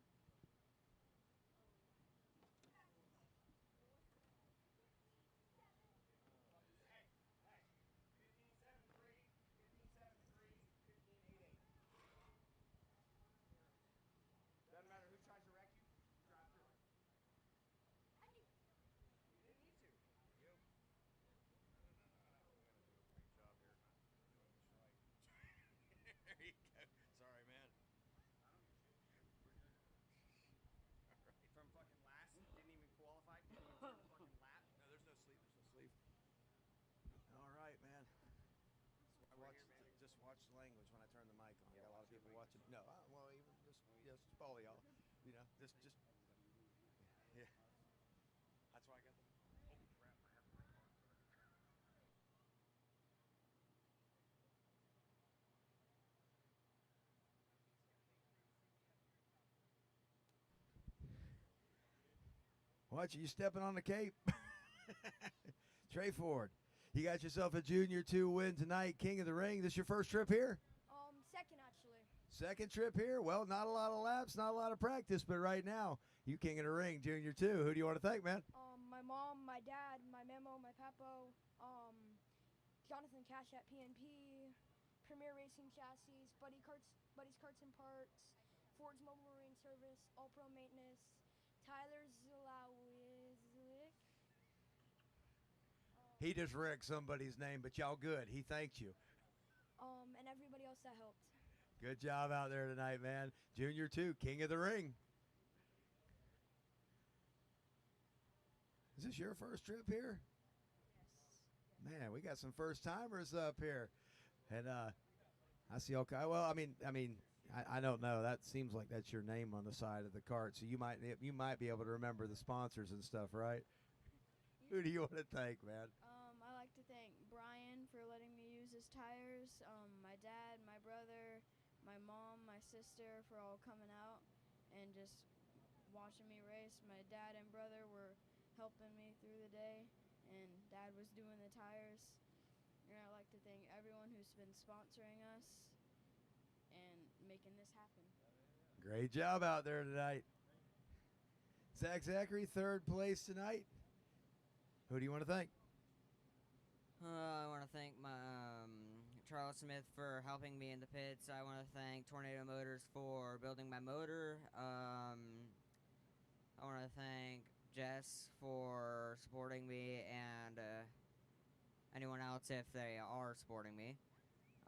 Doesn't matter who tries to wreck you, drive through it. You didn't need to. You. There you go. Sorry, man. From fucking last, didn't even qualify, didn't even turn a fucking lap. No, there's no sleeve. There's no sleeve. All right, man. Just watch the language when I turn the mic on. Got a lot of people watching. No, well, even just all of y'all. You know, just yeah. That's why I got the. Holy crap! I have the mic on. Watch you stepping on the cape. Trey Ford, you got yourself a Junior 2 win tonight, King of the Ring. This your first trip here? Second actually. Second trip here? Well, not a lot of laps, not a lot of practice, but right now, you King of the Ring, Junior 2. Who do you want to thank, man? My mom, my dad, my memo, my papo, Jonathan Cash at PNP, Premier Racing Chassis, Buddy's Carts and Parts, Ford's Mobile Marine Service, All Pro Maintenance, Tyler Zlawizik. He just wrecked somebody's name, but y'all good. He thanked you. And everybody else that helped. Good job out there tonight, man. Junior 2, King of the Ring. Is this your first trip here? Yes. Man, we got some first timers up here, and I see Ocala. Well, I don't know. That seems like that's your name on the side of the cart, so you might be able to remember the sponsors and stuff, right? Who do you want to thank, man? I like to thank Brian for letting me use this tires. My dad, my brother, my mom, my sister for all coming out and just watching me race. My dad and brother were helping me through the day, and Dad was doing the tires. And I'd like to thank everyone who's been sponsoring us and making this happen. Great job out there tonight. Zach Zachary, third place tonight. Who do you want to thank? I want to thank my Charles Smith for helping me in the pits. I want to thank Tornado Motors for building my motor. I want to thank Jess for supporting me, and anyone else if they are supporting me,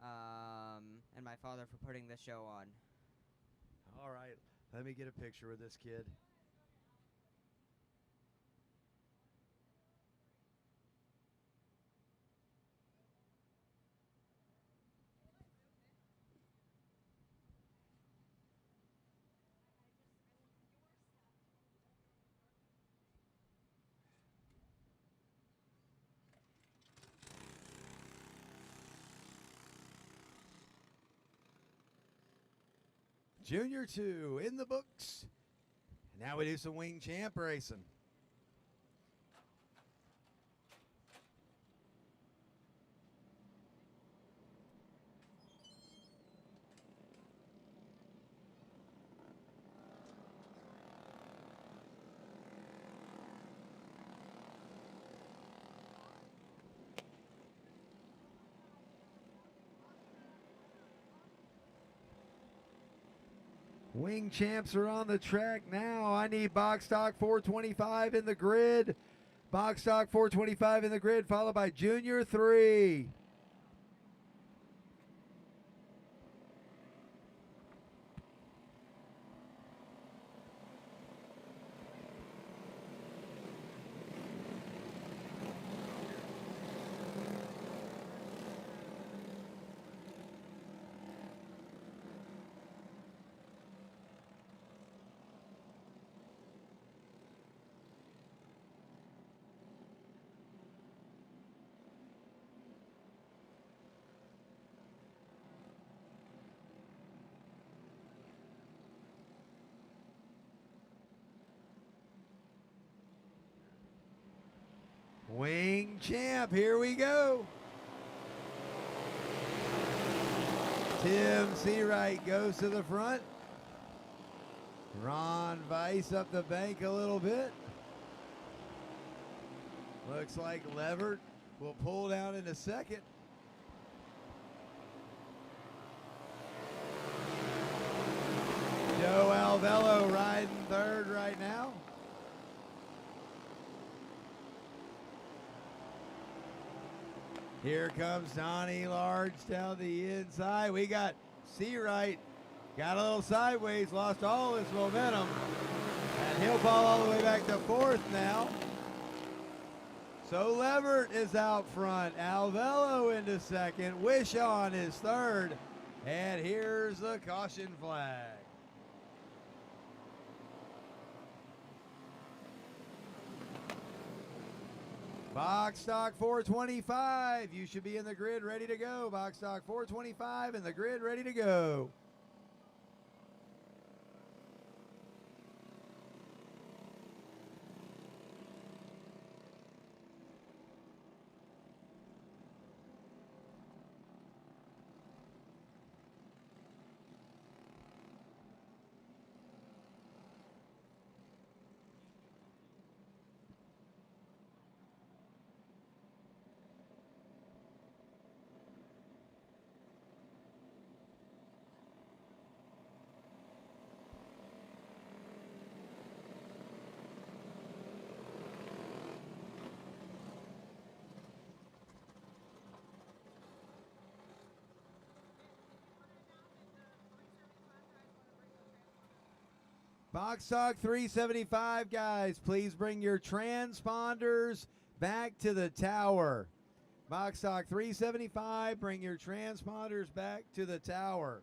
and my father for putting this show on. All right, let me get a picture with this kid. Junior 2 in the books. Now we do some wing champ racing. Wing champs are on the track now. I need box stock 425 in the grid. Box stock 425 in the grid, followed by Junior 3. Wing champ, here we go. Tim Seawright goes to the front. Ron Weiss up the bank a little bit. Looks like Levert will pull down in a second. Joe Alvello riding third right now. Here comes Donnie Large down the inside. We got Seawright. Got a little sideways, lost all his momentum. And he'll fall all the way back to fourth now. So Levert is out front. Alvello into second. Wishon is third. And here's the caution flag. Box stock 425. You should be in the grid ready to go. Box stock 425 in the grid ready to go. Box stock 375, guys. Please bring your transponders back to the tower. Box stock 375, bring your transponders back to the tower.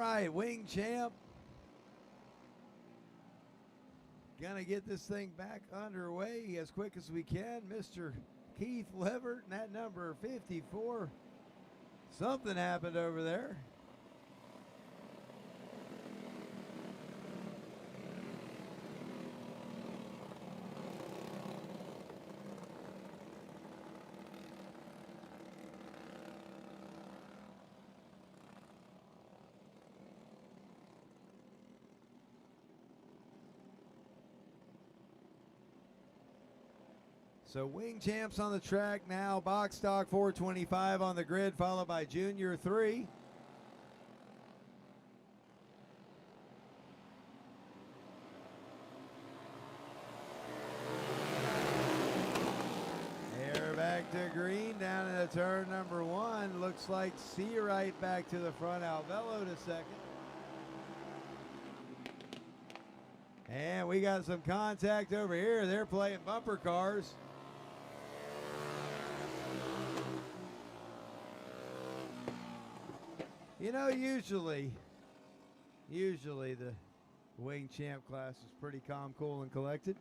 right, wing champ. Gonna get this thing back underway as quick as we can. Mr. Keith Levert, and that number 54. Something happened over there. So wing champs on the track now. Box stock 425 on the grid, followed by Junior 3. Air back to green down into turn number 1. Looks like C right back to the front. Alvelo to second. And we got some contact over here. They're playing bumper cars. You know, usually the wing champ class is pretty calm, cool, and collected.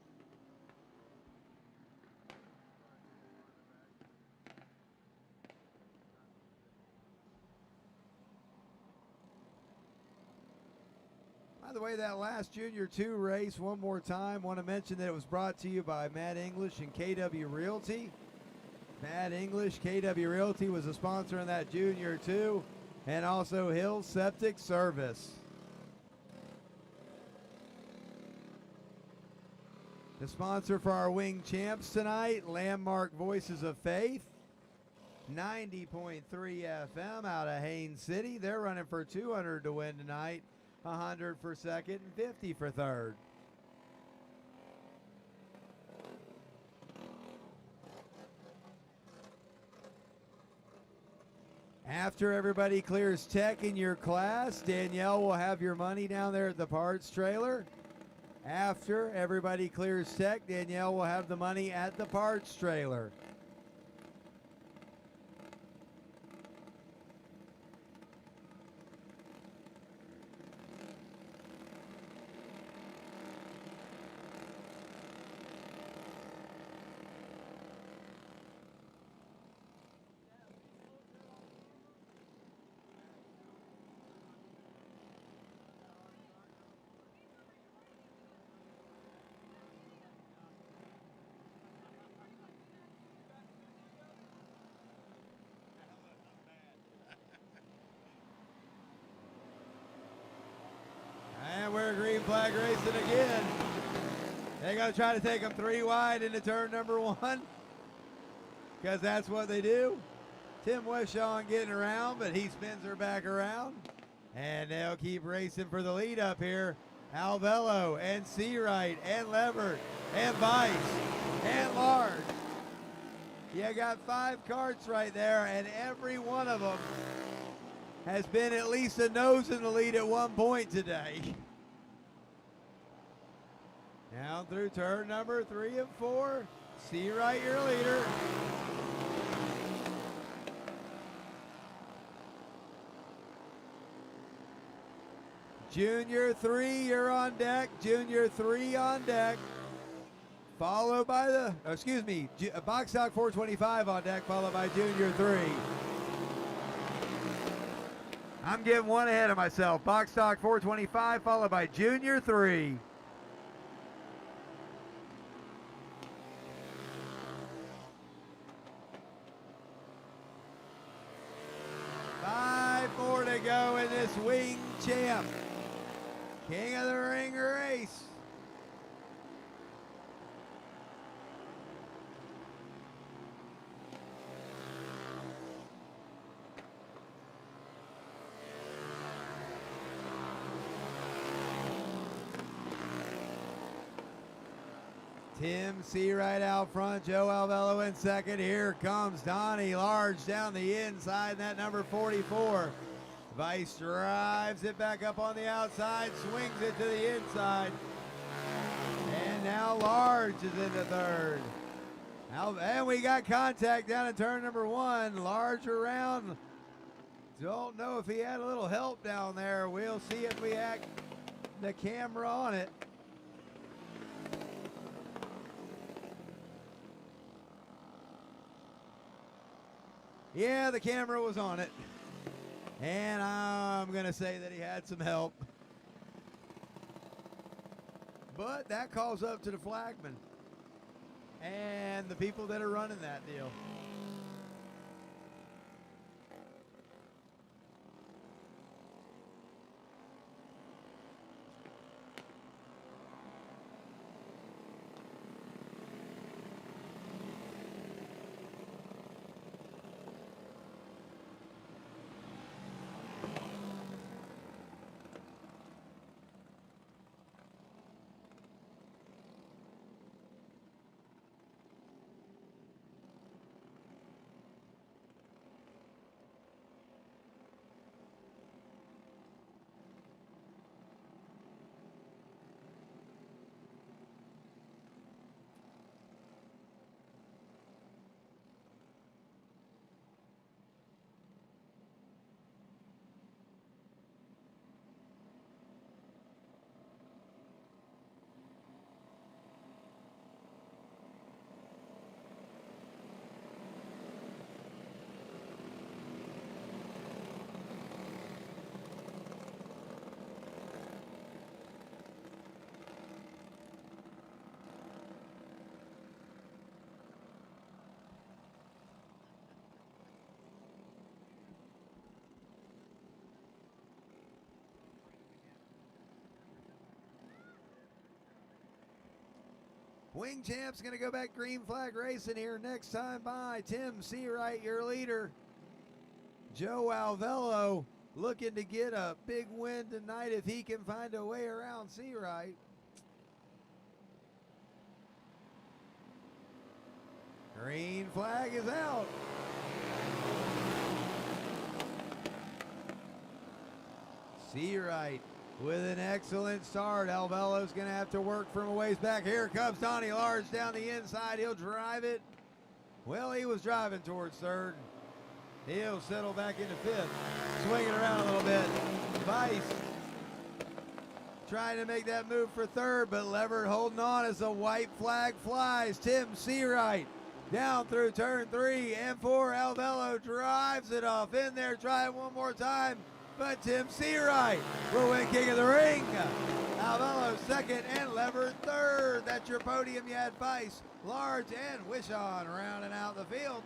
By the way, that last Junior 2 race, one more time, want to mention that it was brought to you by Matt English and KW Realty. Matt English, KW Realty was a sponsor in that Junior 2. And also Hill Septic Service. The sponsor for our wing champs tonight, Landmark Voices of Faith, 90.3 FM out of Haines City. They're running for 200 to win tonight, 100 for second and 50 for third. After everybody clears tech in your class, Danielle will have your money down there at the parts trailer. After everybody clears tech, Danielle will have the money at the parts trailer. And we're green flag racing again. They're going to try to take them 3 wide into turn number 1, because that's what they do. Tim Weshaw getting around, but he spins her back around. And they'll keep racing for the lead up here. Alvelo and Seawright and Levert and Vice and Large. You got 5 carts right there, and every one of them has been at least a nose in the lead at one point today. Down through turn number 3 and 4. Seawright, your leader. Junior 3, you're on deck. Junior 3 on deck. Followed by the, box stock 425 on deck, followed by Junior 3. I'm getting one ahead of myself. Box stock 425, followed by Junior 3. Five more to go in this wing champ. King of the Ring race. Tim Seawright out front, Joe Alvelo in second. Here comes Donnie Large down the inside, and that number 44. Vice drives it back up on the outside, swings it to the inside. And now Large is into third. And we got contact down at turn number 1. Large around Don't know if he had a little help down there. We'll see if we act the camera on it. Yeah, the camera was on it. And I'm going to say that he had some help. But that calls up to the flagman and the people that are running that deal. Wing Champ's going to go back green flag racing here next time by. Tim Seawright, your leader. Joe Alvello looking to get a big win tonight if he can find a way around Seawright. Green flag is out. Seawright with an excellent start. Alvello's going to have to work from a ways back. Here comes Donnie Large down the inside. He'll drive it. Well, he was driving towards third. He'll settle back into fifth. Swinging around a little bit. Vice trying to make that move for third, but Leverett holding on as the white flag flies. Tim Seawright down through turn 3 and 4. Alvello drives it off in there. Try it one more time. But Tim Seawright will win King of the Ring. Alvello second and Leverett third. That's your podium. You had Vice, Large, and Wishon rounding out the field.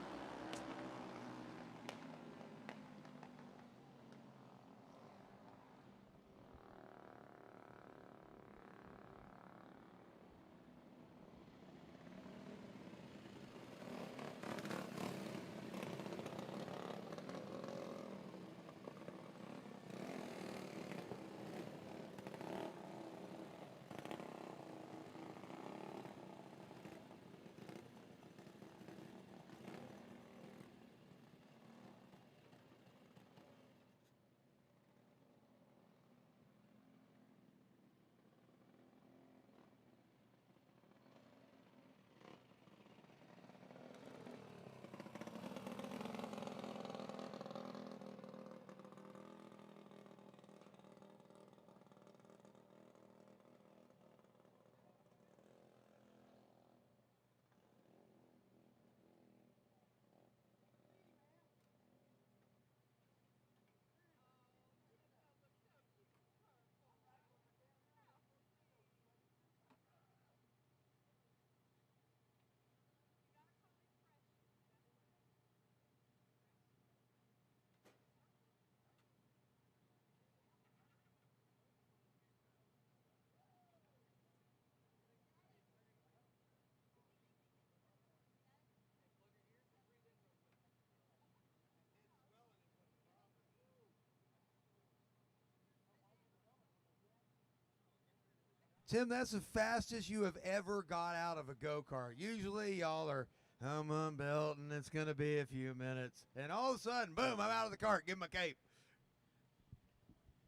Tim, that's the fastest you have ever got out of a go-kart. Usually y'all are, I'm unbelting, it's going to be a few minutes. And all of a sudden, boom, I'm out of the cart. Give him a cape.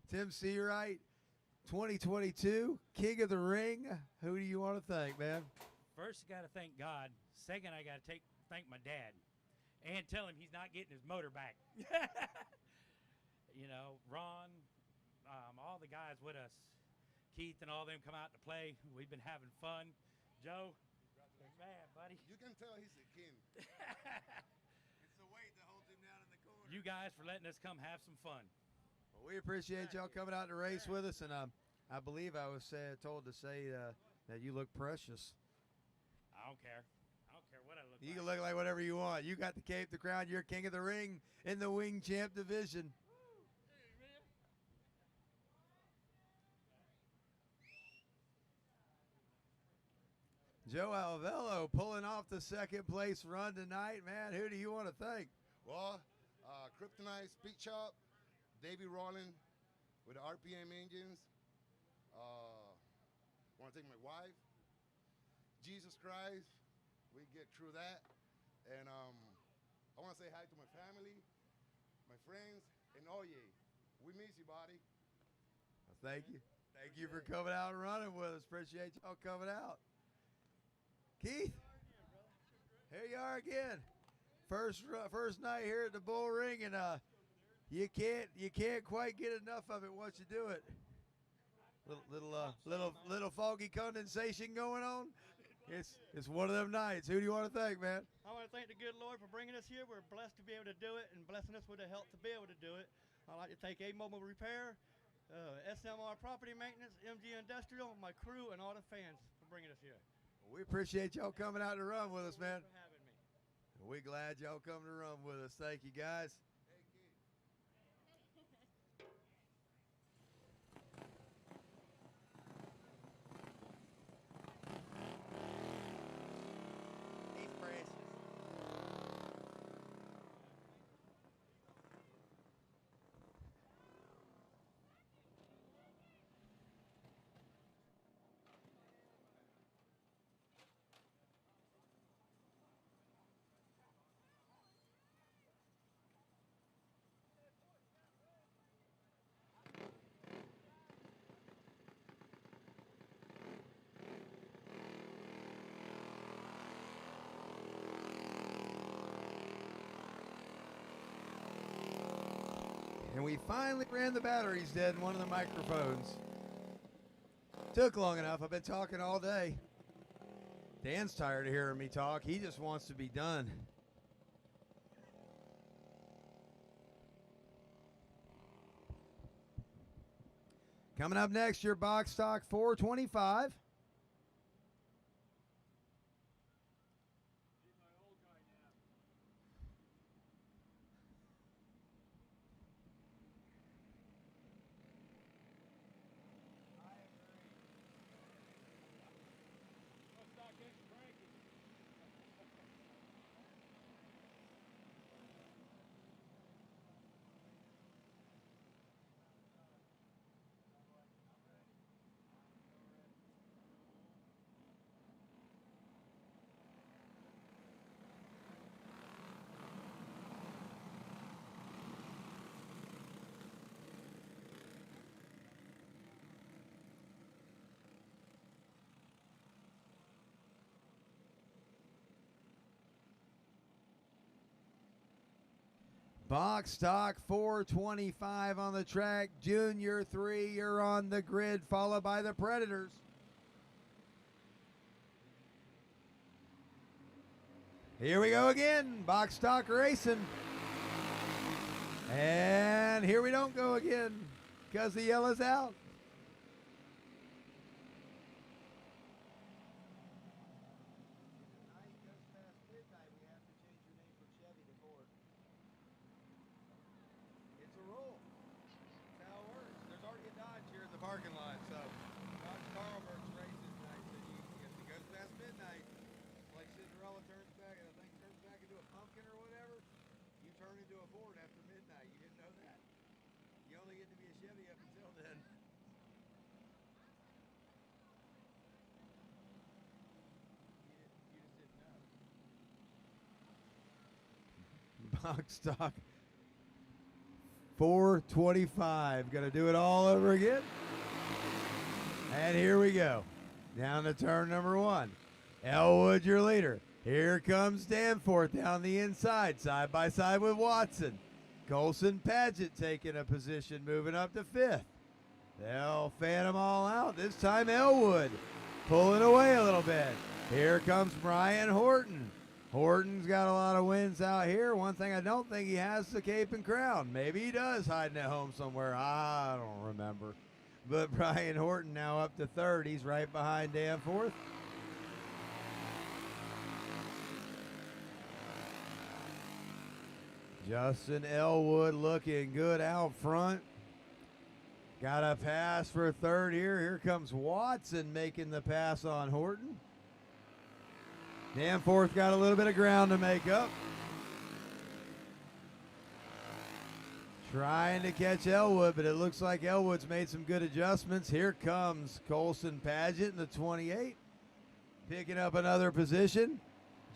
Tim Seawright, 2022, King of the Ring. Who do you want to thank, man? First, I got to thank God. Second, I got to thank my dad and tell him he's not getting his motor back. you know, Ron, all the guys with us, Keith and all them come out to play. We've been having fun. Joe, man, buddy. You can tell he's a king. It's the weight that holds him down in the corner. You guys for letting us come have some fun. Well, we appreciate y'all coming out to race with us, and I believe I was told to say that you look precious. I don't care. I don't care what I look You like. can look like whatever you want. You got the cape, the crown. You're king of the ring in the wing champ division. Joe Alvello pulling off the second place run tonight. Man, who do you want to thank? Well, Kryptonite, Speed Chop, Davey Rollin with the RPM engines. Want to thank my wife, Jesus Christ. We get through that. And I want to say hi to my family, my friends, and Oye. We miss you, buddy. Well, thank you. Thank you for coming out and running with us. Appreciate y'all coming out. Keith, here you are again. First night here at the Bullring, and you can't quite get enough of it once you do it. Little foggy condensation going on. It's one of them nights. Who do you want to thank, man? I want to thank the good Lord for bringing us here. We're blessed to be able to do it and blessing us with the help to be able to do it. I'd like to thank A Mobile Repair, SMR Property Maintenance, MG Industrial, my crew, and all the fans for bringing us here. We appreciate y'all coming out to run with us, man. Thanks for having me. We're glad y'all come to run with us. Thank you, guys. He's precious. And we finally ran the batteries dead in one of the microphones. Took long enough. I've been talking all day. Dan's tired of hearing me talk. He just wants to be done. Coming up next, your box stock 425. Box stock 425 on the track. Junior 3, you're on the grid, followed by the Predators. Here we go again. Box stock racing. And here we don't go again because the yellow's out. Parking lot, so Dodge Carlberg's racing tonight. So if it goes past midnight, like Cinderella turns back, I think turns back into a pumpkin or whatever, you turn into a Ford after midnight. You didn't know that. You only get to be a Chevy up until then. You just didn't know. Box stock 425. Gonna do it all over again. And here we go. Down to turn number 1. Elwood, your leader. Here comes Danforth down the inside, side by side with Watson. Colson Paget taking a position, moving up to 5th. They'll fan them all out. This time Elwood pulling away a little bit. Here comes Brian Horton. Horton's got a lot of wins out here. One thing I don't think he has the Cape and Crown. Maybe he does hiding at home somewhere. I don't remember. But Brian Horton now up to 3rd. He's right behind Danforth. Justin Elwood looking good out front. Got a pass for 3rd here. Here comes Watson making the pass on Horton. Danforth got a little bit of ground to make up. Trying to catch Elwood, but it looks like Elwood's made some good adjustments. Here comes Colson Paget in the 28. Picking up another position.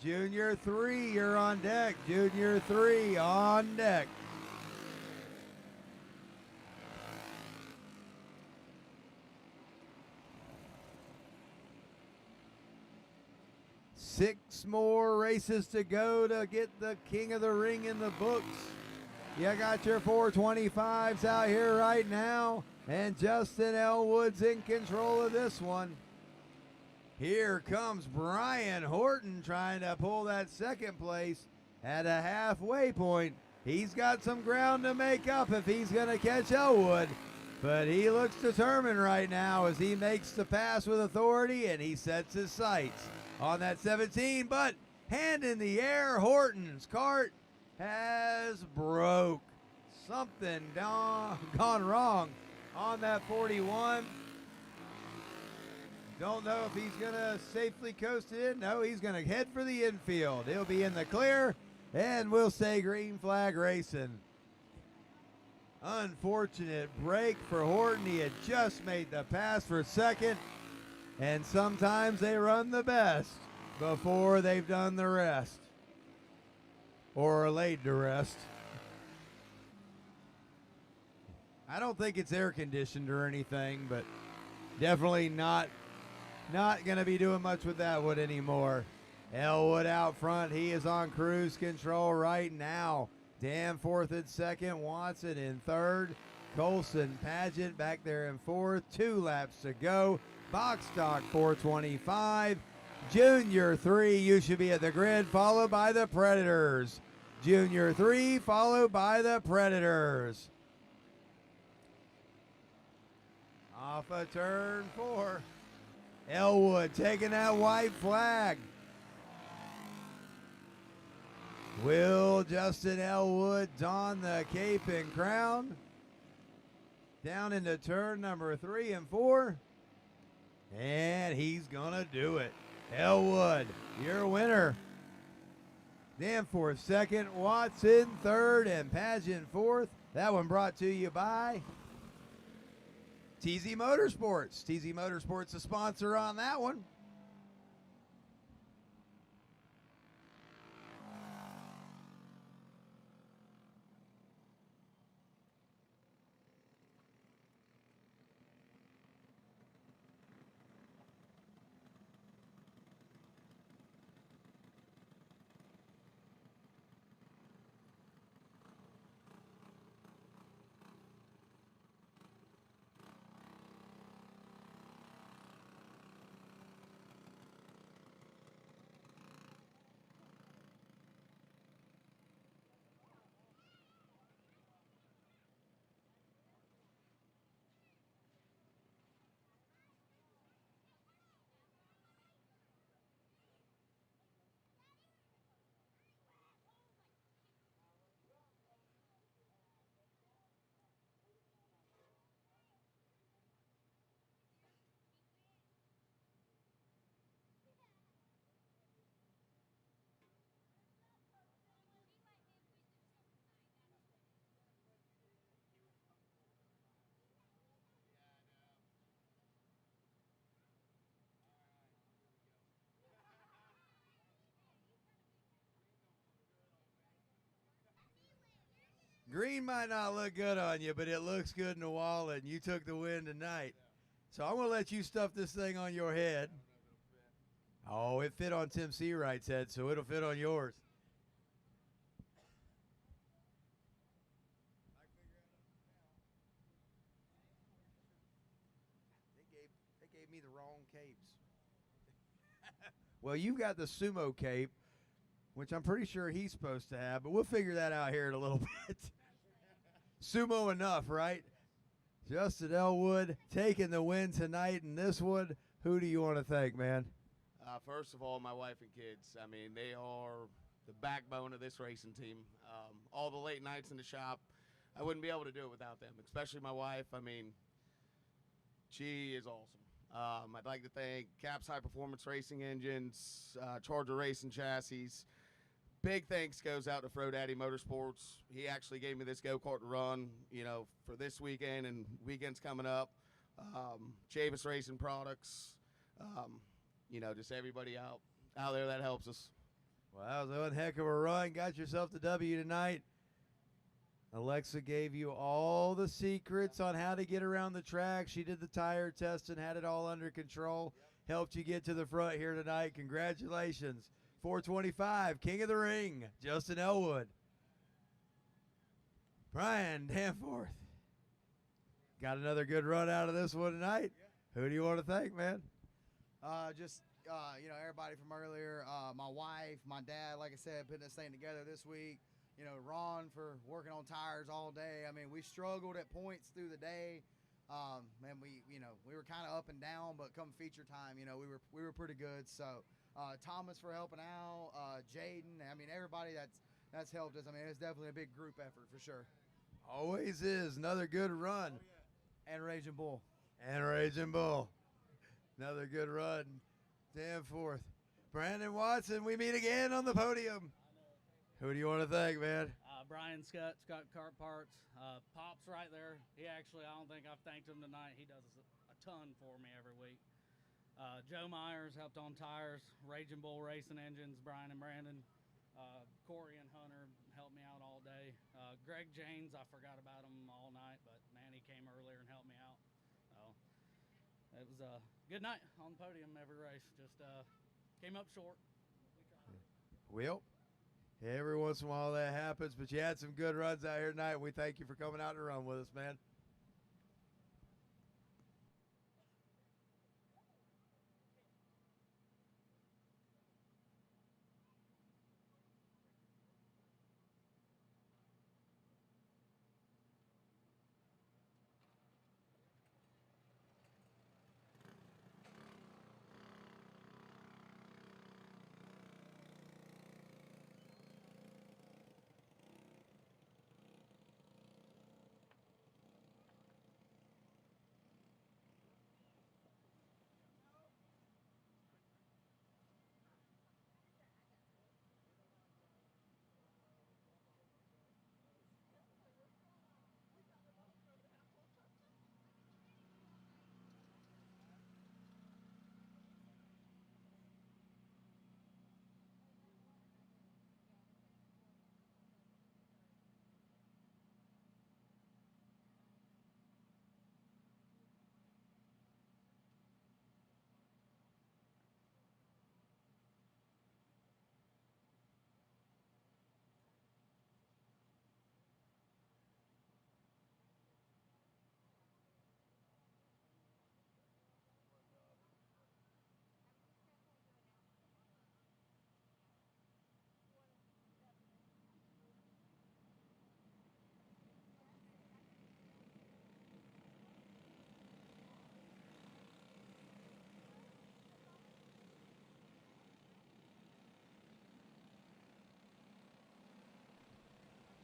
Junior 3, you're on deck. Junior 3 on deck. Six more races to go to get the King of the Ring in the books. You got your 425s out here right now, and Justin Elwood's in control of this one. Here comes Brian Horton trying to pull that 2nd place at a halfway point. He's got some ground to make up if he's going to catch Elwood, but he looks determined right now as he makes the pass with authority, and he sets his sights on that 17, but hand in the air, Horton's cart has broke. Something gone wrong on that 41. Don't know if he's going to safely coast it in. No, he's going to head for the infield. He'll be in the clear, and we'll say green flag racing. Unfortunate break for Horton. He had just made the pass for 2nd, and sometimes they run the best before they've done the rest, or are laid to rest. I don't think it's air conditioned or anything, but definitely not going to be doing much with that one anymore. Elwood out front. He is on cruise control right now. Danforth in 2nd. Watson in 3rd. Colson Paget back there in 4th. 2 laps to go. Box stock 425. Junior 3, you should be at the grid, followed by the Predators. Junior 3, followed by the Predators. Off of turn 4. Elwood taking that white flag. Will Justin Elwood don the cape and crown? Down into turn number 3 and 4. And he's going to do it. Elwood, your winner. Danforth 2nd, Watson 3rd, and Paget 4th. That one brought to you by TZ Motorsports. TZ Motorsports, a sponsor on that one. Green might not look good on you, but it looks good in the wallet, and you took the win tonight. So I'm going to let you stuff this thing on your head. Oh, it fit on Tim Seawright's head, so it'll fit on yours. Well, you've got the sumo cape, which I'm pretty sure he's supposed to have, but we'll figure that out here in a little bit. Sumo enough, right? Justin Elwood taking the win tonight in this one. Who do you want to thank, man? First of all, my wife and kids. I mean, they are the backbone of this racing team. All the late nights in the shop, I wouldn't be able to do it without them, especially my wife. I mean, she is awesome. I'd like to thank Caps High Performance Racing Engines, Charger Racing Chassis. Big thanks goes out to Fro Daddy Motorsports. He actually gave me this go-kart to run, you know, for this weekend and weekends coming up. Chavis Racing Products, you know, just everybody out there that helps us. Well, that was one heck of a run. Got yourself the W tonight. Alexa gave you all the secrets on how to get around the track. She did the tire test and had it all under control. Helped you get to the front here tonight. Congratulations. 425, King of the Ring, Justin Elwood. Brian Danforth. Got another good run out of this one tonight. Who do you want to thank, man? You know, everybody from earlier, my wife, my dad, like I said, putting this thing together this week. You know, Ron for working on tires all day. I mean, we struggled at points through the day. And we were kind of up and down, but come feature time, you know, we were pretty good. So Thomas for helping out, Jaden, I mean, everybody that's helped us. I mean, it's definitely a big group effort for sure. Always is. Another good run. And Raging Bull. And Raging Bull. Another good run. Danforth. Brandon Watson, we meet again on the podium. Who do you want to thank, man? Brian Scott Kart Parts. Pop's right there. He actually, I don't think I've thanked him tonight. He does a ton for me every week. Joe Myers helped on tires. Raging Bull Racing Engines, Brian and Brandon. Corey and Hunter helped me out all day. Greg James, I forgot about him all night, but man, he came earlier and helped me out. So it was a good night on the podium every race. Just came up short. Well, every once in a while that happens, but you had some good runs out here tonight. We thank you for coming out to run with us, man.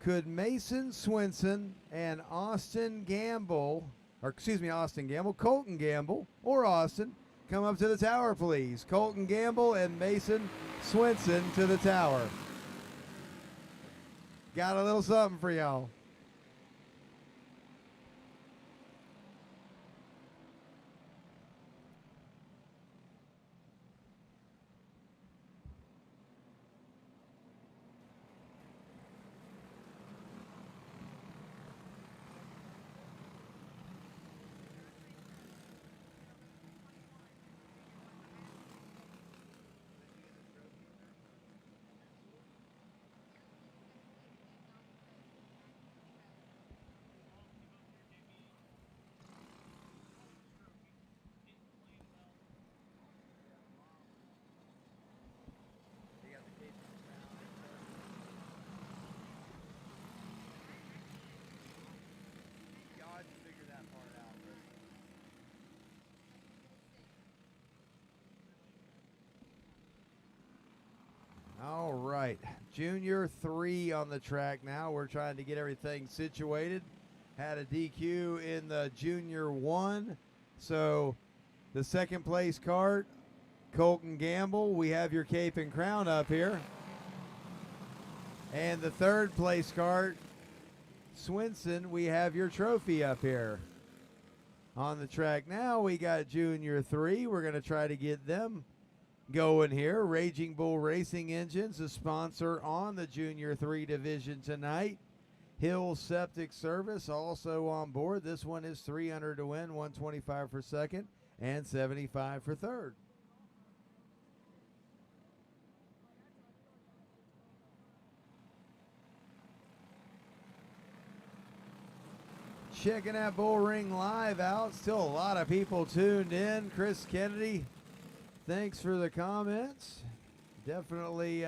Could Mason Swinson and Colton Gamble, or Austin, come up to the tower, please? Colton Gamble and Mason Swinson to the tower. Got a little something for y'all. All right, Junior 3 on the track now. We're trying to get everything situated. Had a DQ in the Junior 1. So the second place cart, Colton Gamble, we have your cape and crown up here. And the third place cart, Swinson, we have your trophy up here. On the track now, we got Junior 3. We're going to try to get them going here. Raging Bull Racing Engines, a sponsor on the Junior 3 division tonight. Hill Septic Service also on board. This one is 300 to win, 125 for second, and 75 for third. Checking that Bullring live out. Still a lot of people tuned in. Chris Kennedy, thanks for the comments. Definitely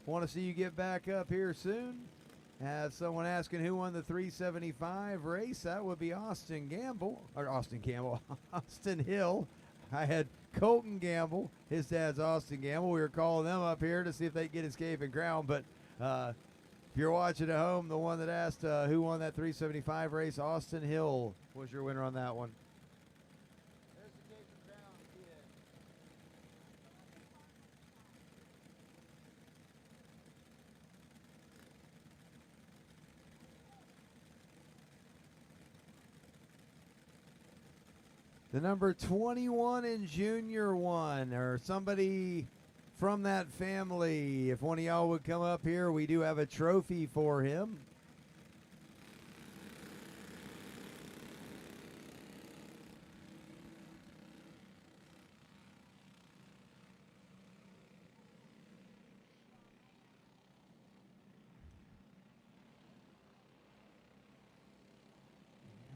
want to see you get back up here soon. Have someone asking who won the 375 race. That would be Austin Campbell. Austin Hill. I had Colton Gamble. His dad's Austin Gamble. We were calling them up here to see if they could get his cape and crown. But if you're watching at home, the one that asked who won that 375 race, Austin Hill was your winner on that one. The number 21 in Junior 1, or somebody from that family. If one of y'all would come up here, we do have a trophy for him.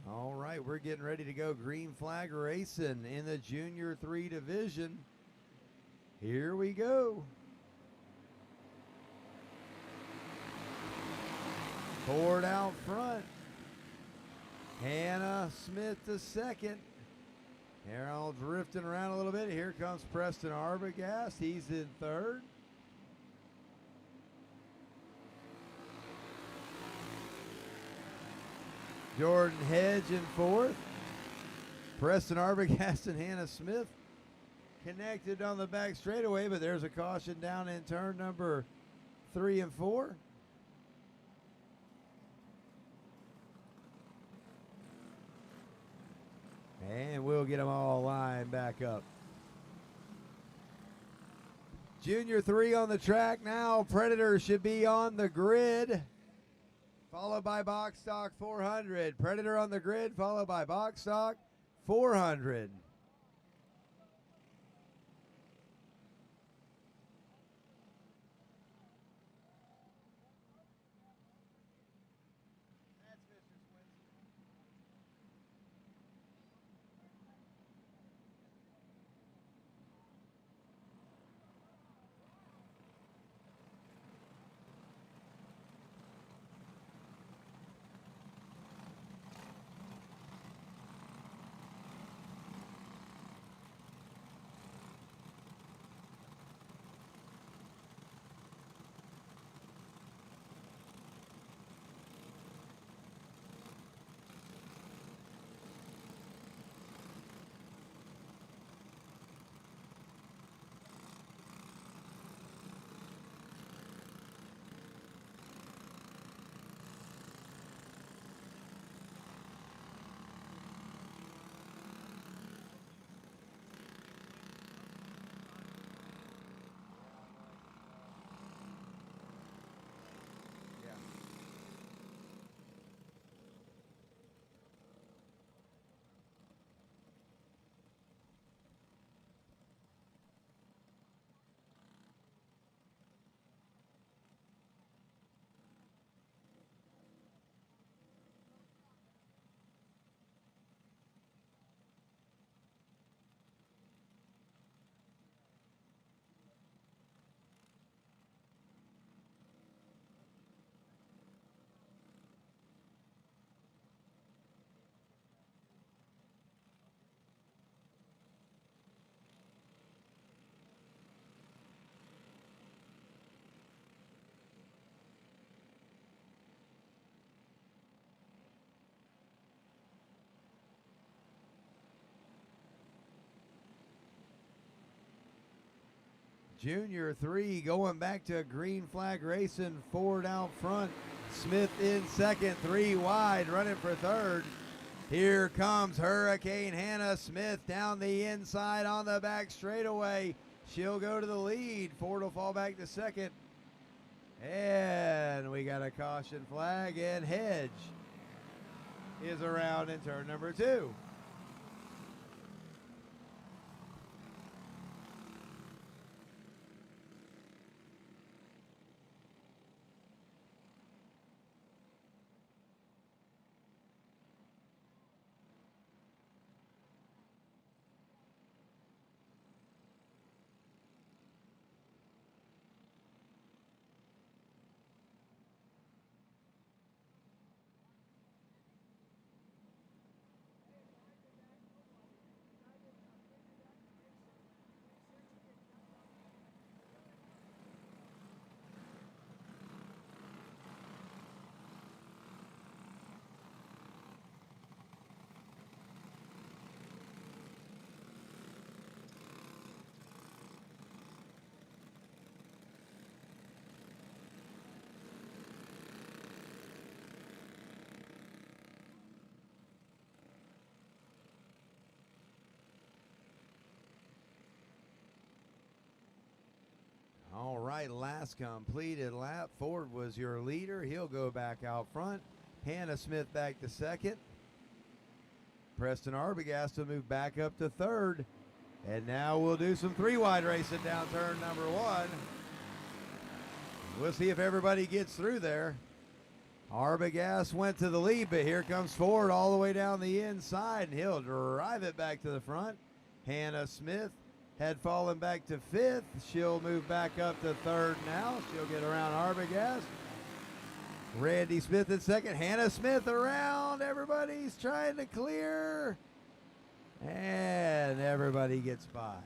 All right, we're getting ready to go green flag racing in the Junior 3 division. Here we go. Ford out front. Hannah Smith the second. They're all drifting around a little bit. Here comes Preston Arbogast. He's in third. Jordan Hedge in fourth. Preston Arbogast and Hannah Smith connected on the back straightaway, but there's a caution down in turn number 3 and 4. And we'll get them all lined back up. Junior 3 on the track now. Predator should be on the grid, followed by Box Stock 400. Predator on the grid, followed by Box Stock 400. Junior 3 going back to Green Flag Racing. Ford out front. Smith in second. 3 wide, running for third. Here comes Hurricane Hannah Smith down the inside on the back straightaway. She'll go to the lead. Ford will fall back to second. And we got a caution flag, and Hedge is around in turn number 2. All right, last completed lap. Ford was your leader. He'll go back out front. Hannah Smith back to second. Preston Arbogast will move back up to third. And now we'll do some 3 wide racing down turn number 1. We'll see if everybody gets through there. Arbogast went to the lead, but here comes Ford all the way down the inside, and he'll drive it back to the front. Hannah Smith had fallen back to 5th. She'll move back up to 3rd now. She'll get around Arbogast. Randy Smith in second. Hannah Smith around. Everybody's trying to clear. And everybody gets by.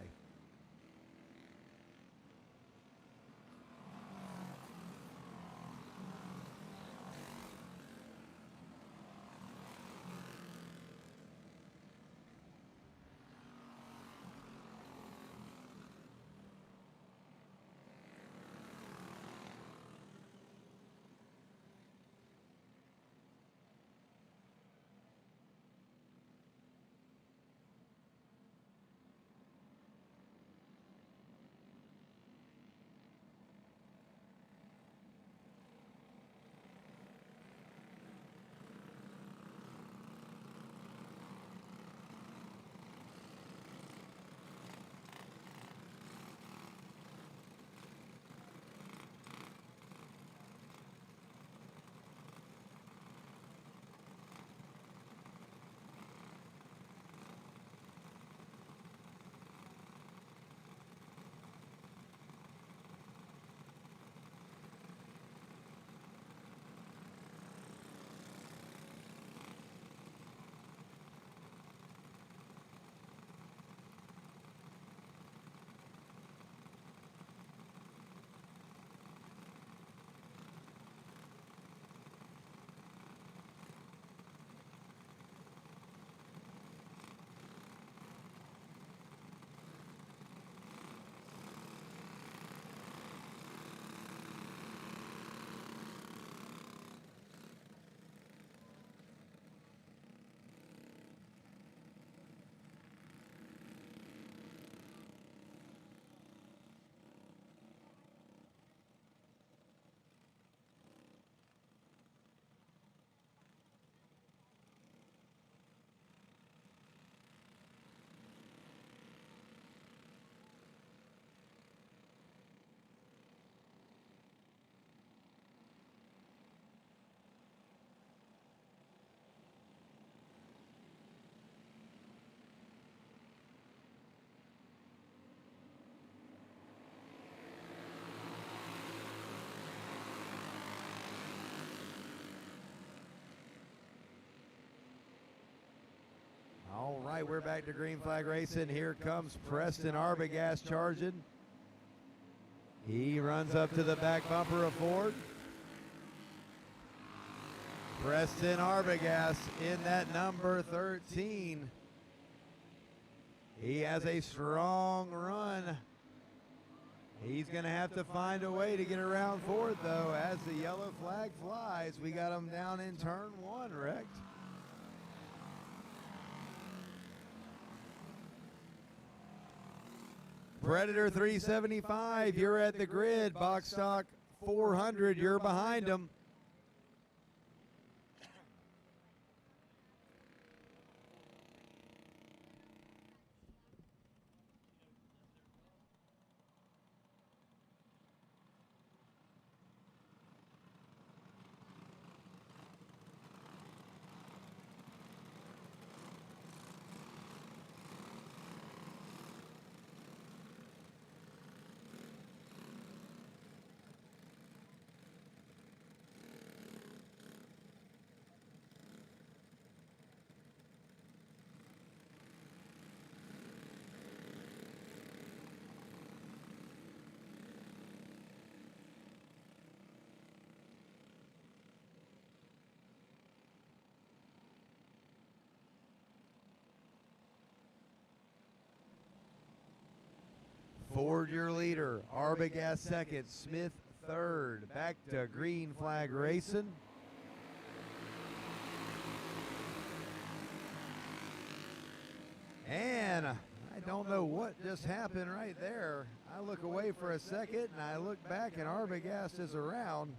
All right, we're back to Green Flag Racing. Here comes Preston Arbogast charging. He runs up to the back bumper of Ford. Preston Arbogast in that number 13. He has a strong run. He's going to have to find a way to get around fourth, though, as the yellow flag flies. We got him down in turn one, wrecked. Predator 375, you're at the grid. Box stock 400, you're behind him. Ford your leader, Arbogast second, Smith third. Back to green flag racing. And I don't know what just happened right there. I look away for a second and I look back and Arbogast is around.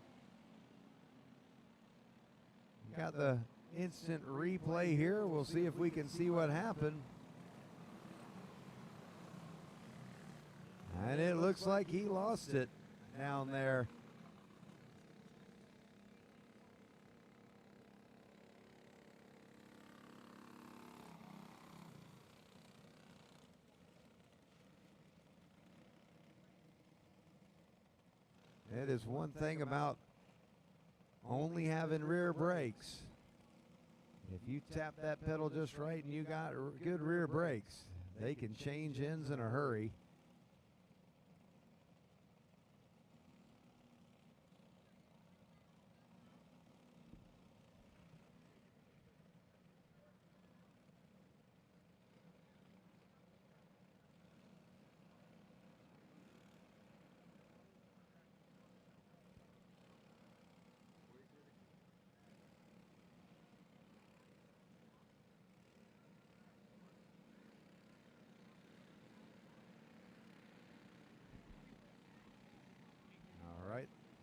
Got the instant replay here. We'll see if we can see what happened. And it looks like he lost it down there. It is one thing about only having rear brakes. If you tap that pedal just right and you got good rear brakes, they can change ends in a hurry.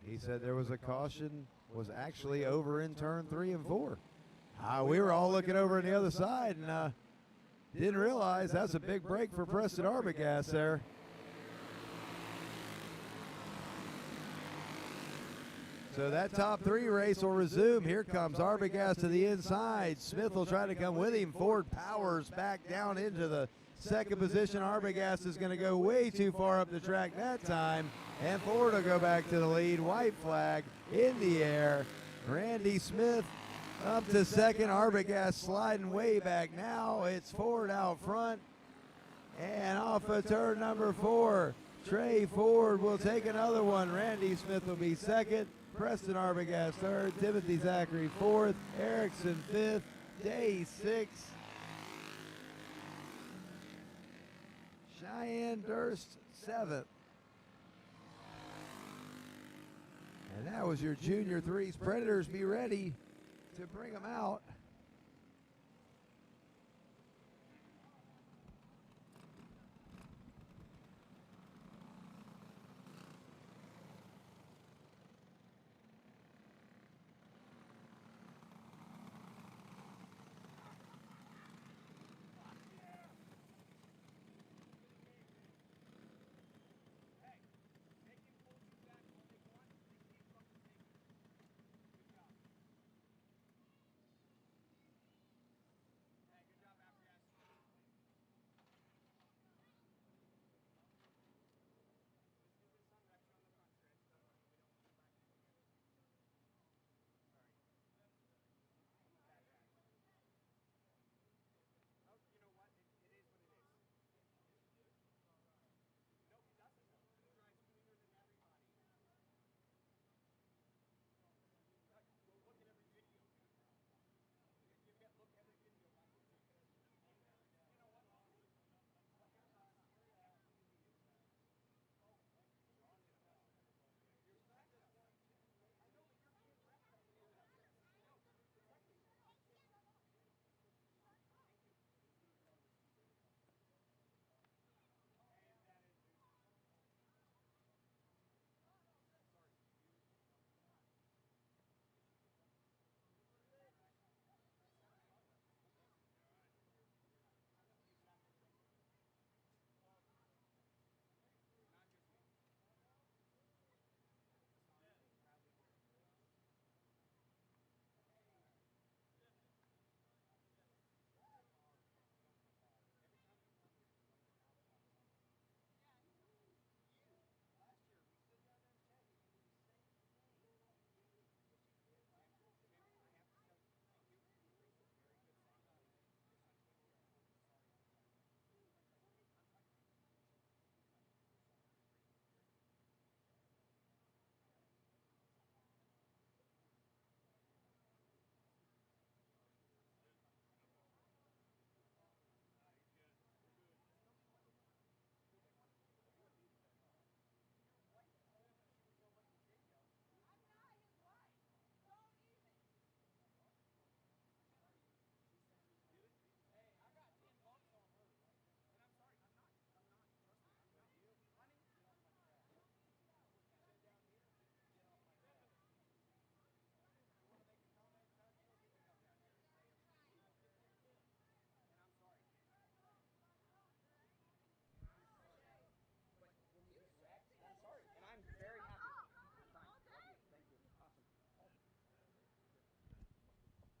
He said there was a caution, was actually over in turn 3 and 4. We were all looking over on the other side and didn't realize that's a big break for Preston Arbogast there. So that top 3 race will resume. Here comes Arbogast to the inside. Smith will try to come with him. Ford powers back down into the second position. Arbogast is going to go way too far up the track that time. And Ford will go back to the lead. White flag in the air. Randy Smith up to second. Arbogast sliding way back now. It's Ford out front. And off of turn number 4, Trey Ford will take another one. Randy Smith will be second. Preston Arbogast third. Timothy Zachary fourth. Erickson fifth. Day 6. Cheyenne Durst 7th. And that was your Junior 3s. Predators, be ready to bring them out.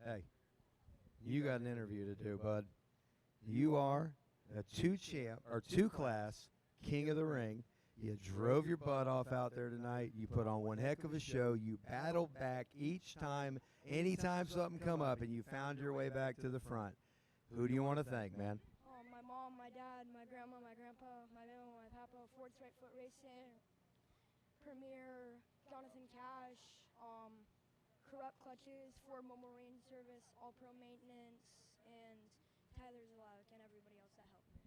Hey, you got an interview to do, bud. You are a two-class king of the ring. You drove your butt off out there tonight. You put on one heck of a show. You battled back each time, anytime something come up, and you found your way back to the front. Who do you want to thank, man? My mom, my dad, my grandma, my grandpa, my mama, my papa, Ford's Right Foot Racing, Premier, Jonathan Cash, Corrupt Clutches, Ford Mobile Range Service, All Pro Maintenance, and Tyler Zalak, and everybody else that helped me.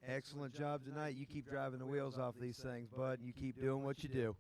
Excellent job tonight. You keep driving the wheels off these things, bud. You keep doing what you do.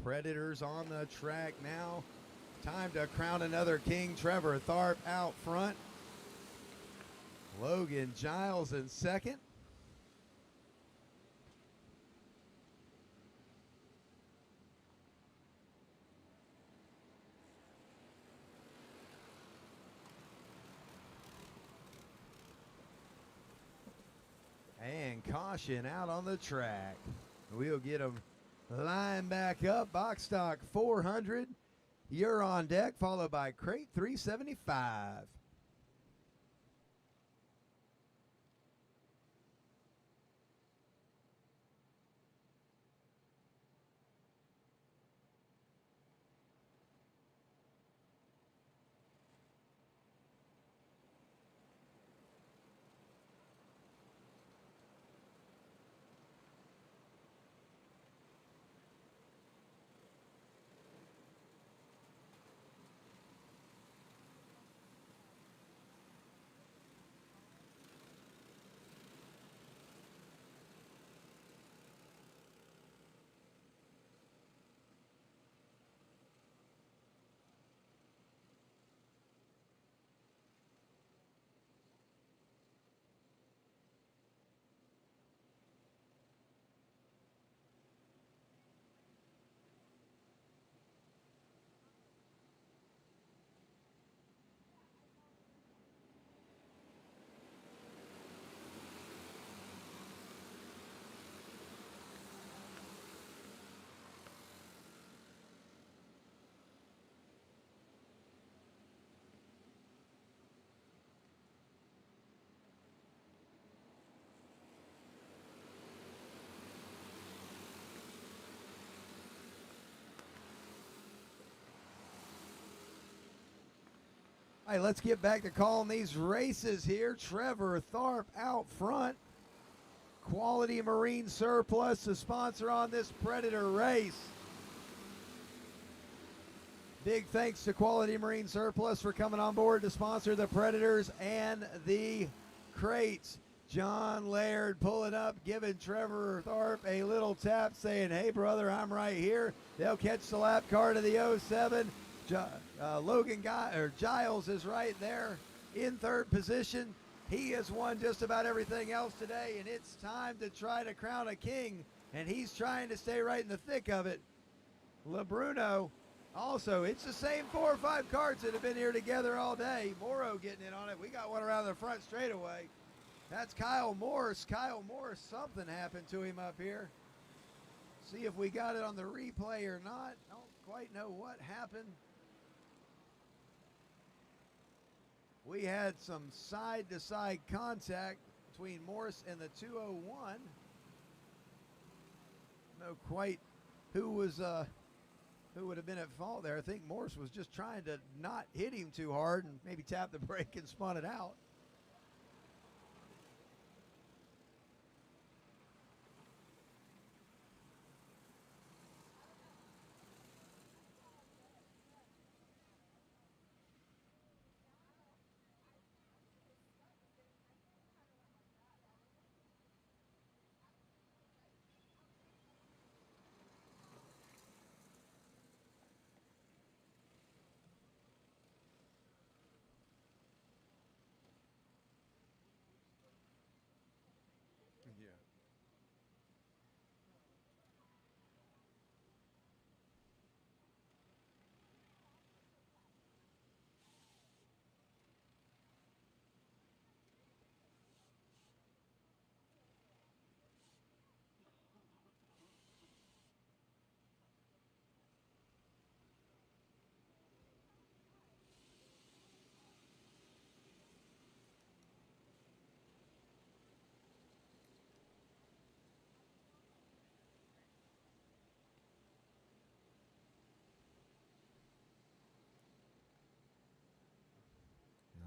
Predators on the track now. Time to crown another king. Trevor Tharp out front. Logan Giles in second. And caution out on the track. We'll get them line back up. Box stock 400. You're on deck, followed by crate 375. All right, let's get back to calling these races here. Trevor Tharp out front. Quality Marine Surplus, the sponsor on this Predator race. Big thanks to Quality Marine Surplus for coming on board to sponsor the Predators and the crates. John Laird pulling up, giving Trevor Tharp a little tap, saying, hey, brother, I'm right here. They'll catch the lap car to the 07. Giles is right there in third position. He has won just about everything else today, and it's time to try to crown a king, and he's trying to stay right in the thick of it. LeBruno, also, it's the same 4 or 5 carts that have been here together all day. Morrow getting in on it. We got one around the front straightaway. That's Kyle Morris. Kyle Morris, something happened to him up here. See if we got it on the replay or not. Don't quite know what happened. We had some side-to-side contact between Morris and the 201. Know quite who was who would have been at fault there. I think Morris was just trying to not hit him too hard and maybe tap the brake and spun it out.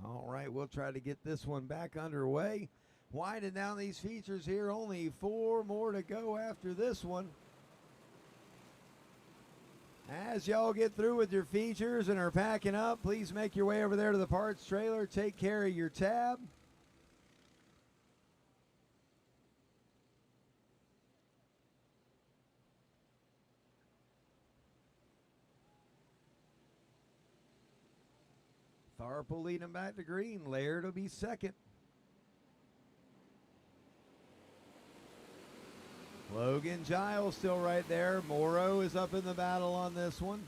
All right, we'll try to get this one back underway. Winding down these features here, only 4 more to go after this one. As y'all get through with your features and are packing up, please make your way over there to the parts trailer. Take care of your tab. Tharp will lead him back to green. Laird will be second. Logan Giles still right there. Morrow is up in the battle on this one.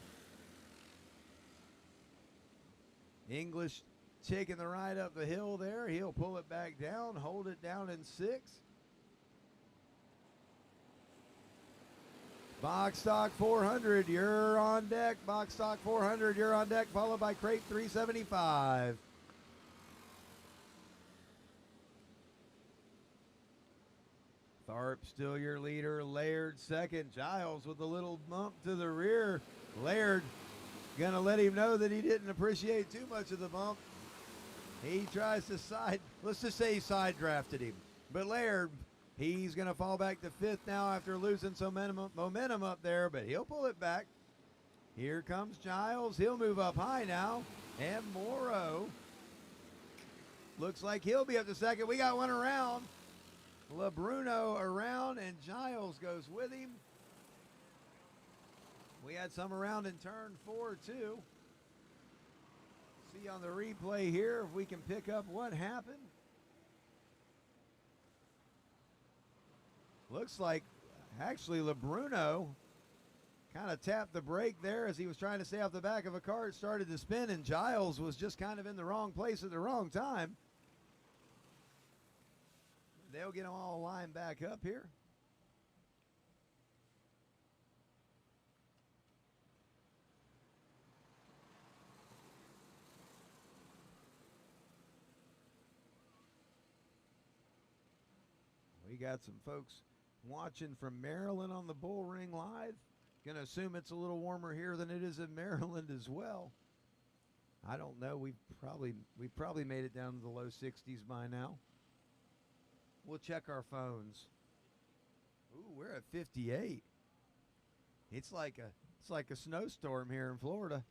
English taking the ride up the hill there. He'll pull it back down, hold it down in 6. Box Stock 400, you're on deck. Box Stock 400, you're on deck, followed by Crate 375. Tharp still your leader. Laird second. Giles with a little bump to the rear. Laird gonna let him know that he didn't appreciate too much of the bump. He tries to let's just say he side drafted him. But Laird, he's gonna fall back to 5th now after losing some momentum up there, but he'll pull it back. Here comes Giles. He'll move up high now. And Morrow looks like he'll be up to 2nd. We got one around. LeBruno around, and Giles goes with him. We had some around in turn 4 too. See on the replay here if we can pick up what happened. Looks like actually LeBruno kind of tapped the brake there as he was trying to stay off the back of a car. It started to spin, and Giles was just kind of in the wrong place at the wrong time. They'll get them all lined back up here. We got some folks watching from Maryland on the Bullring Live. Gonna assume it's a little warmer here than it is in Maryland as well. I don't know. We've probably made it down to the low 60s by now. We'll check our phones. Ooh, we're at 58. It's like a snowstorm here in Florida.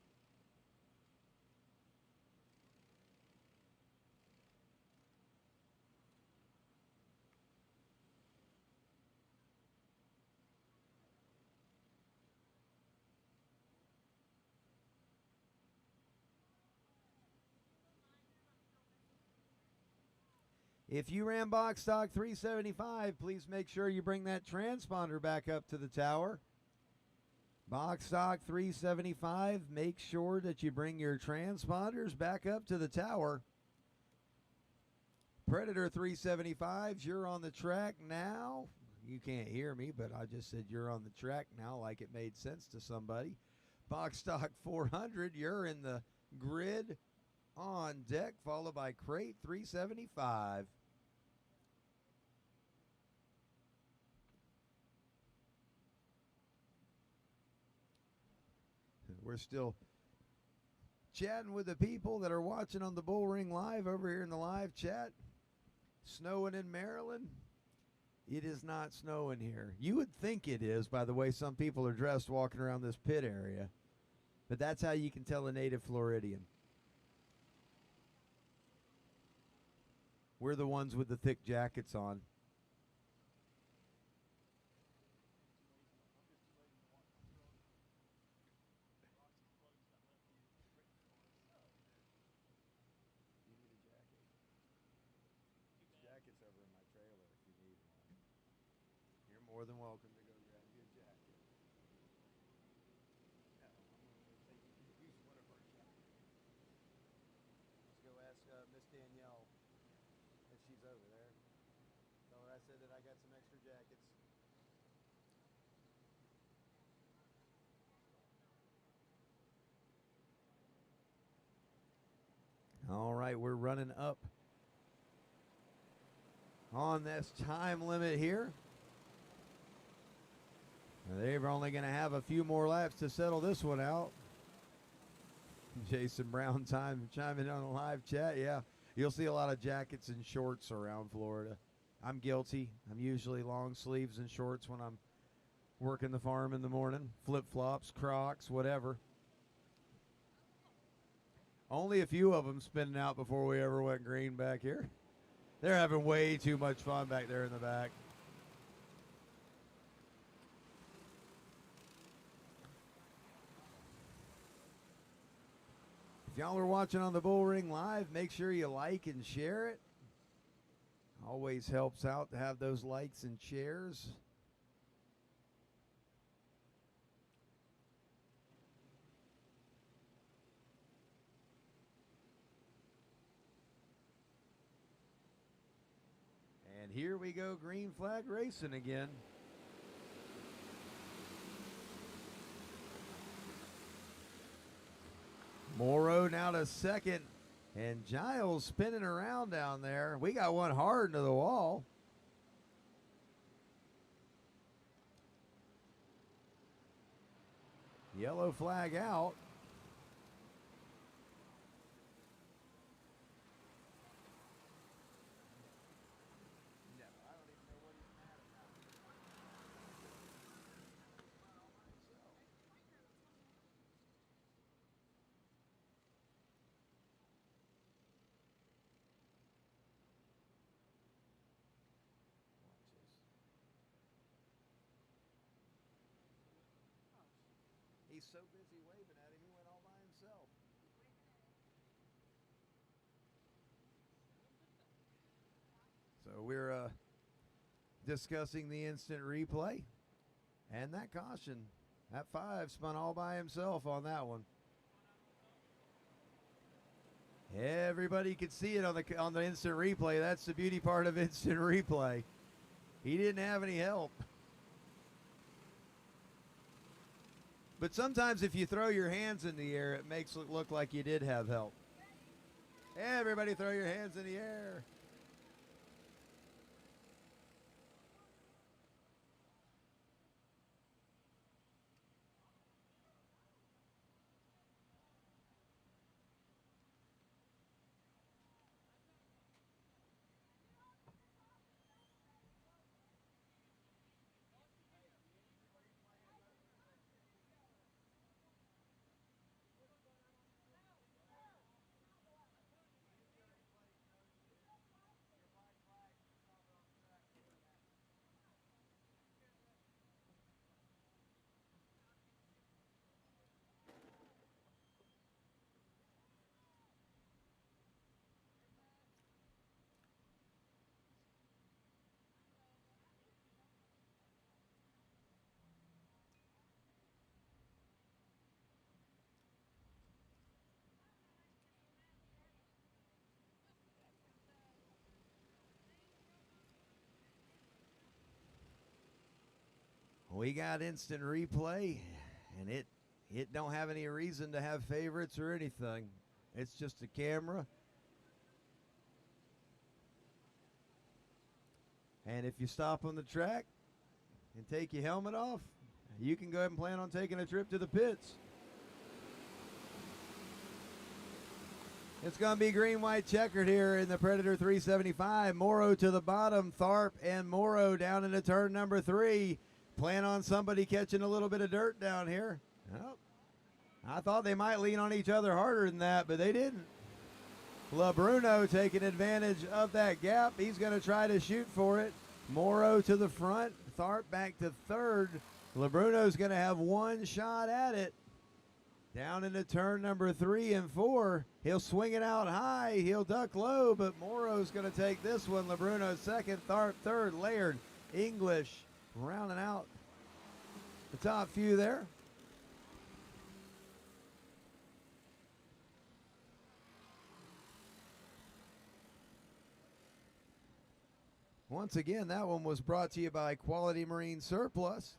If you ran box stock 375, please make sure you bring that transponder back up to the tower. Box stock 375, make sure that you bring your transponders back up to the tower. Predator 375s, you're on the track now. You can't hear me, but I just said you're on the track now like it made sense to somebody. Box stock 400, you're in the grid on deck, followed by crate 375. We're still chatting with the people that are watching on the Bullring Live over here in the live chat. Snowing in Maryland. It is not snowing here. You would think it is by the way some people are dressed walking around this pit area. But that's how you can tell a native Floridian. We're the ones with the thick jackets on. Jackets over in my trailer if you need one. You're more than welcome to go grab your jacket. No, I'm going to say you can use one of our jackets. Let's go ask Miss Danielle if she's over there. Tell her I said that I got some extra jackets. All right, we're running up on this time limit here. They're only going to have a few more laps to settle this one out. Jason Brown chiming in on the live chat. Yeah, you'll see a lot of jackets and shorts around Florida. I'm guilty. I'm usually long sleeves and shorts when I'm working the farm in the morning. Flip-flops, Crocs, whatever. Only a few of them spinning out before we ever went green back here. They're having way too much fun back there in the back. If y'all are watching on the Bullring Live, make sure you like and share it. Always helps out to have those likes and shares. And here we go, green flag racing again. Morrow now to second, and Giles spinning around down there. We got one hard into the wall. Yellow flag out. He's so busy waving at him, he went all by himself. So we're discussing the instant replay and that caution. That 5 spun all by himself on that one. Everybody could see it on the instant replay. That's the beauty part of instant replay. He didn't have any help. But sometimes if you throw your hands in the air, it makes it look like you did have help. Everybody throw your hands in the air. We got instant replay, and it don't have any reason to have favorites or anything. It's just a camera. And if you stop on the track and take your helmet off, you can go ahead and plan on taking a trip to the pits. It's going to be green-white checkered here in the Predator 375. Morrow to the bottom. Tharp and Morrow down into turn number 3. Plan on somebody catching a little bit of dirt down here. Oh, I thought they might lean on each other harder than that, but they didn't. LeBruno taking advantage of that gap. He's going to try to shoot for it. Morrow to the front. Tharp back to third. LeBruno's going to have one shot at it. Down into turn number 3 and 4. He'll swing it out high. He'll duck low, but Morrow's going to take this one. LeBruno second, Tharp third, Laird, English rounding out the top few there. Once again, that one was brought to you by Quality Marine Surplus.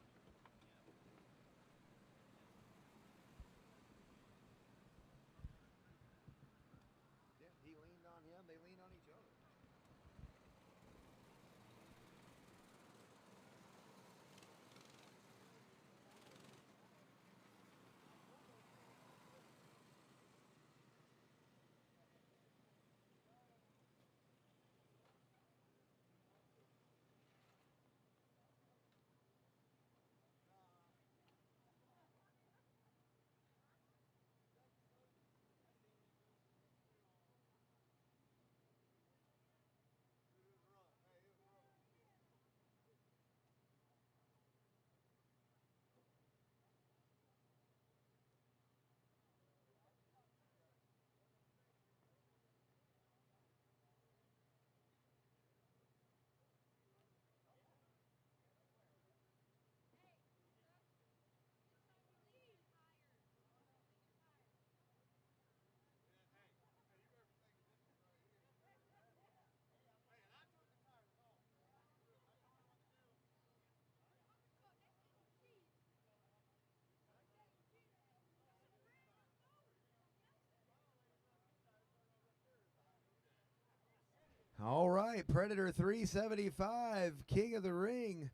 All right, Predator 375, King of the Ring.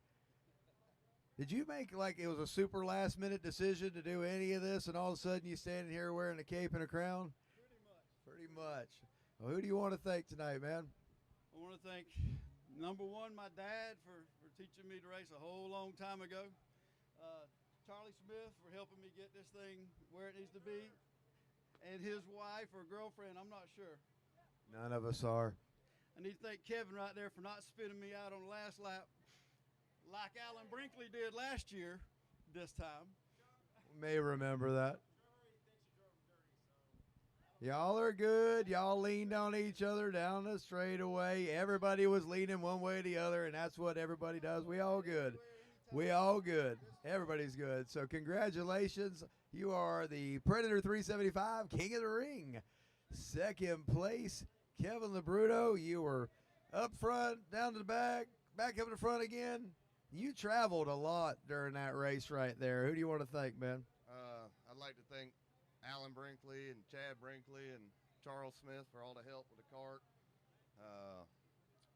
Did you make like it was a super last minute decision to do any of this, and all of a sudden you standing here wearing a cape and a crown? Pretty much. Well, who do you want to thank tonight, man? I want to thank, number one, my dad for teaching me to race a whole long time ago. Charlie Smith for helping me get this thing where it needs to be. And his wife or girlfriend, I'm not sure. None of us are. I need to thank Kevin right there for not spinning me out on the last lap like Alan Brinkley did last year this time. May remember that. Y'all are good. Y'all leaned on each other down the straightaway. Everybody was leaning one way or the other, and that's what everybody does. We all good. We all good. Everybody's good. So congratulations. You are the Predator 375 King of the Ring. Second place, Kevin LeBruno. You were up front, down to the back up to the front again. You traveled a lot during that race right there. Who do you want to thank, man? I'd like to thank Alan Brinkley and Chad Brinkley and Charles Smith for all the help with the cart.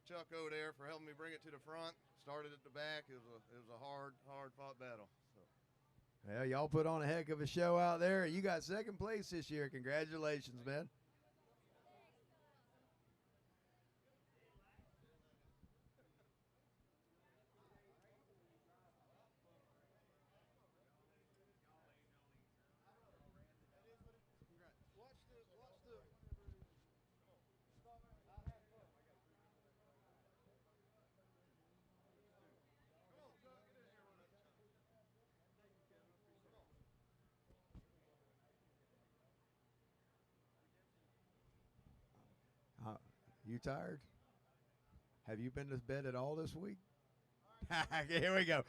Chuck O'Dare for helping me bring it to the front. Started at the back. It was a hard fought battle. So. Well, y'all put on a heck of a show out there. You got second place this year. Congratulations, man. You tired? Have you been to bed at all this week? Here we go.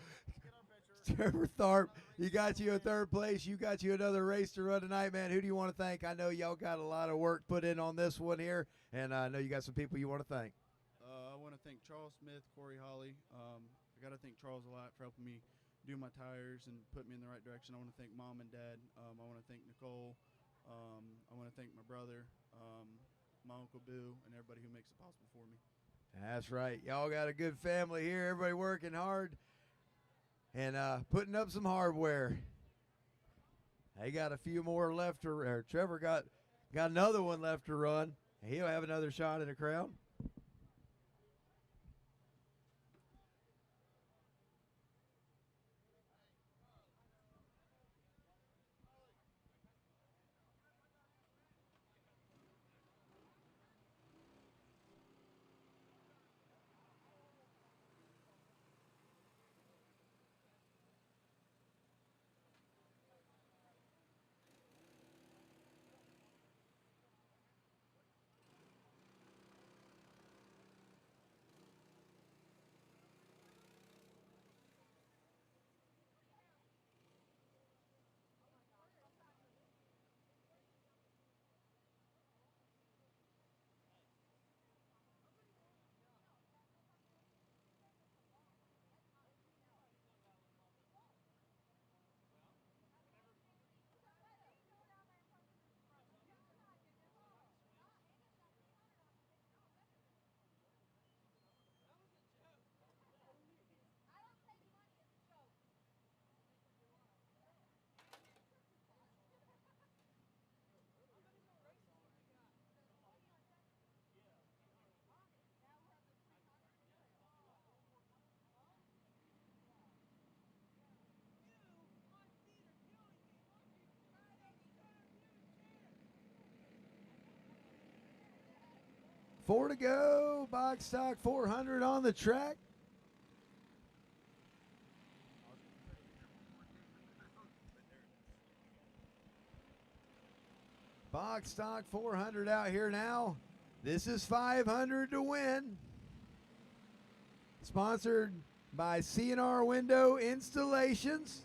Trevor Tharp, you got you a third place. You got you another race to run tonight, man. Who do you want to thank? I know y'all got a lot of work put in on this one here, and I know you got some people you want to thank. I want to thank Charles Smith, Corey Holly. I got to thank Charles a lot for helping me do my tires and put me in the right direction. I want to thank Mom and Dad. I want to thank Nicole. I want to thank my brother, my Uncle Boo, and everybody who makes it possible for me. That's right. Y'all got a good family here. Everybody working hard and putting up some hardware. They got a few more left or Trevor got another one left to run. He'll have another shot at a crown. Four to go. Box stock 400 on the track. Box stock 400 out here now. This is 500 to win. Sponsored by CNR Window Installations.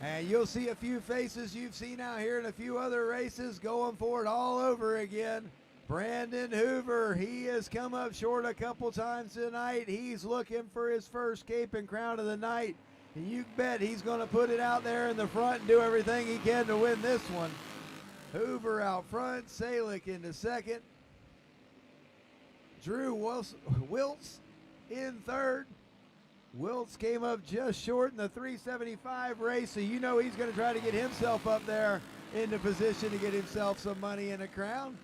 And you'll see a few faces you've seen out here in a few other races going for it all over again. Brandon Hoover, he has come up short a couple times tonight. He's looking for his first cape and crown of the night. And you bet he's going to put it out there in the front and do everything he can to win this one. Hoover out front, Salick into second. Drew Wiltz in third. Wiltz came up just short in the 375 race, so you know he's going to try to get himself up there into position to get himself some money and a crown.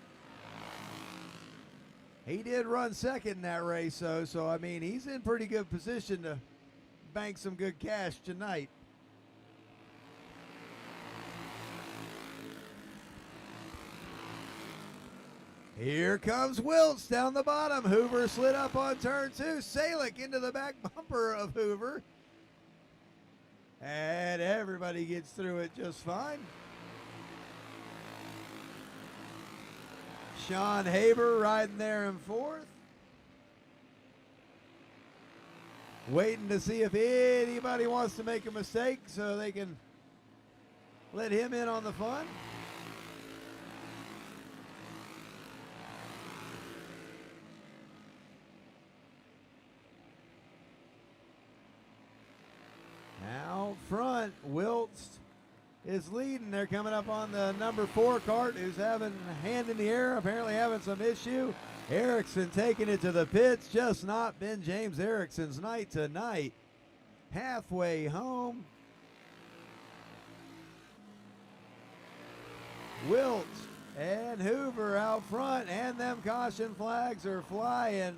He did run second in that race, though, so I mean, he's in pretty good position to bank some good cash tonight. Here comes Wiltz down the bottom. Hoover slid up on turn two. Salick into the back bumper of Hoover. And everybody gets through it just fine. Sean Haber riding there in fourth. Waiting to see if anybody wants to make a mistake so they can let him in on the fun. Out front, Wiltz is leading. They're coming up on the number 4 cart, who's having a hand in the air, apparently having some issue. Erickson taking it to the pits. Just not been James Erickson's night tonight. Halfway home. Wiltz and Hoover out front, and them caution flags are flying.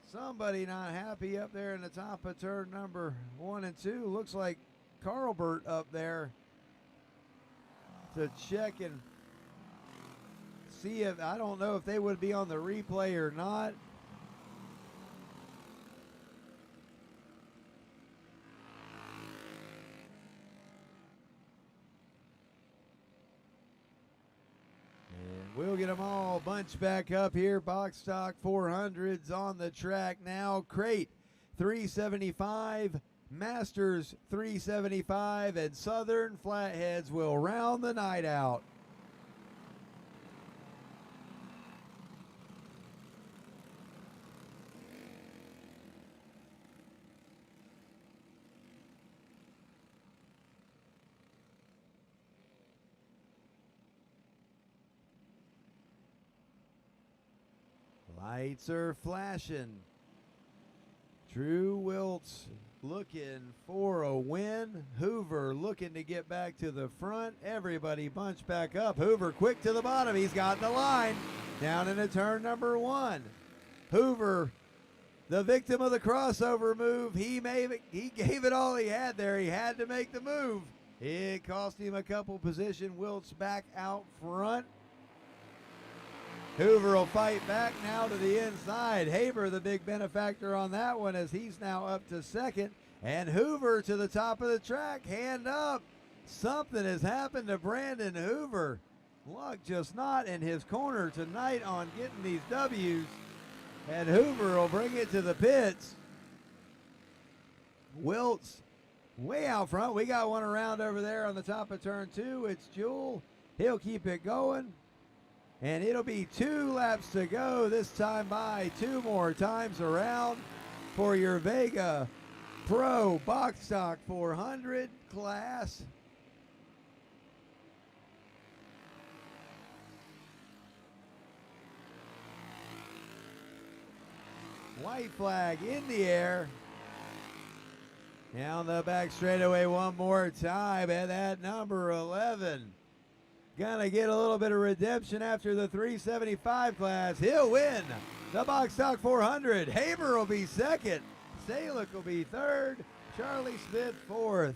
Somebody not happy up there in the top of turn number 1 and 2. Looks like Carlbert up there to check and see if, I don't know if they would be on the replay or not. We'll get them all bunched back up here. Box stock 400s on the track now. Crate 375, Masters 375, and Southern Flatheads will round the night out. Lights are flashing. Drew Wiltz looking for a win. Hoover looking to get back to the front. Everybody bunch back up. Hoover quick to the bottom. He's got the line. Down into turn number 1. Hoover, the victim of the crossover move. He gave it all he had there. He had to make the move. It cost him a couple position. Wiltz back out front. Hoover will fight back now to the inside. Haber, the big benefactor on that one, as he's now up to second. And Hoover to the top of the track, hand up. Something has happened to Brandon Hoover. Luck just not in his corner tonight on getting these W's. And Hoover will bring it to the pits. Wiltz way out front. We got one around over there on the top of turn 2. It's Jewel. He'll keep it going. And it'll be 2 laps to go, this time by 2 more times around for your Vega Pro Box Stock 400 class. White flag in the air. Down the back straightaway one more time, and that number 11. Gonna get a little bit of redemption after the 375 class. He'll win the Box Stock 400. Haber will be second. Salick will be third. Charlie Smith fourth.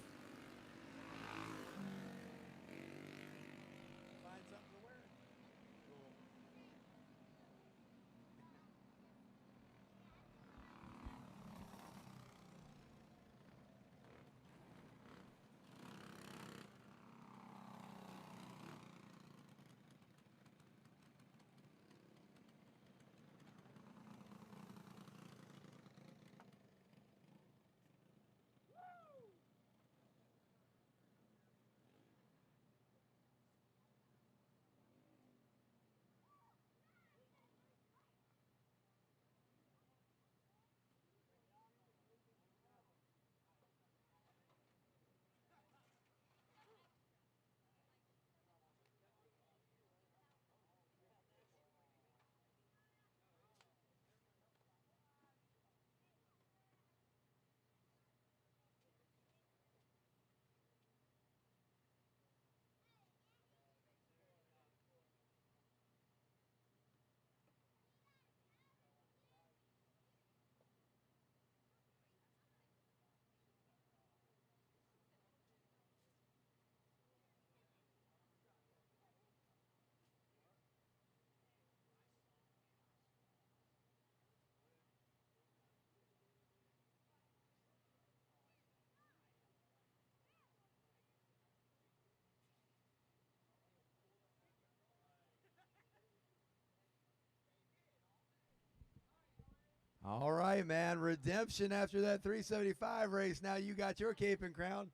All right, man. Redemption after that 375 race. Now you got your cape and crown.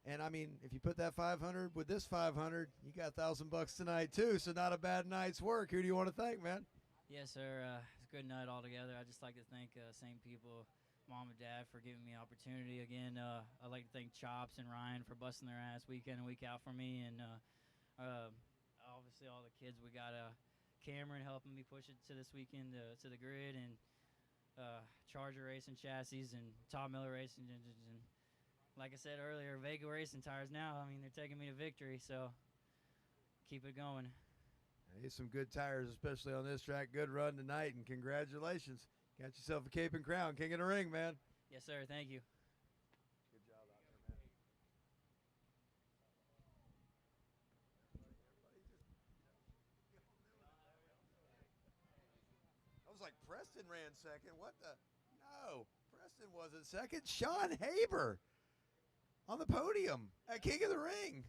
And, I mean, if you put that 500 with this 500, you got $1,000 tonight, too. So not a bad night's work. Who do you want to thank, man? Yes, sir. It's a good night altogether. I'd just like to thank same people, Mom and Dad, for giving me the opportunity. Again, I'd like to thank Chops and Ryan for busting their ass week in and week out for me. And obviously all the kids. We got Cameron helping me push it to this weekend to the grid, and Charger Racing Chassis, and Todd Miller Racing Engines. And like I said earlier, Vega Racing Tires now, I mean, they're taking me to victory, so keep it going. Hey, some good tires, especially on this track. Good run tonight, and congratulations. Got yourself a cape and crown. King of the ring, man. Yes, sir. Thank you. Good job out there, man. I was like, Preston ran second. What the? No, Preston wasn't second. Sean Haber on the podium at King of the Ring.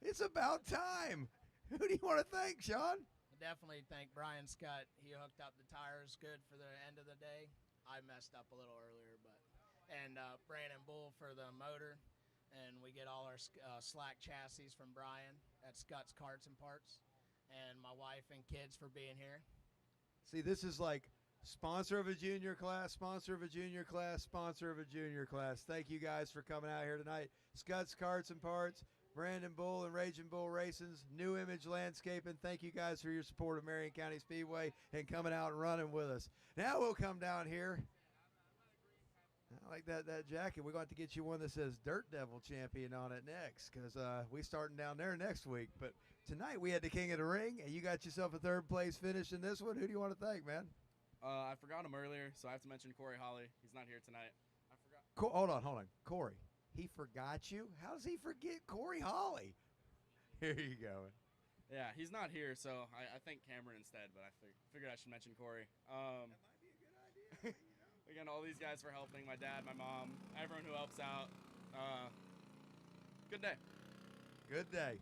It's about time. Who do you want to thank, Sean? Definitely thank Brian Scott. He hooked up the tires good for the end of the day. I messed up a little earlier, and Brandon Bull for the motor, and we get all our slack chassis from Brian at Scott's Karts and Parts, and my wife and kids for being here. See, this is like sponsor of a junior class, sponsor of a junior class, sponsor of a junior class. Thank you guys for coming out here tonight. Scott's Karts and Parts, Brandon Bull and Raging Bull Racing's New Image Landscaping. Thank you guys for your support of Marion County Speedway and coming out and running with us. Now we'll come down here. I like that jacket. We're going to have to get you one that says Dirt Devil Champion on it next, because we starting down there next week. But tonight we had the King of the Ring, and you got yourself a third place finish in this one. Who do you want to thank, man? I forgot him earlier, so I have to mention Corey Holly. He's not here tonight. I forgot. Hold on. Corey, he forgot you? How does he forget Corey Holly? Here you go. Yeah, he's not here, so I thank Cameron instead, but I figured I should mention Corey. That might be a good idea. Again, all these guys for helping, my dad, my mom, everyone who helps out. Good day. Good day.